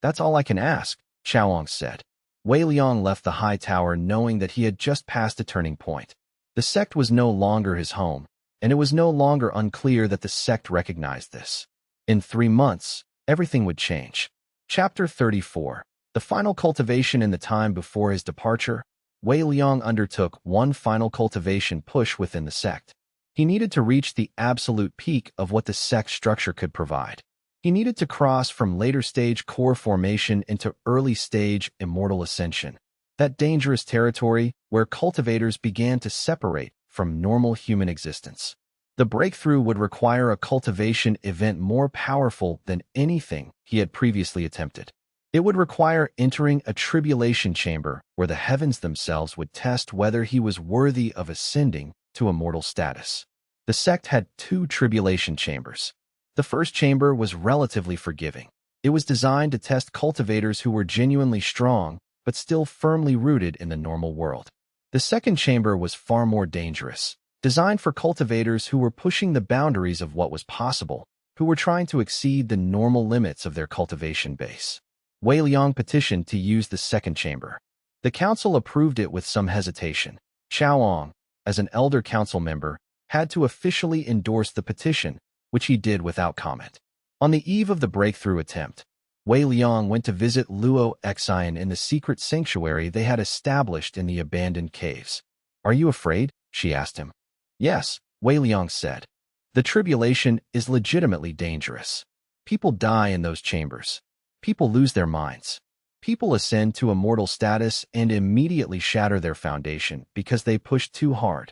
"That's all I can ask," Chaoang said. Wei Liang left the high tower knowing that he had just passed a turning point. The sect was no longer his home, and it was no longer unclear that the sect recognized this. In 3 months, everything would change. Chapter 34. The final cultivation. In the time before his departure, Wei Liang undertook one final cultivation push within the sect. He needed to reach the absolute peak of what the sect structure could provide. He needed to cross from later-stage core formation into early-stage immortal ascension, that dangerous territory where cultivators began to separate from normal human existence. The breakthrough would require a cultivation event more powerful than anything he had previously attempted. It would require entering a tribulation chamber where the heavens themselves would test whether he was worthy of ascending to immortal status. The sect had 2 tribulation chambers. The first chamber was relatively forgiving. It was designed to test cultivators who were genuinely strong but still firmly rooted in the normal world. The second chamber was far more dangerous, designed for cultivators who were pushing the boundaries of what was possible, who were trying to exceed the normal limits of their cultivation base. Wei Liang petitioned to use the second chamber. The council approved it with some hesitation. Xiaoong, as an elder council member, had to officially endorse the petition, which he did without comment. On the eve of the breakthrough attempt, Wei Liang went to visit Luo Xian in the secret sanctuary they had established in the abandoned caves. "Are you afraid?" she asked him. "Yes," Wei Liang said. "The tribulation is legitimately dangerous. People die in those chambers. People lose their minds. People ascend to immortal status and immediately shatter their foundation because they push too hard.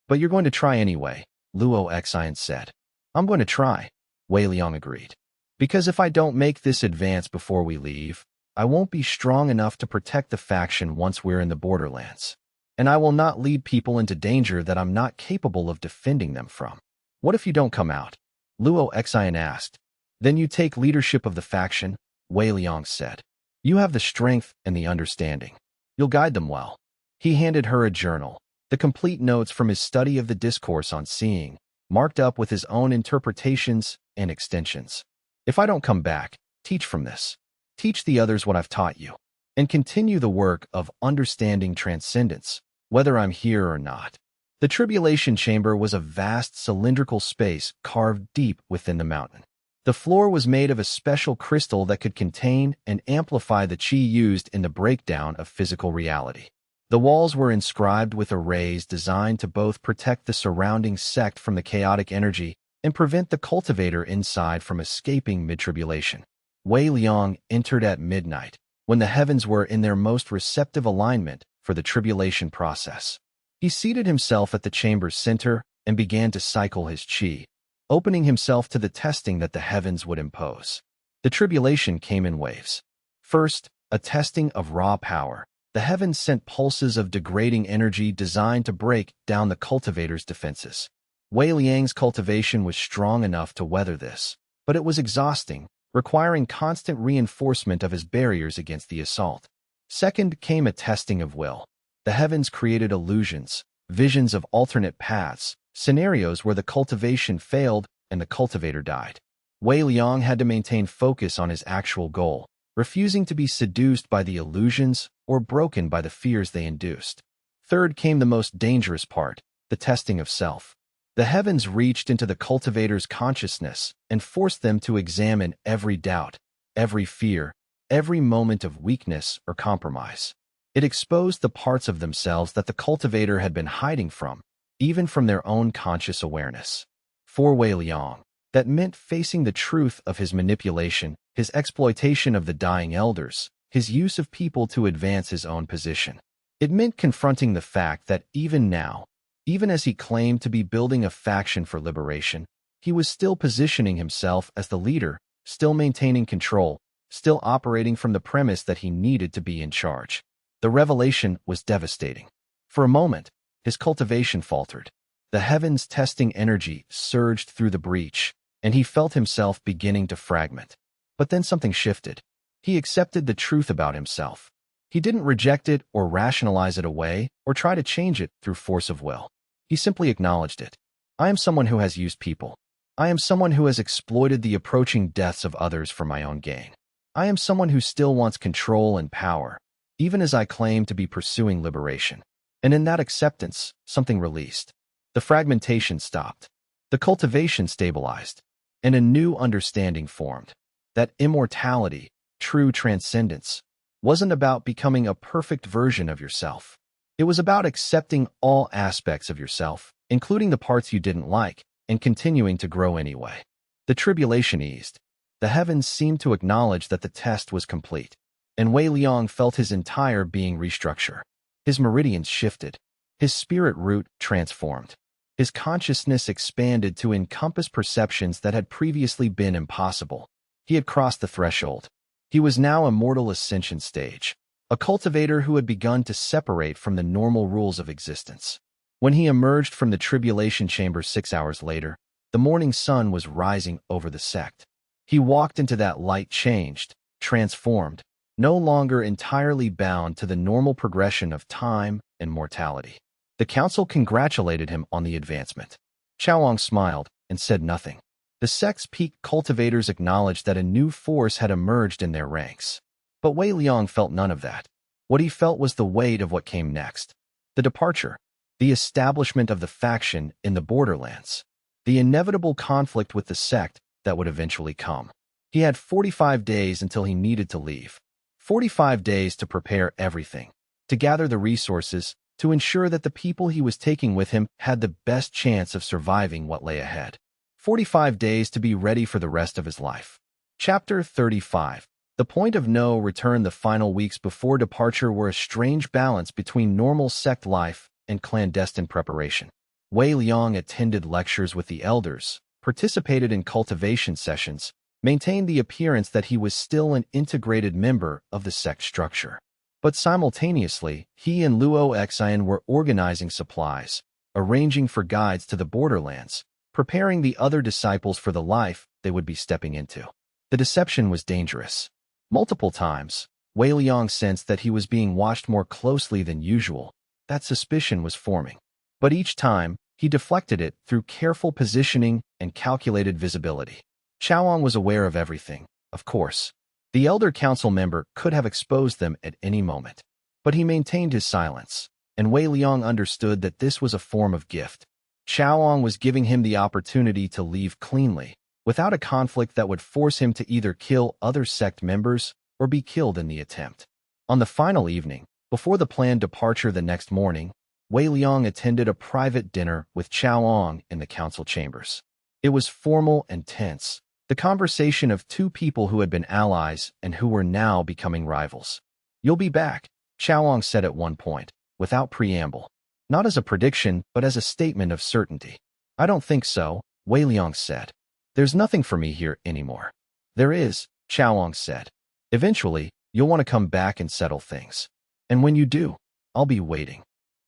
But you're going to try anyway," Luo Xian said. "I'm going to try," Wei Liang agreed. "Because if I don't make this advance before we leave, I won't be strong enough to protect the faction once we're in the borderlands. And I will not lead people into danger that I'm not capable of defending them from." "What if you don't come out?" Luo Xian asked. "Then you take leadership of the faction," Wei Liang said. "You have the strength and the understanding. You'll guide them well." He handed her a journal, the complete notes from his study of the discourse on seeing, marked up with his own interpretations and extensions. "If I don't come back, teach from this. Teach the others what I've taught you. And continue the work of understanding transcendence, whether I'm here or not." The tribulation chamber was a vast cylindrical space carved deep within the mountain. The floor was made of a special crystal that could contain and amplify the qi used in the breakdown of physical reality. The walls were inscribed with arrays designed to both protect the surrounding sect from the chaotic energy and prevent the cultivator inside from escaping mid-tribulation. Wei Liang entered at midnight, when the heavens were in their most receptive alignment for the tribulation process. He seated himself at the chamber's center and began to cycle his qi, opening himself to the testing that the heavens would impose. The tribulation came in waves. First, a testing of raw power. The heavens sent pulses of degrading energy designed to break down the cultivator's defenses. Wei Liang's cultivation was strong enough to weather this, but it was exhausting, requiring constant reinforcement of his barriers against the assault. Second came a testing of will. The heavens created illusions, visions of alternate paths, scenarios where the cultivation failed and the cultivator died. Wei Liang had to maintain focus on his actual goal, refusing to be seduced by the illusions or broken by the fears they induced. Third came the most dangerous part, the testing of self. The heavens reached into the cultivator's consciousness and forced them to examine every doubt, every fear, every moment of weakness or compromise. It exposed the parts of themselves that the cultivator had been hiding from, even from their own conscious awareness. For Wei Liang, that meant facing the truth of his manipulation, his exploitation of the dying elders, his use of people to advance his own position. It meant confronting the fact that even now, even as he claimed to be building a faction for liberation, he was still positioning himself as the leader, still maintaining control, still operating from the premise that he needed to be in charge. The revelation was devastating. For a moment, his cultivation faltered. The heavens' testing energy surged through the breach, and he felt himself beginning to fragment. But then something shifted. He accepted the truth about himself. He didn't reject it or rationalize it away or try to change it through force of will. He simply acknowledged it. "I am someone who has used people. I am someone who has exploited the approaching deaths of others for my own gain. I am someone who still wants control and power, even as I claim to be pursuing liberation." And in that acceptance, something released. The fragmentation stopped. The cultivation stabilized. And a new understanding formed. That immortality, true transcendence, wasn't about becoming a perfect version of yourself. It was about accepting all aspects of yourself, including the parts you didn't like, and continuing to grow anyway. The tribulation eased. The heavens seemed to acknowledge that the test was complete, and Wei Liang felt his entire being restructure. His meridians shifted. His spirit root transformed. His consciousness expanded to encompass perceptions that had previously been impossible. He had crossed the threshold. He was now a mortal ascension stage, a cultivator who had begun to separate from the normal rules of existence. When he emerged from the tribulation chamber 6 hours later, the morning sun was rising over the sect. He walked into that light changed, transformed, no longer entirely bound to the normal progression of time and mortality. The council congratulated him on the advancement. Chaoang smiled and said nothing. The sect's peak cultivators acknowledged that a new force had emerged in their ranks. But Wei Liang felt none of that. What he felt was the weight of what came next. The departure, the establishment of the faction in the borderlands, the inevitable conflict with the sect that would eventually come. He had 45 days until he needed to leave. 45 days to prepare everything, to gather the resources, to ensure that the people he was taking with him had the best chance of surviving what lay ahead. 45 days to be ready for the rest of his life. Chapter 35. The point of no return. The final weeks before departure were a strange balance between normal sect life and clandestine preparation. Wei Liang attended lectures with the elders, participated in cultivation sessions, maintained the appearance that he was still an integrated member of the sect structure. But simultaneously, he and Luo Xian were organizing supplies, arranging for guides to the borderlands, preparing the other disciples for the life they would be stepping into. The deception was dangerous. Multiple times, Wei Liang sensed that he was being watched more closely than usual. That suspicion was forming. But each time, he deflected it through careful positioning and calculated visibility. Chaoang was aware of everything, of course. The elder council member could have exposed them at any moment. But he maintained his silence, and Wei Liang understood that this was a form of gift. Chaoang was giving him the opportunity to leave cleanly, without a conflict that would force him to either kill other sect members or be killed in the attempt. On the final evening, before the planned departure the next morning, Wei Liang attended a private dinner with Chaoang in the council chambers. It was formal and tense, the conversation of two people who had been allies and who were now becoming rivals. "You'll be back," Chaoang said at one point, without preamble. Not as a prediction, but as a statement of certainty. "I don't think so," Wei Liang said. "There's nothing for me here anymore." "There is," Chaoang said. "Eventually, you'll want to come back and settle things. And when you do, I'll be waiting."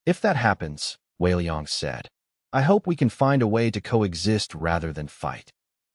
"If that happens," Wei Liang said, "I hope we can find a way to coexist rather than fight."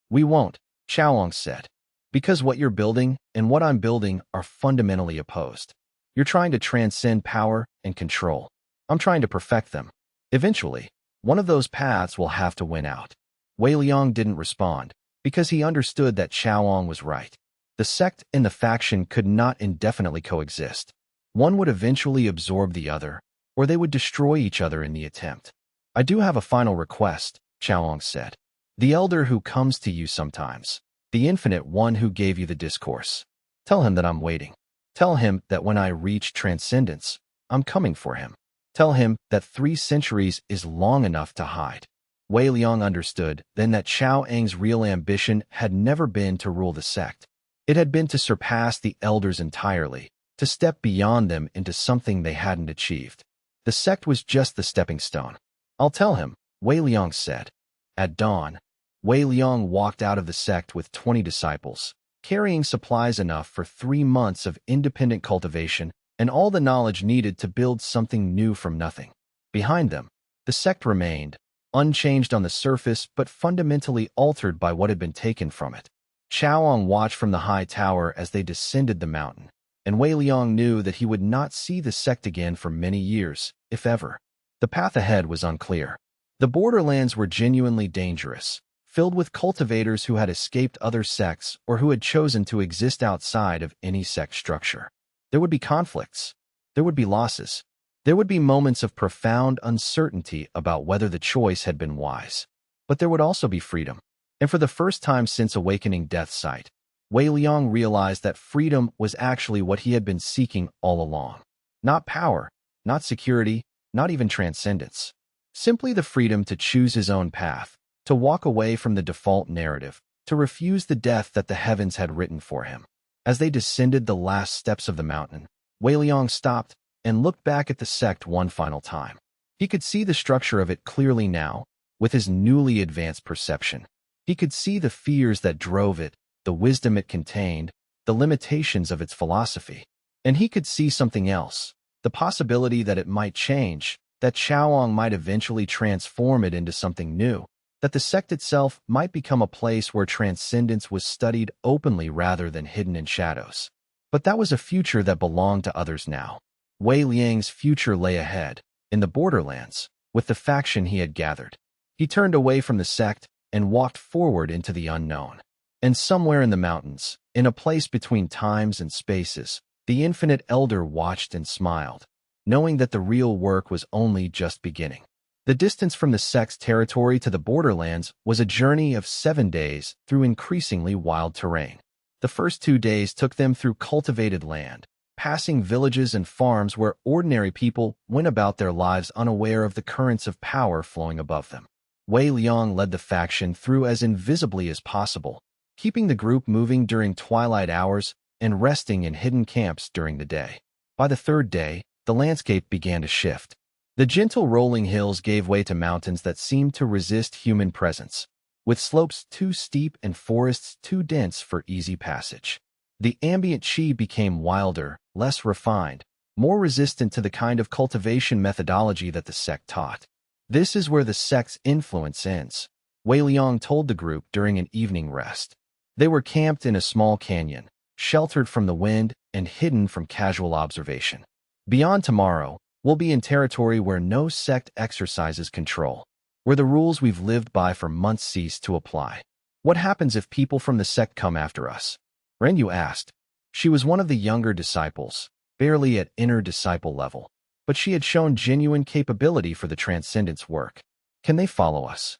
"We won't," Chaoang said, "because what you're building and what I'm building are fundamentally opposed. You're trying to transcend power and control. I'm trying to perfect them. Eventually, one of those paths will have to win out." Wei Liang didn't respond, because he understood that Chaoang was right. The sect and the faction could not indefinitely coexist. One would eventually absorb the other, or they would destroy each other in the attempt. "I do have a final request," Chaoang said. "The elder who comes to you sometimes, the infinite one who gave you the discourse. Tell him that I'm waiting. Tell him that when I reach transcendence, I'm coming for him. Tell him that 3 centuries is long enough to hide." Wei Liang understood then that Chaoang's real ambition had never been to rule the sect. It had been to surpass the elders entirely, to step beyond them into something they hadn't achieved. The sect was just the stepping stone. "I'll tell him," Wei Liang said. At dawn, Wei Liang walked out of the sect with 20 disciples, carrying supplies enough for 3 months of independent cultivation and all the knowledge needed to build something new from nothing. Behind them, the sect remained, unchanged on the surface but fundamentally altered by what had been taken from it. Chaoang watched from the high tower as they descended the mountain, and Wei Liang knew that he would not see the sect again for many years, if ever. The path ahead was unclear. The borderlands were genuinely dangerous, filled with cultivators who had escaped other sects or who had chosen to exist outside of any sect structure. There would be conflicts. There would be losses. There would be moments of profound uncertainty about whether the choice had been wise. But there would also be freedom. And for the first time since awakening Death's Sight, Wei Liang realized that freedom was actually what he had been seeking all along. Not power, not security, not even transcendence. Simply the freedom to choose his own path, to walk away from the default narrative, to refuse the death that the heavens had written for him. As they descended the last steps of the mountain, Wei Liang stopped and looked back at the sect one final time. He could see the structure of it clearly now, with his newly advanced perception. He could see the fears that drove it, the wisdom it contained, the limitations of its philosophy. And he could see something else, the possibility that it might change, that Chaoyang might eventually transform it into something new, that the sect itself might become a place where transcendence was studied openly rather than hidden in shadows. But that was a future that belonged to others now. Wei Liang's future lay ahead, in the borderlands, with the faction he had gathered. He turned away from the sect and walked forward into the unknown. And somewhere in the mountains, in a place between times and spaces, the infinite elder watched and smiled, knowing that the real work was only just beginning. The distance from the sect's territory to the borderlands was a journey of 7 days through increasingly wild terrain. The first 2 days took them through cultivated land, passing villages and farms where ordinary people went about their lives unaware of the currents of power flowing above them. Wei Liang led the faction through as invisibly as possible, keeping the group moving during twilight hours and resting in hidden camps during the day. By the 3rd day, the landscape began to shift. The gentle rolling hills gave way to mountains that seemed to resist human presence, with slopes too steep and forests too dense for easy passage. The ambient chi became wilder, less refined, more resistant to the kind of cultivation methodology that the sect taught. This is where the sect's influence ends, Wei Liang told the group during an evening rest. They were camped in a small canyon, sheltered from the wind and hidden from casual observation. Beyond tomorrow, we'll be in territory where no sect exercises control, where the rules we've lived by for months cease to apply. What happens if people from the sect come after us? Renyu asked. She was one of the younger disciples, barely at inner disciple level, but she had shown genuine capability for the transcendence work. Can they follow us?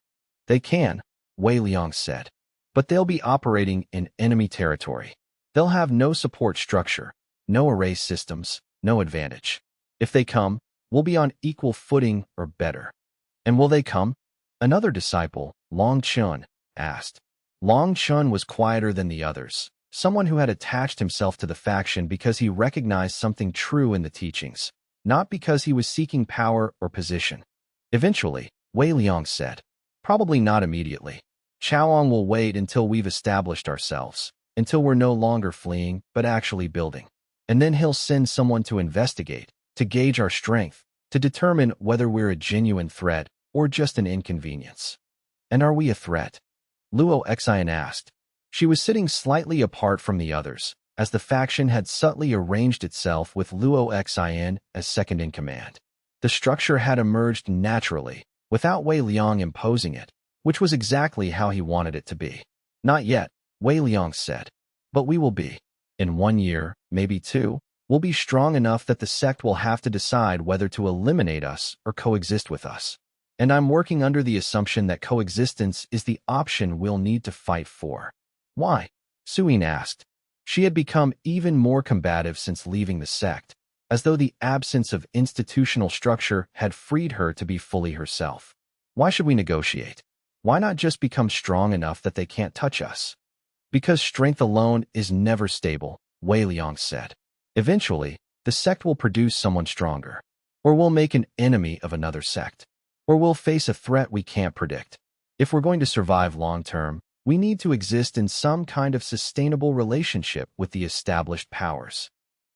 They can, Wei Liang said, but they'll be operating in enemy territory. They'll have no support structure, no array systems, no advantage. If they come, we'll be on equal footing or better. And will they come? Another disciple, Long Chun, asked. Long Chun was quieter than the others, someone who had attached himself to the faction because he recognized something true in the teachings, not because he was seeking power or position. Eventually, Wei Liang said, probably not immediately. Chaoyang will wait until we've established ourselves, until we're no longer fleeing but actually building. And then he'll send someone to investigate, to gauge our strength, to determine whether we're a genuine threat or just an inconvenience. And are we a threat? Luo Xian asked. She was sitting slightly apart from the others, as the faction had subtly arranged itself with Luo Xian as second in command. The structure had emerged naturally, without Wei Liang imposing it, which was exactly how he wanted it to be. Not yet, Wei Liang said. But we will be. In 1 year, maybe 2, we'll be strong enough that the sect will have to decide whether to eliminate us or coexist with us. And I'm working under the assumption that coexistence is the option we'll need to fight for. Why? Suyin asked. She had become even more combative since leaving the sect, as though the absence of institutional structure had freed her to be fully herself. Why should we negotiate? Why not just become strong enough that they can't touch us? Because strength alone is never stable, Wei Liang said. Eventually, the sect will produce someone stronger, or we'll make an enemy of another sect, or we'll face a threat we can't predict. If we're going to survive long-term, we need to exist in some kind of sustainable relationship with the established powers.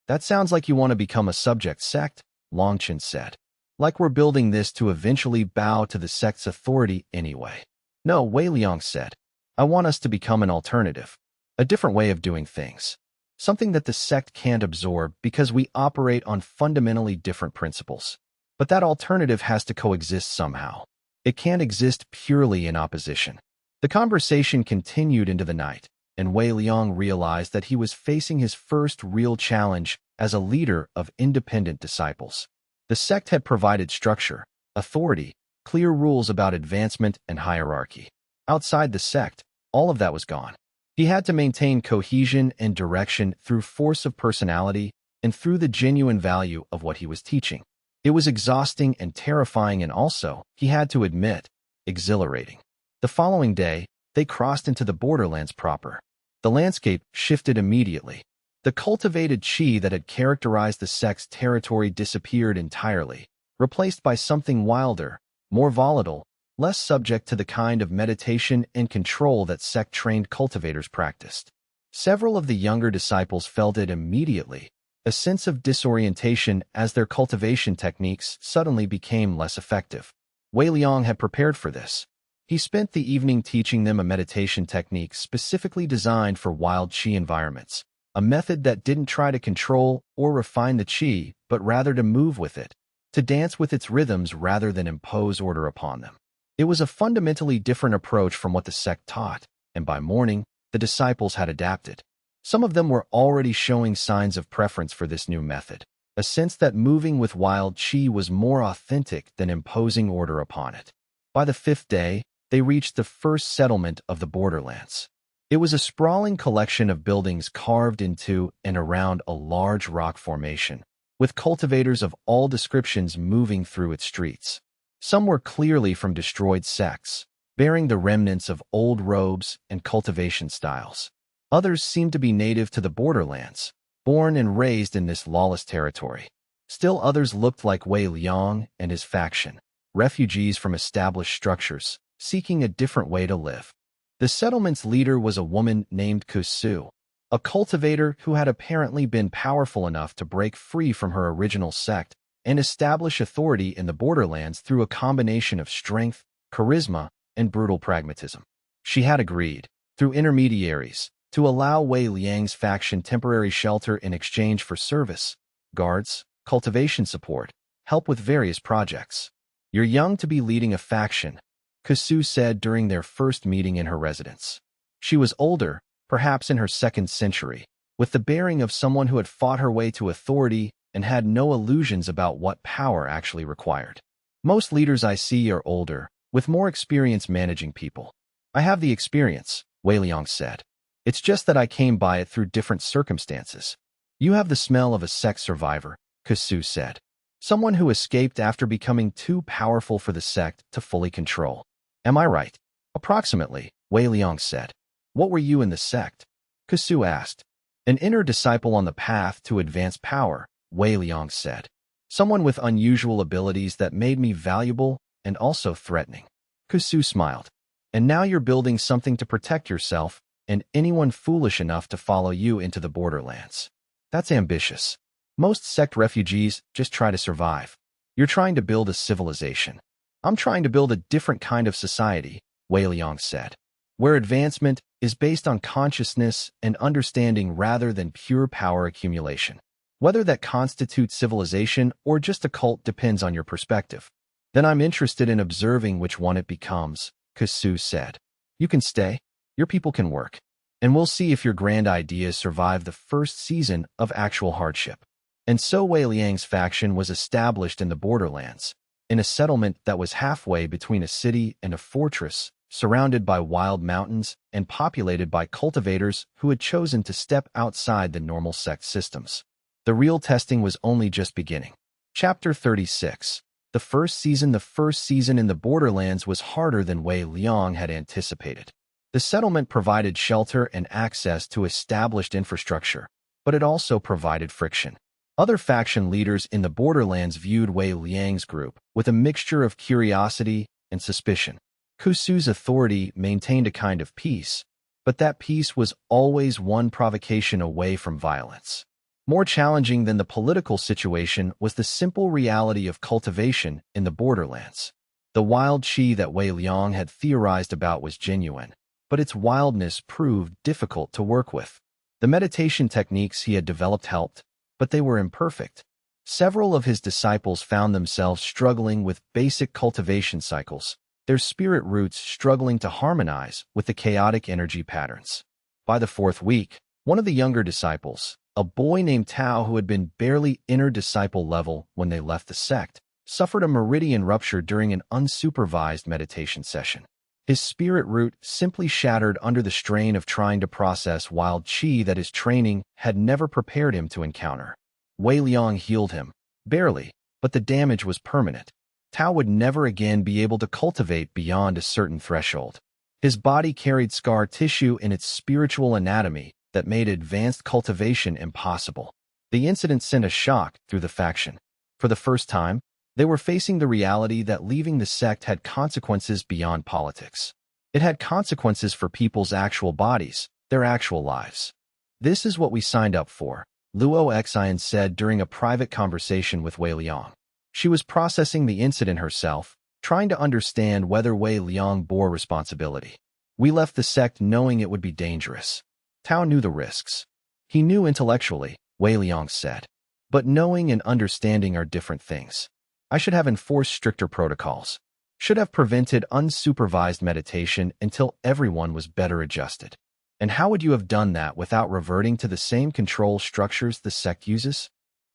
That sounds like you want to become a subject sect, Longchen said. Like we're building this to eventually bow to the sect's authority anyway. No, Wei Liang said. I want us to become an alternative, a different way of doing things. Something that the sect can't absorb because we operate on fundamentally different principles. But that alternative has to coexist somehow. It can't exist purely in opposition. The conversation continued into the night, and Wei Liang realized that he was facing his first real challenge as a leader of independent disciples. The sect had provided structure, authority, clear rules about advancement and hierarchy. Outside the sect, all of that was gone. He had to maintain cohesion and direction through force of personality and through the genuine value of what he was teaching. It was exhausting and terrifying, and also, he had to admit, exhilarating. The following day, they crossed into the borderlands proper. The landscape shifted immediately. The cultivated chi that had characterized the sect's territory disappeared entirely, replaced by something wilder, more volatile, less subject to the kind of meditation and control that sect-trained cultivators practiced. Several of the younger disciples felt it immediately, a sense of disorientation as their cultivation techniques suddenly became less effective. Wei Liang had prepared for this. He spent the evening teaching them a meditation technique specifically designed for wild qi environments, a method that didn't try to control or refine the qi, but rather to move with it, to dance with its rhythms rather than impose order upon them. It was a fundamentally different approach from what the sect taught, and by morning, the disciples had adapted. Some of them were already showing signs of preference for this new method, a sense that moving with wild qi was more authentic than imposing order upon it. By the 5th day, they reached the first settlement of the borderlands. It was a sprawling collection of buildings carved into and around a large rock formation, with cultivators of all descriptions moving through its streets. Some were clearly from destroyed sects, bearing the remnants of old robes and cultivation styles. Others seemed to be native to the borderlands, born and raised in this lawless territory. Still others looked like Wei Liang and his faction, refugees from established structures, seeking a different way to live. The settlement's leader was a woman named Kusu, a cultivator who had apparently been powerful enough to break free from her original sect and establish authority in the borderlands through a combination of strength, charisma, and brutal pragmatism. She had agreed, through intermediaries, to allow Wei Liang's faction temporary shelter in exchange for service, guards, cultivation support, help with various projects. "You're young to be leading a faction," Kusu said during their first meeting in her residence. She was older, perhaps in her 2nd century, with the bearing of someone who had fought her way to authority and had no illusions about what power actually required. "Most leaders I see are older, with more experience managing people." "I have the experience," Wei Liang said. "It's just that I came by it through different circumstances." "You have the smell of a sect survivor," Kusu said. "Someone who escaped after becoming too powerful for the sect to fully control." "Am I right?" "Approximately," Wei Liang said. "What were you in the sect?" Kusu asked. "An inner disciple on the path to advance power," Wei Liang said. "Someone with unusual abilities that made me valuable and also threatening." Kusu smiled. "And now you're building something to protect yourself and anyone foolish enough to follow you into the borderlands. That's ambitious. Most sect refugees just try to survive. You're trying to build a civilization. I'm trying to build a different kind of society," Wei Liang said, "where advancement is based on consciousness and understanding rather than pure power accumulation. Whether that constitutes civilization or just a cult depends on your perspective." "Then I'm interested in observing which one it becomes," Kusu said. "You can stay. Your people can work. And we'll see if your grand ideas survive the first season of actual hardship." And so Wei Liang's faction was established in the borderlands, in a settlement that was halfway between a city and a fortress, surrounded by wild mountains and populated by cultivators who had chosen to step outside the normal sect systems. The real testing was only just beginning. Chapter 36. The first season in the borderlands was harder than Wei Liang had anticipated. The settlement provided shelter and access to established infrastructure, but it also provided friction. Other faction leaders in the borderlands viewed Wei Liang's group with a mixture of curiosity and suspicion. Kusu's authority maintained a kind of peace, but that peace was always one provocation away from violence. More challenging than the political situation was the simple reality of cultivation in the borderlands. The wild qi that Wei Liang had theorized about was genuine, but its wildness proved difficult to work with. The meditation techniques he had developed helped, but they were imperfect. Several of his disciples found themselves struggling with basic cultivation cycles, their spirit roots struggling to harmonize with the chaotic energy patterns. By the 4th week, one of the younger disciples, a boy named Tao who had been barely inner disciple level when they left the sect, suffered a meridian rupture during an unsupervised meditation session. His spirit root simply shattered under the strain of trying to process wild qi that his training had never prepared him to encounter. Wei Liang healed him, barely, but the damage was permanent. Tao would never again be able to cultivate beyond a certain threshold. His body carried scar tissue in its spiritual anatomy that made advanced cultivation impossible. The incident sent a shock through the faction. For the first time, they were facing the reality that leaving the sect had consequences beyond politics. It had consequences for people's actual bodies, their actual lives. "This is what we signed up for," Luo Xian said during a private conversation with Wei Liang. She was processing the incident herself, trying to understand whether Wei Liang bore responsibility. "We left the sect knowing it would be dangerous." Tao knew the risks. He knew intellectually, Wei Liang said. "But knowing and understanding are different things. I should have enforced stricter protocols. Should have prevented unsupervised meditation until everyone was better adjusted." "And how would you have done that without reverting to the same control structures the sect uses?"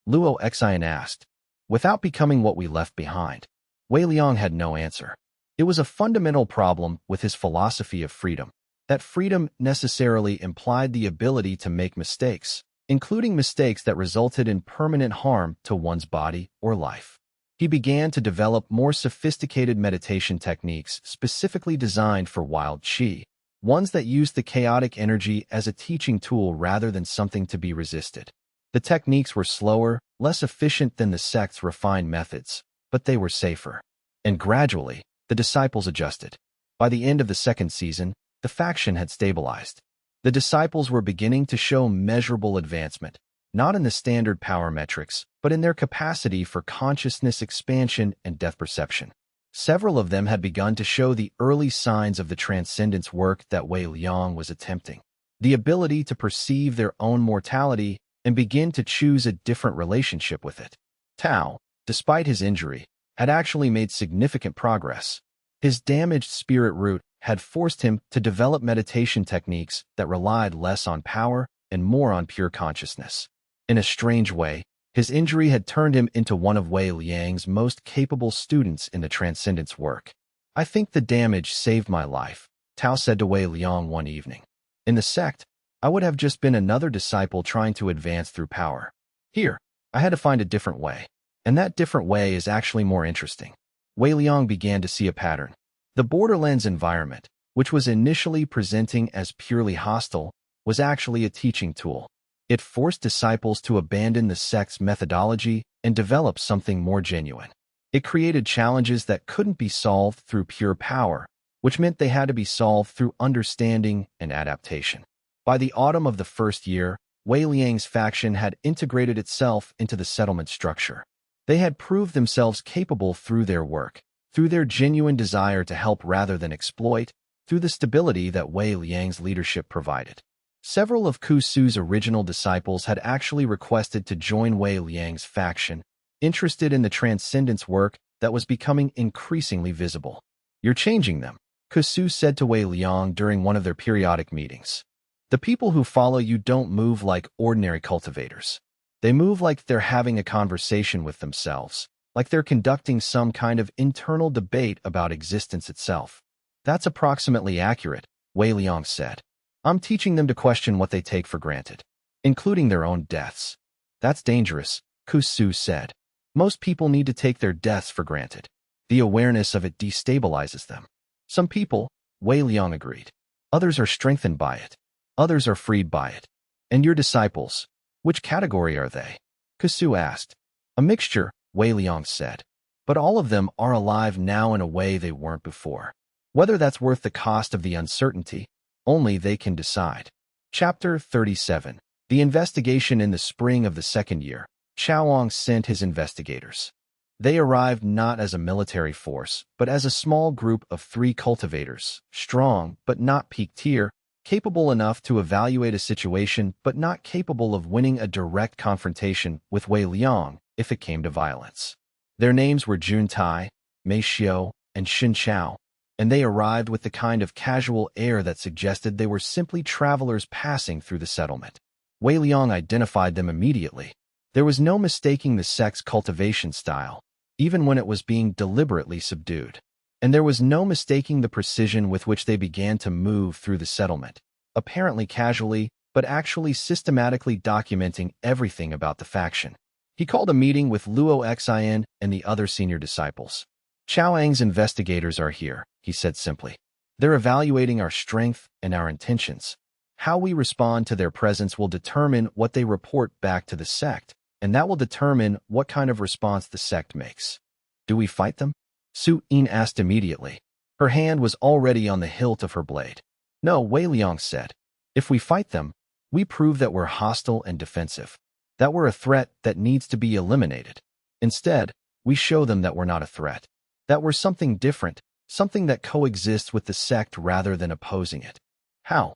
Luo Xian asked. "Without becoming what we left behind." Wei Liang had no answer. It was a fundamental problem with his philosophy of freedom. That freedom necessarily implied the ability to make mistakes, including mistakes that resulted in permanent harm to one's body or life. He began to develop more sophisticated meditation techniques specifically designed for wild qi, ones that used the chaotic energy as a teaching tool rather than something to be resisted. The techniques were slower, less efficient than the sect's refined methods, but they were safer. And gradually, the disciples adjusted. By the end of the second season, the faction had stabilized. The disciples were beginning to show measurable advancement, not in the standard power metrics, but in their capacity for consciousness expansion and depth perception. Several of them had begun to show the early signs of the transcendence work that Wei Liang was attempting. The ability to perceive their own mortality and begin to choose a different relationship with it. Tao, despite his injury, had actually made significant progress. His damaged spirit root had forced him to develop meditation techniques that relied less on power and more on pure consciousness. In a strange way, his injury had turned him into one of Wei Liang's most capable students in the transcendence work. "I think the damage saved my life," Tao said to Wei Liang one evening. "In the sect, I would have just been another disciple trying to advance through power. Here, I had to find a different way. And that different way is actually more interesting." Wei Liang began to see a pattern. The Borderlands environment, which was initially presenting as purely hostile, was actually a teaching tool. It forced disciples to abandon the sect's methodology and develop something more genuine. It created challenges that couldn't be solved through pure power, which meant they had to be solved through understanding and adaptation. By the autumn of the first year, Wei Liang's faction had integrated itself into the settlement structure. They had proved themselves capable through their work, through their genuine desire to help rather than exploit, through the stability that Wei Liang's leadership provided. Several of Ku Su's original disciples had actually requested to join Wei Liang's faction, interested in the transcendence work that was becoming increasingly visible. "You're changing them," Ku Su said to Wei Liang during one of their periodic meetings. "The people who follow you don't move like ordinary cultivators. They move like they're having a conversation with themselves, like they're conducting some kind of internal debate about existence itself." "That's approximately accurate," Wei Liang said. "I'm teaching them to question what they take for granted, including their own deaths." "That's dangerous," Ku Su said. "Most people need to take their deaths for granted. The awareness of it destabilizes them." "Some people," Wei Liang agreed. "Others are strengthened by it. Others are freed by it." "And your disciples, which category are they?" Ku Su asked. "A mixture," Wei Liang said. "But all of them are alive now in a way they weren't before. Whether that's worth the cost of the uncertainty, only they can decide." Chapter 37. The investigation. In the spring of the second year, Chaoang sent his investigators. They arrived not as a military force, but as a small group of 3 cultivators, strong but not peak tier, capable enough to evaluate a situation but not capable of winning a direct confrontation with Wei Liang if it came to violence. Their names were Jun Tai, Mei Xiao, and Xin Chao, and they arrived with the kind of casual air that suggested they were simply travelers passing through the settlement. Wei Liang identified them immediately. There was no mistaking the sect's cultivation style, even when it was being deliberately subdued. And there was no mistaking the precision with which they began to move through the settlement, apparently casually, but actually systematically documenting everything about the faction. He called a meeting with Luo Xin and the other senior disciples. Chaoang's investigators are here, he said simply. They're evaluating our strength and our intentions. How we respond to their presence will determine what they report back to the sect, and that will determine what kind of response the sect makes. Do we fight them? Su Yin asked immediately. Her hand was already on the hilt of her blade. No, Wei Liang said. If we fight them, we prove that we're hostile and defensive, that we're a threat that needs to be eliminated. Instead, we show them that we're not a threat, that we're something different, something that coexists with the sect rather than opposing it. How?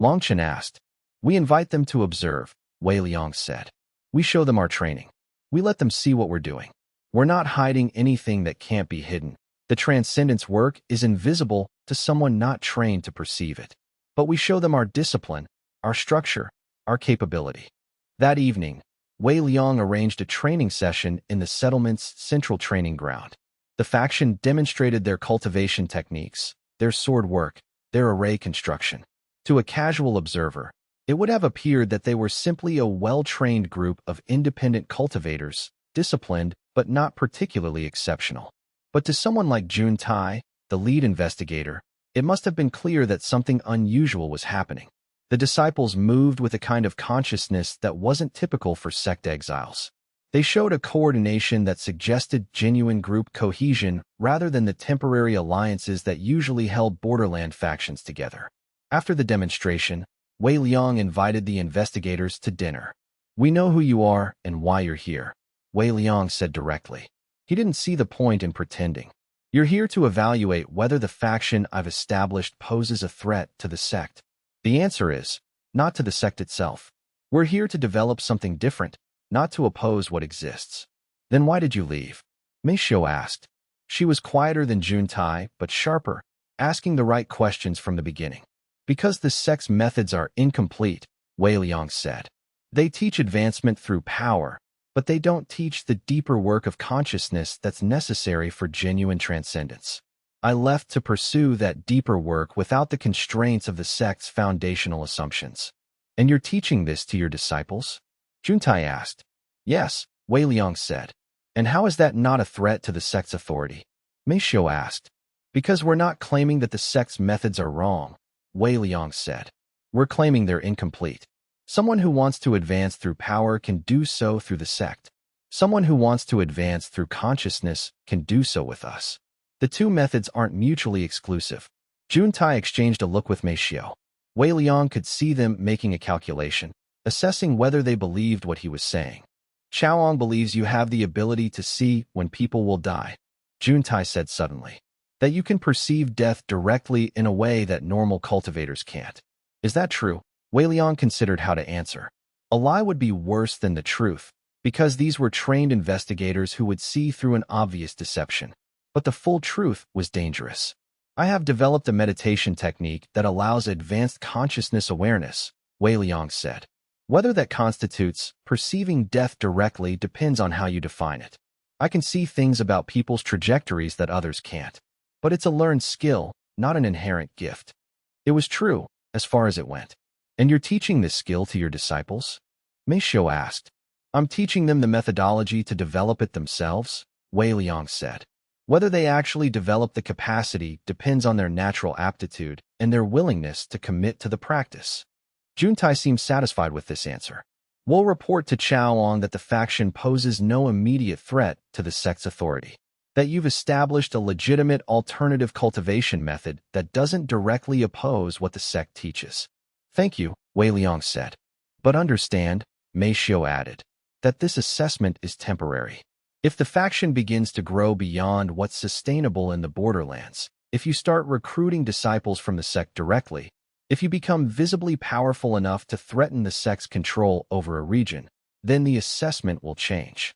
Longchen asked. We invite them to observe, Wei Liang said. We show them our training. We let them see what we're doing. We're not hiding anything that can't be hidden. The transcendence work is invisible to someone not trained to perceive it. But we show them our discipline, our structure, our capability. That evening, Wei Liang arranged a training session in the settlement's central training ground. The faction demonstrated their cultivation techniques, their sword work, their array construction. To a casual observer, it would have appeared that they were simply a well-trained group of independent cultivators, disciplined but not particularly exceptional. But to someone like Jun Tai, the lead investigator, it must have been clear that something unusual was happening. The disciples moved with a kind of consciousness that wasn't typical for sect exiles. They showed a coordination that suggested genuine group cohesion rather than the temporary alliances that usually held borderland factions together. After the demonstration, Wei Liang invited the investigators to dinner. We know who you are and why you're here, Wei Liang said directly. He didn't see the point in pretending. You're here to evaluate whether the faction I've established poses a threat to the sect. The answer is, not to the sect itself. We're here to develop something different, not to oppose what exists. Then why did you leave? Mei Xiu asked. She was quieter than Jun Tai, but sharper, asking the right questions from the beginning. Because the sect's methods are incomplete, Wei Liang said. They teach advancement through power, but they don't teach the deeper work of consciousness that's necessary for genuine transcendence. I left to pursue that deeper work without the constraints of the sect's foundational assumptions. And you're teaching this to your disciples? Juntai asked. Yes, Wei Liang said. And how is that not a threat to the sect's authority? Mei Xiu asked. Because we're not claiming that the sect's methods are wrong, Wei Liang said. We're claiming they're incomplete. Someone who wants to advance through power can do so through the sect. Someone who wants to advance through consciousness can do so with us. The two methods aren't mutually exclusive. Jun Tai exchanged a look with Mei Xiu. Wei Liang could see them making a calculation, assessing whether they believed what he was saying. Chaoang believes you have the ability to see when people will die, Jun Tai said suddenly. That you can perceive death directly in a way that normal cultivators can't. Is that true? Wei Liang considered how to answer. A lie would be worse than the truth, because these were trained investigators who would see through an obvious deception. But the full truth was dangerous. I have developed a meditation technique that allows advanced consciousness awareness, Wei Liang said. Whether that constitutes perceiving death directly depends on how you define it. I can see things about people's trajectories that others can't. But it's a learned skill, not an inherent gift. It was true, as far as it went. And you're teaching this skill to your disciples? Mei Xiu asked. I'm teaching them the methodology to develop it themselves, Wei Liang said. Whether they actually develop the capacity depends on their natural aptitude and their willingness to commit to the practice. Juntai seemed satisfied with this answer. We'll report to Chaoang that the faction poses no immediate threat to the sect's authority. That you've established a legitimate alternative cultivation method that doesn't directly oppose what the sect teaches. Thank you, Wei Liang said. But understand, Mei Xiu added, that this assessment is temporary. If the faction begins to grow beyond what's sustainable in the borderlands, if you start recruiting disciples from the sect directly, if you become visibly powerful enough to threaten the sect's control over a region, then the assessment will change.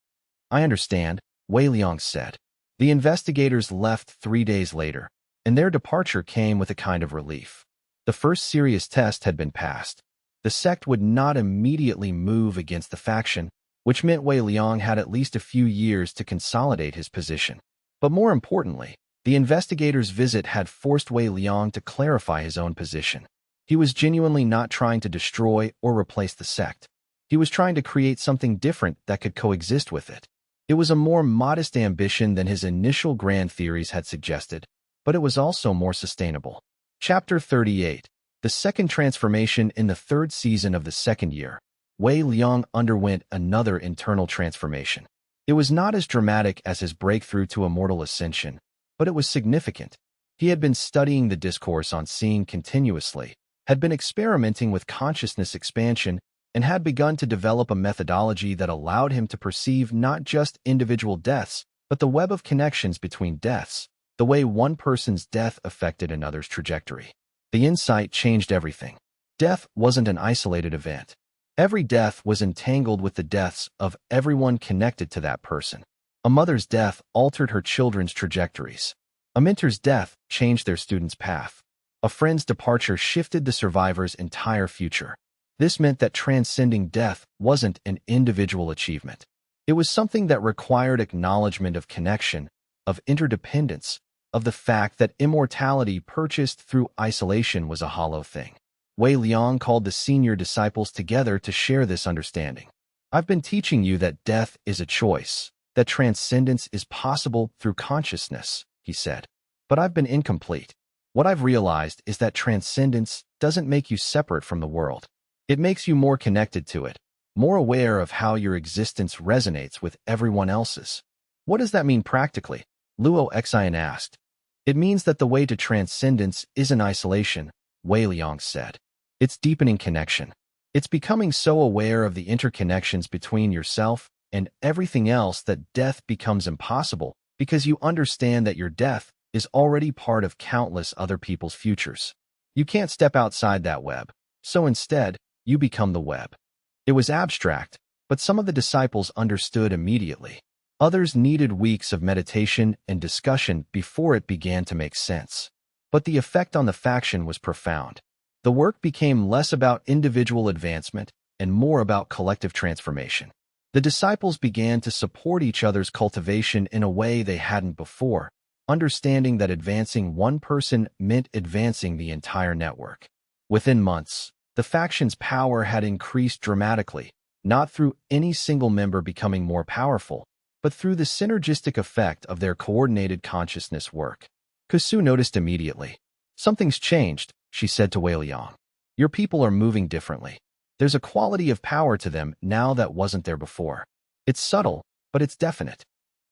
I understand, Wei Liang said. The investigators left 3 days later, and their departure came with a kind of relief. The first serious test had been passed. The sect would not immediately move against the faction, which meant Wei Liang had at least a few years to consolidate his position. But more importantly, the investigators' visit had forced Wei Liang to clarify his own position. He was genuinely not trying to destroy or replace the sect. He was trying to create something different that could coexist with it. It was a more modest ambition than his initial grand theories had suggested, but it was also more sustainable. Chapter 38. The second transformation. In the third season of the second year, Wei Liang underwent another internal transformation. It was not as dramatic as his breakthrough to immortal ascension, but it was significant. He had been studying the discourse on seeing continuously, had been experimenting with consciousness expansion, and had begun to develop a methodology that allowed him to perceive not just individual deaths, but the web of connections between deaths, the way one person's death affected another's trajectory. The insight changed everything. Death wasn't an isolated event. Every death was entangled with the deaths of everyone connected to that person. A mother's death altered her children's trajectories. A mentor's death changed their student's path. A friend's departure shifted the survivor's entire future. This meant that transcending death wasn't an individual achievement. It was something that required acknowledgement of connection, of interdependence, of the fact that immortality purchased through isolation was a hollow thing. Wei Liang called the senior disciples together to share this understanding. I've been teaching you that death is a choice, that transcendence is possible through consciousness, he said. But I've been incomplete. What I've realized is that transcendence doesn't make you separate from the world. It makes you more connected to it, more aware of how your existence resonates with everyone else's. What does that mean practically? Luo Xian asked. It means that the way to transcendence isn't isolation, Wei Liang said. It's deepening connection. It's becoming so aware of the interconnections between yourself and everything else that death becomes impossible because you understand that your death is already part of countless other people's futures. You can't step outside that web, so instead, you become the web. It was abstract, but some of the disciples understood immediately. Others needed weeks of meditation and discussion before it began to make sense. But the effect on the faction was profound. The work became less about individual advancement and more about collective transformation. The disciples began to support each other's cultivation in a way they hadn't before, understanding that advancing one person meant advancing the entire network. Within months, the faction's power had increased dramatically, not through any single member becoming more powerful, but through the synergistic effect of their coordinated consciousness work. Kusu noticed immediately. Something's changed, she said to Wei Liang. Your people are moving differently. There's a quality of power to them now that wasn't there before. It's subtle, but it's definite.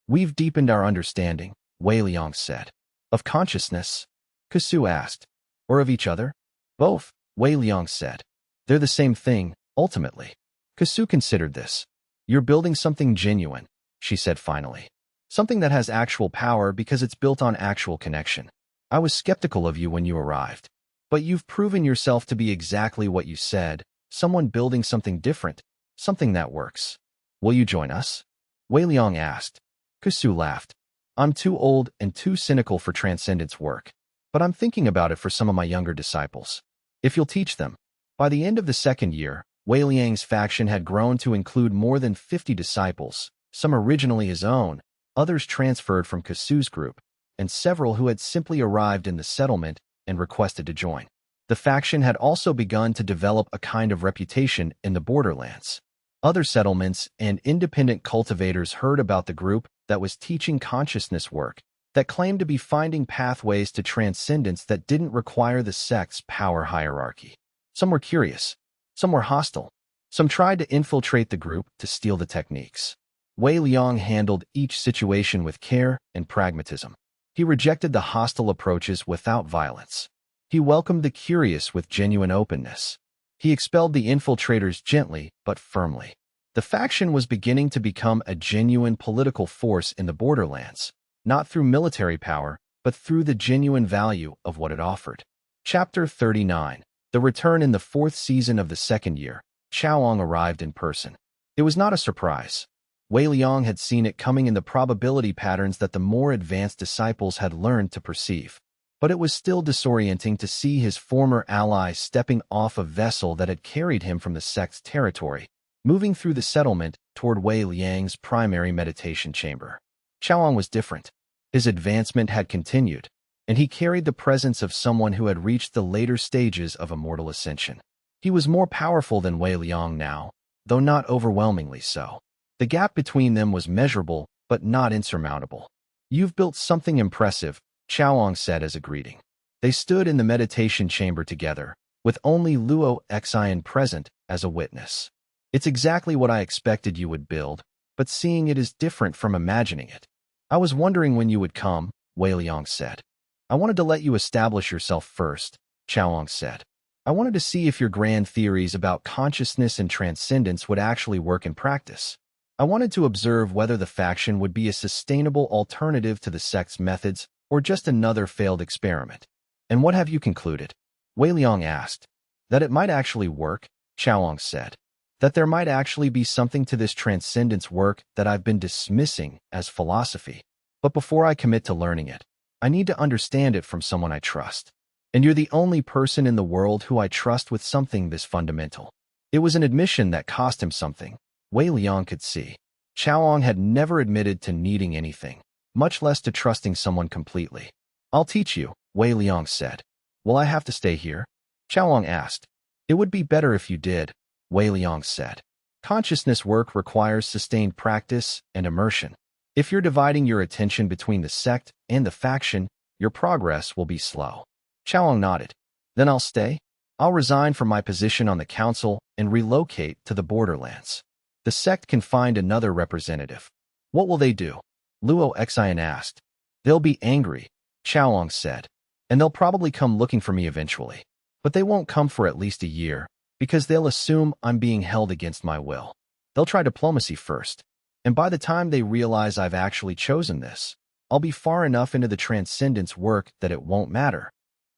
We've deepened our understanding, Wei Liang said. Of consciousness? Kusu asked. Or of each other? Both, Wei Liang said. They're the same thing, ultimately. Kusu considered this. You're building something genuine, she said finally. Something that has actual power because it's built on actual connection. I was skeptical of you when you arrived. But you've proven yourself to be exactly what you said, someone building something different, something that works. Will you join us? Wei Liang asked. Kusu laughed. I'm too old and too cynical for transcendence work, but I'm thinking about it for some of my younger disciples. If you'll teach them. By the end of the second year, Wei Liang's faction had grown to include more than 50 disciples, some originally his own, others transferred from Kusu's group, and several who had simply arrived in the settlement and requested to join. The faction had also begun to develop a kind of reputation in the borderlands. Other settlements and independent cultivators heard about the group that was teaching consciousness work, that claimed to be finding pathways to transcendence that didn't require the sect's power hierarchy. Some were curious. Some were hostile. Some tried to infiltrate the group to steal the techniques. Wei Liang handled each situation with care and pragmatism. He rejected the hostile approaches without violence. He welcomed the curious with genuine openness. He expelled the infiltrators gently but firmly. The faction was beginning to become a genuine political force in the borderlands, not through military power, but through the genuine value of what it offered. Chapter 39. The return. In the fourth season of the second year, Chaoang arrived in person. It was not a surprise. Wei Liang had seen it coming in the probability patterns that the more advanced disciples had learned to perceive. But it was still disorienting to see his former ally stepping off a vessel that had carried him from the sect's territory, moving through the settlement toward Wei Liang's primary meditation chamber. Chaoang was different. His advancement had continued, and he carried the presence of someone who had reached the later stages of immortal ascension. He was more powerful than Wei Liang now, though not overwhelmingly so. The gap between them was measurable, but not insurmountable. "You've built something impressive," Chaoang said as a greeting. They stood in the meditation chamber together, with only Luo Xian present as a witness. "It's exactly what I expected you would build, but seeing it is different from imagining it. I was wondering when you would come," Wei Liang said. "I wanted to let you establish yourself first," Chaoang said. "I wanted to see if your grand theories about consciousness and transcendence would actually work in practice. I wanted to observe whether the faction would be a sustainable alternative to the sect's methods or just another failed experiment." "And what have you concluded?" Wei Liang asked. "That it might actually work," Chaoang said. "That there might actually be something to this transcendence work that I've been dismissing as philosophy. But before I commit to learning it, I need to understand it from someone I trust. And you're the only person in the world who I trust with something this fundamental." It was an admission that cost him something. Wei Liang could see. Chaoang had never admitted to needing anything, much less to trusting someone completely. "I'll teach you," Wei Liang said. "Will I have to stay here?" Chaoang asked. "It would be better if you did," Wei Liang said. "Consciousness work requires sustained practice and immersion. If you're dividing your attention between the sect and the faction, your progress will be slow." Chaoang nodded. "Then I'll stay. I'll resign from my position on the council and relocate to the borderlands. The sect can find another representative." "What will they do?" Luo Xian asked. "They'll be angry," Chaoang said. "And they'll probably come looking for me eventually. But they won't come for at least a year, because they'll assume I'm being held against my will. They'll try diplomacy first. And by the time they realize I've actually chosen this, I'll be far enough into the transcendence work that it won't matter."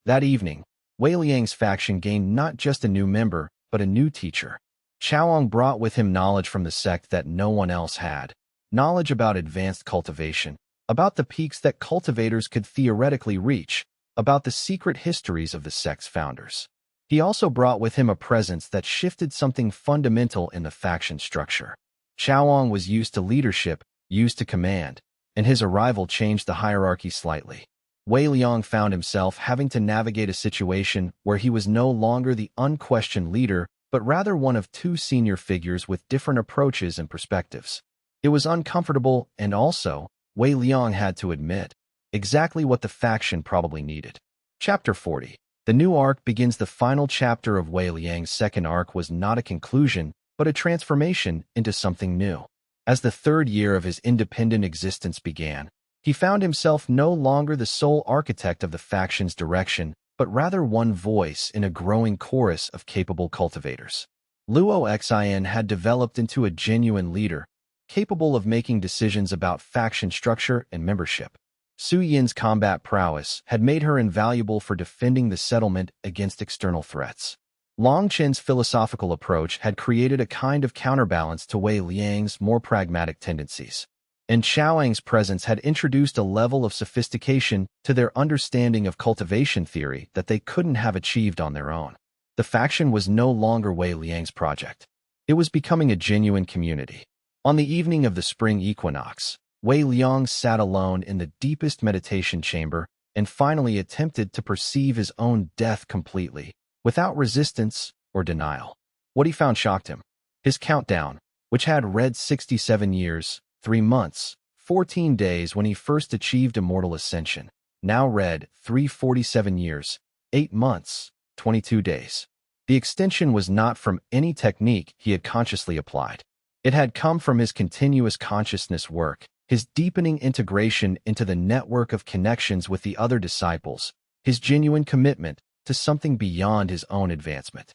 That evening, Wei Liang's faction gained not just a new member, but a new teacher. Chaoang brought with him knowledge from the sect that no one else had. Knowledge about advanced cultivation, about the peaks that cultivators could theoretically reach, about the secret histories of the sect's founders. He also brought with him a presence that shifted something fundamental in the faction structure. Chaoang was used to leadership, used to command, and his arrival changed the hierarchy slightly. Wei Liang found himself having to navigate a situation where he was no longer the unquestioned leader, but rather one of two senior figures with different approaches and perspectives. It was uncomfortable and also, Wei Liang had to admit, exactly what the faction probably needed. Chapter 40. The new arc begins. The final chapter of Wei Liang's second arc was not a conclusion, but a transformation into something new. As the third year of his independent existence began, he found himself no longer the sole architect of the faction's direction, but rather one voice in a growing chorus of capable cultivators. Luo Xian had developed into a genuine leader, capable of making decisions about faction structure and membership. Su Yin's combat prowess had made her invaluable for defending the settlement against external threats. Long Chen's philosophical approach had created a kind of counterbalance to Wei Liang's more pragmatic tendencies. And Chaoang's presence had introduced a level of sophistication to their understanding of cultivation theory that they couldn't have achieved on their own. The faction was no longer Wei Liang's project. It was becoming a genuine community. On the evening of the spring equinox, Wei Liang sat alone in the deepest meditation chamber and finally attempted to perceive his own death completely, without resistance or denial. What he found shocked him. His countdown, which had read 67 years, 3 months, 14 days when he first achieved immortal ascension, now read 347 years, 8 months, 22 days. The extension was not from any technique he had consciously applied. It had come from his continuous consciousness work, his deepening integration into the network of connections with the other disciples, his genuine commitment to something beyond his own advancement.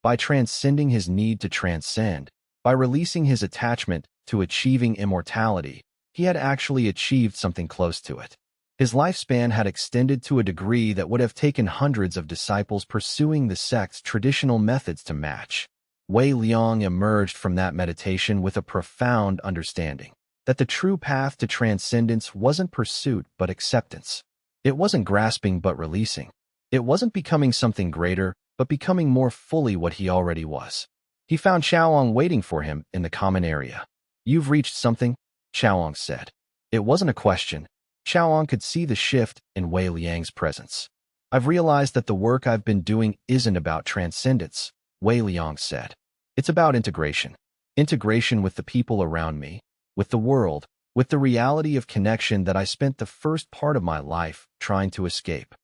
By transcending his need to transcend, by releasing his attachment to achieving immortality, he had actually achieved something close to it. His lifespan had extended to a degree that would have taken hundreds of disciples pursuing the sect's traditional methods to match. Wei Liang emerged from that meditation with a profound understanding that the true path to transcendence wasn't pursuit but acceptance. It wasn't grasping but releasing. It wasn't becoming something greater, but becoming more fully what he already was. He found Chaoang waiting for him in the common area. "You've reached something," Chaoang said. It wasn't a question. Chaoang could see the shift in Wei Liang's presence. "I've realized that the work I've been doing isn't about transcendence," Wei Liang said. "It's about integration. integration with the people around me, with the world, with the reality of connection that I spent the first part of my life trying to escape.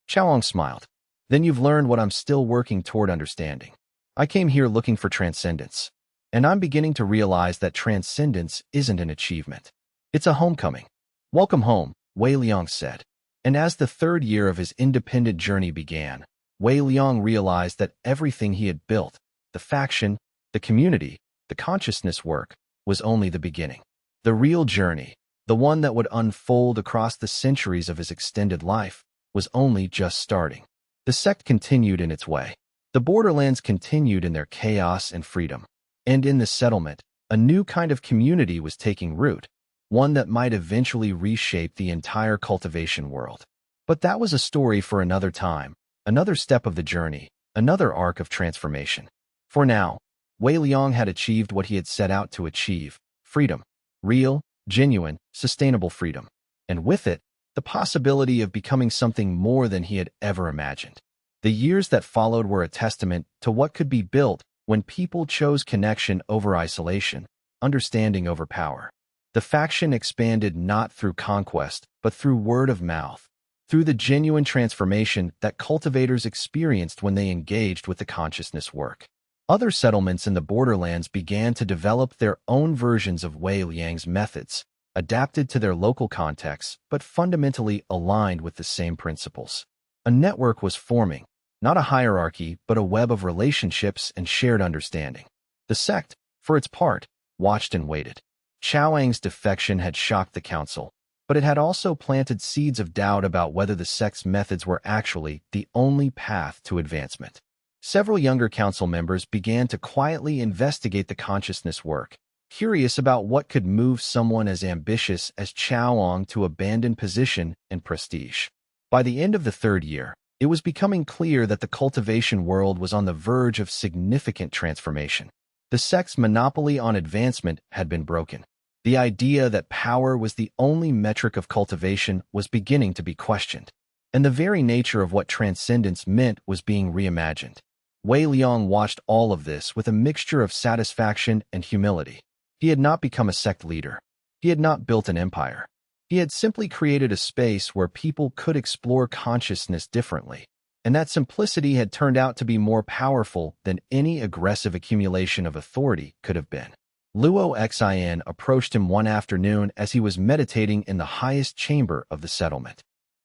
Chaoyang smiled. Then you've learned what I'm still working toward understanding. I came here looking for transcendence, and I'm beginning to realize that transcendence isn't an achievement. It's a homecoming. Welcome home, Wei Liang said. And as the third year of his independent journey began, Wei Liang realized that everything he had built, the faction, the community, the consciousness work, was only the beginning. The real journey, the one that would unfold across the centuries of his extended life, was only just starting. The sect continued in its way. The borderlands continued in their chaos and freedom. And in the settlement, a new kind of community was taking root, one that might eventually reshape the entire cultivation world. But that was a story for another time, another step of the journey, another arc of transformation. For now, Wei Liang had achieved what he had set out to achieve: freedom. Real, genuine, sustainable freedom. And with it, the possibility of becoming something more than he had ever imagined. The years that followed were a testament to what could be built when people chose connection over isolation, understanding over power. The faction expanded not through conquest, but through word of mouth, through the genuine transformation that cultivators experienced when they engaged with the consciousness work. Other settlements in the borderlands began to develop their own versions of Wei Liang's methods, adapted to their local contexts, but fundamentally aligned with the same principles. A network was forming, not a hierarchy, but a web of relationships and shared understanding. The sect, for its part, watched and waited. Chaoyang's defection had shocked the council, but it had also planted seeds of doubt about whether the sect's methods were actually the only path to advancement. Several younger council members began to quietly investigate the consciousness work, curious about what could move someone as ambitious as Chaoyang to abandon position and prestige. By the end of the third year, it was becoming clear that the cultivation world was on the verge of significant transformation. The sect's monopoly on advancement had been broken. The idea that power was the only metric of cultivation was beginning to be questioned, and the very nature of what transcendence meant was being reimagined. Wei Liang watched all of this with a mixture of satisfaction and humility. He had not become a sect leader. He had not built an empire. He had simply created a space where people could explore consciousness differently, and that simplicity had turned out to be more powerful than any aggressive accumulation of authority could have been. Luo Xin approached him one afternoon as he was meditating in the highest chamber of the settlement.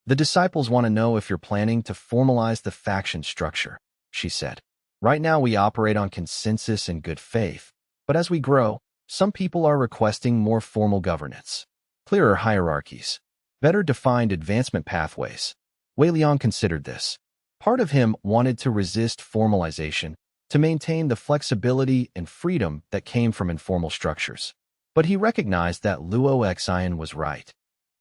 "The disciples want to know if you're planning to formalize the faction structure," she said. "Right now we operate on consensus and good faith, but as we grow, some people are requesting more formal governance, clearer hierarchies, better defined advancement pathways." Wei Liang considered this. Part of him wanted to resist formalization, to maintain the flexibility and freedom that came from informal structures. But he recognized that Luo Xin was right.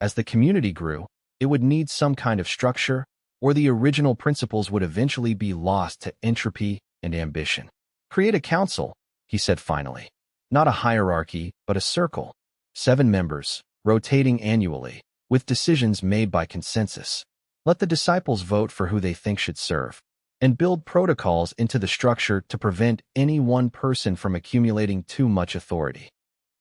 As the community grew, it would need some kind of structure, or the original principles would eventually be lost to entropy and ambition. "Create a council," he said finally. "Not a hierarchy, but a circle. 7 members, rotating annually, with decisions made by consensus. Let the disciples vote for who they think should serve, and build protocols into the structure to prevent any one person from accumulating too much authority."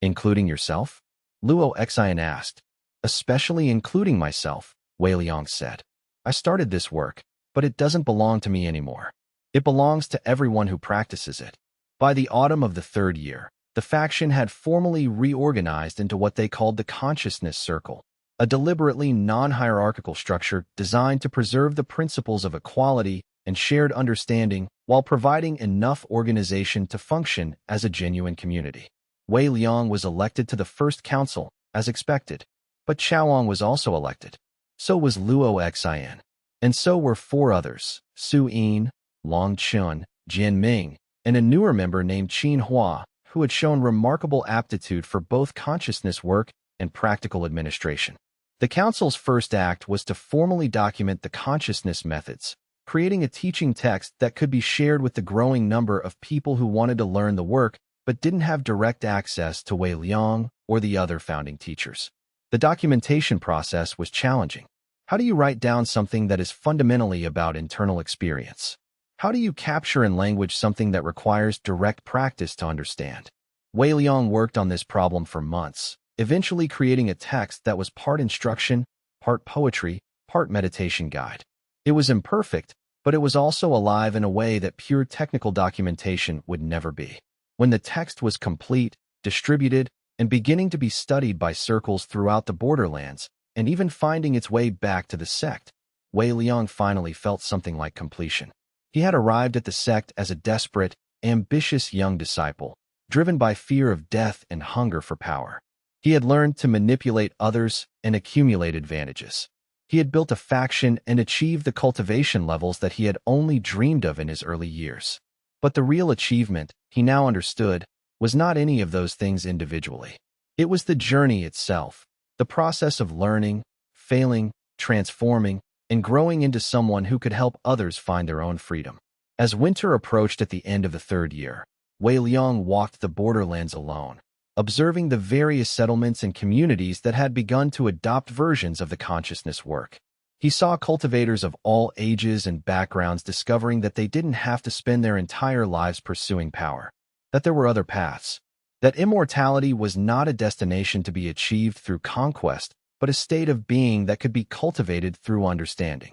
"Including yourself?" Luo Xin asked. "Especially including myself," Wei Liang said. "I started this work, but it doesn't belong to me anymore. It belongs to everyone who practices it." By the autumn of the third year, the faction had formally reorganized into what they called the Consciousness Circle, a deliberately non-hierarchical structure designed to preserve the principles of equality and shared understanding while providing enough organization to function as a genuine community. Wei Liang was elected to the first council, as expected, but Chaoyang was also elected. So was Luo Xin. And so were 4 others: Su Yin, Long Chun, Jian Ming, and a newer member named Qin Hua, who had shown remarkable aptitude for both consciousness work and practical administration. The council's first act was to formally document the consciousness methods, creating a teaching text that could be shared with the growing number of people who wanted to learn the work but didn't have direct access to Wei Liang or the other founding teachers. The documentation process was challenging. How do you write down something that is fundamentally about internal experience? How do you capture in language something that requires direct practice to understand? Wei Liang worked on this problem for months, eventually creating a text that was part instruction, part poetry, part meditation guide. It was imperfect, but it was also alive in a way that pure technical documentation would never be. When the text was complete, distributed, and beginning to be studied by circles throughout the borderlands, and even finding its way back to the sect, Wei Liang finally felt something like completion. He had arrived at the sect as a desperate, ambitious young disciple, driven by fear of death and hunger for power. He had learned to manipulate others and accumulate advantages. He had built a faction and achieved the cultivation levels that he had only dreamed of in his early years. But the real achievement, he now understood, was not any of those things individually. It was the journey itself, the process of learning, failing, transforming, and growing into someone who could help others find their own freedom. As winter approached at the end of the third year, Wei Liang walked the borderlands alone, observing the various settlements and communities that had begun to adopt versions of the consciousness work. He saw cultivators of all ages and backgrounds discovering that they didn't have to spend their entire lives pursuing power, that there were other paths, that immortality was not a destination to be achieved through conquest, but a state of being that could be cultivated through understanding.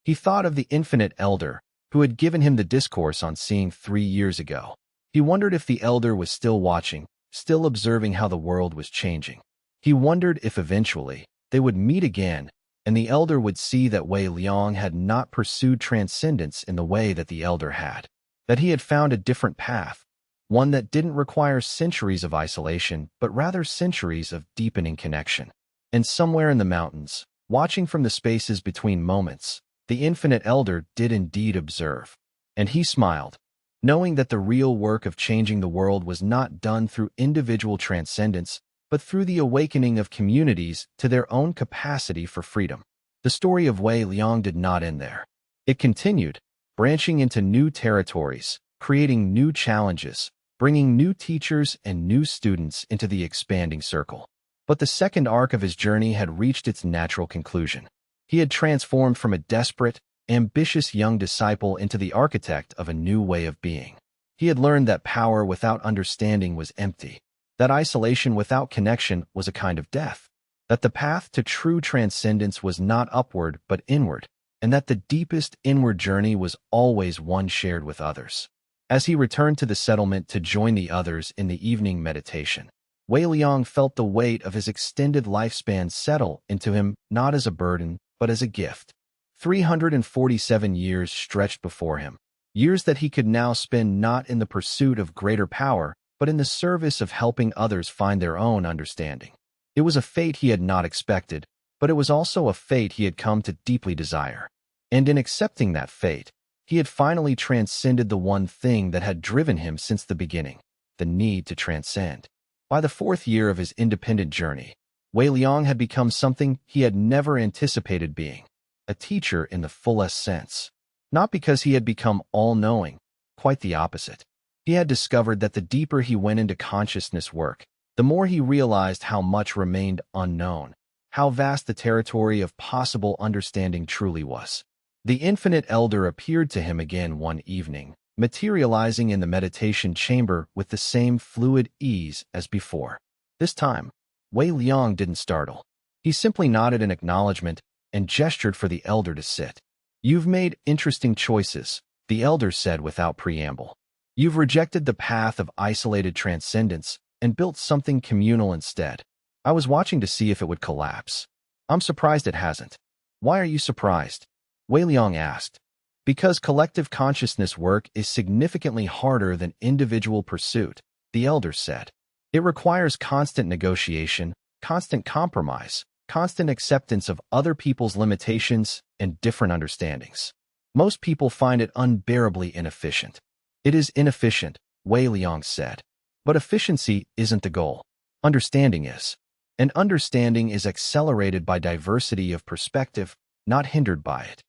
He thought of the infinite elder, who had given him the discourse on seeing 3 years ago. He wondered if the elder was still watching, still observing how the world was changing. He wondered if eventually they would meet again, and the elder would see that Wei Liang had not pursued transcendence in the way that the elder had, that he had found a different path, one that didn't require centuries of isolation, but rather centuries of deepening connection. And somewhere in the mountains, watching from the spaces between moments, the infinite elder did indeed observe. And he smiled, knowing that the real work of changing the world was not done through individual transcendence, but through the awakening of communities to their own capacity for freedom. The story of Wei Liang did not end there. It continued, branching into new territories, creating new challenges, bringing new teachers and new students into the expanding circle. But the second arc of his journey had reached its natural conclusion. He had transformed from a desperate, ambitious young disciple into the architect of a new way of being. He had learned that power without understanding was empty, that isolation without connection was a kind of death, that the path to true transcendence was not upward but inward, and that the deepest inward journey was always one shared with others. As he returned to the settlement to join the others in the evening meditation, Wei Liang felt the weight of his extended lifespan settle into him not as a burden, but as a gift. 347 years stretched before him, years that he could now spend not in the pursuit of greater power, but in the service of helping others find their own understanding. It was a fate he had not expected, but it was also a fate he had come to deeply desire. And in accepting that fate, he had finally transcended the one thing that had driven him since the beginning, the need to transcend. By the 4th year of his independent journey, Wei Liang had become something he had never anticipated being, a teacher in the fullest sense. Not because he had become all-knowing, quite the opposite. He had discovered that the deeper he went into consciousness work, the more he realized how much remained unknown, how vast the territory of possible understanding truly was. The infinite elder appeared to him again one evening, materializing in the meditation chamber with the same fluid ease as before. This time, Wei Liang didn't startle. He simply nodded in acknowledgement and gestured for the elder to sit. "You've made interesting choices," the elder said without preamble. "You've rejected the path of isolated transcendence and built something communal instead. I was watching to see if it would collapse. I'm surprised it hasn't." "Why are you surprised?" Wei Liang asked. "Because collective consciousness work is significantly harder than individual pursuit," the elder said. "It requires constant negotiation, constant compromise, constant acceptance of other people's limitations and different understandings. Most people find it unbearably inefficient." "It is inefficient," Wei Liang said. "But efficiency isn't the goal. Understanding is. And understanding is accelerated by diversity of perspective, not hindered by it."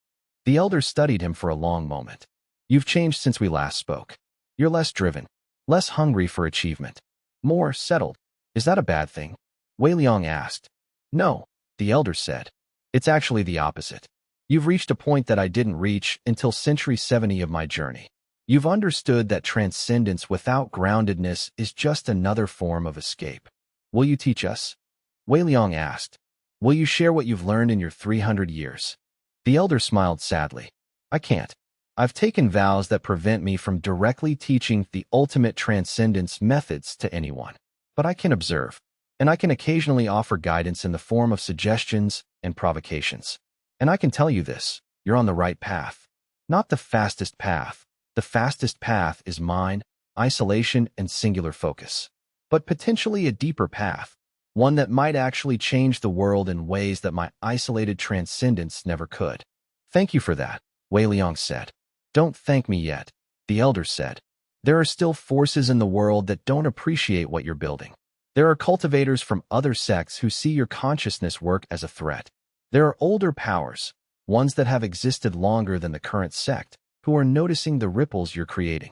The elder studied him for a long moment. "You've changed since we last spoke. You're less driven, less hungry for achievement, more settled. Is that a bad thing?" Wei Liang asked. "No," the elder said. "It's actually the opposite. You've reached a point that I didn't reach until century 70 of my journey. You've understood that transcendence without groundedness is just another form of escape. Will you teach us? Wei Liang asked. Will you share what you've learned in your 300 years? The elder smiled sadly. I can't. I've taken vows that prevent me from directly teaching the ultimate transcendence methods to anyone. But I can observe, and I can occasionally offer guidance in the form of suggestions and provocations. And I can tell you this, you're on the right path. Not the fastest path. The fastest path is mind, isolation, and singular focus. But potentially a deeper path, one that might actually change the world in ways that my isolated transcendence never could. Thank you for that, Wei Liang said. Don't thank me yet, the elder said. There are still forces in the world that don't appreciate what you're building. There are cultivators from other sects who see your consciousness work as a threat. There are older powers, ones that have existed longer than the current sect, who are noticing the ripples you're creating.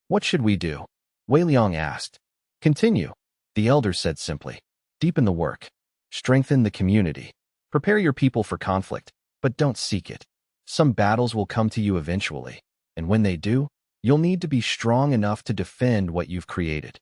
What should we do? Wei Liang asked. Continue, the elder said simply. Deepen the work. Strengthen the community. Prepare your people for conflict, but don't seek it. Some battles will come to you eventually, and when they do, you'll need to be strong enough to defend what you've created.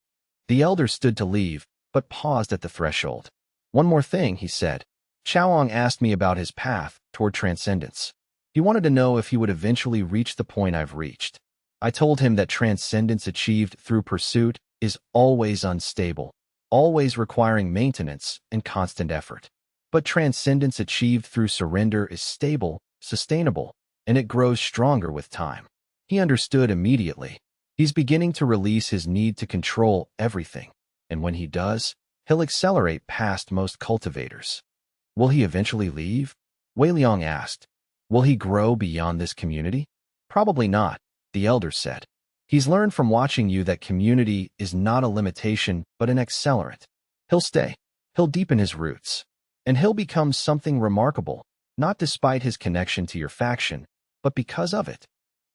The elder stood to leave, but paused at the threshold. One more thing, he said. Chaoang asked me about his path toward transcendence. He wanted to know if he would eventually reach the point I've reached. I told him that transcendence achieved through pursuit is always unstable, always requiring maintenance and constant effort. But transcendence achieved through surrender is stable, sustainable, and it grows stronger with time. He understood immediately. He's beginning to release his need to control everything, and when he does, he'll accelerate past most cultivators. Will he eventually leave? Wei Liang asked. Will he grow beyond this community? Probably not, the elder said. He's learned from watching you that community is not a limitation but an accelerant. He'll stay. He'll deepen his roots. And he'll become something remarkable, not despite his connection to your faction, but because of it.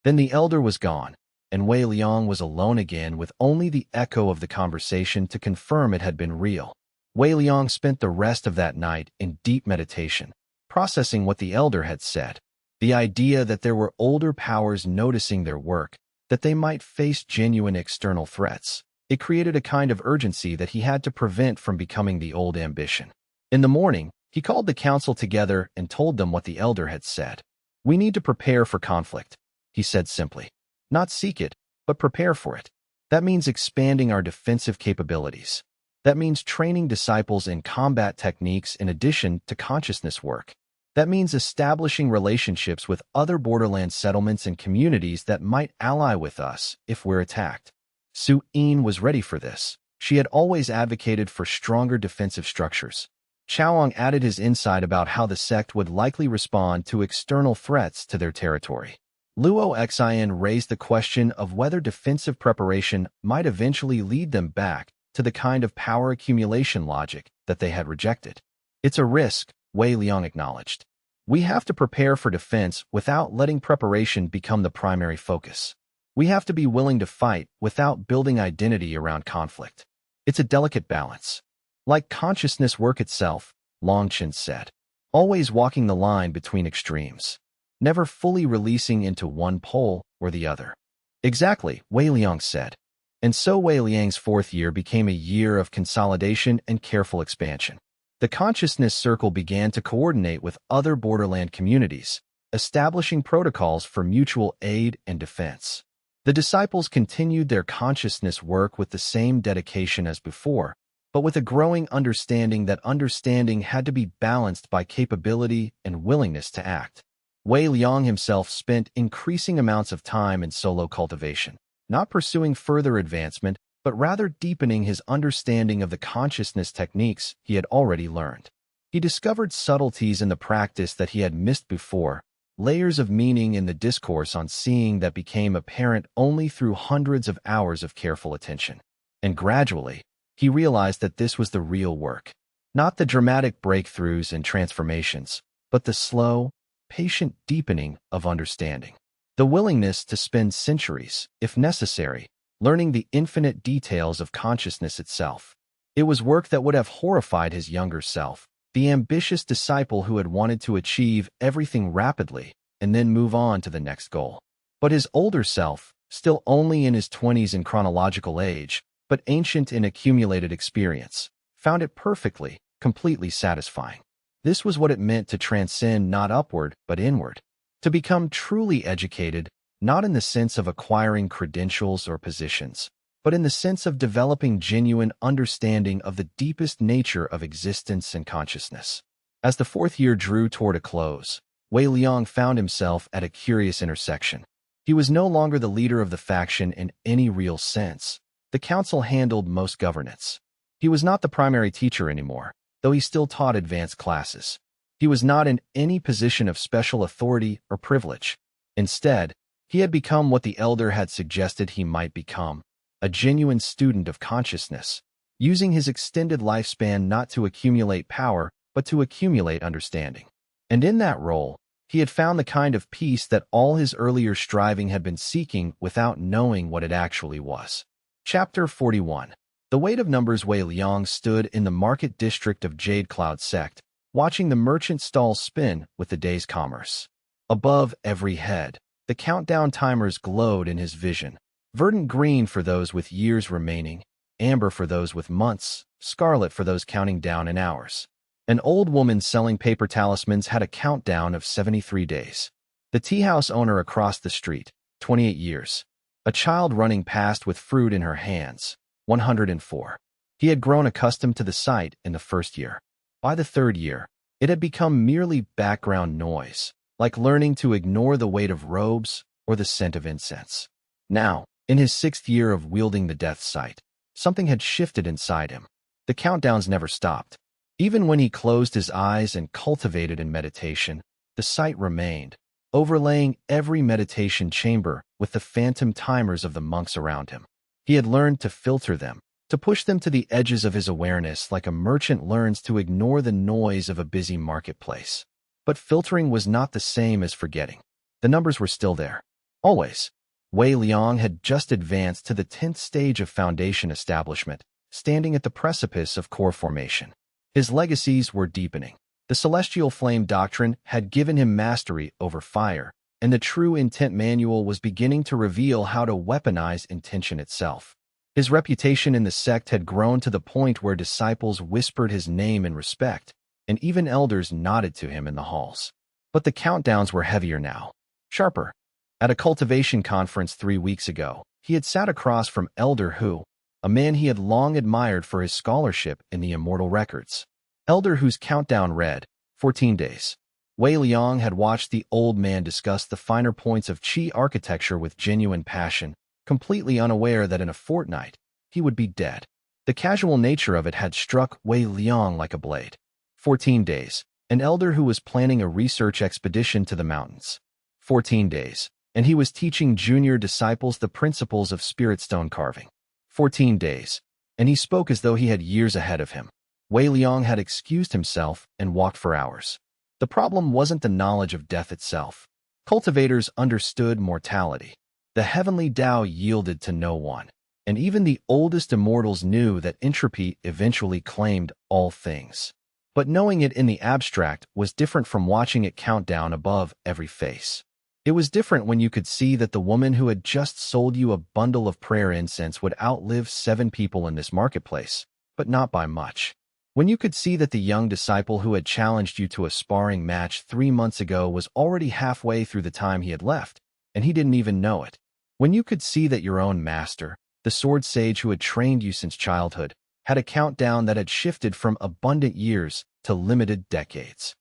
Then the elder was gone, and Wei Liang was alone again with only the echo of the conversation to confirm it had been real. Wei Liang spent the rest of that night in deep meditation, processing what the elder had said. The idea that there were older powers noticing their work, that they might face genuine external threats. It created a kind of urgency that he had to prevent from becoming the old ambition. In the morning, he called the council together and told them what the elder had said. We need to prepare for conflict, he said simply. Not seek it, but prepare for it. That means expanding our defensive capabilities. That means training disciples in combat techniques in addition to consciousness work. That means establishing relationships with other borderland settlements and communities that might ally with us if we're attacked. Su Yin was ready for this. She had always advocated for stronger defensive structures. Chaoang added his insight about how the sect would likely respond to external threats to their territory. Luo Xin raised the question of whether defensive preparation might eventually lead them back to the kind of power accumulation logic that they had rejected. It's a risk, Wei Liang acknowledged. We have to prepare for defense without letting preparation become the primary focus. We have to be willing to fight without building identity around conflict. It's a delicate balance. Like consciousness work itself, Longchen said. Always walking the line between extremes. Never fully releasing into one pole or the other. Exactly, Wei Liang said. And so Wei Liang's fourth year became a year of consolidation and careful expansion. The consciousness circle began to coordinate with other borderland communities, establishing protocols for mutual aid and defense. The disciples continued their consciousness work with the same dedication as before, but with a growing understanding that understanding had to be balanced by capability and willingness to act. Wei Liang himself spent increasing amounts of time in solo cultivation, not pursuing further advancement, but rather deepening his understanding of the consciousness techniques he had already learned. He discovered subtleties in the practice that he had missed before, layers of meaning in the discourse on seeing that became apparent only through hundreds of hours of careful attention. And gradually, he realized that this was the real work. Not the dramatic breakthroughs and transformations, but the slow, patient deepening of understanding. The willingness to spend centuries, if necessary, learning the infinite details of consciousness itself. It was work that would have horrified his younger self, the ambitious disciple who had wanted to achieve everything rapidly and then move on to the next goal. But his older self, still only in his 20s in chronological age, but ancient in accumulated experience, found it perfectly, completely satisfying. This was what it meant to transcend not upward, but inward. To become truly educated, not in the sense of acquiring credentials or positions, but in the sense of developing genuine understanding of the deepest nature of existence and consciousness. As the fourth year drew toward a close, Wei Liang found himself at a curious intersection. He was no longer the leader of the faction in any real sense. The council handled most governance. He was not the primary teacher anymore, though he still taught advanced classes. He was not in any position of special authority or privilege. Instead, he had become what the elder had suggested he might become, a genuine student of consciousness, using his extended lifespan not to accumulate power, but to accumulate understanding. And in that role, he had found the kind of peace that all his earlier striving had been seeking without knowing what it actually was. Chapter 41. The weight of numbers. Wei Liang stood in the market district of Jade Cloud sect, watching the merchant stalls spin with the day's commerce. Above every head, the countdown timers glowed in his vision. Verdant green for those with years remaining, amber for those with months, scarlet for those counting down in hours. An old woman selling paper talismans had a countdown of 73 days. The tea house owner across the street, 28 years. A child running past with fruit in her hands, 104. He had grown accustomed to the sight in the first year. By the third year, it had become merely background noise, like learning to ignore the weight of robes or the scent of incense. Now, in his sixth year of wielding the death sight, something had shifted inside him. The countdowns never stopped. Even when he closed his eyes and cultivated in meditation, the sight remained, overlaying every meditation chamber with the phantom timers of the monks around him. He had learned to filter them, to push them to the edges of his awareness like a merchant learns to ignore the noise of a busy marketplace. But filtering was not the same as forgetting. The numbers were still there. Always. Wei Liang had just advanced to the 10th stage of foundation establishment, standing at the precipice of core formation. His legacies were deepening. The celestial flame doctrine had given him mastery over fire, and the true intent manual was beginning to reveal how to weaponize intention itself. His reputation in the sect had grown to the point where disciples whispered his name in respect, and even elders nodded to him in the halls. But the countdowns were heavier now, sharper. At a cultivation conference 3 weeks ago, he had sat across from Elder Hu, a man he had long admired for his scholarship in the immortal records. Elder Hu's countdown read, 14 days. Wei Liang had watched the old man discuss the finer points of Qi architecture with genuine passion, completely unaware that in a fortnight, he would be dead. The casual nature of it had struck Wei Liang like a blade. 14 days. An elder who was planning a research expedition to the mountains. 14 days. And he was teaching junior disciples the principles of spirit stone carving. 14 days. And he spoke as though he had years ahead of him. Wei Liang had excused himself and walked for hours. The problem wasn't the knowledge of death itself. Cultivators understood mortality. The heavenly Tao yielded to no one, and even the oldest immortals knew that entropy eventually claimed all things. But knowing it in the abstract was different from watching it count down above every face. It was different when you could see that the woman who had just sold you a bundle of prayer incense would outlive 7 people in this marketplace, but not by much. When you could see that the young disciple who had challenged you to a sparring match 3 months ago was already halfway through the time he had left, and he didn't even know it. When you could see that your own master, the sword sage who had trained you since childhood, had a countdown that had shifted from abundant years to limited decades.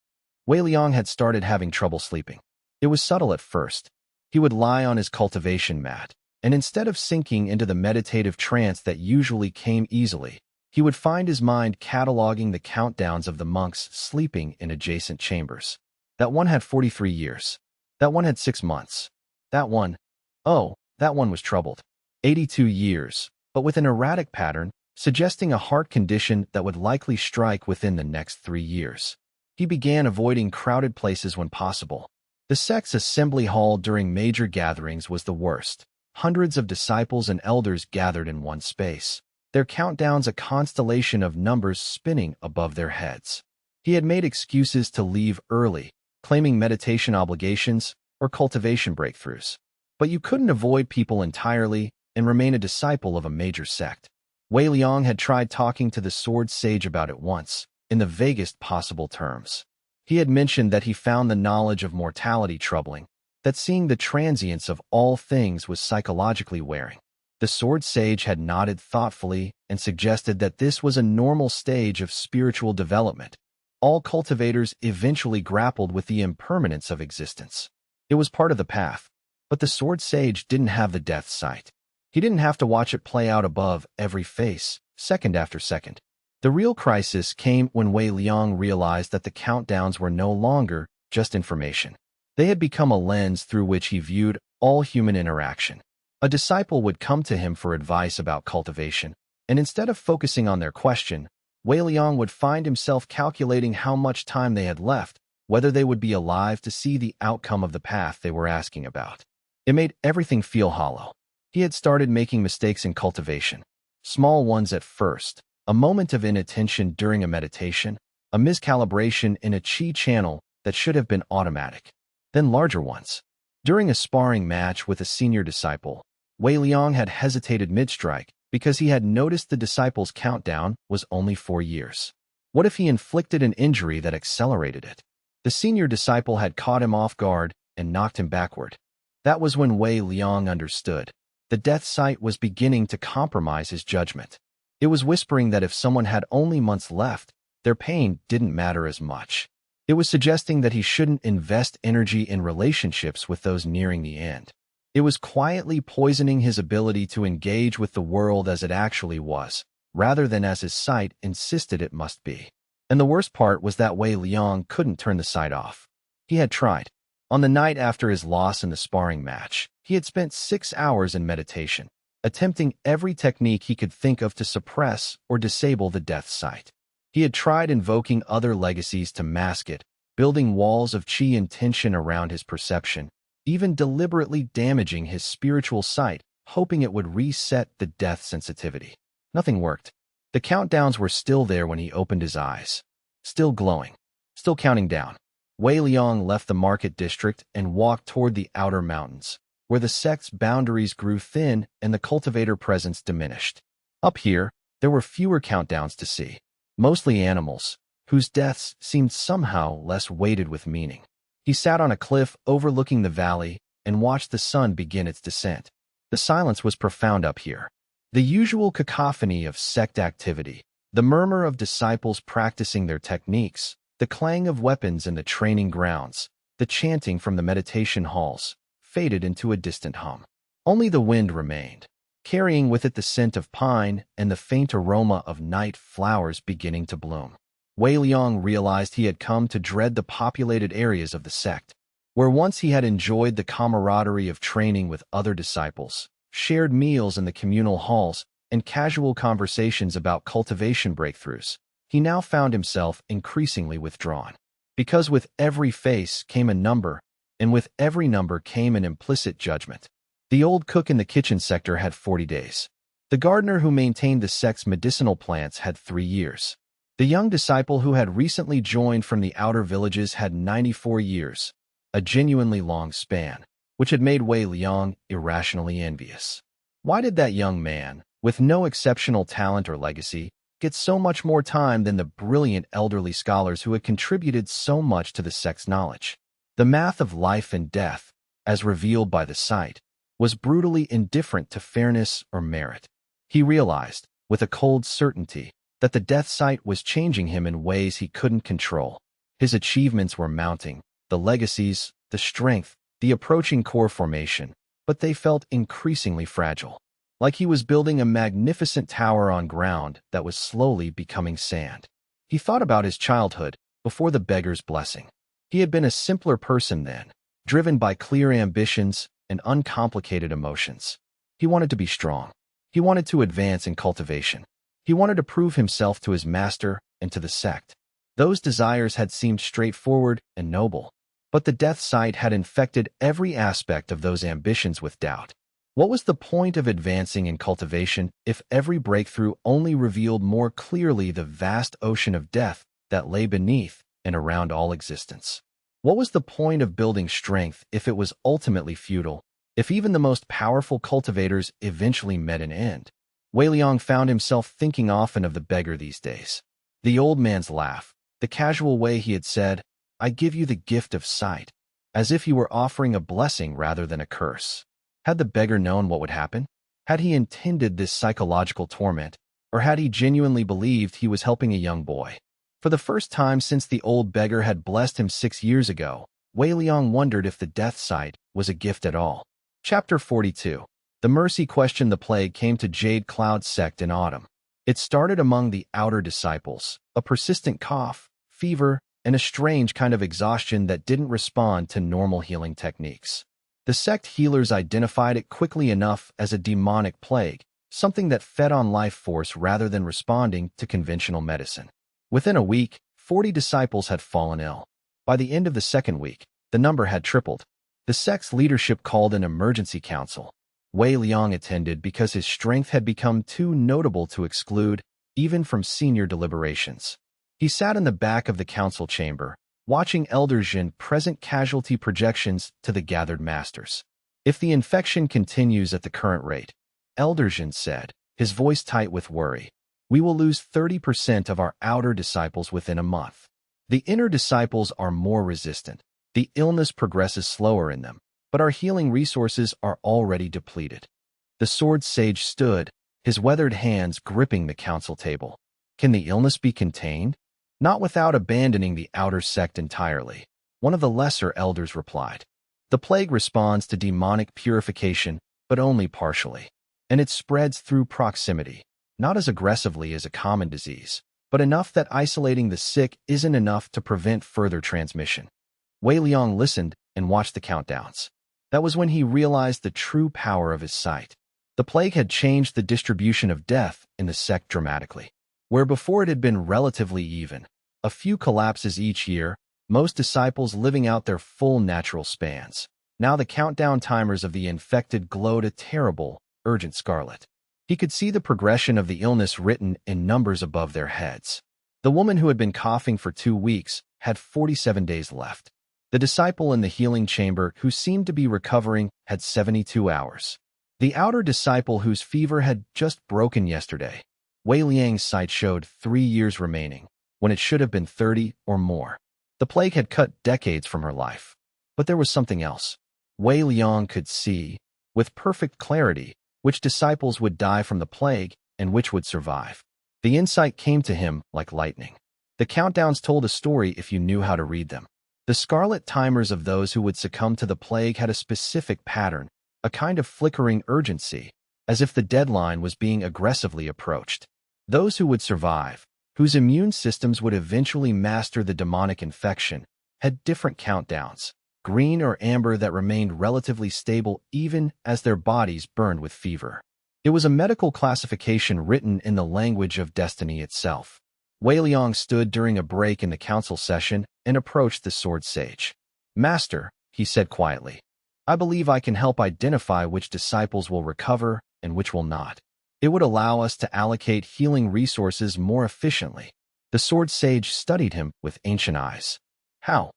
Wei Liang had started having trouble sleeping. It was subtle at first. He would lie on his cultivation mat, and instead of sinking into the meditative trance that usually came easily, he would find his mind cataloging the countdowns of the monks sleeping in adjacent chambers. That one had 43 years. That one had 6 months. That one was troubled. 82 years, but with an erratic pattern, suggesting a heart condition that would likely strike within the next 3 years. He began avoiding crowded places when possible. The sect's assembly hall during major gatherings was the worst. Hundreds of disciples and elders gathered in one space, their countdowns a constellation of numbers spinning above their heads. He had made excuses to leave early, claiming meditation obligations or cultivation breakthroughs. But you couldn't avoid people entirely and remain a disciple of a major sect. Wei Liang had tried talking to the sword sage about it once, in the vaguest possible terms. He had mentioned that he found the knowledge of mortality troubling, that seeing the transience of all things was psychologically wearing. The sword sage had nodded thoughtfully and suggested that this was a normal stage of spiritual development. All cultivators eventually grappled with the impermanence of existence. It was part of the path, but the sword sage didn't have the death sight. He didn't have to watch it play out above every face, second after second. The real crisis came when Wei Liang realized that the countdowns were no longer just information. They had become a lens through which he viewed all human interaction. A disciple would come to him for advice about cultivation, and instead of focusing on their question, Wei Liang would find himself calculating how much time they had left, whether they would be alive to see the outcome of the path they were asking about. It made everything feel hollow. He had started making mistakes in cultivation, small ones at first, a moment of inattention during a meditation, a miscalibration in a chi channel that should have been automatic, then larger ones. During a sparring match with a senior disciple, Wei Liang had hesitated mid-strike because he had noticed the disciple's countdown was only 4 years. What if he inflicted an injury that accelerated it? The senior disciple had caught him off guard and knocked him backward. That was when Wei Liang understood. The death sight was beginning to compromise his judgment. It was whispering that if someone had only months left, their pain didn't matter as much. It was suggesting that he shouldn't invest energy in relationships with those nearing the end. It was quietly poisoning his ability to engage with the world as it actually was, rather than as his sight insisted it must be. And the worst part was that Wei Liang couldn't turn the sight off. He had tried. On the night after his loss in the sparring match, he had spent 6 hours in meditation, attempting every technique he could think of to suppress or disable the death sight. He had tried invoking other legacies to mask it, building walls of chi and tension around his perception, even deliberately damaging his spiritual sight, hoping it would reset the death sensitivity. Nothing worked. The countdowns were still there when he opened his eyes. Still glowing. Still counting down. Wei Liang left the market district and walked toward the outer mountains, where the sect's boundaries grew thin and the cultivator presence diminished. Up here, there were fewer countdowns to see. Mostly animals, whose deaths seemed somehow less weighted with meaning. He sat on a cliff overlooking the valley and watched the sun begin its descent. The silence was profound up here. The usual cacophony of sect activity, the murmur of disciples practicing their techniques, the clang of weapons in the training grounds, the chanting from the meditation halls, faded into a distant hum. Only the wind remained, carrying with it the scent of pine and the faint aroma of night flowers beginning to bloom. Wei Liang realized he had come to dread the populated areas of the sect, where once he had enjoyed the camaraderie of training with other disciples, shared meals in the communal halls, and casual conversations about cultivation breakthroughs. He now found himself increasingly withdrawn. Because with every face came a number, and with every number came an implicit judgment. The old cook in the kitchen sector had 40 days. The gardener who maintained the sect's medicinal plants had 3 years. The young disciple who had recently joined from the outer villages had 94 years, a genuinely long span, which had made Wei Liang irrationally envious. Why did that young man, with no exceptional talent or legacy, get so much more time than the brilliant elderly scholars who had contributed so much to the sect's knowledge? The math of life and death, as revealed by the sight, was brutally indifferent to fairness or merit. He realized, with a cold certainty, that the death sight was changing him in ways he couldn't control. His achievements were mounting, the legacies, the strength, the approaching core formation, but they felt increasingly fragile. Like he was building a magnificent tower on ground that was slowly becoming sand. He thought about his childhood, before the beggar's blessing. He had been a simpler person then, driven by clear ambitions and uncomplicated emotions. He wanted to be strong. He wanted to advance in cultivation. He wanted to prove himself to his master and to the sect. Those desires had seemed straightforward and noble, but the death sight had infected every aspect of those ambitions with doubt. What was the point of advancing in cultivation if every breakthrough only revealed more clearly the vast ocean of death that lay beneath and around all existence? What was the point of building strength if it was ultimately futile? If even the most powerful cultivators eventually met an end, Wei Liang found himself thinking often of the beggar these days. The old man's laugh, the casual way he had said, "I give you the gift of sight," as if he were offering a blessing rather than a curse. Had the beggar known what would happen? Had he intended this psychological torment, or had he genuinely believed he was helping a young boy? For the first time since the old beggar had blessed him 6 years ago, Wei Liang wondered if the death sight was a gift at all. Chapter 42. The mercy question. The plague came to Jade Cloud's sect in autumn. It started among the outer disciples, a persistent cough, fever, and a strange kind of exhaustion that didn't respond to normal healing techniques. The sect healers identified it quickly enough as a demonic plague, something that fed on life force rather than responding to conventional medicine. Within a week, 40 disciples had fallen ill. By the end of the second week, the number had tripled. The sect's leadership called an emergency council. Wei Liang attended because his strength had become too notable to exclude, even from senior deliberations. He sat in the back of the council chamber, watching Elder Jin present casualty projections to the gathered masters. "If the infection continues at the current rate," Elder Jin said, his voice tight with worry, "we will lose 30% of our outer disciples within a month. The inner disciples are more resistant. The illness progresses slower in them, but our healing resources are already depleted." The sword sage stood, his weathered hands gripping the council table. "Can the illness be contained?" "Not without abandoning the outer sect entirely," one of the lesser elders replied. "The plague responds to demonic purification, but only partially. And it spreads through proximity, not as aggressively as a common disease, but enough that isolating the sick isn't enough to prevent further transmission." Wei Liang listened and watched the countdowns. That was when he realized the true power of his sight. The plague had changed the distribution of death in the sect dramatically. Where before it had been relatively even, a few collapses each year, most disciples living out their full natural spans. Now the countdown timers of the infected glowed a terrible, urgent scarlet. He could see the progression of the illness written in numbers above their heads. The woman who had been coughing for 2 weeks had 47 days left. The disciple in the healing chamber who seemed to be recovering had 72 hours. The outer disciple whose fever had just broken yesterday, Wei Liang's sight showed 3 years remaining, when it should have been 30 or more. The plague had cut decades from her life. But there was something else. Wei Liang could see, with perfect clarity, which disciples would die from the plague and which would survive. The insight came to him like lightning. The countdowns told a story if you knew how to read them. The scarlet timers of those who would succumb to the plague had a specific pattern, a kind of flickering urgency, as if the deadline was being aggressively approached. Those who would survive, whose immune systems would eventually master the demonic infection, had different countdowns, green or amber, that remained relatively stable even as their bodies burned with fever. It was a medical classification written in the language of destiny itself. Wei Liang stood during a break in the council session and approached the sword sage. "Master," he said quietly, "I believe I can help identify which disciples will recover and which will not. It would allow us to allocate healing resources more efficiently." The sword sage studied him with ancient eyes. "How?"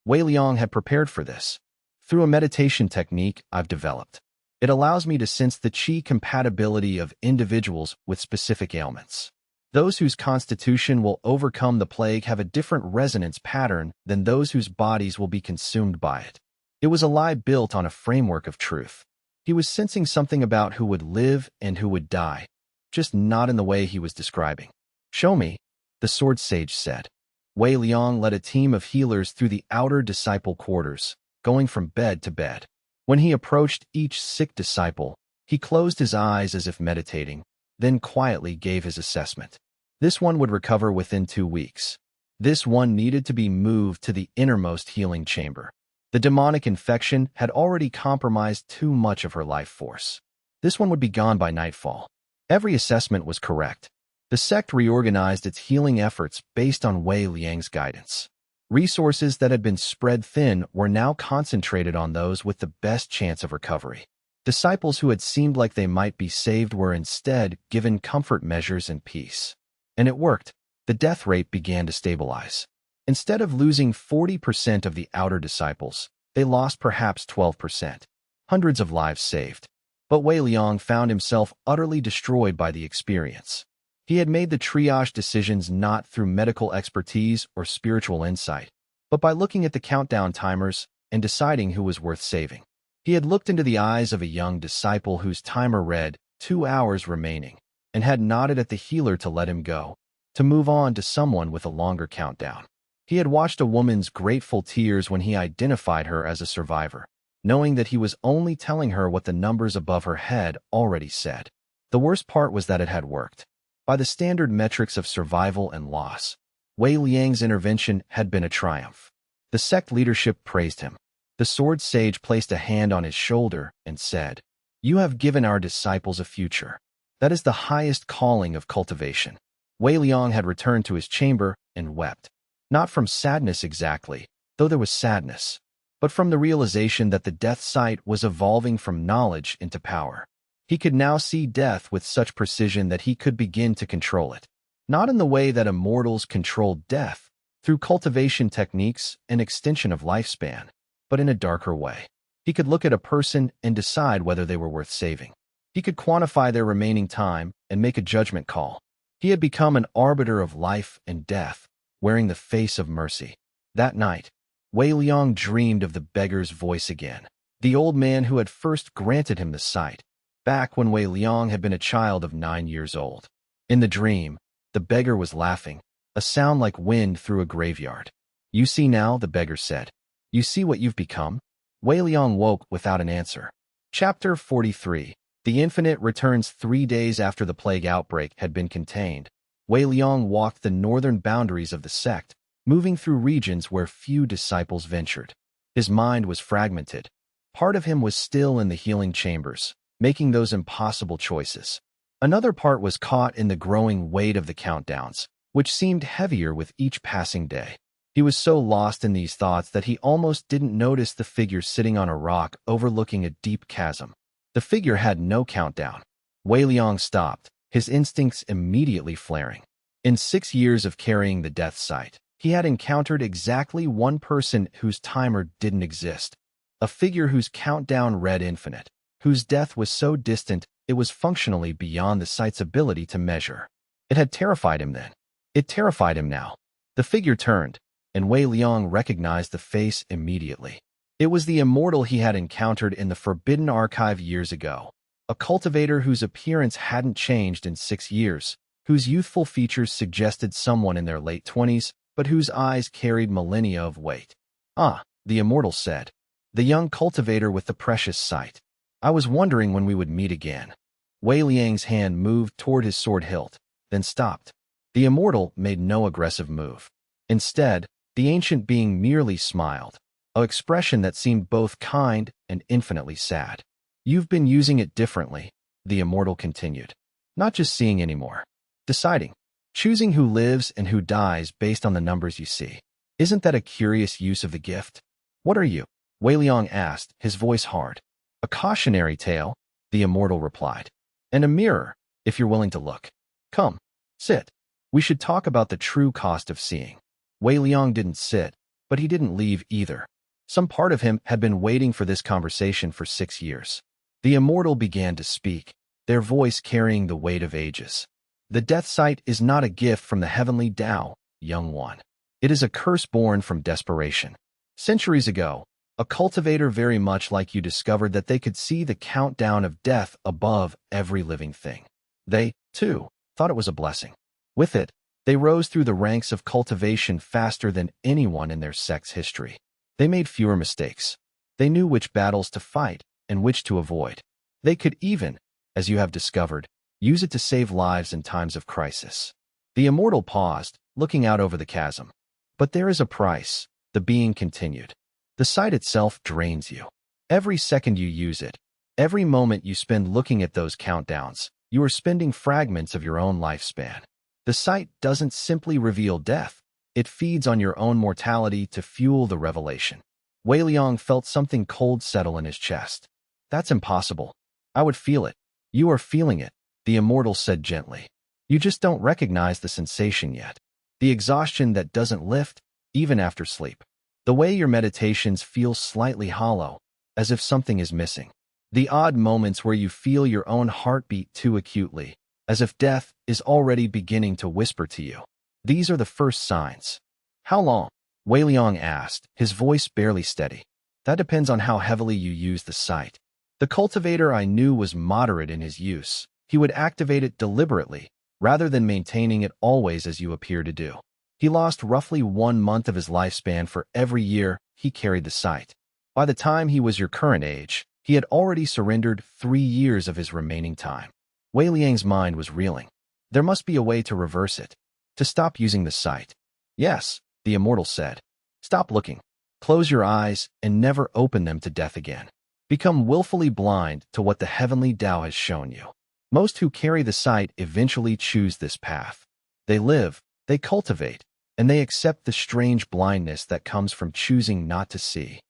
Wei Liang had prepared for this. "Through a meditation technique I've developed. It allows me to sense the qi compatibility of individuals with specific ailments. Those whose constitution will overcome the plague have a different resonance pattern than those whose bodies will be consumed by it." It was a lie built on a framework of truth. He was sensing something about who would live and who would die, just not in the way he was describing. "Show me," the sword sage said. Wei Liang led a team of healers through the outer disciple quarters, going from bed to bed. When he approached each sick disciple, he closed his eyes as if meditating, then quietly gave his assessment. This one would recover within 2 weeks. This one needed to be moved to the innermost healing chamber. The demonic infection had already compromised too much of her life force. This one would be gone by nightfall. Every assessment was correct. The sect reorganized its healing efforts based on Wei Liang's guidance. Resources that had been spread thin were now concentrated on those with the best chance of recovery. Disciples who had seemed like they might be saved were instead given comfort measures and peace. And it worked. The death rate began to stabilize. Instead of losing 40% of the outer disciples, they lost perhaps 12%. hundreds of lives saved. But Wei Liang found himself utterly destroyed by the experience. He had made the triage decisions not through medical expertise or spiritual insight, but by looking at the countdown timers and deciding who was worth saving. He had looked into the eyes of a young disciple whose timer read 2 hours remaining, and had nodded at the healer to let him go, to move on to someone with a longer countdown. He had watched a woman's grateful tears when he identified her as a survivor, knowing that he was only telling her what the numbers above her head already said. The worst part was that it had worked. By the standard metrics of survival and loss, Wei Liang's intervention had been a triumph. The sect leadership praised him. The sword sage placed a hand on his shoulder and said, "You have given our disciples a future. That is the highest calling of cultivation." Wei Liang had returned to his chamber and wept. Not from sadness exactly, though there was sadness, but from the realization that the death sight was evolving from knowledge into power. He could now see death with such precision that he could begin to control it. Not in the way that immortals controlled death, through cultivation techniques and extension of lifespan, but in a darker way. He could look at a person and decide whether they were worth saving. He could quantify their remaining time and make a judgment call. He had become an arbiter of life and death, wearing the face of mercy. That night, Wei Liang dreamed of the beggar's voice again, the old man who had first granted him the sight, back when Wei Liang had been a child of 9 years old. In the dream, the beggar was laughing, a sound like wind through a graveyard. "You see now," the beggar said. "You see what you've become?" Wei Liang woke without an answer. Chapter 43. The Infinite returns 3 days after the plague outbreak had been contained. Wei Liang walked the northern boundaries of the sect, moving through regions where few disciples ventured. His mind was fragmented. Part of him was still in the healing chambers, making those impossible choices. Another part was caught in the growing weight of the countdowns, which seemed heavier with each passing day. He was so lost in these thoughts that he almost didn't notice the figure sitting on a rock overlooking a deep chasm. The figure had no countdown. Wei Liang stopped, his instincts immediately flaring. In 6 years of carrying the death sight, he had encountered exactly one person whose timer didn't exist, a figure whose countdown read infinite, whose death was so distant it was functionally beyond the sight's ability to measure. It had terrified him then. It terrified him now. The figure turned, and Wei Liang recognized the face immediately. It was the immortal he had encountered in the Forbidden Archive years ago, a cultivator whose appearance hadn't changed in 6 years, whose youthful features suggested someone in their late 20s, but whose eyes carried millennia of weight. "Ah," the immortal said, "the young cultivator with the precious sight. I was wondering when we would meet again." Wei Liang's hand moved toward his sword hilt, then stopped. The immortal made no aggressive move. Instead, the ancient being merely smiled, an expression that seemed both kind and infinitely sad. "You've been using it differently," the immortal continued. "Not just seeing anymore. Deciding. Choosing who lives and who dies based on the numbers you see. Isn't that a curious use of the gift?" "What are you?" Wei Liang asked, his voice hard. "A cautionary tale," the immortal replied. "And a mirror, if you're willing to look. Come, sit. We should talk about the true cost of seeing." Wei Liang didn't sit, but he didn't leave either. Some part of him had been waiting for this conversation for 6 years. The immortal began to speak, their voice carrying the weight of ages. "The death sight is not a gift from the heavenly Tao, young one. It is a curse born from desperation. Centuries ago, a cultivator very much like you discovered that they could see the countdown of death above every living thing. They, too, thought it was a blessing. With it, they rose through the ranks of cultivation faster than anyone in their sect's history. They made fewer mistakes. They knew which battles to fight and which to avoid. They could even, as you have discovered, use it to save lives in times of crisis." The immortal paused, looking out over the chasm. "But there is a price," the being continued. "The sight itself drains you. Every second you use it, every moment you spend looking at those countdowns, you are spending fragments of your own lifespan. The sight doesn't simply reveal death. It feeds on your own mortality to fuel the revelation." Wei Liang felt something cold settle in his chest. "That's impossible. I would feel it." "You are feeling it," the immortal said gently. "You just don't recognize the sensation yet. The exhaustion that doesn't lift, even after sleep. The way your meditations feel slightly hollow, as if something is missing. The odd moments where you feel your own heartbeat too acutely, as if death is already beginning to whisper to you. These are the first signs. How long? Wei Liang asked, his voice barely steady. That depends on how heavily you use the sight. The cultivator I knew was moderate in his use. He would activate it deliberately, rather than maintaining it always as you appear to do. He lost roughly 1 month of his lifespan for every year he carried the sight. By the time he was your current age, he had already surrendered 3 years of his remaining time. Wei Liang's mind was reeling. There must be a way to reverse it. To stop using the sight. Yes, the immortal said. Stop looking. Close your eyes and never open them to death again. Become willfully blind to what the heavenly Tao has shown you. Most who carry the sight eventually choose this path. They live, they cultivate, and they accept the strange blindness that comes from choosing not to see.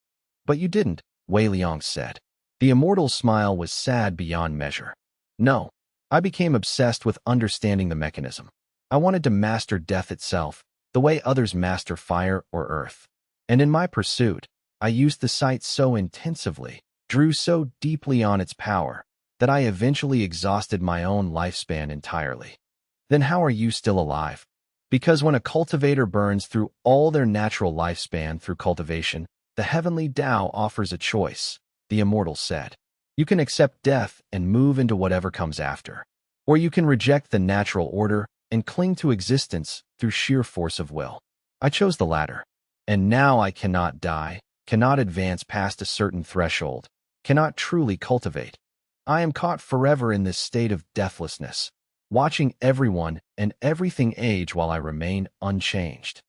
But you didn't, Wei Liang said. The immortal's smile was sad beyond measure. No, I became obsessed with understanding the mechanism. I wanted to master death itself, the way others master fire or earth. And in my pursuit, I used the sight so intensively, drew so deeply on its power, that I eventually exhausted my own lifespan entirely. Then how are you still alive? Because when a cultivator burns through all their natural lifespan through cultivation, the heavenly Tao offers a choice, the immortal said. You can accept death and move into whatever comes after. Or you can reject the natural order and cling to existence through sheer force of will. I chose the latter. And now I cannot die, cannot advance past a certain threshold, cannot truly cultivate. I am caught forever in this state of deathlessness, watching everyone and everything age while I remain unchanged.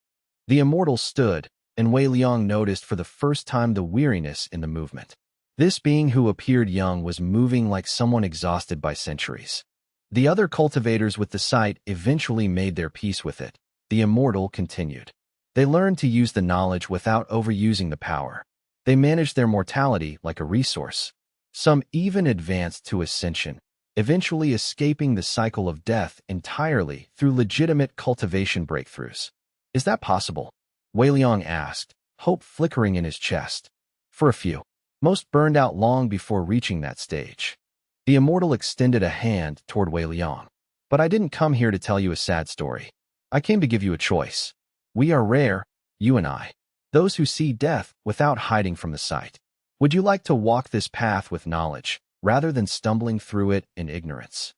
The immortal stood, and Wei Liang noticed for the first time the weariness in the movement. This being who appeared young was moving like someone exhausted by centuries. The other cultivators with the sight eventually made their peace with it. The immortal continued. They learned to use the knowledge without overusing the power. They managed their mortality like a resource. Some even advanced to ascension, eventually escaping the cycle of death entirely through legitimate cultivation breakthroughs. Is that possible? Wei Liang asked, hope flickering in his chest. For a few. Most burned out long before reaching that stage. The immortal extended a hand toward Wei Liang. But I didn't come here to tell you a sad story. I came to give you a choice. We are rare, you and I, those who see death without hiding from the sight. Would you like to walk this path with knowledge, rather than stumbling through it in ignorance?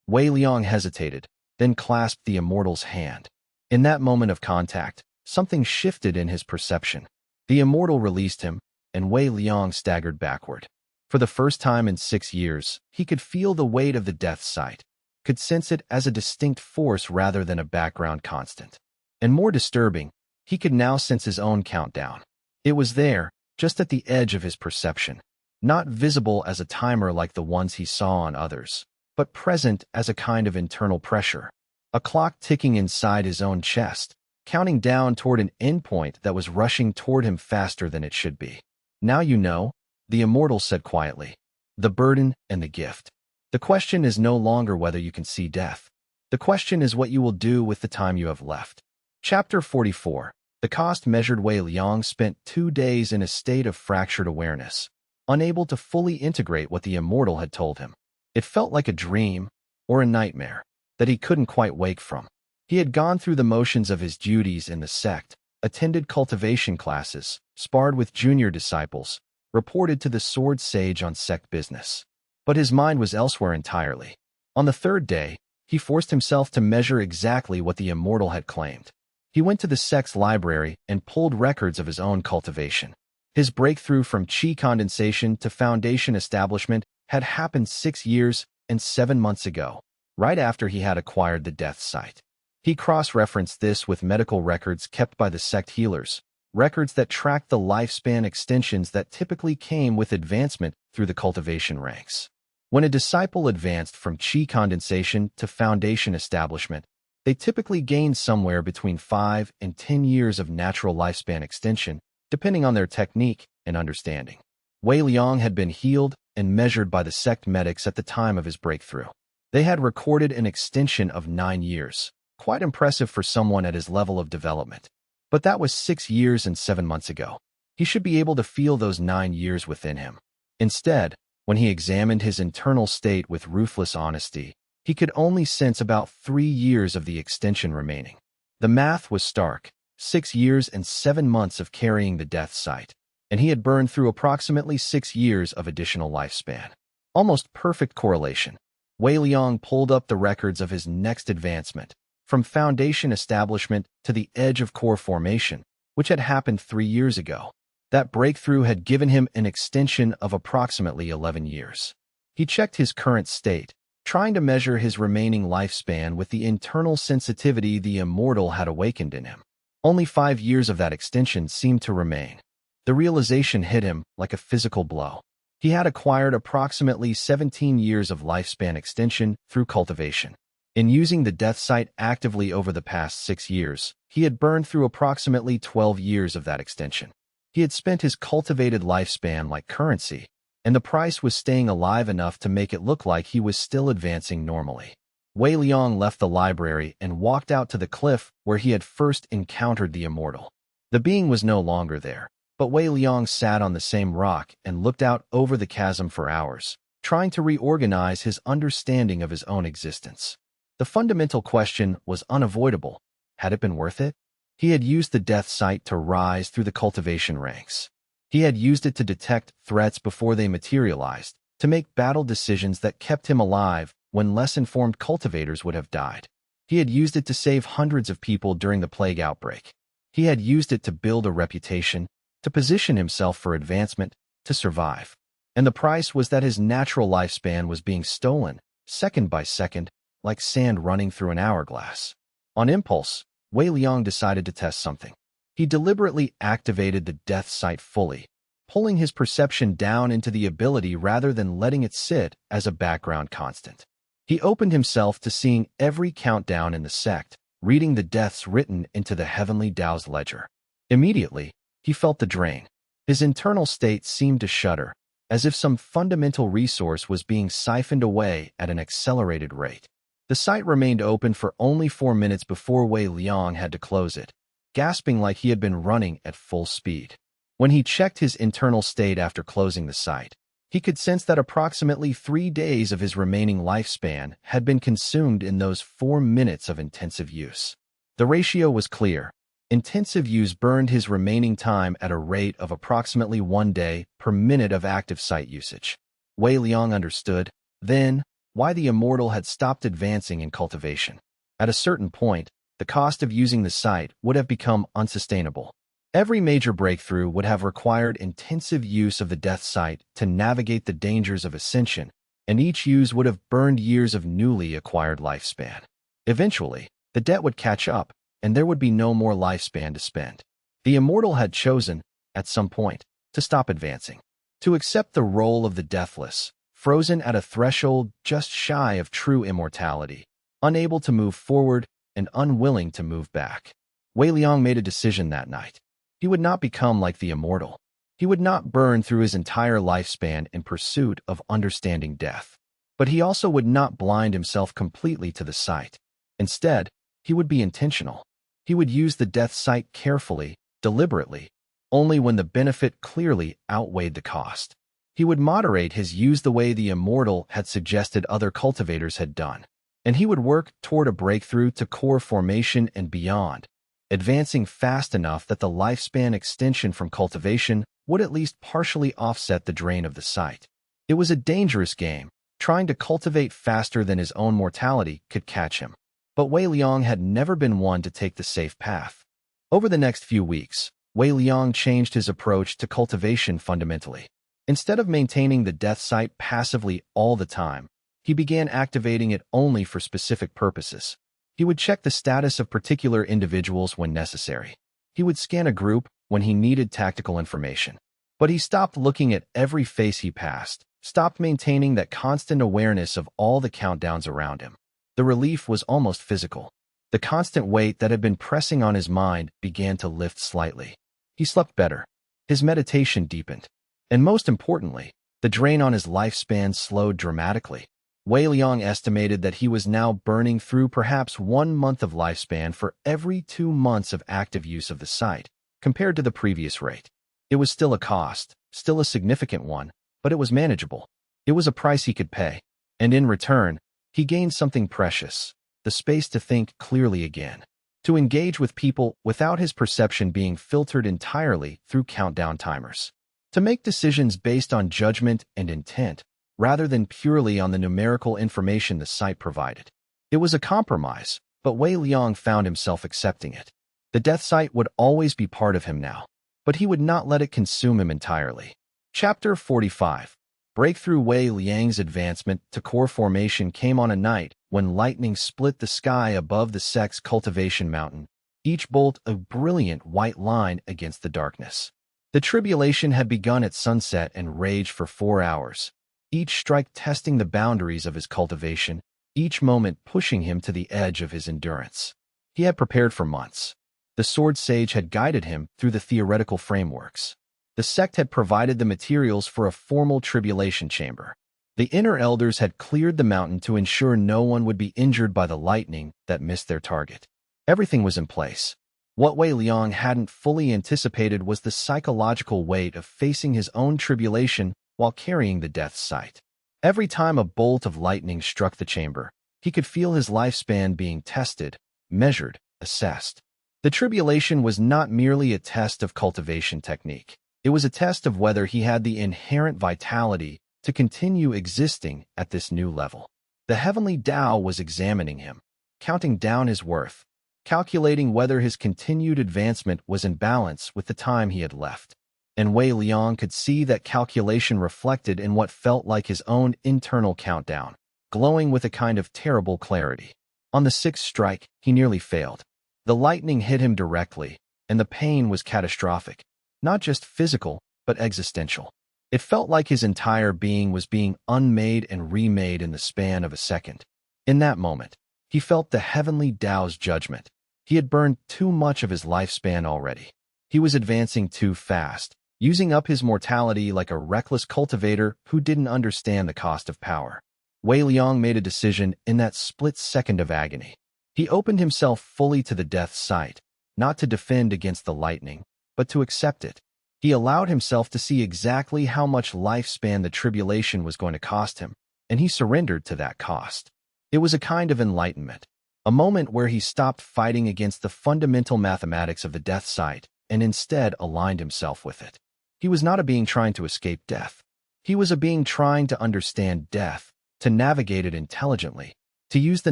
Wei Liang hesitated, then clasped the immortal's hand. In that moment of contact, something shifted in his perception. The immortal released him, and Wei Liang staggered backward. For the first time in 6 years, he could feel the weight of the death sight, could sense it as a distinct force rather than a background constant. And more disturbing, he could now sense his own countdown. It was there, just at the edge of his perception, not visible as a timer like the ones he saw on others, but present as a kind of internal pressure, a clock ticking inside his own chest, counting down toward an endpoint that was rushing toward him faster than it should be. Now you know, the immortal said quietly, the burden and the gift. The question is no longer whether you can see death. The question is what you will do with the time you have left. Chapter 44. The cost measured. Wei Liang spent 2 days in a state of fractured awareness, unable to fully integrate what the immortal had told him. It felt like a dream, or a nightmare, that he couldn't quite wake from. He had gone through the motions of his duties in the sect, attended cultivation classes, sparred with junior disciples, reported to the sword sage on sect business. But his mind was elsewhere entirely. On the 3rd day, he forced himself to measure exactly what the immortal had claimed. He went to the sect's library and pulled records of his own cultivation. His breakthrough from chi condensation to foundation establishment had happened 6 years and 7 months ago, right after he had acquired the death sight. He cross-referenced this with medical records kept by the sect healers, records that tracked the lifespan extensions that typically came with advancement through the cultivation ranks. When a disciple advanced from chi condensation to foundation establishment, they typically gained somewhere between 5 and 10 years of natural lifespan extension, depending on their technique and understanding. Wei Liang had been healed and measured by the sect medics at the time of his breakthrough. They had recorded an extension of 9 years, quite impressive for someone at his level of development. But that was 6 years and 7 months ago. He should be able to feel those 9 years within him. Instead, When he examined his internal state with ruthless honesty, he could only sense about 3 years of the extension remaining. The math was stark: 6 years and 7 months of carrying the death sight, and he had burned through approximately 6 years of additional lifespan. Almost perfect correlation. Wei Liang pulled up the records of his next advancement, from foundation establishment to the edge of core formation, which had happened 3 years ago. That breakthrough had given him an extension of approximately 11 years. He checked his current state, trying to measure his remaining lifespan with the internal sensitivity the immortal had awakened in him. Only 5 years of that extension seemed to remain. The realization hit him like a physical blow. He had acquired approximately 17 years of lifespan extension through cultivation. In using the death sight actively over the past 6 years, he had burned through approximately 12 years of that extension. He had spent his cultivated lifespan like currency, and the price was staying alive enough to make it look like he was still advancing normally. Wei Liang left the library and walked out to the cliff where he had first encountered the immortal. The being was no longer there, but Wei Liang sat on the same rock and looked out over the chasm for hours, trying to reorganize his understanding of his own existence. The fundamental question was unavoidable. Had it been worth it? He had used the death sight to rise through the cultivation ranks. He had used it to detect threats before they materialized, to make battle decisions that kept him alive when less informed cultivators would have died. He had used it to save hundreds of people during the plague outbreak. He had used it to build a reputation, to position himself for advancement, to survive. And the price was that his natural lifespan was being stolen, second by second, like sand running through an hourglass. On impulse, Wei Liang decided to test something. He deliberately activated the death sight fully, pulling his perception down into the ability rather than letting it sit as a background constant. He opened himself to seeing every countdown in the sect, reading the deaths written into the heavenly Tao's ledger. Immediately, he felt the drain. His internal state seemed to shudder, as if some fundamental resource was being siphoned away at an accelerated rate. The site remained open for only 4 minutes before Wei Liang had to close it, gasping like he had been running at full speed. When he checked his internal state after closing the site, he could sense that approximately 3 days of his remaining lifespan had been consumed in those 4 minutes of intensive use. The ratio was clear. Intensive use burned his remaining time at a rate of approximately 1 day per minute of active site usage. Wei Liang understood, then, why the immortal had stopped advancing in cultivation. At a certain point, the cost of using the site would have become unsustainable. Every major breakthrough would have required intensive use of the death sight to navigate the dangers of ascension, and each use would have burned years of newly acquired lifespan. Eventually, the debt would catch up, and there would be no more lifespan to spend. The immortal had chosen, at some point, to stop advancing, to accept the role of the deathless, frozen at a threshold just shy of true immortality, unable to move forward and unwilling to move back. Wei Liang made a decision that night. He would not become like the immortal. He would not burn through his entire lifespan in pursuit of understanding death. But he also would not blind himself completely to the sight. Instead, he would be intentional. He would use the death sight carefully, deliberately, only when the benefit clearly outweighed the cost. He would moderate his use the way the immortal had suggested other cultivators had done, and he would work toward a breakthrough to core formation and beyond, advancing fast enough that the lifespan extension from cultivation would at least partially offset the drain of the sight. It was a dangerous game. Trying to cultivate faster than his own mortality could catch him. But Wei Liang had never been one to take the safe path. Over the next few weeks, Wei Liang changed his approach to cultivation fundamentally. Instead of maintaining the death sight passively all the time, he began activating it only for specific purposes. He would check the status of particular individuals when necessary. He would scan a group when he needed tactical information. But he stopped looking at every face he passed, stopped maintaining that constant awareness of all the countdowns around him. The relief was almost physical. The constant weight that had been pressing on his mind began to lift slightly. He slept better. His meditation deepened. And most importantly, the drain on his lifespan slowed dramatically. Wei Liang estimated that he was now burning through perhaps 1 month of lifespan for every 2 months of active use of the site, compared to the previous rate. It was still a cost, still a significant one, but it was manageable. It was a price he could pay, and in return, he gained something precious, the space to think clearly again, to engage with people without his perception being filtered entirely through countdown timers, to make decisions based on judgment and intent, rather than purely on the numerical information the site provided. It was a compromise, but Wei Liang found himself accepting it. The death site would always be part of him now, but he would not let it consume him entirely. Chapter 45. Breakthrough. Wei Liang's advancement to core formation came on a night when lightning split the sky above the sect's cultivation mountain, each bolt a brilliant white line against the darkness. The tribulation had begun at sunset and raged for 4 hours, each strike testing the boundaries of his cultivation, each moment pushing him to the edge of his endurance. He had prepared for months. The sword sage had guided him through the theoretical frameworks. The sect had provided the materials for a formal tribulation chamber. The inner elders had cleared the mountain to ensure no one would be injured by the lightning that missed their target. Everything was in place. What Wei Liang hadn't fully anticipated was the psychological weight of facing his own tribulation while carrying the death sight. Every time a bolt of lightning struck the chamber, he could feel his lifespan being tested, measured, assessed. The tribulation was not merely a test of cultivation technique. It was a test of whether he had the inherent vitality to continue existing at this new level. The heavenly Tao was examining him, counting down his worth, calculating whether his continued advancement was in balance with the time he had left. And Wei Liang could see that calculation reflected in what felt like his own internal countdown, glowing with a kind of terrible clarity. On the 6th strike, he nearly failed. The lightning hit him directly, and the pain was catastrophic, not just physical, but existential. It felt like his entire being was being unmade and remade in the span of a second. In that moment, he felt the heavenly Tao's judgment. He had burned too much of his lifespan already. He was advancing too fast, using up his mortality like a reckless cultivator who didn't understand the cost of power. Wei Liang made a decision in that split second of agony. He opened himself fully to the death sight, not to defend against the lightning, but to accept it. He allowed himself to see exactly how much lifespan the tribulation was going to cost him, and he surrendered to that cost. It was a kind of enlightenment, a moment where he stopped fighting against the fundamental mathematics of the death sight and instead aligned himself with it. He was not a being trying to escape death. He was a being trying to understand death, to navigate it intelligently, to use the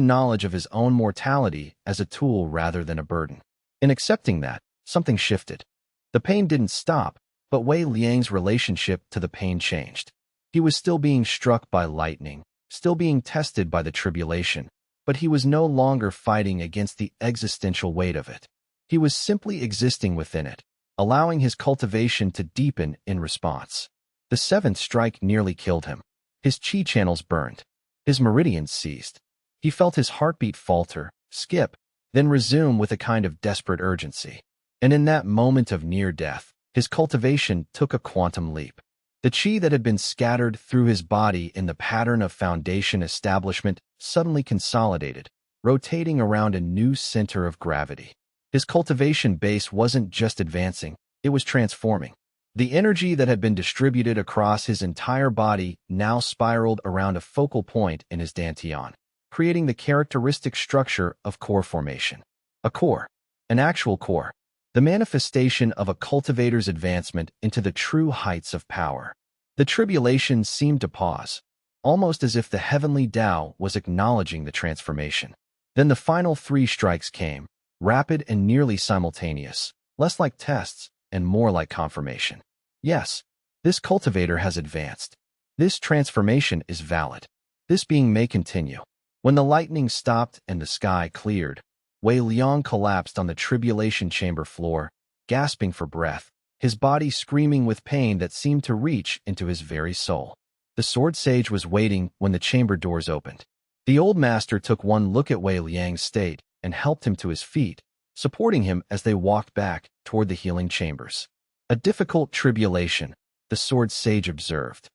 knowledge of his own mortality as a tool rather than a burden. In accepting that, something shifted. The pain didn't stop, but Wei Liang's relationship to the pain changed. He was still being struck by lightning, still being tested by the tribulation, but he was no longer fighting against the existential weight of it. He was simply existing within it, allowing his cultivation to deepen in response. The 7th strike nearly killed him. His chi channels burned. His meridians seized. He felt his heartbeat falter, skip, then resume with a kind of desperate urgency. And in that moment of near death, his cultivation took a quantum leap. The chi that had been scattered through his body in the pattern of foundation establishment suddenly consolidated, rotating around a new center of gravity. His cultivation base wasn't just advancing, it was transforming. The energy that had been distributed across his entire body now spiraled around a focal point in his dantian, creating the characteristic structure of core formation. A core, an actual core, the manifestation of a cultivator's advancement into the true heights of power. The tribulation seemed to pause, almost as if the heavenly Tao was acknowledging the transformation. Then the final 3 strikes came, rapid and nearly simultaneous, less like tests and more like confirmation. Yes, this cultivator has advanced. This transformation is valid. This being may continue. When the lightning stopped and the sky cleared, Wei Liang collapsed on the tribulation chamber floor, gasping for breath, his body screaming with pain that seemed to reach into his very soul. The sword sage was waiting when the chamber doors opened. The old master took one look at Wei Liang's state and helped him to his feet, supporting him as they walked back toward the healing chambers. A difficult tribulation, the sword sage observed.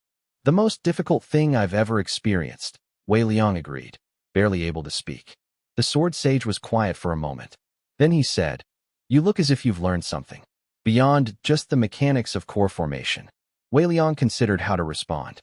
The most difficult thing I've ever experienced, Wei Liang agreed, barely able to speak. The sword sage was quiet for a moment. Then he said, "You look as if you've learned something, beyond just the mechanics of core formation." Wei Liang considered how to respond.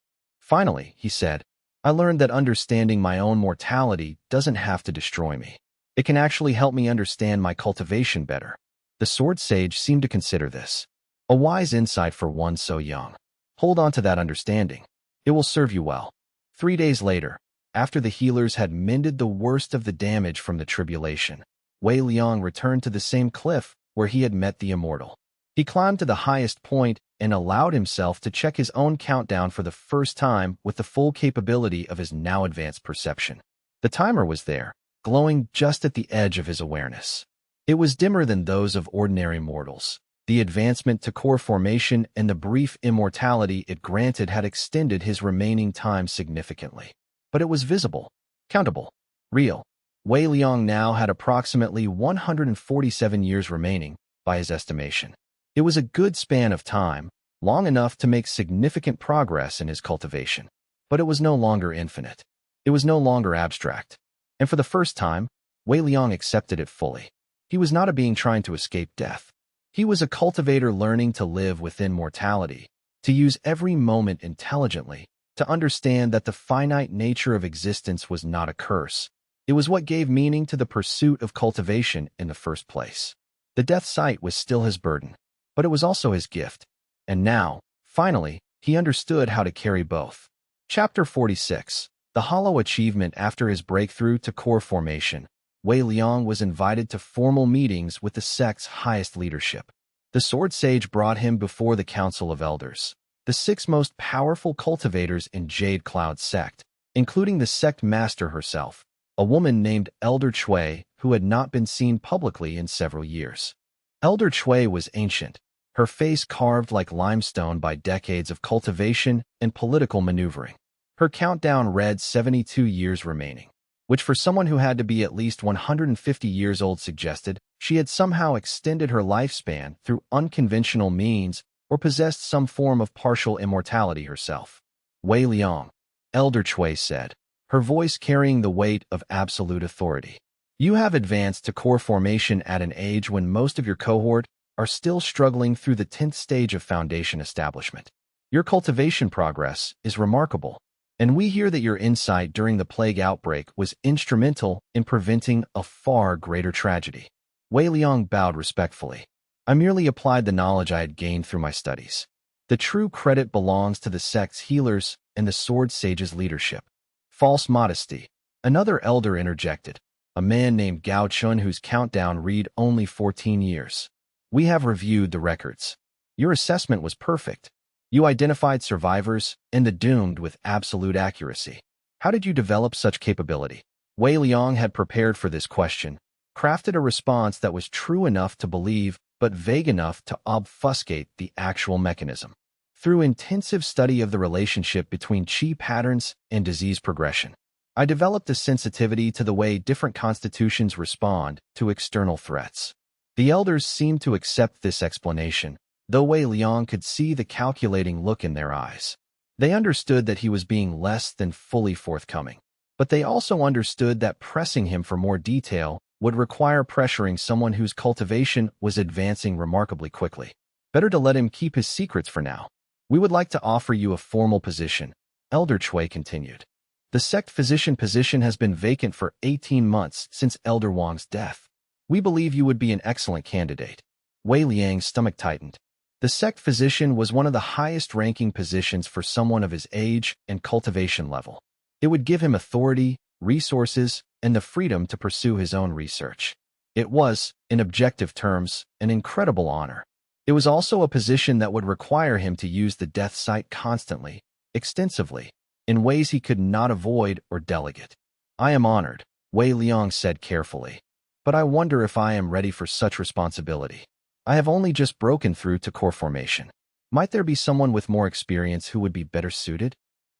Finally, he said, I learned that understanding my own mortality doesn't have to destroy me. It can actually help me understand my cultivation better. The sword sage seemed to consider this a wise insight for one so young. Hold on to that understanding. It will serve you well. 3 days later, after the healers had mended the worst of the damage from the tribulation, Wei Liang returned to the same cliff where he had met the immortal. He climbed to the highest point and allowed himself to check his own countdown for the first time with the full capability of his now advanced perception. The timer was there, glowing just at the edge of his awareness. It was dimmer than those of ordinary mortals. The advancement to core formation and the brief immortality it granted had extended his remaining time significantly. But it was visible, countable, real. Wei Liang now had approximately 147 years remaining, by his estimation. It was a good span of time, long enough to make significant progress in his cultivation. But it was no longer infinite. It was no longer abstract. And for the first time, Wei Liang accepted it fully. He was not a being trying to escape death. He was a cultivator learning to live within mortality, to use every moment intelligently, to understand that the finite nature of existence was not a curse. It was what gave meaning to the pursuit of cultivation in the first place. The death sight was still his burden, but it was also his gift. And now, finally, he understood how to carry both. Chapter 46. The hollow achievement. After his breakthrough to core formation, Wei Liang was invited to formal meetings with the sect's highest leadership. The sword sage brought him before the Council of Elders, the 6 most powerful cultivators in Jade Cloud sect, including the sect master herself, a woman named Elder Chui who had not been seen publicly in several years. Elder Chui was ancient, her face carved like limestone by decades of cultivation and political maneuvering. Her countdown read 72 years remaining, which for someone who had to be at least 150 years old suggested she had somehow extended her lifespan through unconventional means or possessed some form of partial immortality herself. Wei Liang, Elder Chui said, her voice carrying the weight of absolute authority. You have advanced to core formation at an age when most of your cohort are still struggling through the 10th stage of foundation establishment. Your cultivation progress is remarkable, and we hear that your insight during the plague outbreak was instrumental in preventing a far greater tragedy. Wei Liang bowed respectfully. I merely applied the knowledge I had gained through my studies. The true credit belongs to the sect's healers and the sword sage's leadership. False modesty. Another elder interjected, a man named Gao Chun whose countdown read only 14 years. We have reviewed the records. Your assessment was perfect. You identified survivors and the doomed with absolute accuracy. How did you develop such capability? Wei Liang had prepared for this question, crafted a response that was true enough to believe but vague enough to obfuscate the actual mechanism. Through intensive study of the relationship between qi patterns and disease progression, I developed a sensitivity to the way different constitutions respond to external threats. The elders seemed to accept this explanation, though Wei Liang could see the calculating look in their eyes. They understood that he was being less than fully forthcoming, but they also understood that pressing him for more detail would require pressuring someone whose cultivation was advancing remarkably quickly. Better to let him keep his secrets for now. We would like to offer you a formal position, Elder Chui continued. The sect physician position has been vacant for 18 months since Elder Wang's death. We believe you would be an excellent candidate. Wei Liang's stomach tightened. The sect physician was one of the highest-ranking positions for someone of his age and cultivation level. It would give him authority, resources, and the freedom to pursue his own research. It was, in objective terms, an incredible honor. It was also a position that would require him to use the death sight constantly, extensively, in ways he could not avoid or delegate. I am honored, Wei Liang said carefully, but I wonder if I am ready for such responsibility. I have only just broken through to core formation. Might there be someone with more experience who would be better suited?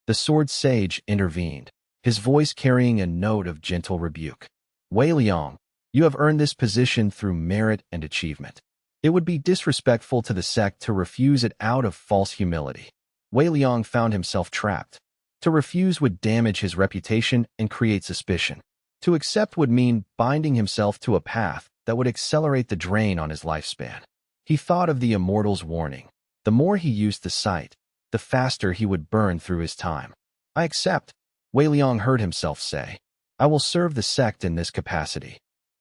The sword sage intervened, his voice carrying a note of gentle rebuke. Wei Liang, you have earned this position through merit and achievement. It would be disrespectful to the sect to refuse it out of false humility. Wei Liang found himself trapped. To refuse would damage his reputation and create suspicion. To accept would mean binding himself to a path that would accelerate the drain on his lifespan. He thought of the immortal's warning. The more he used the sight, the faster he would burn through his time. I accept, Wei Liang heard himself say. I will serve the sect in this capacity.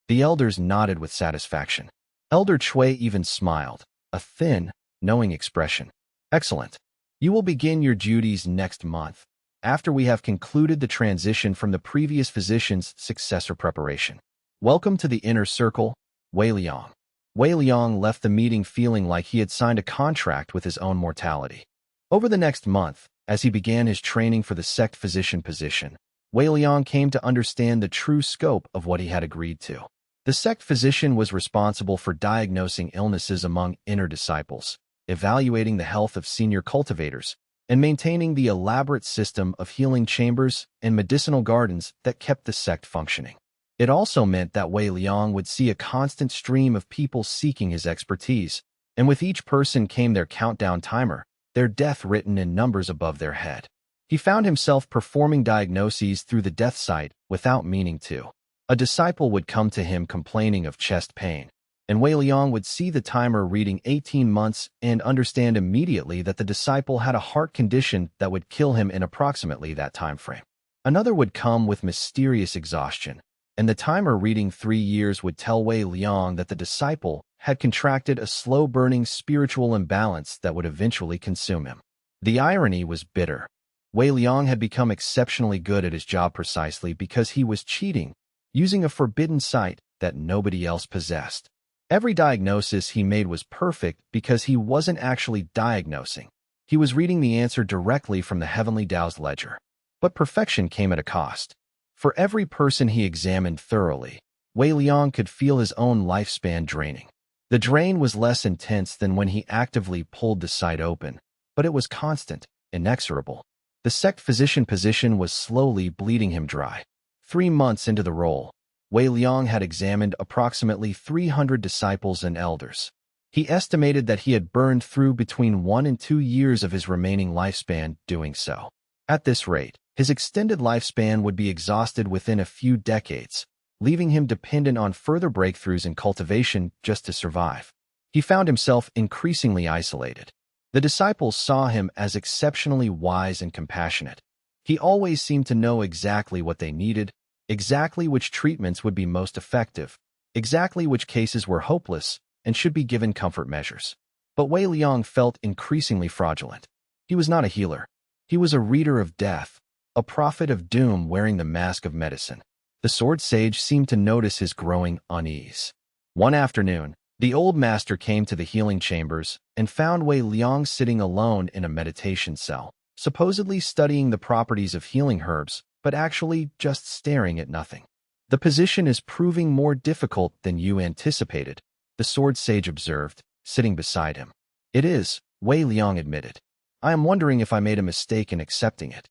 The elders nodded with satisfaction. Elder Chui even smiled, a thin, knowing expression. Excellent. You will begin your duties next month, after we have concluded the transition from the previous physician's successor preparation. Welcome to the inner circle, Wei Liang. Wei Liang left the meeting feeling like he had signed a contract with his own mortality. Over the next month, as he began his training for the sect physician position, Wei Liang came to understand the true scope of what he had agreed to. The sect physician was responsible for diagnosing illnesses among inner disciples, evaluating the health of senior cultivators, and maintaining the elaborate system of healing chambers and medicinal gardens that kept the sect functioning. It also meant that Wei Liang would see a constant stream of people seeking his expertise, and with each person came their countdown timer, their death written in numbers above their head. He found himself performing diagnoses through the death site without meaning to. A disciple would come to him complaining of chest pain, and Wei Liang would see the timer reading 18 months and understand immediately that the disciple had a heart condition that would kill him in approximately that time frame. Another would come with mysterious exhaustion, and the timer reading 3 years would tell Wei Liang that the disciple had contracted a slow-burning spiritual imbalance that would eventually consume him. The irony was bitter. Wei Liang had become exceptionally good at his job precisely because he was cheating, using a forbidden sight that nobody else possessed. Every diagnosis he made was perfect because he wasn't actually diagnosing. He was reading the answer directly from the heavenly Tao's ledger. But perfection came at a cost. For every person he examined thoroughly, Wei Liang could feel his own lifespan draining. The drain was less intense than when he actively pulled the site open, but it was constant, inexorable. The sect physician position was slowly bleeding him dry. 3 months into the role, Wei Liang had examined approximately 300 disciples and elders. He estimated that he had burned through between 1 and 2 years of his remaining lifespan doing so. At this rate, his extended lifespan would be exhausted within a few decades, leaving him dependent on further breakthroughs in cultivation just to survive. He found himself increasingly isolated. The disciples saw him as exceptionally wise and compassionate. He always seemed to know exactly what they needed, exactly which treatments would be most effective, exactly which cases were hopeless and should be given comfort measures. But Wei Liang felt increasingly fraudulent. He was not a healer. He was a reader of death, a prophet of doom wearing the mask of medicine. The sword sage seemed to notice his growing unease. One afternoon, the old master came to the healing chambers and found Wei Liang sitting alone in a meditation cell, supposedly studying the properties of healing herbs, but actually just staring at nothing. The position is proving more difficult than you anticipated, the sword sage observed, sitting beside him. It is, Wei Liang admitted. I am wondering if I made a mistake in accepting it.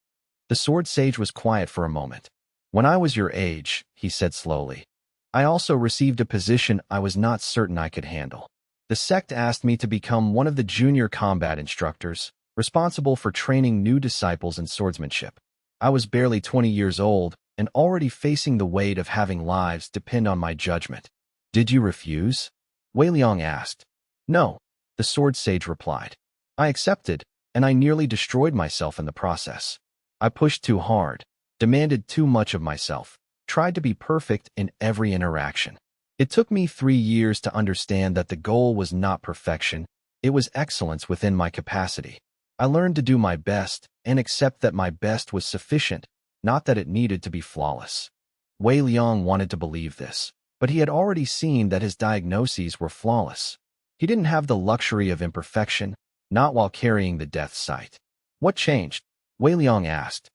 The sword sage was quiet for a moment. When I was your age, he said slowly, I also received a position I was not certain I could handle. The sect asked me to become one of the junior combat instructors, responsible for training new disciples in swordsmanship. I was barely 20 years old and already facing the weight of having lives depend on my judgment. Did you refuse? Wei Liang asked. No, the sword sage replied. I accepted, and I nearly destroyed myself in the process. I pushed too hard, demanded too much of myself, tried to be perfect in every interaction. It took me 3 years to understand that the goal was not perfection, it was excellence within my capacity. I learned to do my best and accept that my best was sufficient, not that it needed to be flawless. Wei Liang wanted to believe this, but he had already seen that his diagnoses were flawless. He didn't have the luxury of imperfection, not while carrying the death sight. What changed? Wei Liang asked.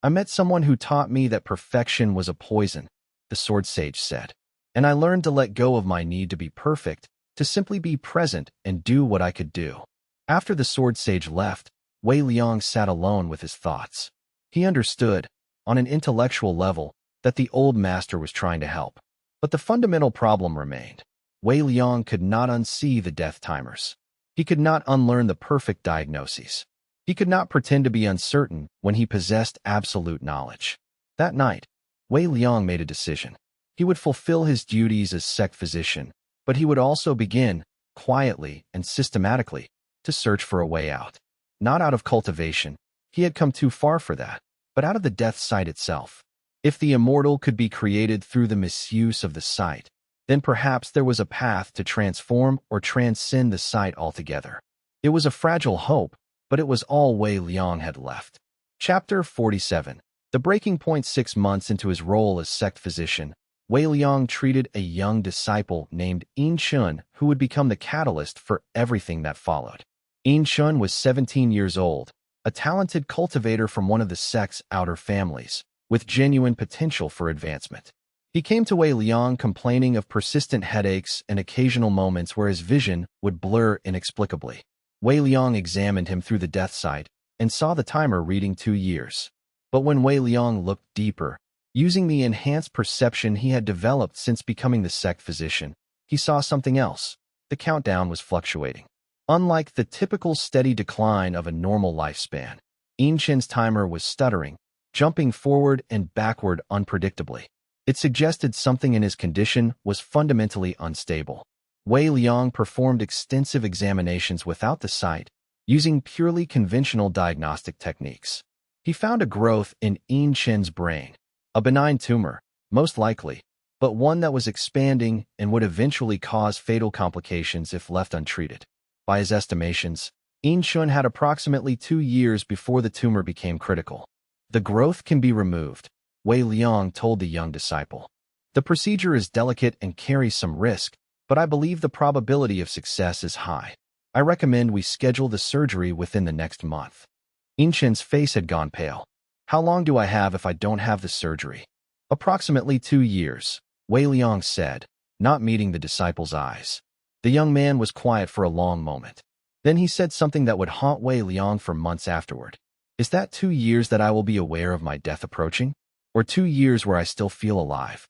I met someone who taught me that perfection was a poison, the sword sage said, and I learned to let go of my need to be perfect, to simply be present and do what I could do. After the sword sage left, Wei Liang sat alone with his thoughts. He understood, on an intellectual level, that the old master was trying to help. But the fundamental problem remained. Wei Liang could not unsee the death timers. He could not unlearn the perfect diagnoses. He could not pretend to be uncertain when he possessed absolute knowledge. That night, Wei Liang made a decision. He would fulfill his duties as sect physician, but he would also begin, quietly and systematically, to search for a way out. Not out of cultivation. He had come too far for that, but out of the death sight itself. If the immortal could be created through the misuse of the sight, then perhaps there was a path to transform or transcend the sight altogether. It was a fragile hope, but it was all Wei Liang had left. Chapter 47. The breaking point. 6 months into his role as sect physician, Wei Liang treated a young disciple named Yin Chun, who would become the catalyst for everything that followed. Yin Chun was 17 years old, a talented cultivator from one of the sect's outer families, with genuine potential for advancement. He came to Wei Liang complaining of persistent headaches and occasional moments where his vision would blur inexplicably. Wei Liang examined him through the death sight and saw the timer reading 2 years. But when Wei Liang looked deeper, using the enhanced perception he had developed since becoming the sect physician, he saw something else. The countdown was fluctuating. Unlike the typical steady decline of a normal lifespan, Yin Chen's timer was stuttering, jumping forward and backward unpredictably. It suggested something in his condition was fundamentally unstable. Wei Liang performed extensive examinations without the sight, using purely conventional diagnostic techniques. He found a growth in Yin Chen's brain, a benign tumor, most likely, but one that was expanding and would eventually cause fatal complications if left untreated. By his estimations, Yin Chun had approximately 2 years before the tumor became critical. The growth can be removed, Wei Liang told the young disciple. The procedure is delicate and carries some risk, but I believe the probability of success is high. I recommend we schedule the surgery within the next month. Yin Chen's face had gone pale. How long do I have if I don't have the surgery? Approximately 2 years, Wei Liang said, not meeting the disciple's eyes. The young man was quiet for a long moment. Then he said something that would haunt Wei Liang for months afterward. Is that 2 years that I will be aware of my death approaching? Or 2 years where I still feel alive?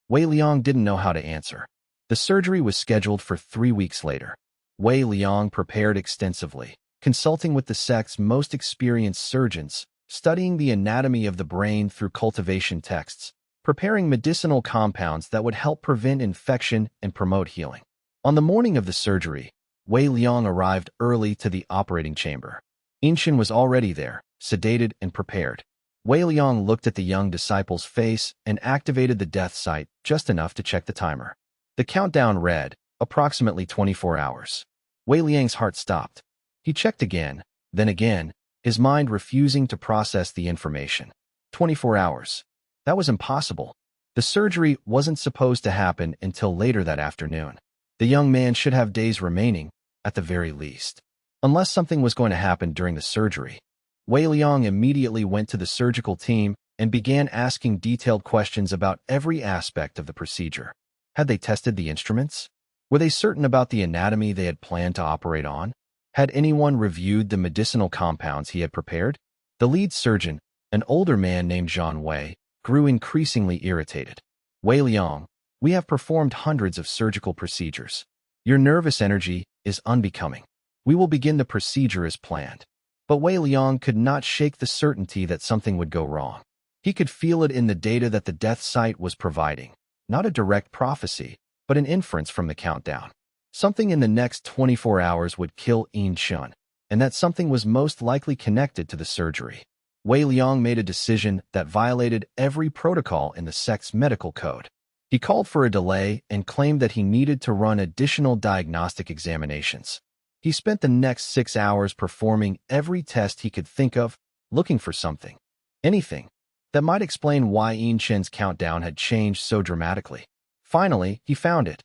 Wei Liang didn't know how to answer. The surgery was scheduled for 3 weeks later. Wei Liang prepared extensively, consulting with the sect's most experienced surgeons, studying the anatomy of the brain through cultivation texts, preparing medicinal compounds that would help prevent infection and promote healing. On the morning of the surgery, Wei Liang arrived early to the operating chamber. Yin Chen was already there, sedated and prepared. Wei Liang looked at the young disciple's face and activated the death sight just enough to check the timer. The countdown read, approximately 24 hours. Wei Liang's heart stopped. He checked again, then again, his mind refusing to process the information. 24 hours. That was impossible. The surgery wasn't supposed to happen until later that afternoon. The young man should have days remaining, at the very least. Unless something was going to happen during the surgery. Wei Liang immediately went to the surgical team and began asking detailed questions about every aspect of the procedure. Had they tested the instruments? Were they certain about the anatomy they had planned to operate on? Had anyone reviewed the medicinal compounds he had prepared? The lead surgeon, an older man named Zhang Wei, grew increasingly irritated. Wei Liang, we have performed hundreds of surgical procedures. Your nervous energy is unbecoming. We will begin the procedure as planned. But Wei Liang could not shake the certainty that something would go wrong. He could feel it in the data that the death sight was providing, not a direct prophecy, but an inference from the countdown. Something in the next 24 hours would kill Yin Chun, and that something was most likely connected to the surgery. Wei Liang made a decision that violated every protocol in the sect's medical code. He called for a delay and claimed that he needed to run additional diagnostic examinations. He spent the next 6 hours performing every test he could think of, looking for something, anything, that might explain why Yin Chen's countdown had changed so dramatically. Finally, he found it.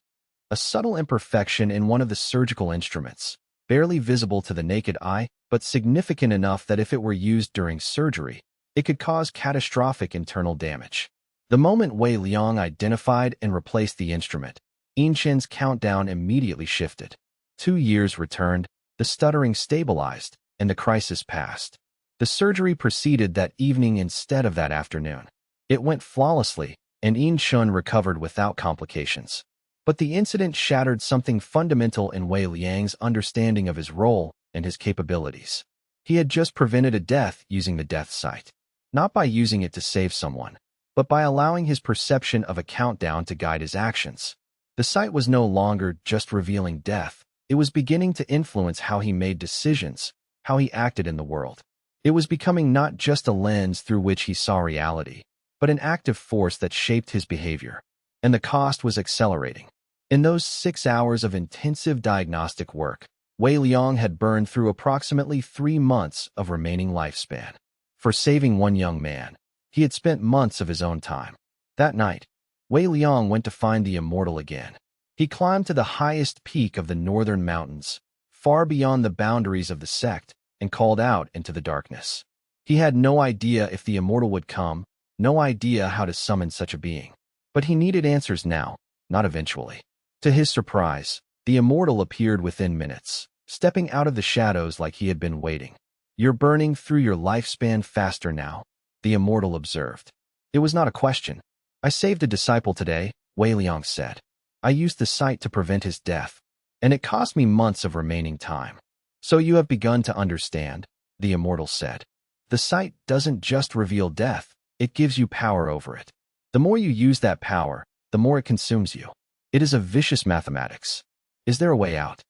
A subtle imperfection in one of the surgical instruments, barely visible to the naked eye, but significant enough that if it were used during surgery, it could cause catastrophic internal damage. The moment Wei Liang identified and replaced the instrument, Yin Chen's countdown immediately shifted. 2 years returned, the stuttering stabilized, and the crisis passed. The surgery proceeded that evening instead of that afternoon. It went flawlessly, and Yin Chun recovered without complications. But the incident shattered something fundamental in Wei Liang's understanding of his role and his capabilities. He had just prevented a death using the death sight, not by using it to save someone, but by allowing his perception of a countdown to guide his actions. The sight was no longer just revealing death. It was beginning to influence how he made decisions, how he acted in the world. It was becoming not just a lens through which he saw reality, but an active force that shaped his behavior. And the cost was accelerating. In those 6 hours of intensive diagnostic work, Wei Liang had burned through approximately 3 months of remaining lifespan. For saving one young man, he had spent months of his own time. That night, Wei Liang went to find the immortal again. He climbed to the highest peak of the northern mountains, far beyond the boundaries of the sect, and called out into the darkness. He had no idea if the immortal would come, no idea how to summon such a being. But he needed answers now, not eventually. To his surprise, the immortal appeared within minutes, stepping out of the shadows like he had been waiting. "You're burning through your lifespan faster now," the immortal observed. It was not a question. "I saved a disciple today," Wei Liang said. "I used the sight to prevent his death, and it cost me months of remaining time." "So you have begun to understand," the immortal said. "The sight doesn't just reveal death, it gives you power over it. The more you use that power, the more it consumes you. It is a vicious mathematics. Is there a way out?"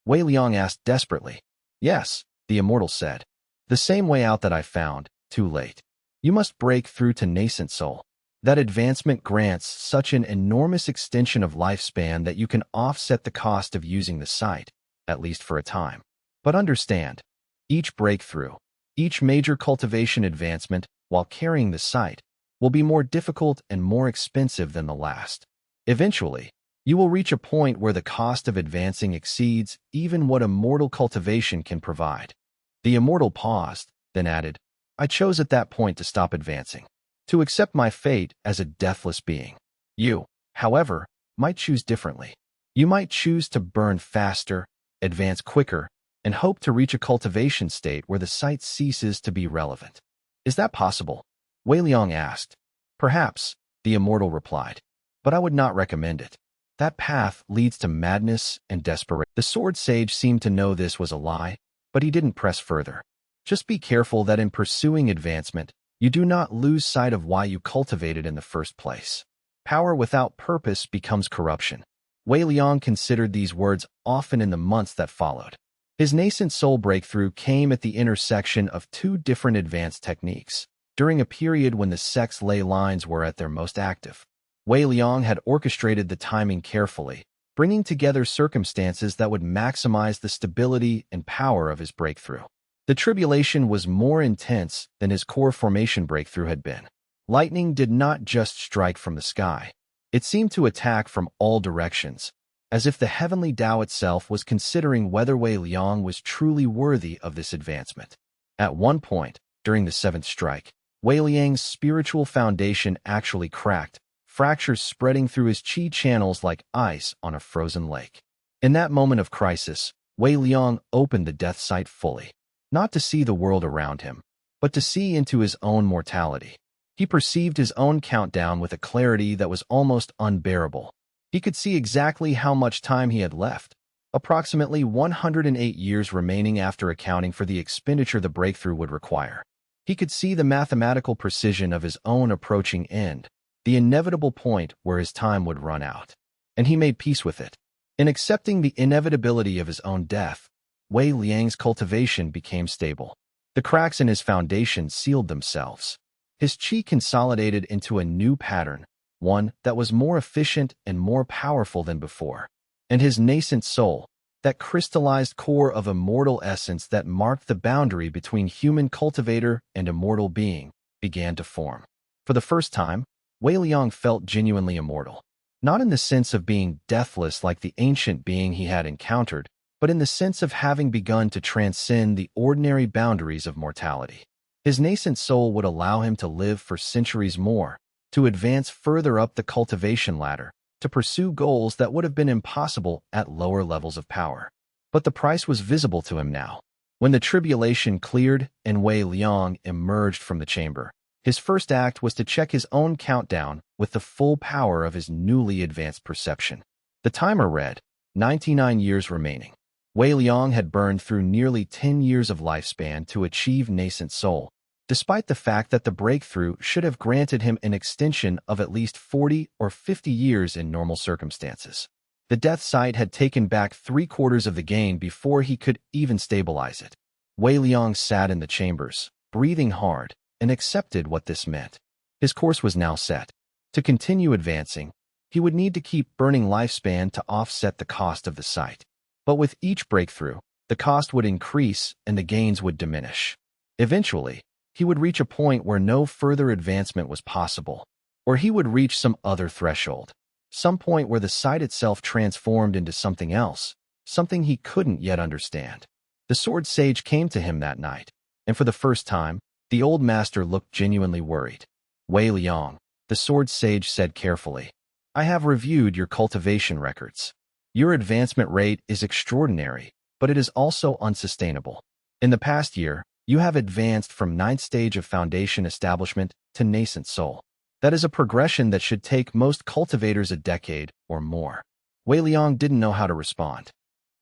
Wei Liang asked desperately. "Yes," the immortal said. "The same way out that I found, too late. You must break through to nascent soul. That advancement grants such an enormous extension of lifespan that you can offset the cost of using the sight, at least for a time. But understand, each breakthrough, each major cultivation advancement while carrying the sight, will be more difficult and more expensive than the last. Eventually, you will reach a point where the cost of advancing exceeds even what immortal cultivation can provide." The immortal paused, then added, "I chose at that point to stop advancing, to accept my fate as a deathless being. You, however, might choose differently. You might choose to burn faster, advance quicker, and hope to reach a cultivation state where the sight ceases to be relevant." "Is that possible?" Wei Liang asked. "Perhaps," the immortal replied, "but I would not recommend it. That path leads to madness and desperation." The sword sage seemed to know this was a lie, but he didn't press further. "Just be careful that in pursuing advancement, you do not lose sight of why you cultivated in the first place. Power without purpose becomes corruption." Wei Liang considered these words often in the months that followed. His nascent soul breakthrough came at the intersection of two different advanced techniques, during a period when the sect's ley lines were at their most active. Wei Liang had orchestrated the timing carefully, bringing together circumstances that would maximize the stability and power of his breakthrough. The tribulation was more intense than his core formation breakthrough had been. Lightning did not just strike from the sky. It seemed to attack from all directions, as if the heavenly Tao itself was considering whether Wei Liang was truly worthy of this advancement. At one point, during the 7th strike, Wei Liang's spiritual foundation actually cracked, fractures spreading through his chi channels like ice on a frozen lake. In that moment of crisis, Wei Liang opened the death sight fully, not to see the world around him, but to see into his own mortality. He perceived his own countdown with a clarity that was almost unbearable. He could see exactly how much time he had left, approximately 108 years remaining after accounting for the expenditure the breakthrough would require. He could see the mathematical precision of his own approaching end, the inevitable point where his time would run out. And he made peace with it. In accepting the inevitability of his own death, Wei Liang's cultivation became stable. The cracks in his foundation sealed themselves. His chi consolidated into a new pattern, one that was more efficient and more powerful than before. And his nascent soul, that crystallized core of immortal essence that marked the boundary between human cultivator and immortal being, began to form. For the first time, Wei Liang felt genuinely immortal, not in the sense of being deathless like the ancient being he had encountered, but in the sense of having begun to transcend the ordinary boundaries of mortality. His nascent soul would allow him to live for centuries more, to advance further up the cultivation ladder, to pursue goals that would have been impossible at lower levels of power. But the price was visible to him now. When the tribulation cleared and Wei Liang emerged from the chamber, his first act was to check his own countdown with the full power of his newly advanced perception. The timer read, 99 years remaining. Wei Liang had burned through nearly 10 years of lifespan to achieve nascent soul, despite the fact that the breakthrough should have granted him an extension of at least 40 or 50 years in normal circumstances. The death sight had taken back 3/4 of the gain before he could even stabilize it. Wei Liang sat in the chambers, breathing hard, and accepted what this meant. His course was now set. To continue advancing, he would need to keep burning lifespan to offset the cost of the site. But with each breakthrough, the cost would increase and the gains would diminish. Eventually, he would reach a point where no further advancement was possible, or he would reach some other threshold, some point where the site itself transformed into something else, something he couldn't yet understand. The sword sage came to him that night, and for the first time, the old master looked genuinely worried. Wei Liang, the sword sage said carefully, I have reviewed your cultivation records. Your advancement rate is extraordinary, but it is also unsustainable. In the past year, you have advanced from 9th stage of foundation establishment to nascent soul. That is a progression that should take most cultivators a decade or more. Wei Liang didn't know how to respond.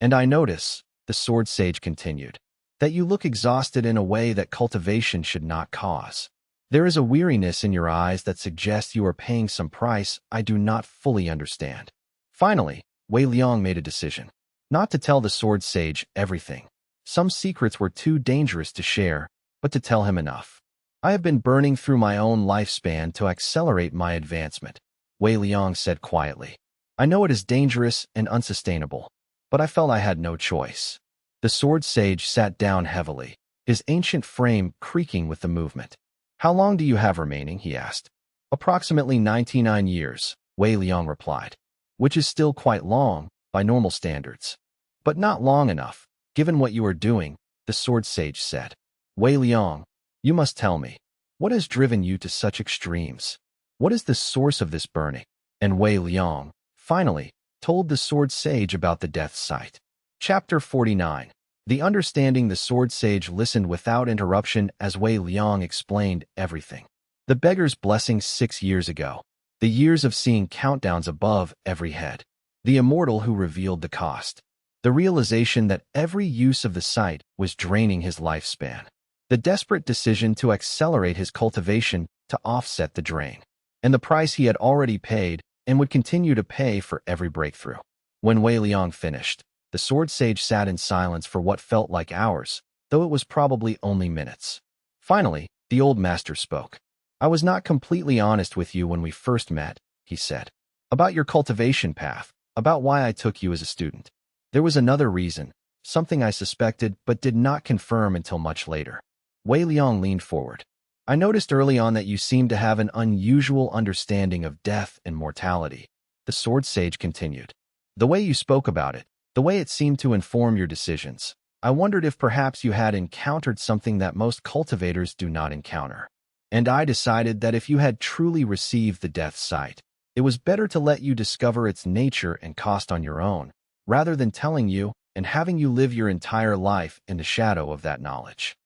And I notice, the sword sage continued, that you look exhausted in a way that cultivation should not cause. There is a weariness in your eyes that suggests you are paying some price I do not fully understand. Finally, Wei Liang made a decision. Not to tell the sword sage everything. Some secrets were too dangerous to share, but to tell him enough. I have been burning through my own lifespan to accelerate my advancement, Wei Liang said quietly. I know it is dangerous and unsustainable, but I felt I had no choice. The sword sage sat down heavily, his ancient frame creaking with the movement. How long do you have remaining? He asked. Approximately 99 years, Wei Liang replied, which is still quite long by normal standards. But not long enough, given what you are doing, the sword sage said. Wei Liang, you must tell me, what has driven you to such extremes? What is the source of this burning? And Wei Liang, finally, told the sword sage about the death site. Chapter 49. The understanding. The sword sage listened without interruption as Wei Liang explained everything. The beggar's blessing 6 years ago. The years of seeing countdowns above every head. The immortal who revealed the cost. The realization that every use of the site was draining his lifespan. The desperate decision to accelerate his cultivation to offset the drain. And the price he had already paid and would continue to pay for every breakthrough. When Wei Liang finished, the sword sage sat in silence for what felt like hours, though it was probably only minutes. Finally, the old master spoke. I was not completely honest with you when we first met, he said. About your cultivation path, about why I took you as a student. There was another reason, something I suspected but did not confirm until much later. Wei Liang leaned forward. I noticed early on that you seemed to have an unusual understanding of death and mortality. The sword sage continued. The way you spoke about it, the way it seemed to inform your decisions. I wondered if perhaps you had encountered something that most cultivators do not encounter. And I decided that if you had truly received the death site, it was better to let you discover its nature and cost on your own, rather than telling you and having you live your entire life in the shadow of that knowledge.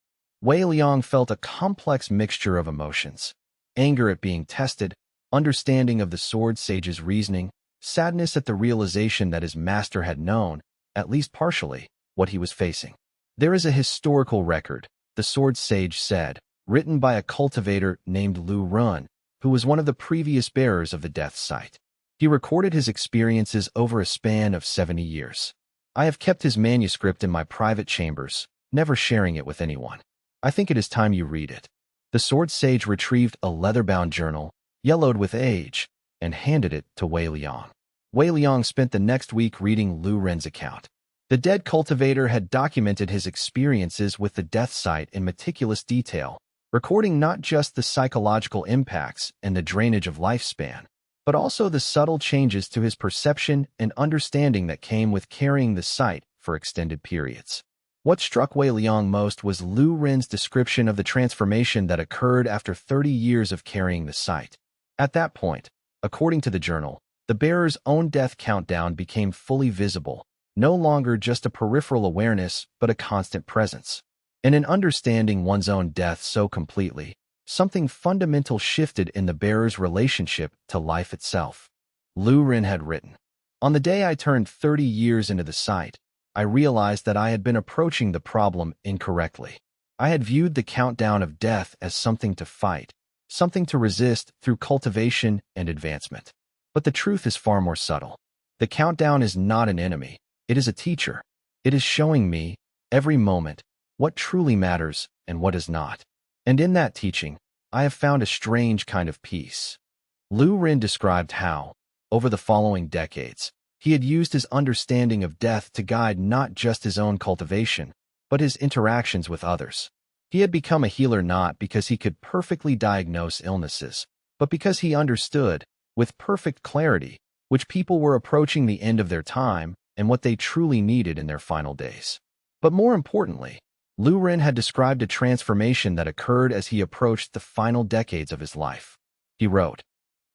Wei Liang felt a complex mixture of emotions. Anger at being tested, understanding of the sword sage's reasoning, sadness at the realization that his master had known, at least partially, what he was facing. There is a historical record, the sword sage said, written by a cultivator named Lu Run, who was one of the previous bearers of the death site. He recorded his experiences over a span of 70 years. I have kept his manuscript in my private chambers, never sharing it with anyone. I think it is time you read it. The sword sage retrieved a leather-bound journal, yellowed with age, and handed it to Wei Liang. Wei Liang spent the next week reading Lu Ren's account. The dead cultivator had documented his experiences with the death site in meticulous detail, recording not just the psychological impacts and the drainage of lifespan, but also the subtle changes to his perception and understanding that came with carrying the site for extended periods. What struck Wei Liang most was Lu Ren's description of the transformation that occurred after 30 years of carrying the site. At that point, according to the journal, the bearer's own death countdown became fully visible, no longer just a peripheral awareness but a constant presence. And in understanding one's own death so completely, something fundamental shifted in the bearer's relationship to life itself. Lu Ren had written, on the day I turned 30 years into the site, I realized that I had been approaching the problem incorrectly. I had viewed the countdown of death as something to fight, something to resist through cultivation and advancement. But the truth is far more subtle. The countdown is not an enemy, it is a teacher. It is showing me, every moment, what truly matters and what does not. And in that teaching, I have found a strange kind of peace. Lu Ren described how, over the following decades, he had used his understanding of death to guide not just his own cultivation, but his interactions with others. He had become a healer not because he could perfectly diagnose illnesses, but because he understood, with perfect clarity, which people were approaching the end of their time and what they truly needed in their final days. But more importantly, Lu Ren had described a transformation that occurred as he approached the final decades of his life. He wrote,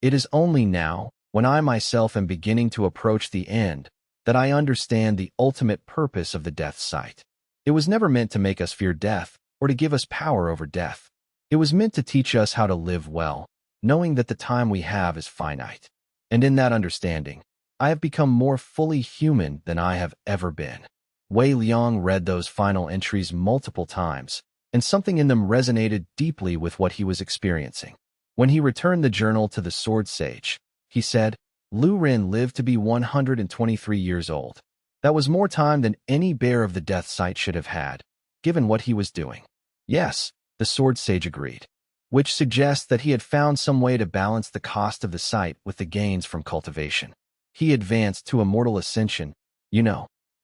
"It is only now, when I myself am beginning to approach the end, that I understand the ultimate purpose of the death sight. It was never meant to make us fear death or to give us power over death. It was meant to teach us how to live well, knowing that the time we have is finite. And in that understanding, I have become more fully human than I have ever been." Wei Liang read those final entries multiple times, and something in them resonated deeply with what he was experiencing. When he returned the journal to the sword sage, he said, Lu Ren lived to be 123 years old. That was more time than any bear of the death sight should have had, given what he was doing. Yes, the sword sage agreed, which suggests that he had found some way to balance the cost of the sight with the gains from cultivation. He advanced to immortal ascension,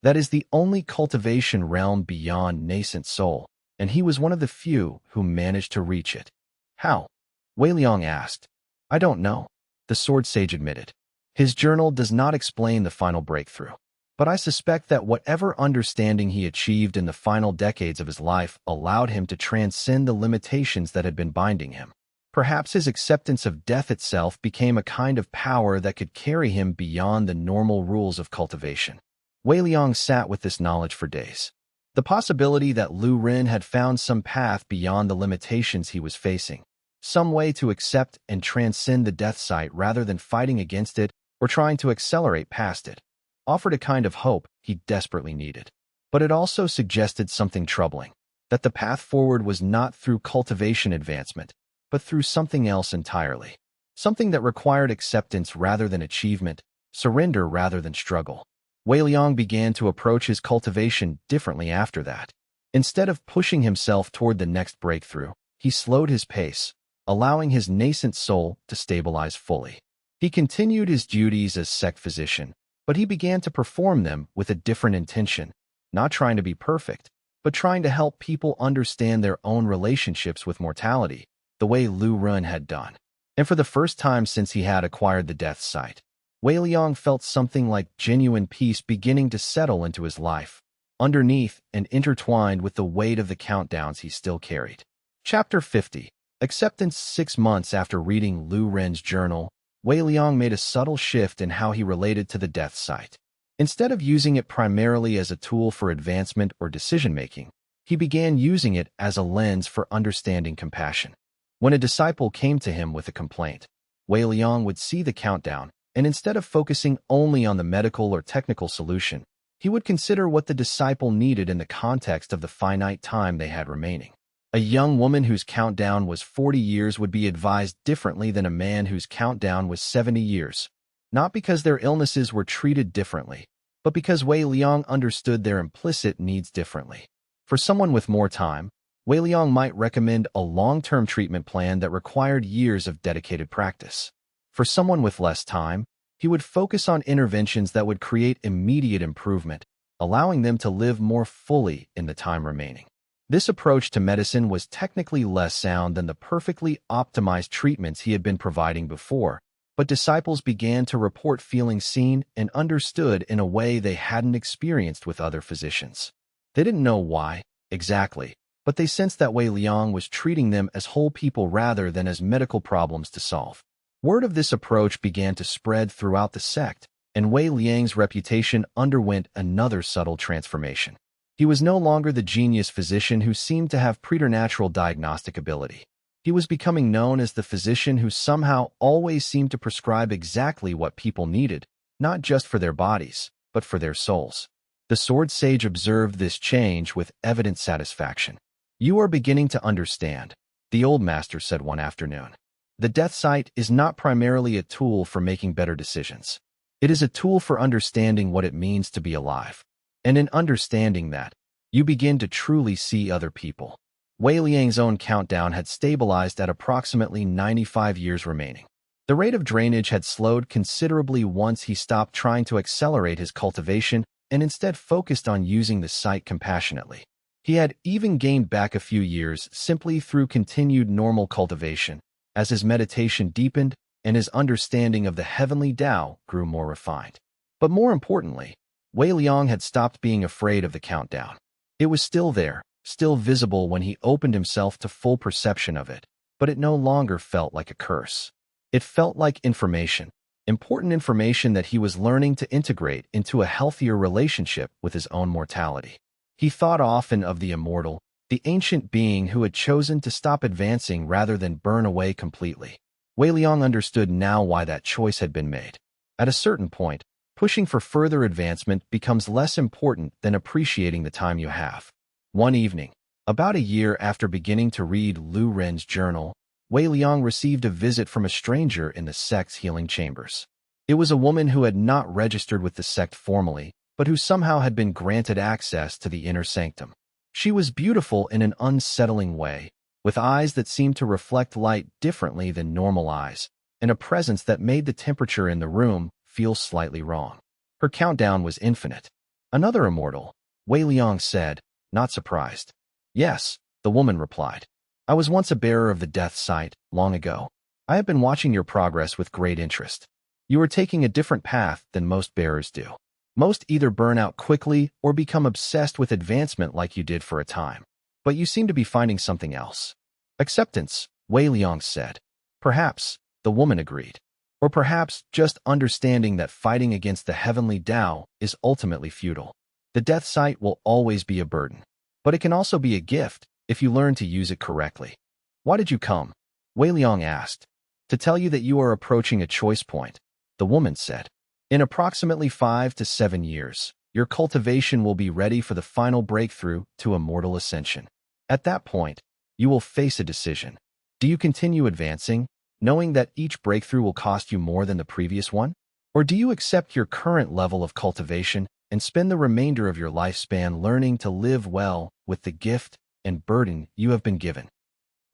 that is the only cultivation realm beyond nascent soul, and he was one of the few who managed to reach it. How? Wei Liang asked. I don't know, the sword sage admitted. His journal does not explain the final breakthrough, but I suspect that whatever understanding he achieved in the final decades of his life allowed him to transcend the limitations that had been binding him. Perhaps his acceptance of death itself became a kind of power that could carry him beyond the normal rules of cultivation. Wei Liang sat with this knowledge for days. The possibility that Lu Ren had found some path beyond the limitations he was facing, some way to accept and transcend the death sight rather than fighting against it or trying to accelerate past it, offered a kind of hope he desperately needed. But it also suggested something troubling, that the path forward was not through cultivation advancement, but through something else entirely, something that required acceptance rather than achievement, surrender rather than struggle. Wei Liang began to approach his cultivation differently after that. Instead of pushing himself toward the next breakthrough, he slowed his pace, allowing his nascent soul to stabilize fully. He continued his duties as sect physician, but he began to perform them with a different intention, not trying to be perfect, but trying to help people understand their own relationships with mortality, the way Lu Ren had done. And for the first time since he had acquired the death sight, Wei Liang felt something like genuine peace beginning to settle into his life, underneath and intertwined with the weight of the countdowns he still carried. Chapter 50. Acceptance. 6 months after reading Lu Ren's journal, Wei Liang made a subtle shift in how he related to the death sight. Instead of using it primarily as a tool for advancement or decision-making, he began using it as a lens for understanding compassion. When a disciple came to him with a complaint, Wei Liang would see the countdown, and instead of focusing only on the medical or technical solution, he would consider what the disciple needed in the context of the finite time they had remaining. A young woman whose countdown was 40 years would be advised differently than a man whose countdown was 70 years, not because their illnesses were treated differently, but because Wei Liang understood their implicit needs differently. For someone with more time, Wei Liang might recommend a long-term treatment plan that required years of dedicated practice. For someone with less time, he would focus on interventions that would create immediate improvement, allowing them to live more fully in the time remaining. This approach to medicine was technically less sound than the perfectly optimized treatments he had been providing before, but disciples began to report feeling seen and understood in a way they hadn't experienced with other physicians. They didn't know why, exactly, but they sensed that Wei Liang was treating them as whole people rather than as medical problems to solve. Word of this approach began to spread throughout the sect, and Wei Liang's reputation underwent another subtle transformation. He was no longer the genius physician who seemed to have preternatural diagnostic ability. He was becoming known as the physician who somehow always seemed to prescribe exactly what people needed, not just for their bodies, but for their souls. The sword sage observed this change with evident satisfaction. You are beginning to understand, the old master said one afternoon. The death sight is not primarily a tool for making better decisions. It is a tool for understanding what it means to be alive. And in understanding that, You begin to truly see other people. Wei Liang's own countdown had stabilized at approximately 95 years remaining. The rate of drainage had slowed considerably once he stopped trying to accelerate his cultivation and instead focused on using the site compassionately. He had even gained back a few years simply through continued normal cultivation, as his meditation deepened and his understanding of the heavenly Tao grew more refined. But more importantly, Wei Liang had stopped being afraid of the countdown. It was still there, still visible when he opened himself to full perception of it, but it no longer felt like a curse. It felt like information, important information that he was learning to integrate into a healthier relationship with his own mortality. He thought often of the immortal, the ancient being who had chosen to stop advancing rather than burn away completely. Wei Liang understood now why that choice had been made. At a certain point, pushing for further advancement becomes less important than appreciating the time you have. One evening, about a year after beginning to read Lu Ren's journal, Wei Liang received a visit from a stranger in the sect's healing chambers. It was a woman who had not registered with the sect formally, but who somehow had been granted access to the inner sanctum. She was beautiful in an unsettling way, with eyes that seemed to reflect light differently than normal eyes, and a presence that made the temperature in the room feel slightly wrong. Her countdown was infinite. Another immortal, Wei Liang said, not surprised. Yes, the woman replied. I was once a bearer of the death sight, long ago. I have been watching your progress with great interest. You are taking a different path than most bearers do. Most either burn out quickly or become obsessed with advancement like you did for a time. But you seem to be finding something else. Acceptance, Wei Liang said. Perhaps, the woman agreed. Or perhaps just understanding that fighting against the heavenly Tao is ultimately futile. The death sight will always be a burden. But it can also be a gift if you learn to use it correctly. Why did you come? Wei Liang asked. To tell you that you are approaching a choice point, the woman said. In approximately 5 to 7 years, your cultivation will be ready for the final breakthrough to immortal ascension. At that point, you will face a decision. Do you continue advancing, knowing that each breakthrough will cost you more than the previous one? Or do you accept your current level of cultivation and spend the remainder of your lifespan learning to live well with the gift and burden you have been given?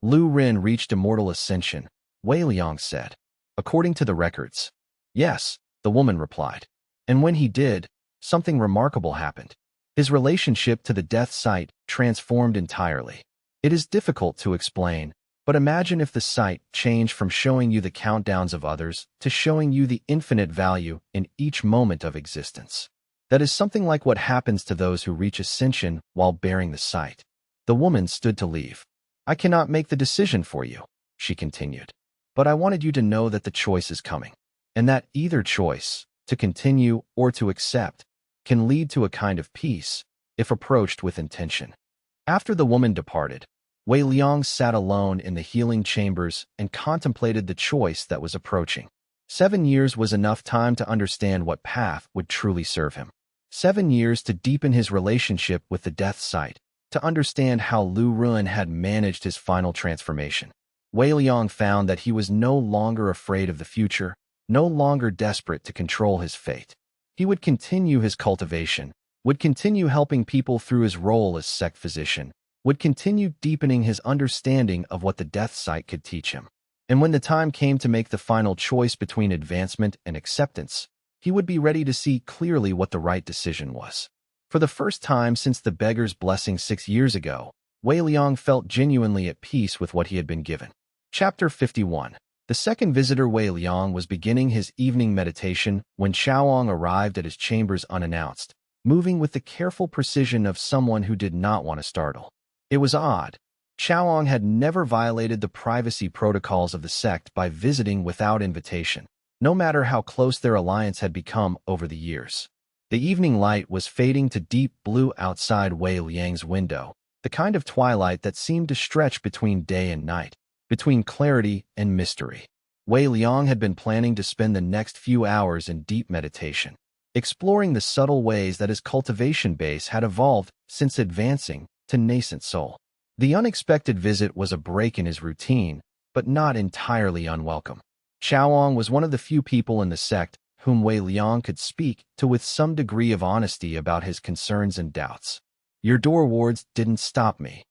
Lu Ren reached immortal ascension, Wei Liang said. According to the records. Yes, the woman replied. And when he did, something remarkable happened. His relationship to the death sight transformed entirely. It is difficult to explain, but imagine if the sight changed from showing you the countdowns of others to showing you the infinite value in each moment of existence. That is something like what happens to those who reach ascension while bearing the sight. The woman stood to leave. I cannot make the decision for you, she continued. But I wanted you to know that the choice is coming. And that either choice, to continue or to accept, can lead to a kind of peace, if approached with intention. After the woman departed, Wei Liang sat alone in the healing chambers and contemplated the choice that was approaching. 7 years was enough time to understand what path would truly serve him. 7 years to deepen his relationship with the death sight, to understand how Lu Ren had managed his final transformation. Wei Liang found that he was no longer afraid of the future, no longer desperate to control his fate. He would continue his cultivation, would continue helping people through his role as sect physician, would continue deepening his understanding of what the death sight could teach him. And when the time came to make the final choice between advancement and acceptance, he would be ready to see clearly what the right decision was. For the first time since the beggar's blessing 6 years ago, Wei Liang felt genuinely at peace with what he had been given. Chapter 51. The second visitor Wei Liang was beginning his evening meditation when Xiaoang arrived at his chambers unannounced, moving with the careful precision of someone who did not want to startle. It was odd. Xiaoang had never violated the privacy protocols of the sect by visiting without invitation, no matter how close their alliance had become over the years. The evening light was fading to deep blue outside Wei Liang's window, the kind of twilight that seemed to stretch between day and night, between clarity and mystery. Wei Liang had been planning to spend the next few hours in deep meditation, exploring the subtle ways that his cultivation base had evolved since advancing to nascent soul. The unexpected visit was a break in his routine, but not entirely unwelcome. Xiaoang was one of the few people in the sect whom Wei Liang could speak to with some degree of honesty about his concerns and doubts. Your door wards didn't stop me,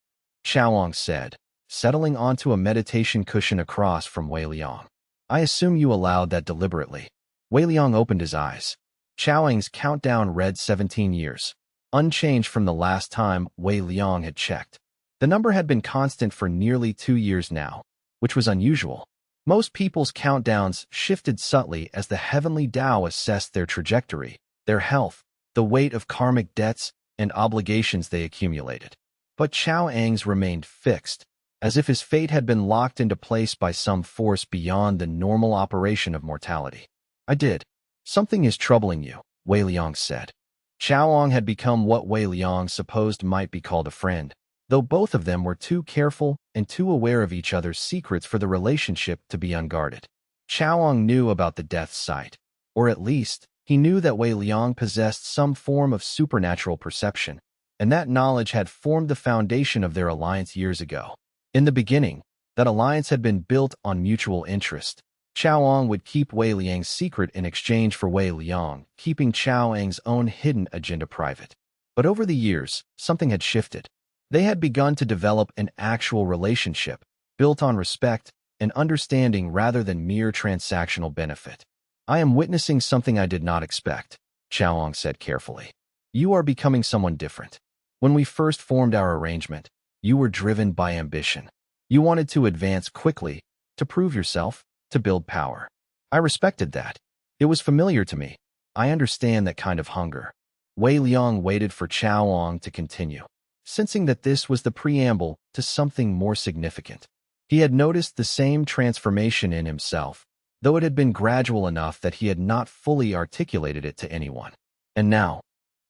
Chaoang said, settling onto a meditation cushion across from Wei Liang. I assume you allowed that deliberately. Wei Liang opened his eyes. Chaoang's countdown read 17 years, unchanged from the last time Wei Liang had checked. The number had been constant for nearly 2 years now, which was unusual. Most people's countdowns shifted subtly as the heavenly Tao assessed their trajectory, their health, the weight of karmic debts and obligations they accumulated. But Chaoang's remained fixed, as if his fate had been locked into place by some force beyond the normal operation of mortality. I did. Something is troubling you, Wei Liang said. Chaoang had become what Wei Liang supposed might be called a friend, though both of them were too careful and too aware of each other's secrets for the relationship to be unguarded. Chaoang knew about the death site, or at least, he knew that Wei Liang possessed some form of supernatural perception, and that knowledge had formed the foundation of their alliance years ago. In the beginning, that alliance had been built on mutual interest. Chaoang would keep Wei Liang's secret in exchange for Wei Liang, keeping Chaoang's own hidden agenda private. But over the years, something had shifted. They had begun to develop an actual relationship, built on respect and understanding rather than mere transactional benefit. I am witnessing something I did not expect, Chaoang said carefully. You are becoming someone different. When we first formed our arrangement, you were driven by ambition. You wanted to advance quickly, to prove yourself, to build power. I respected that. It was familiar to me. I understand that kind of hunger. Wei Liang waited for Chaoang to continue, sensing that this was the preamble to something more significant. He had noticed the same transformation in himself, though it had been gradual enough that he had not fully articulated it to anyone. And now,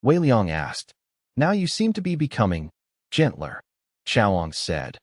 Wei Liang asked, now you seem to be becoming gentler, Chaoang said,